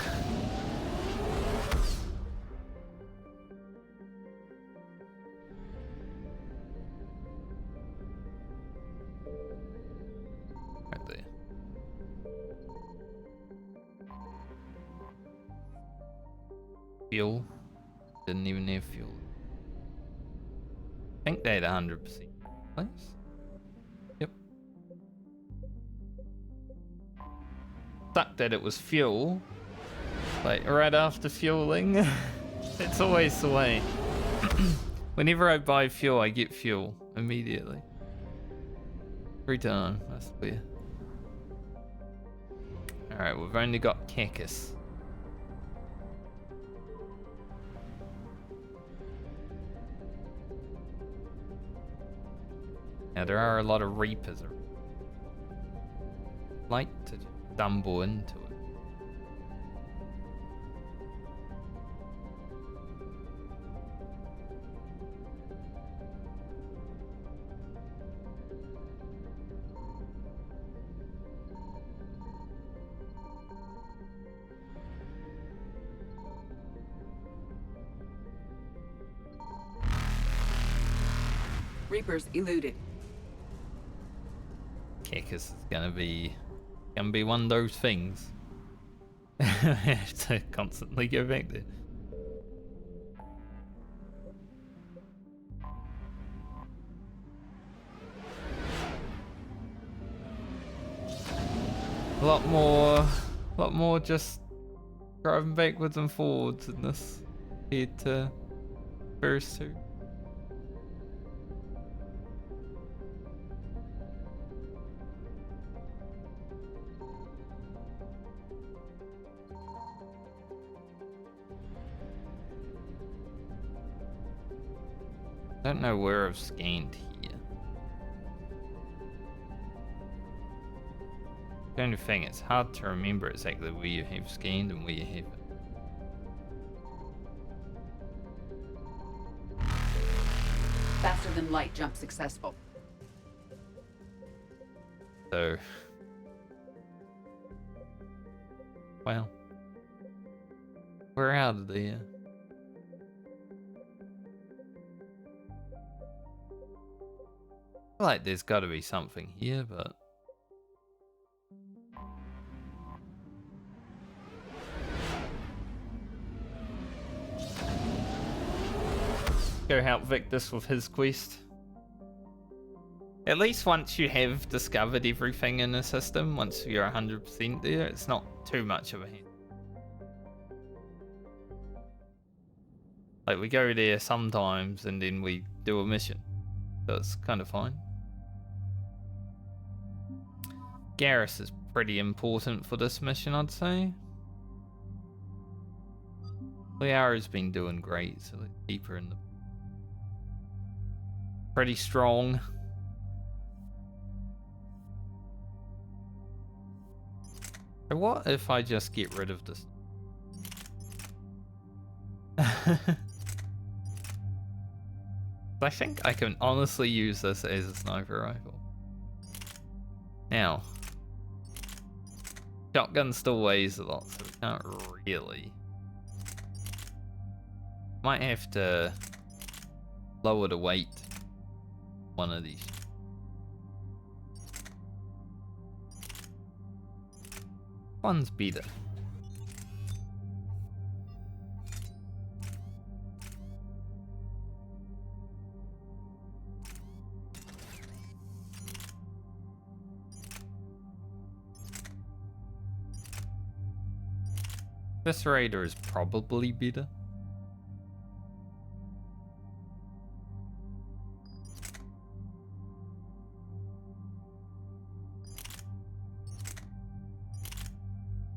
Right there. Fuel. Didn't even have fuel. I think they had 100% place. Yep. Sucked that it was fuel. Like right after fueling. It's always the way. Whenever I buy fuel, I get fuel immediately. Every time, I swear. Alright, we've only got Cacus. Now there are a lot of Reapers around. Like to stumble into it. Reapers eluded. Cacus is gonna be one of those things. I have to constantly go back there. A lot more just driving backwards and forwards in this compared to first two. I don't know where I've scanned here. The only thing, it's hard to remember exactly where you have scanned and where you haven't. Faster than light jump successful. So, well, We're out of there. I feel like there's got to be something here, but go help Victus with his quest. At least once you have discovered everything in the system, once you're 100% there, it's not too much of a hand. Like, we go there sometimes and then we do a mission. So it's kind of fine. Garrus is pretty important for this mission, I'd say. Liara's been doing great, so let's keep her in the... Pretty strong. So what if I just get rid of this? I think I can honestly use this as a sniper rifle. Now, shotgun still weighs a lot, so we can't really. Might have to lower the weight. One of these. One's better. This raider is probably better.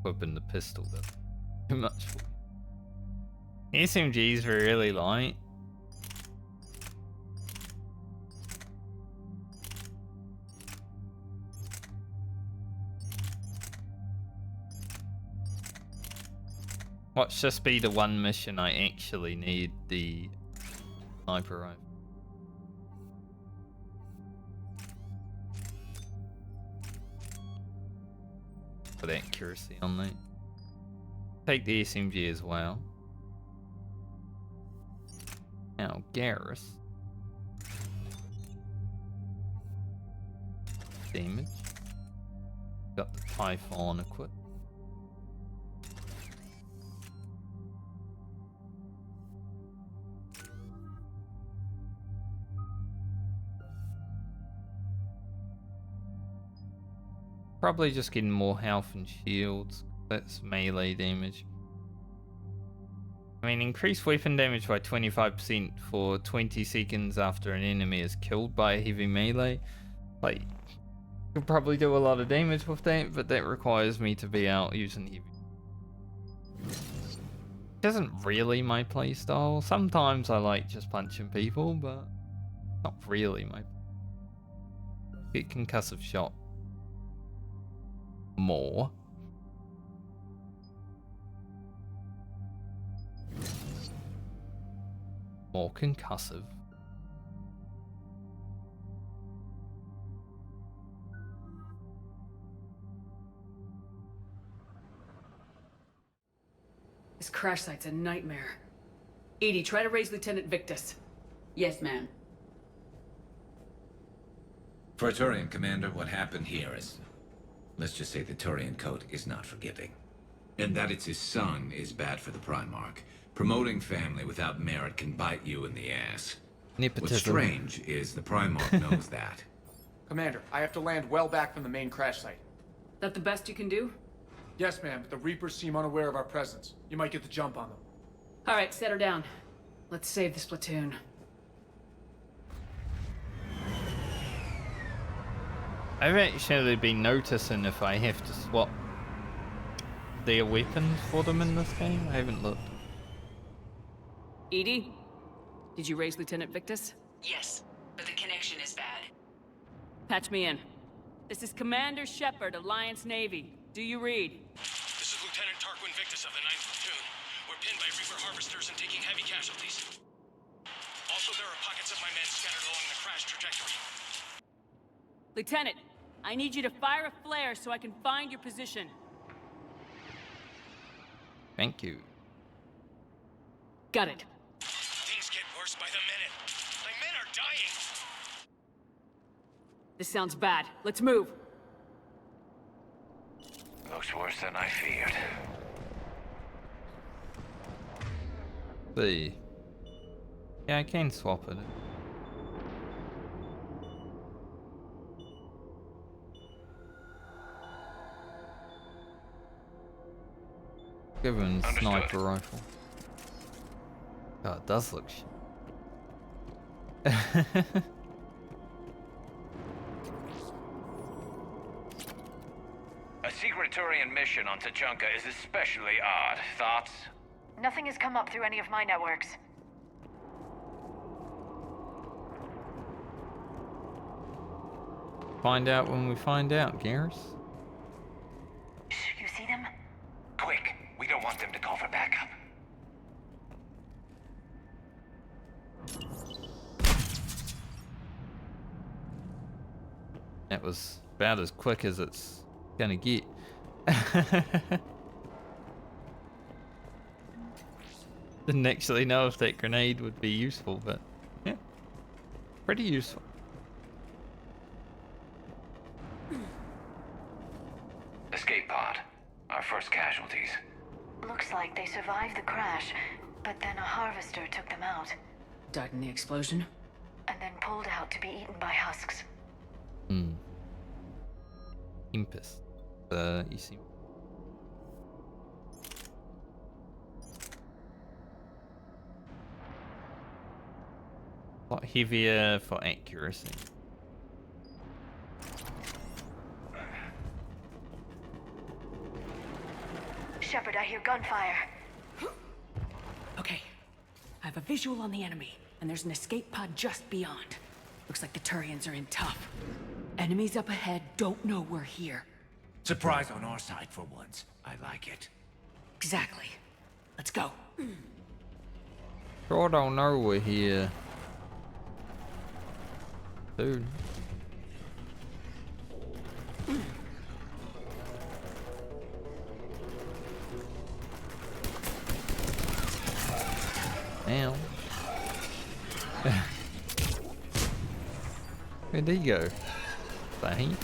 Equipping the pistol though. Too much for me. SMGs were really light. Watch this be the one mission I actually need the sniper rifle. For the accuracy on that. Take the SMG as well. Now, Garrus. Damage. Got the Typhon equipped. Probably just getting more health and shields. That's melee damage. I mean, increase weapon damage by 25% for 20 seconds after an enemy is killed by a heavy melee. Like, could probably do a lot of damage with that, but that requires me to be out using heavy. It isn't really my playstyle. Sometimes I like just punching people, but not really my. Get concussive shot. More. More concussive. This crash site's a nightmare. Edie, try to raise Lieutenant Victus. Yes, ma'am. For a Turian commander, what happened here is... Let's just say the Turian code is not forgiving. And that it's his son is bad for the Primarch. Promoting family without merit can bite you in the ass. Nepotism. What's strange is the Primarch knows that. Commander, I have to land well back from the main crash site. That the best you can do? Yes, ma'am, but the Reapers seem unaware of our presence. You might get the jump on them. Alright, set her down. Let's save this platoon. I've actually been noticing if I have to swap their weapons for them in this game. I haven't looked. Edie? Did you raise Lieutenant Victus? Yes, but the connection is bad. Patch me in. This is Commander Shepard, Alliance Navy. Do you read? This is Lieutenant Tarquin Victus of the 9th Platoon. We're pinned by Reaper harvesters and taking heavy casualties. Also, there are pockets of my men scattered along the crash trajectory. Lieutenant, I need you to fire a flare so I can find your position. Thank you. Got it. Things get worse by the minute. My men are dying. This sounds bad. Let's move. Looks worse than I feared. See. Yeah, I can swap it. Give him a sniper rifle. God, it does look shit. A secret Turian mission on Tuchanka is especially odd. Thoughts? Nothing has come up through any of my networks. Find out when we find out, Garrus. You see them? Quick, we don't want them to call for backup. That was about as quick as it's gonna get. Didn't actually know if that grenade would be useful, but yeah, pretty useful. Escape pod. Our first casualties. Looks like they survived the crash, but then a harvester took them out. Died in the explosion? And then pulled out to be eaten by husks. Impus. You seem. A lot heavier for accuracy. Shepard, I hear gunfire. Okay. I have a visual on the enemy, and there's an escape pod just beyond. Looks like the Turians are in tough. Enemies up ahead don't know we're here. Surprise on our side for once. I like it. Exactly. Let's go. Sure don't know we're here. Dude. Ow. Where'd he go? Bang.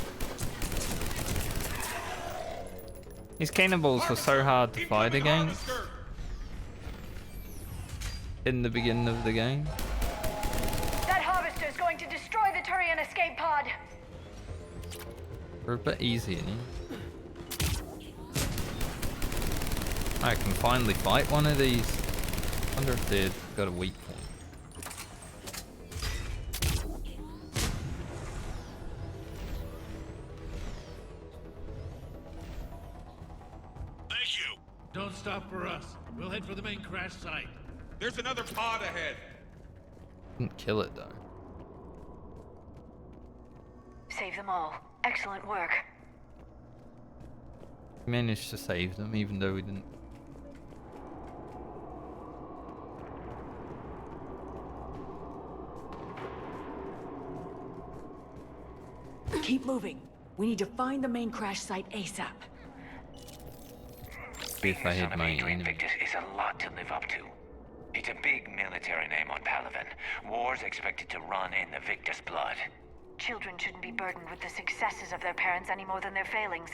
These cannibals were so hard to fight against in the beginning of the game. That harvester is going to destroy the Turian escape pod. They're a bit easier. I can finally fight one of these. Wonder if they've got a weak point. Thank you. Don't stop for us. We'll head for the main crash site. There's another pod ahead. Didn't kill it though. Save them all. Excellent work. We managed to save them even though we didn't. Keep moving. We need to find the main crash site ASAP. Being the son of Adrian Victus is a lot to live up to. It's a big military name on Palaven. War's expected to run in the Victus blood. Children shouldn't be burdened with the successes of their parents any more than their failings.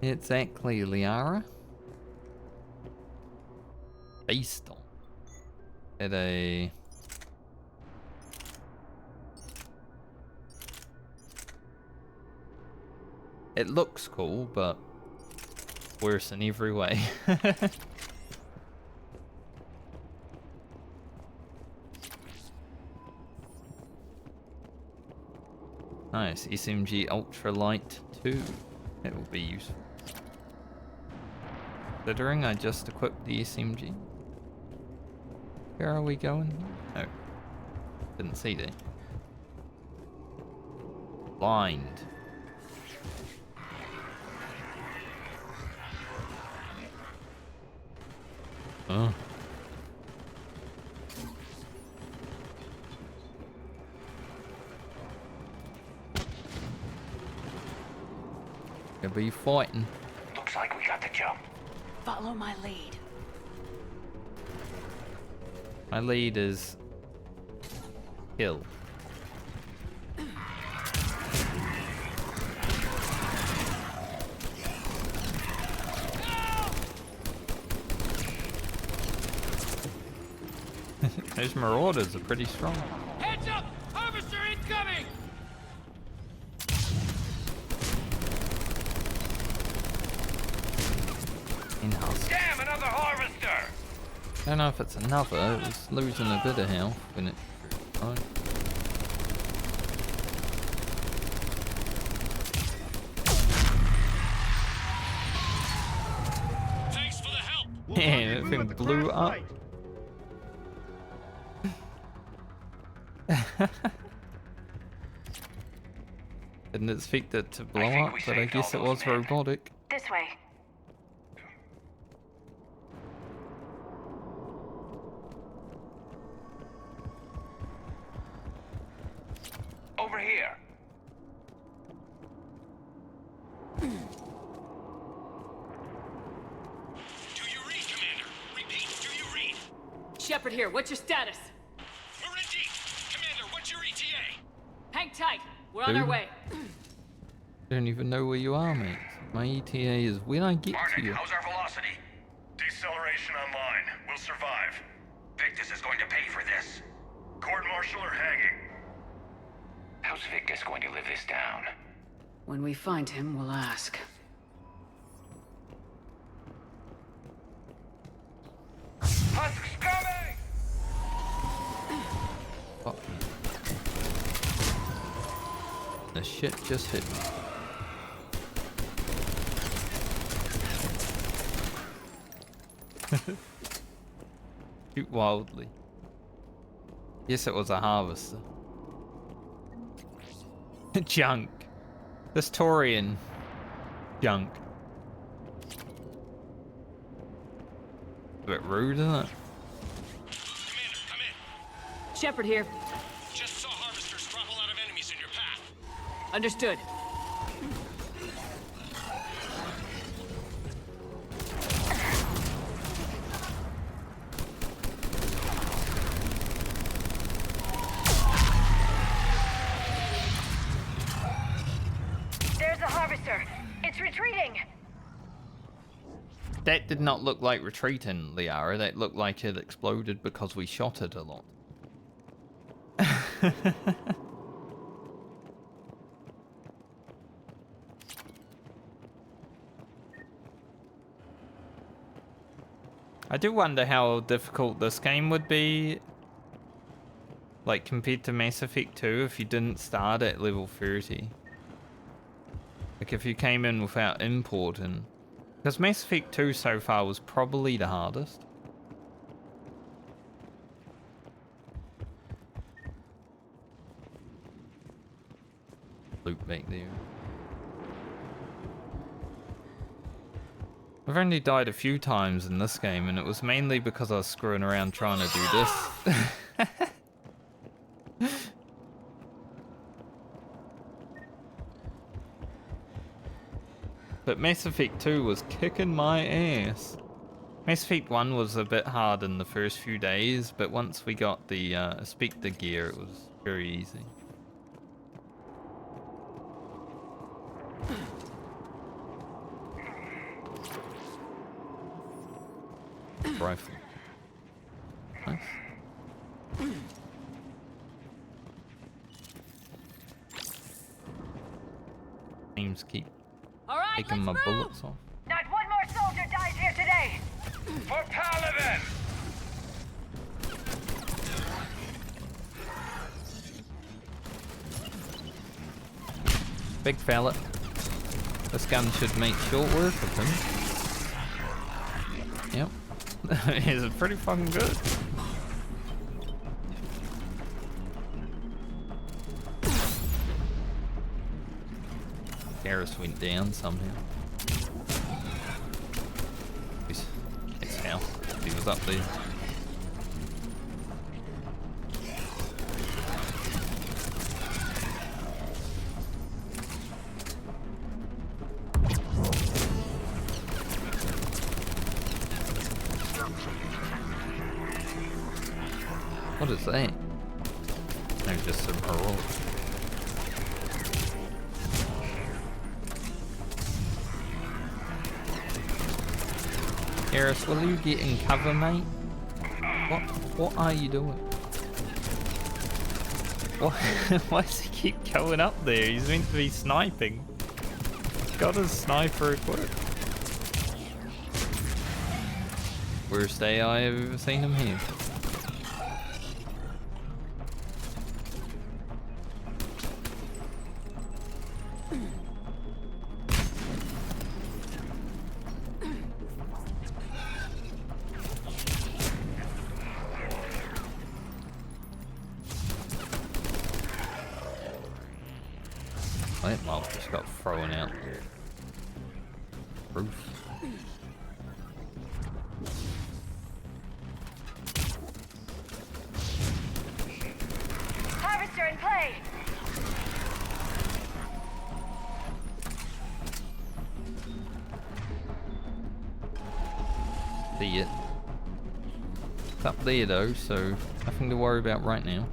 Exactly, Liara. Based on at a it looks cool, but worse in every way. Nice, SMG Ultralight 2. It will be useful. Considering I just equipped the SMG. Where are we going? Oh. Didn't see that. Blind. Oh. Gonna be fighting. Looks like we got the jump. Follow my lead. My lead is kill. Those marauders are pretty strong. Heads up! Harvester incoming! In-house. Damn, another harvester! I don't know if it's another. It was losing a bit of health when it. Oh. Thanks for the help. Yeah, that thing blew up. Didn't expect it to blow up, but I guess it was robotic. This way. Over here. Do you read, Commander? Repeat, do you read? Shepard here, what's your status? We're in deep. Commander, what's your ETA? Hang tight, we're on our way. Don't even know where you are, mate. My ETA is when I get to you. How's our velocity? Deceleration online. We'll survive. Victus is going to pay for this. Court-martial or hanging? How's Victus going to live this down? When we find him, we'll ask. Husks coming! Fuck me. The shit just hit me. Shoot wildly. Yes, it was a harvester. Junk. This Turian. Junk. A bit rude, isn't it? Commander, come in. Shepard here. Just saw harvesters throttle out of enemies in your path. Understood. There's a harvester. It's retreating. That did not look like retreating, Liara. That looked like it exploded because we shot it a lot. I do wonder how difficult this game would be, like compared to Mass Effect 2 if you didn't start at level 30. Like if you came in without importing. Because Mass Effect 2 so far was probably the hardest. Loot back there. I've only died a few times in this game, and it was mainly because I was screwing around trying to do this. But Mass Effect 2 was kicking my ass. Mass Effect 1 was a bit hard in the first few days, but once we got the Spectre gear, it was very easy. Rifle. Nice. Teams keep taking my bullets off. Not one more soldier dies here today. For Paladin! Big fella. This gun should make short work of him. Yep. He's pretty fucking good. Garrus went down somehow. It's hell. He was up there. What is that? No, just some heroics. Garrus, will you get in cover, mate? What are you doing? Why does he keep going up there? He's meant to be sniping. He's got his sniper equipped. Worst AI I've ever seen him here. That mob just got thrown out the roof. Harvester in play! See it. It's up there though, so nothing to worry about right now.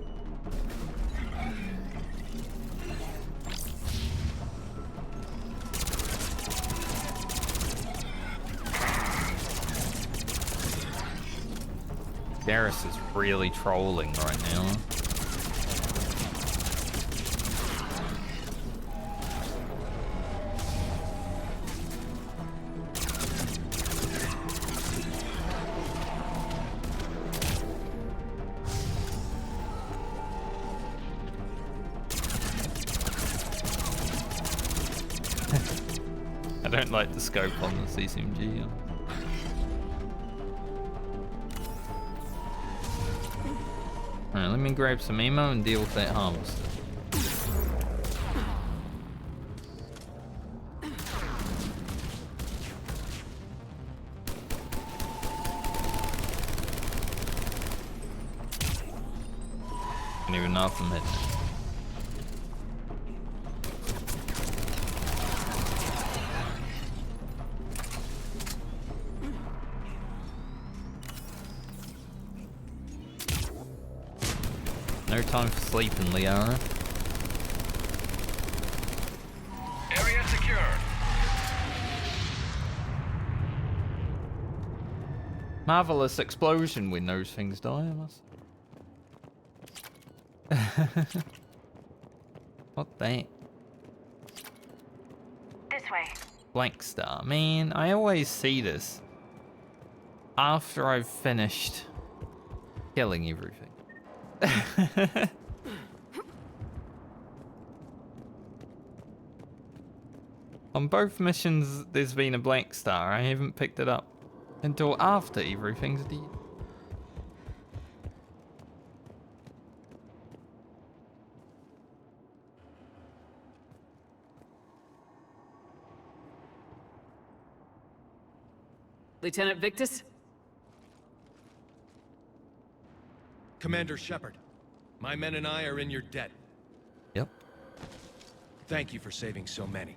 Cerberus is really trolling right now. I don't like the scope on the CCMG. Alright, let me grab some ammo and deal with that harvester. I don't even know if I'm hitting it. No time for sleeping, Liara. Area secured. Marvelous explosion when those things die, I must. What that? This way. Blank star. Man, I always see this after I've finished killing everything. On both missions, there's been a blank star. I haven't picked it up until after everything's dead. Lieutenant Victus? Commander Shepard, my men and I are in your debt. Yep. Thank you for saving so many.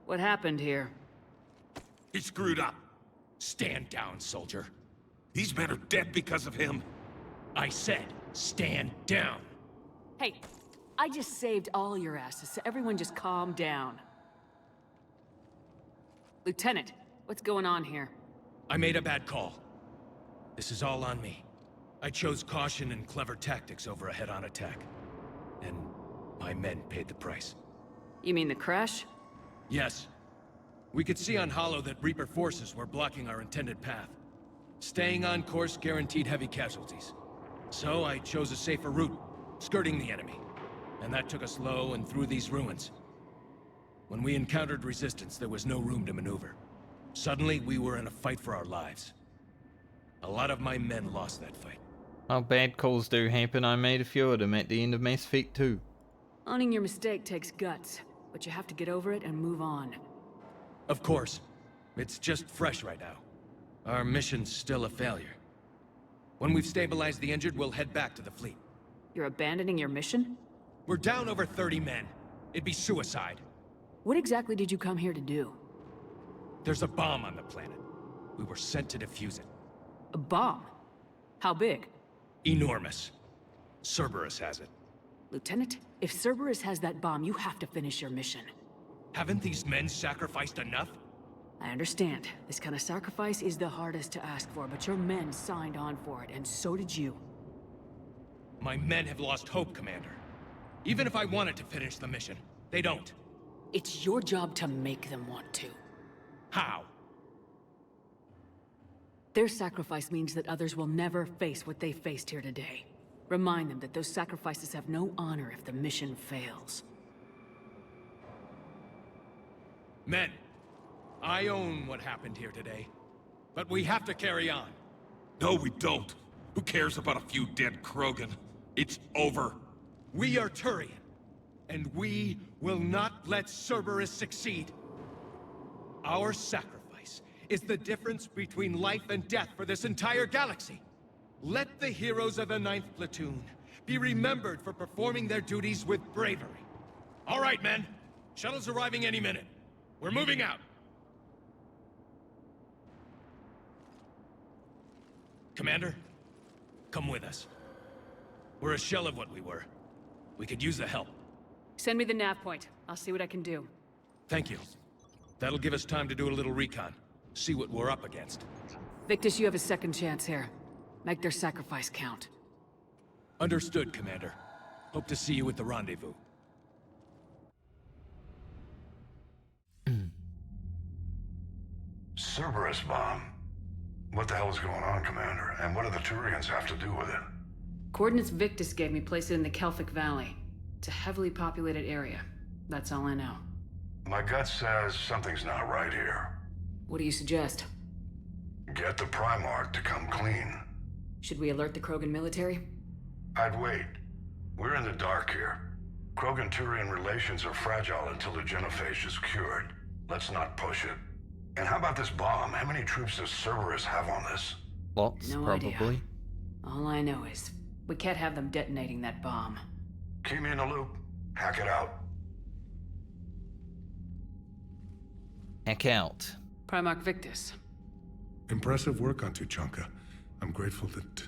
What happened here? He screwed up. Stand down, soldier. These men are dead because of him. I said, stand down. Hey, I just saved all your asses, so everyone just calm down. Lieutenant, what's going on here? I made a bad call. This is all on me. I chose caution and clever tactics over a head-on attack. And my men paid the price. You mean the crash? Yes. We could see on Hollow that Reaper forces were blocking our intended path. Staying on course guaranteed heavy casualties. So I chose a safer route, skirting the enemy. And that took us low and through these ruins. When we encountered resistance, there was no room to maneuver. Suddenly, we were in a fight for our lives. A lot of my men lost that fight. Well, bad calls do happen. I made a few of them at the end of Mass Effect 2. Owning your mistake takes guts, but you have to get over it and move on. Of course. It's just fresh right now. Our mission's still a failure. When we've stabilized the injured, we'll head back to the fleet. You're abandoning your mission? We're down over 30 men. It'd be suicide. What exactly did you come here to do? There's a bomb on the planet. We were sent to defuse it. A bomb? How big? Enormous. Cerberus has it. Lieutenant, if Cerberus has that bomb, you have to finish your mission. Haven't these men sacrificed enough? I understand. This kind of sacrifice is the hardest to ask for, but your men signed on for it, and so did you. My men have lost hope, Commander. Even if I wanted to finish the mission, they don't. It's your job to make them want to. How? Their sacrifice means that others will never face what they faced here today. Remind them that those sacrifices have no honor if the mission fails. Men, I own what happened here today. But we have to carry on. No, we don't. Who cares about a few dead Krogan? It's over. We are Turian, and we will not let Cerberus succeed. Our sacrifice is the difference between life and death for this entire galaxy. Let the heroes of the 9th Platoon be remembered for performing their duties with bravery. All right, men. Shuttle's arriving any minute. We're moving out. Commander, come with us. We're a shell of what we were. We could use the help. Send me the nav point. I'll see what I can do. Thank you. That'll give us time to do a little recon. See what we're up against. Victus, you have a second chance here. Make their sacrifice count. Understood, Commander. Hope to see you at the rendezvous. Cerberus bomb. What the hell is going on, Commander? And what do the Turians have to do with it? Coordinates Victus gave me place it in the Kelphic Valley. It's a heavily populated area. That's all I know. My gut says something's not right here. What do you suggest? Get the Primarch to come clean. Should we alert the Krogan military? I'd wait. We're in the dark here. Krogan-Turian relations are fragile until the genophage is cured. Let's not push it. And how about this bomb? How many troops does Cerberus have on this? Lots, No probably. idea. All I know is, we can't have them detonating that bomb. Keep me in the loop. Hack it out. Heck out. Primarch Victus. Impressive work on Tuchanka. I'm grateful that...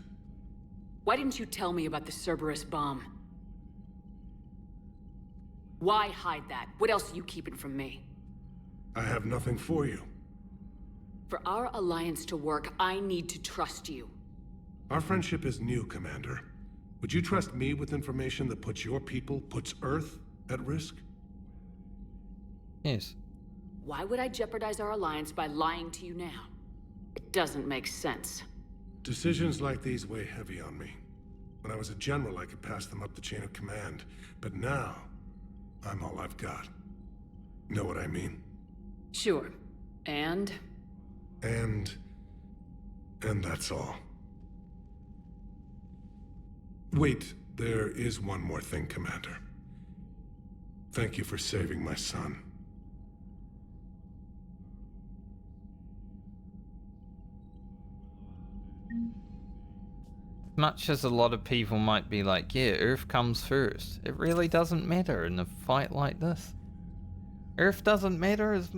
Why didn't you tell me about the Cerberus bomb? Why hide that? What else are you keeping from me? I have nothing for you. For our alliance to work, I need to trust you. Our friendship is new, Commander. Would you trust me with information that puts your people, puts Earth, at risk? Yes. Why would I jeopardize our alliance by lying to you now? It doesn't make sense. Decisions like these weigh heavy on me. When I was a general, I could pass them up the chain of command. But now, I'm all I've got. Know what I mean? Sure. And that's all. Wait, there is one more thing, Commander. Thank you for saving my son. Much as a lot of people might be like, yeah, Earth comes first, it really doesn't matter in a fight like this. Earth doesn't matter as...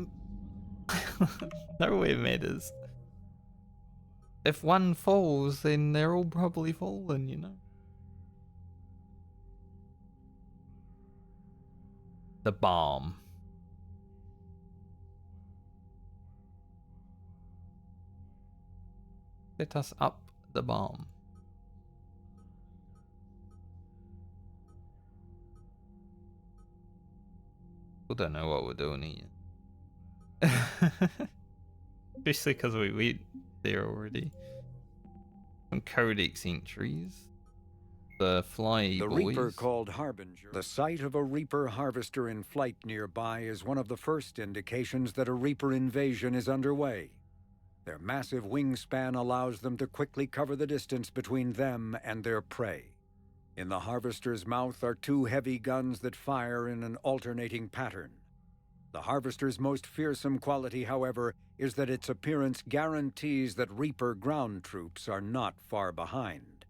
Nowhere matters. If one falls, then they're all probably fallen, you know? The bomb. Let us up the bomb. We don't know what we're doing here. Especially because we went there already. Some codex entries. The fly The boys. Reaper called Harbinger. The sight of a Reaper harvester in flight nearby is one of the first indications that a Reaper invasion is underway. Their massive wingspan allows them to quickly cover the distance between them and their prey. In the harvester's mouth are two heavy guns that fire in an alternating pattern. The harvester's most fearsome quality, however, is that its appearance guarantees that Reaper ground troops are not far behind.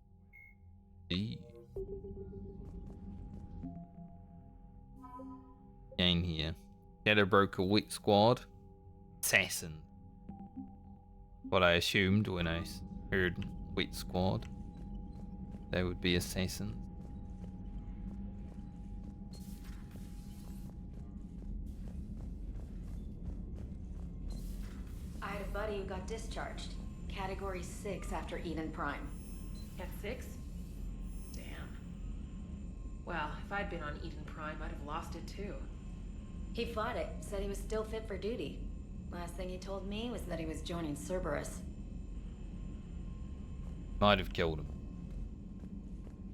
Game here. Shadow Broker Wit Squad. Assassin. What I assumed when I heard Wit Squad. they would be assassins. I had a buddy who got discharged. Category 6 after Eden Prime. At 6? Damn. Well, if I'd been on Eden Prime, I'd have lost it too. He fought it, said he was still fit for duty. Last thing he told me was that he was joining Cerberus. Might have killed him.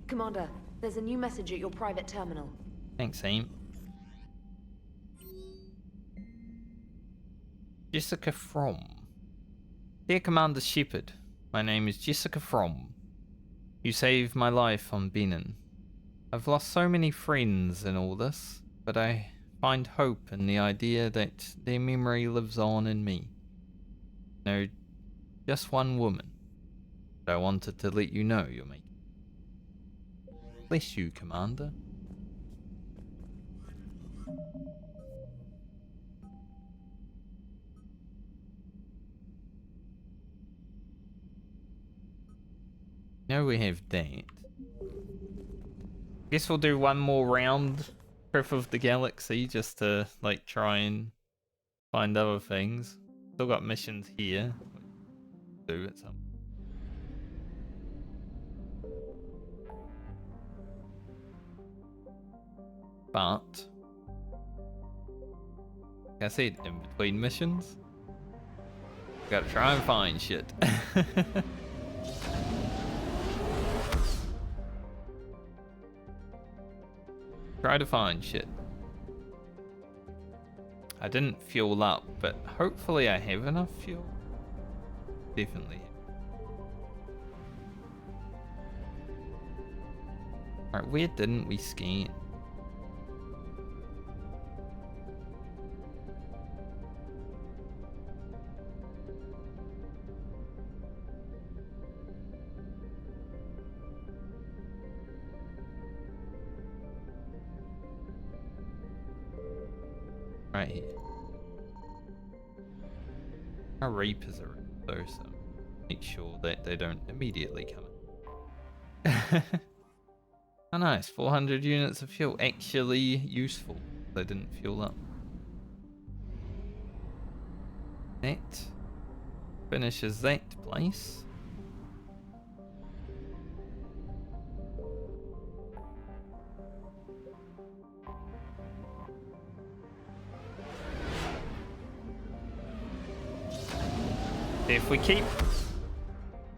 Commander, there's a new message at your private terminal. Thanks, Aim. Jessica From. Dear Commander Shepard, my name is Jessica From. You saved my life on Benin. I've lost so many friends in all this, but I find hope in the idea that their memory lives on in me. No, just one woman. But I wanted to let you know you're making. Bless you, Commander. Now we have that. Guess we'll do one more round, Trip of the Galaxy, just to like try and find other things. Still got missions here. Do it some. But like I said, in between missions, gotta try and find shit. Try to find shit. I didn't fuel up, but hopefully I have enough fuel. Definitely. Alright, where didn't we scan? Right here. Our Reapers are though, so make sure that they don't immediately come in. Oh nice, 400 units of fuel. Actually useful. They didn't fuel up. That finishes that place. If we keep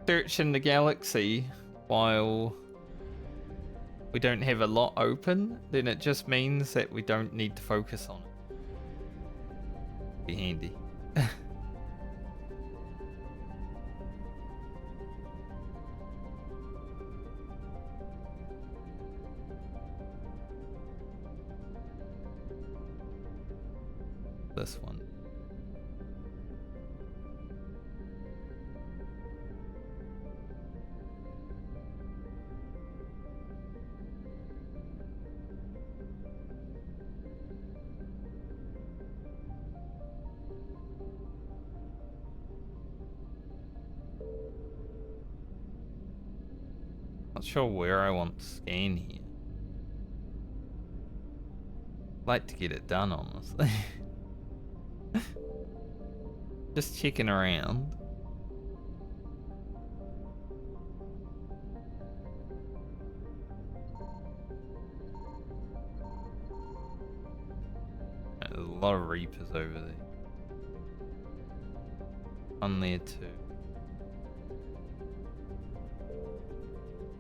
searching the galaxy while we don't have a lot open, then it just means that we don't need to focus on it. Be handy. This one. Not sure where I want to scan here. Like to get it done, honestly. Just checking around. There's a lot of Reapers over there. One there too.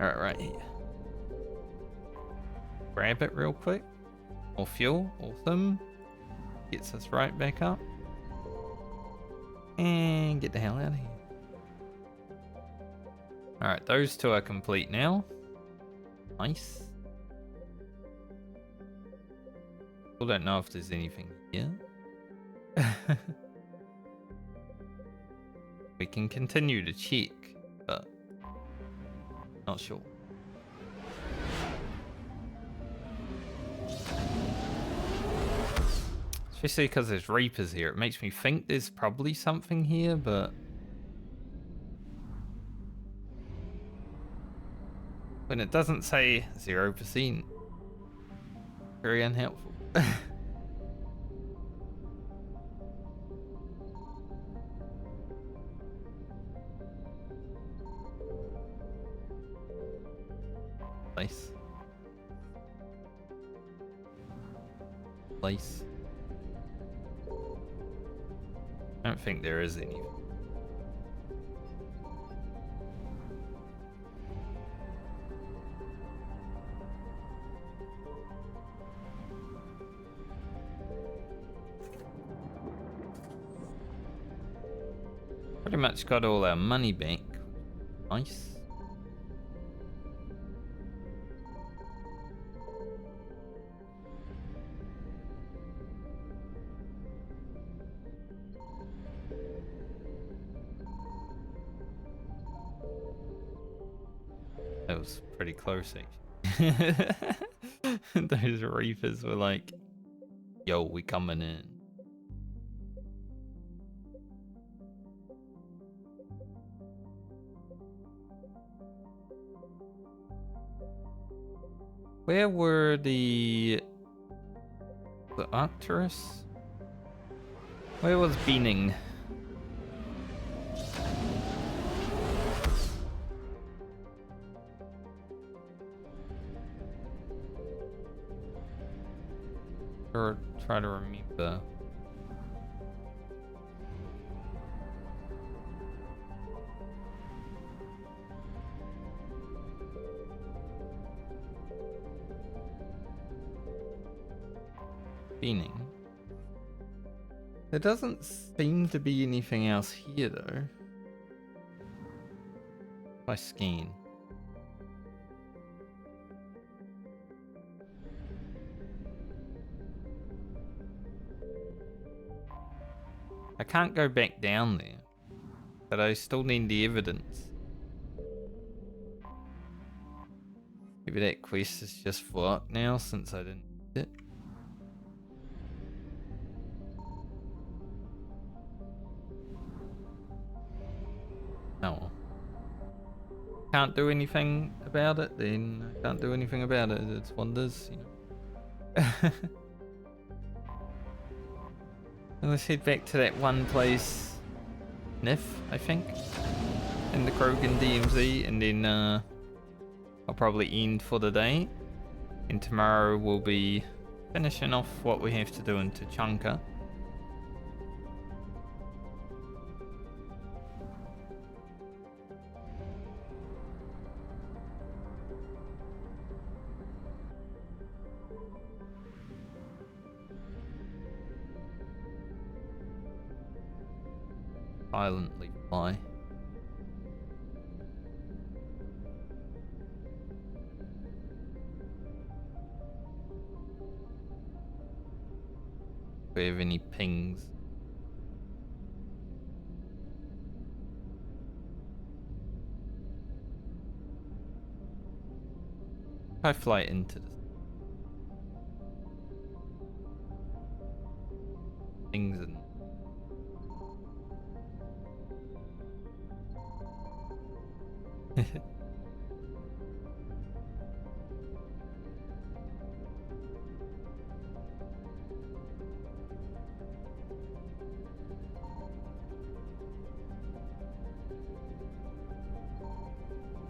Alright, right here. Grab it real quick. More fuel, awesome. Gets us right back up. And get the hell out of here. Alright, those two are complete now. Nice. Still don't know if there's anything here. We can continue to check, but not sure. Especially because there's Reapers here. It makes me think there's probably something here, but when it doesn't say 0%. Very unhelpful. Place. Place. I don't think there is any. Pretty much got all our money back. Nice. That was pretty close, actually. Those reapers were like, yo, we coming in. Where were the Arcturus? Where was Beaning? Or try to remember. Beaning. There doesn't seem to be anything else here though. If I scan. I can't go back down there, but I still need the evidence. Maybe that quest is just fucked now since I didn't need it. Oh well. Can't do anything about it, then I can't do anything about it. It's wonders, you know. Let's head back to that one place, Nif, I think, in the Krogan DMZ, and then I'll probably end for the day. And tomorrow we'll be finishing off what we have to do in Tuchanka. Silently fly. Do we have any pings? If I fly into this things and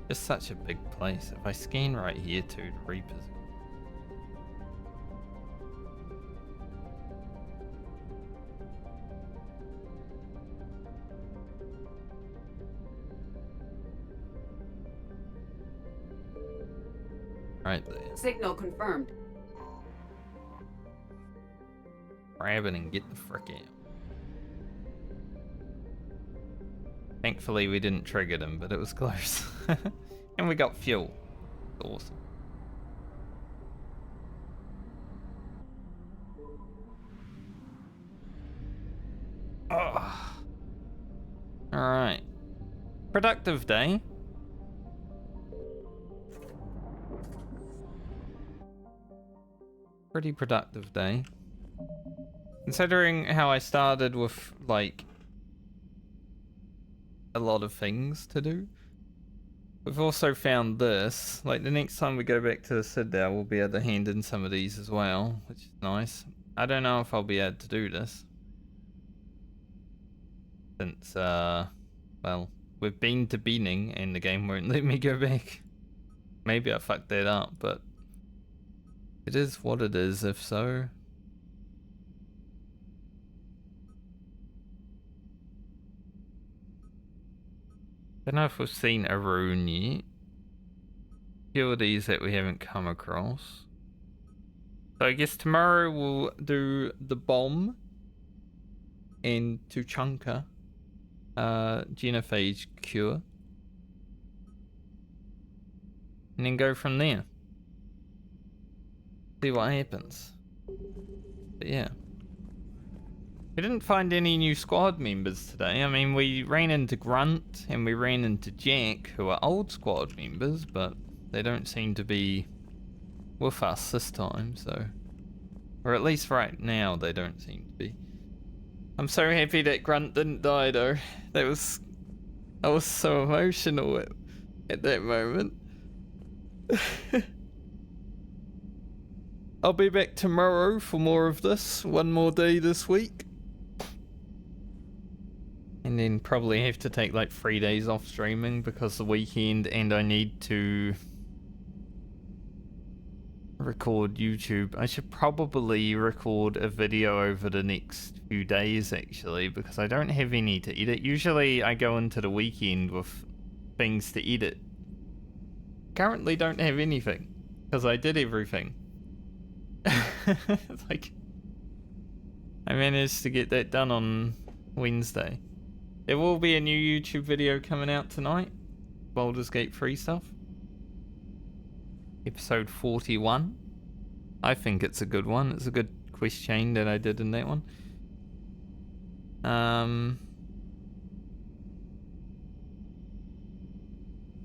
just such a big place. If I scan right here too, the Reapers. Right there. Signal confirmed. Grab it and get the frick out. Thankfully we didn't trigger them, but it was close. And we got fuel. Awesome. Oh. Alright. Productive day. Pretty productive day. Considering how I started with, like, a lot of things to do. We've also found this. Like, the next time we go back to the Citadel, we'll be able to hand in some of these as well, which is nice. I don't know if I'll be able to do this. Since, well, we've been to Beaning and the game won't let me go back. Maybe I fucked that up, but it is what it is, if so. Don't know if we've seen Arun yet. A few of these that we haven't come across. So I guess tomorrow we'll do the bomb and Tuchanka, genophage cure, and then go from there. See what happens. But yeah. We didn't find any new squad members today. I mean, we ran into Grunt and we ran into Jack, who are old squad members, but they don't seem to be with us this time, so... Or at least right now, they don't seem to be. I'm so happy that Grunt didn't die, though. I was so emotional at that moment. I'll be back tomorrow for more of this. One more day this week. And then probably have to take like 3 days off streaming because the weekend, and I need to record YouTube. I should probably record a video over the next few days actually, because I don't have any to edit. Usually I go into the weekend with things to edit. Currently don't have anything because I did everything. Like, I managed to get that done on Wednesday. There will be a new YouTube video coming out tonight. Baldur's Gate 3 stuff. Episode 41. I think it's a good one. It's a good quest chain that I did in that one.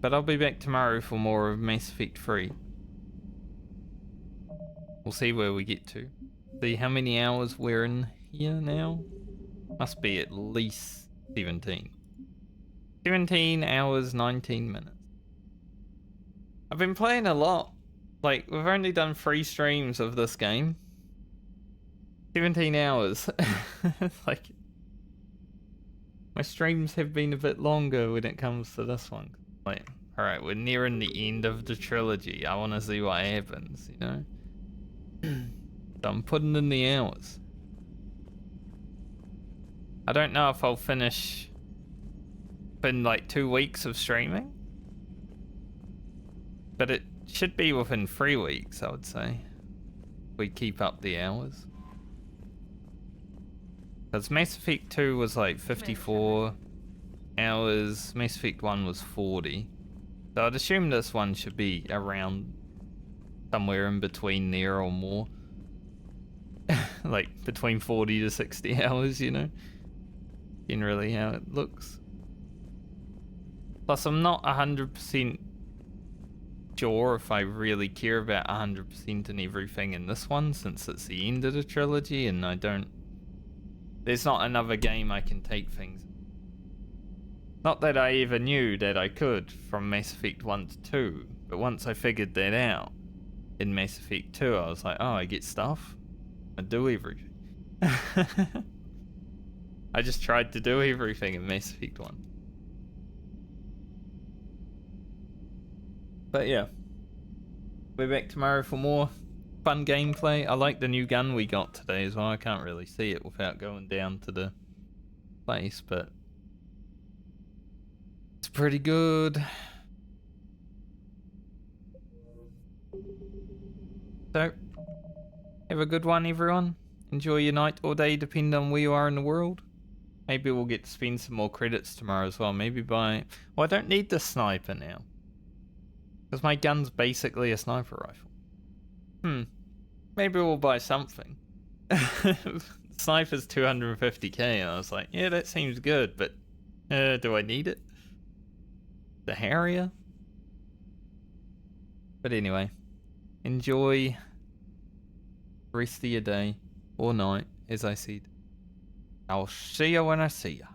But I'll be back tomorrow for more of Mass Effect 3. We'll see where we get to. See how many hours we're in here now. Must be at least 17. 17 hours, 19 minutes. I've been playing a lot. Like, we've only done 3 streams of this game. 17 hours. Like, my streams have been a bit longer when it comes to this one. Like, alright, we're nearing the end of the trilogy. I want to see what happens, you know? So I'm putting in the hours. I don't know if I'll finish in like 2 weeks of streaming. But it should be within 3 weeks, I would say. We keep up the hours. Because Mass Effect 2 was like 54 hours, Mass Effect 1 was 40. So I'd assume this one should be around somewhere in between there or more. Like between 40 to 60 hours, you know? Generally how it looks. Plus I'm not 100% sure if I really care about 100% and everything in this one, since it's the end of the trilogy and I don't... There's not another game I can take things. Not that I ever knew that I could from Mass Effect 1 to 2, but once I figured that out in Mass Effect 2, I was like, oh, I get stuff? I do everything. I just tried to do everything in Mass Effect 1. But yeah, we're back tomorrow for more fun gameplay. I like the new gun we got today as well. I can't really see it without going down to the place, but it's pretty good. So, have a good one, everyone. Enjoy your night or day, depending on where you are in the world. Maybe we'll get to spend some more credits tomorrow as well. Maybe buy... Well, I don't need the sniper now. Because my gun's basically a sniper rifle. Maybe we'll buy something. Sniper's 250k, and I was like, yeah, that seems good, but do I need it? The Harrier? But anyway, enjoy the rest of your day or night, as I said. I'll see you when I see you.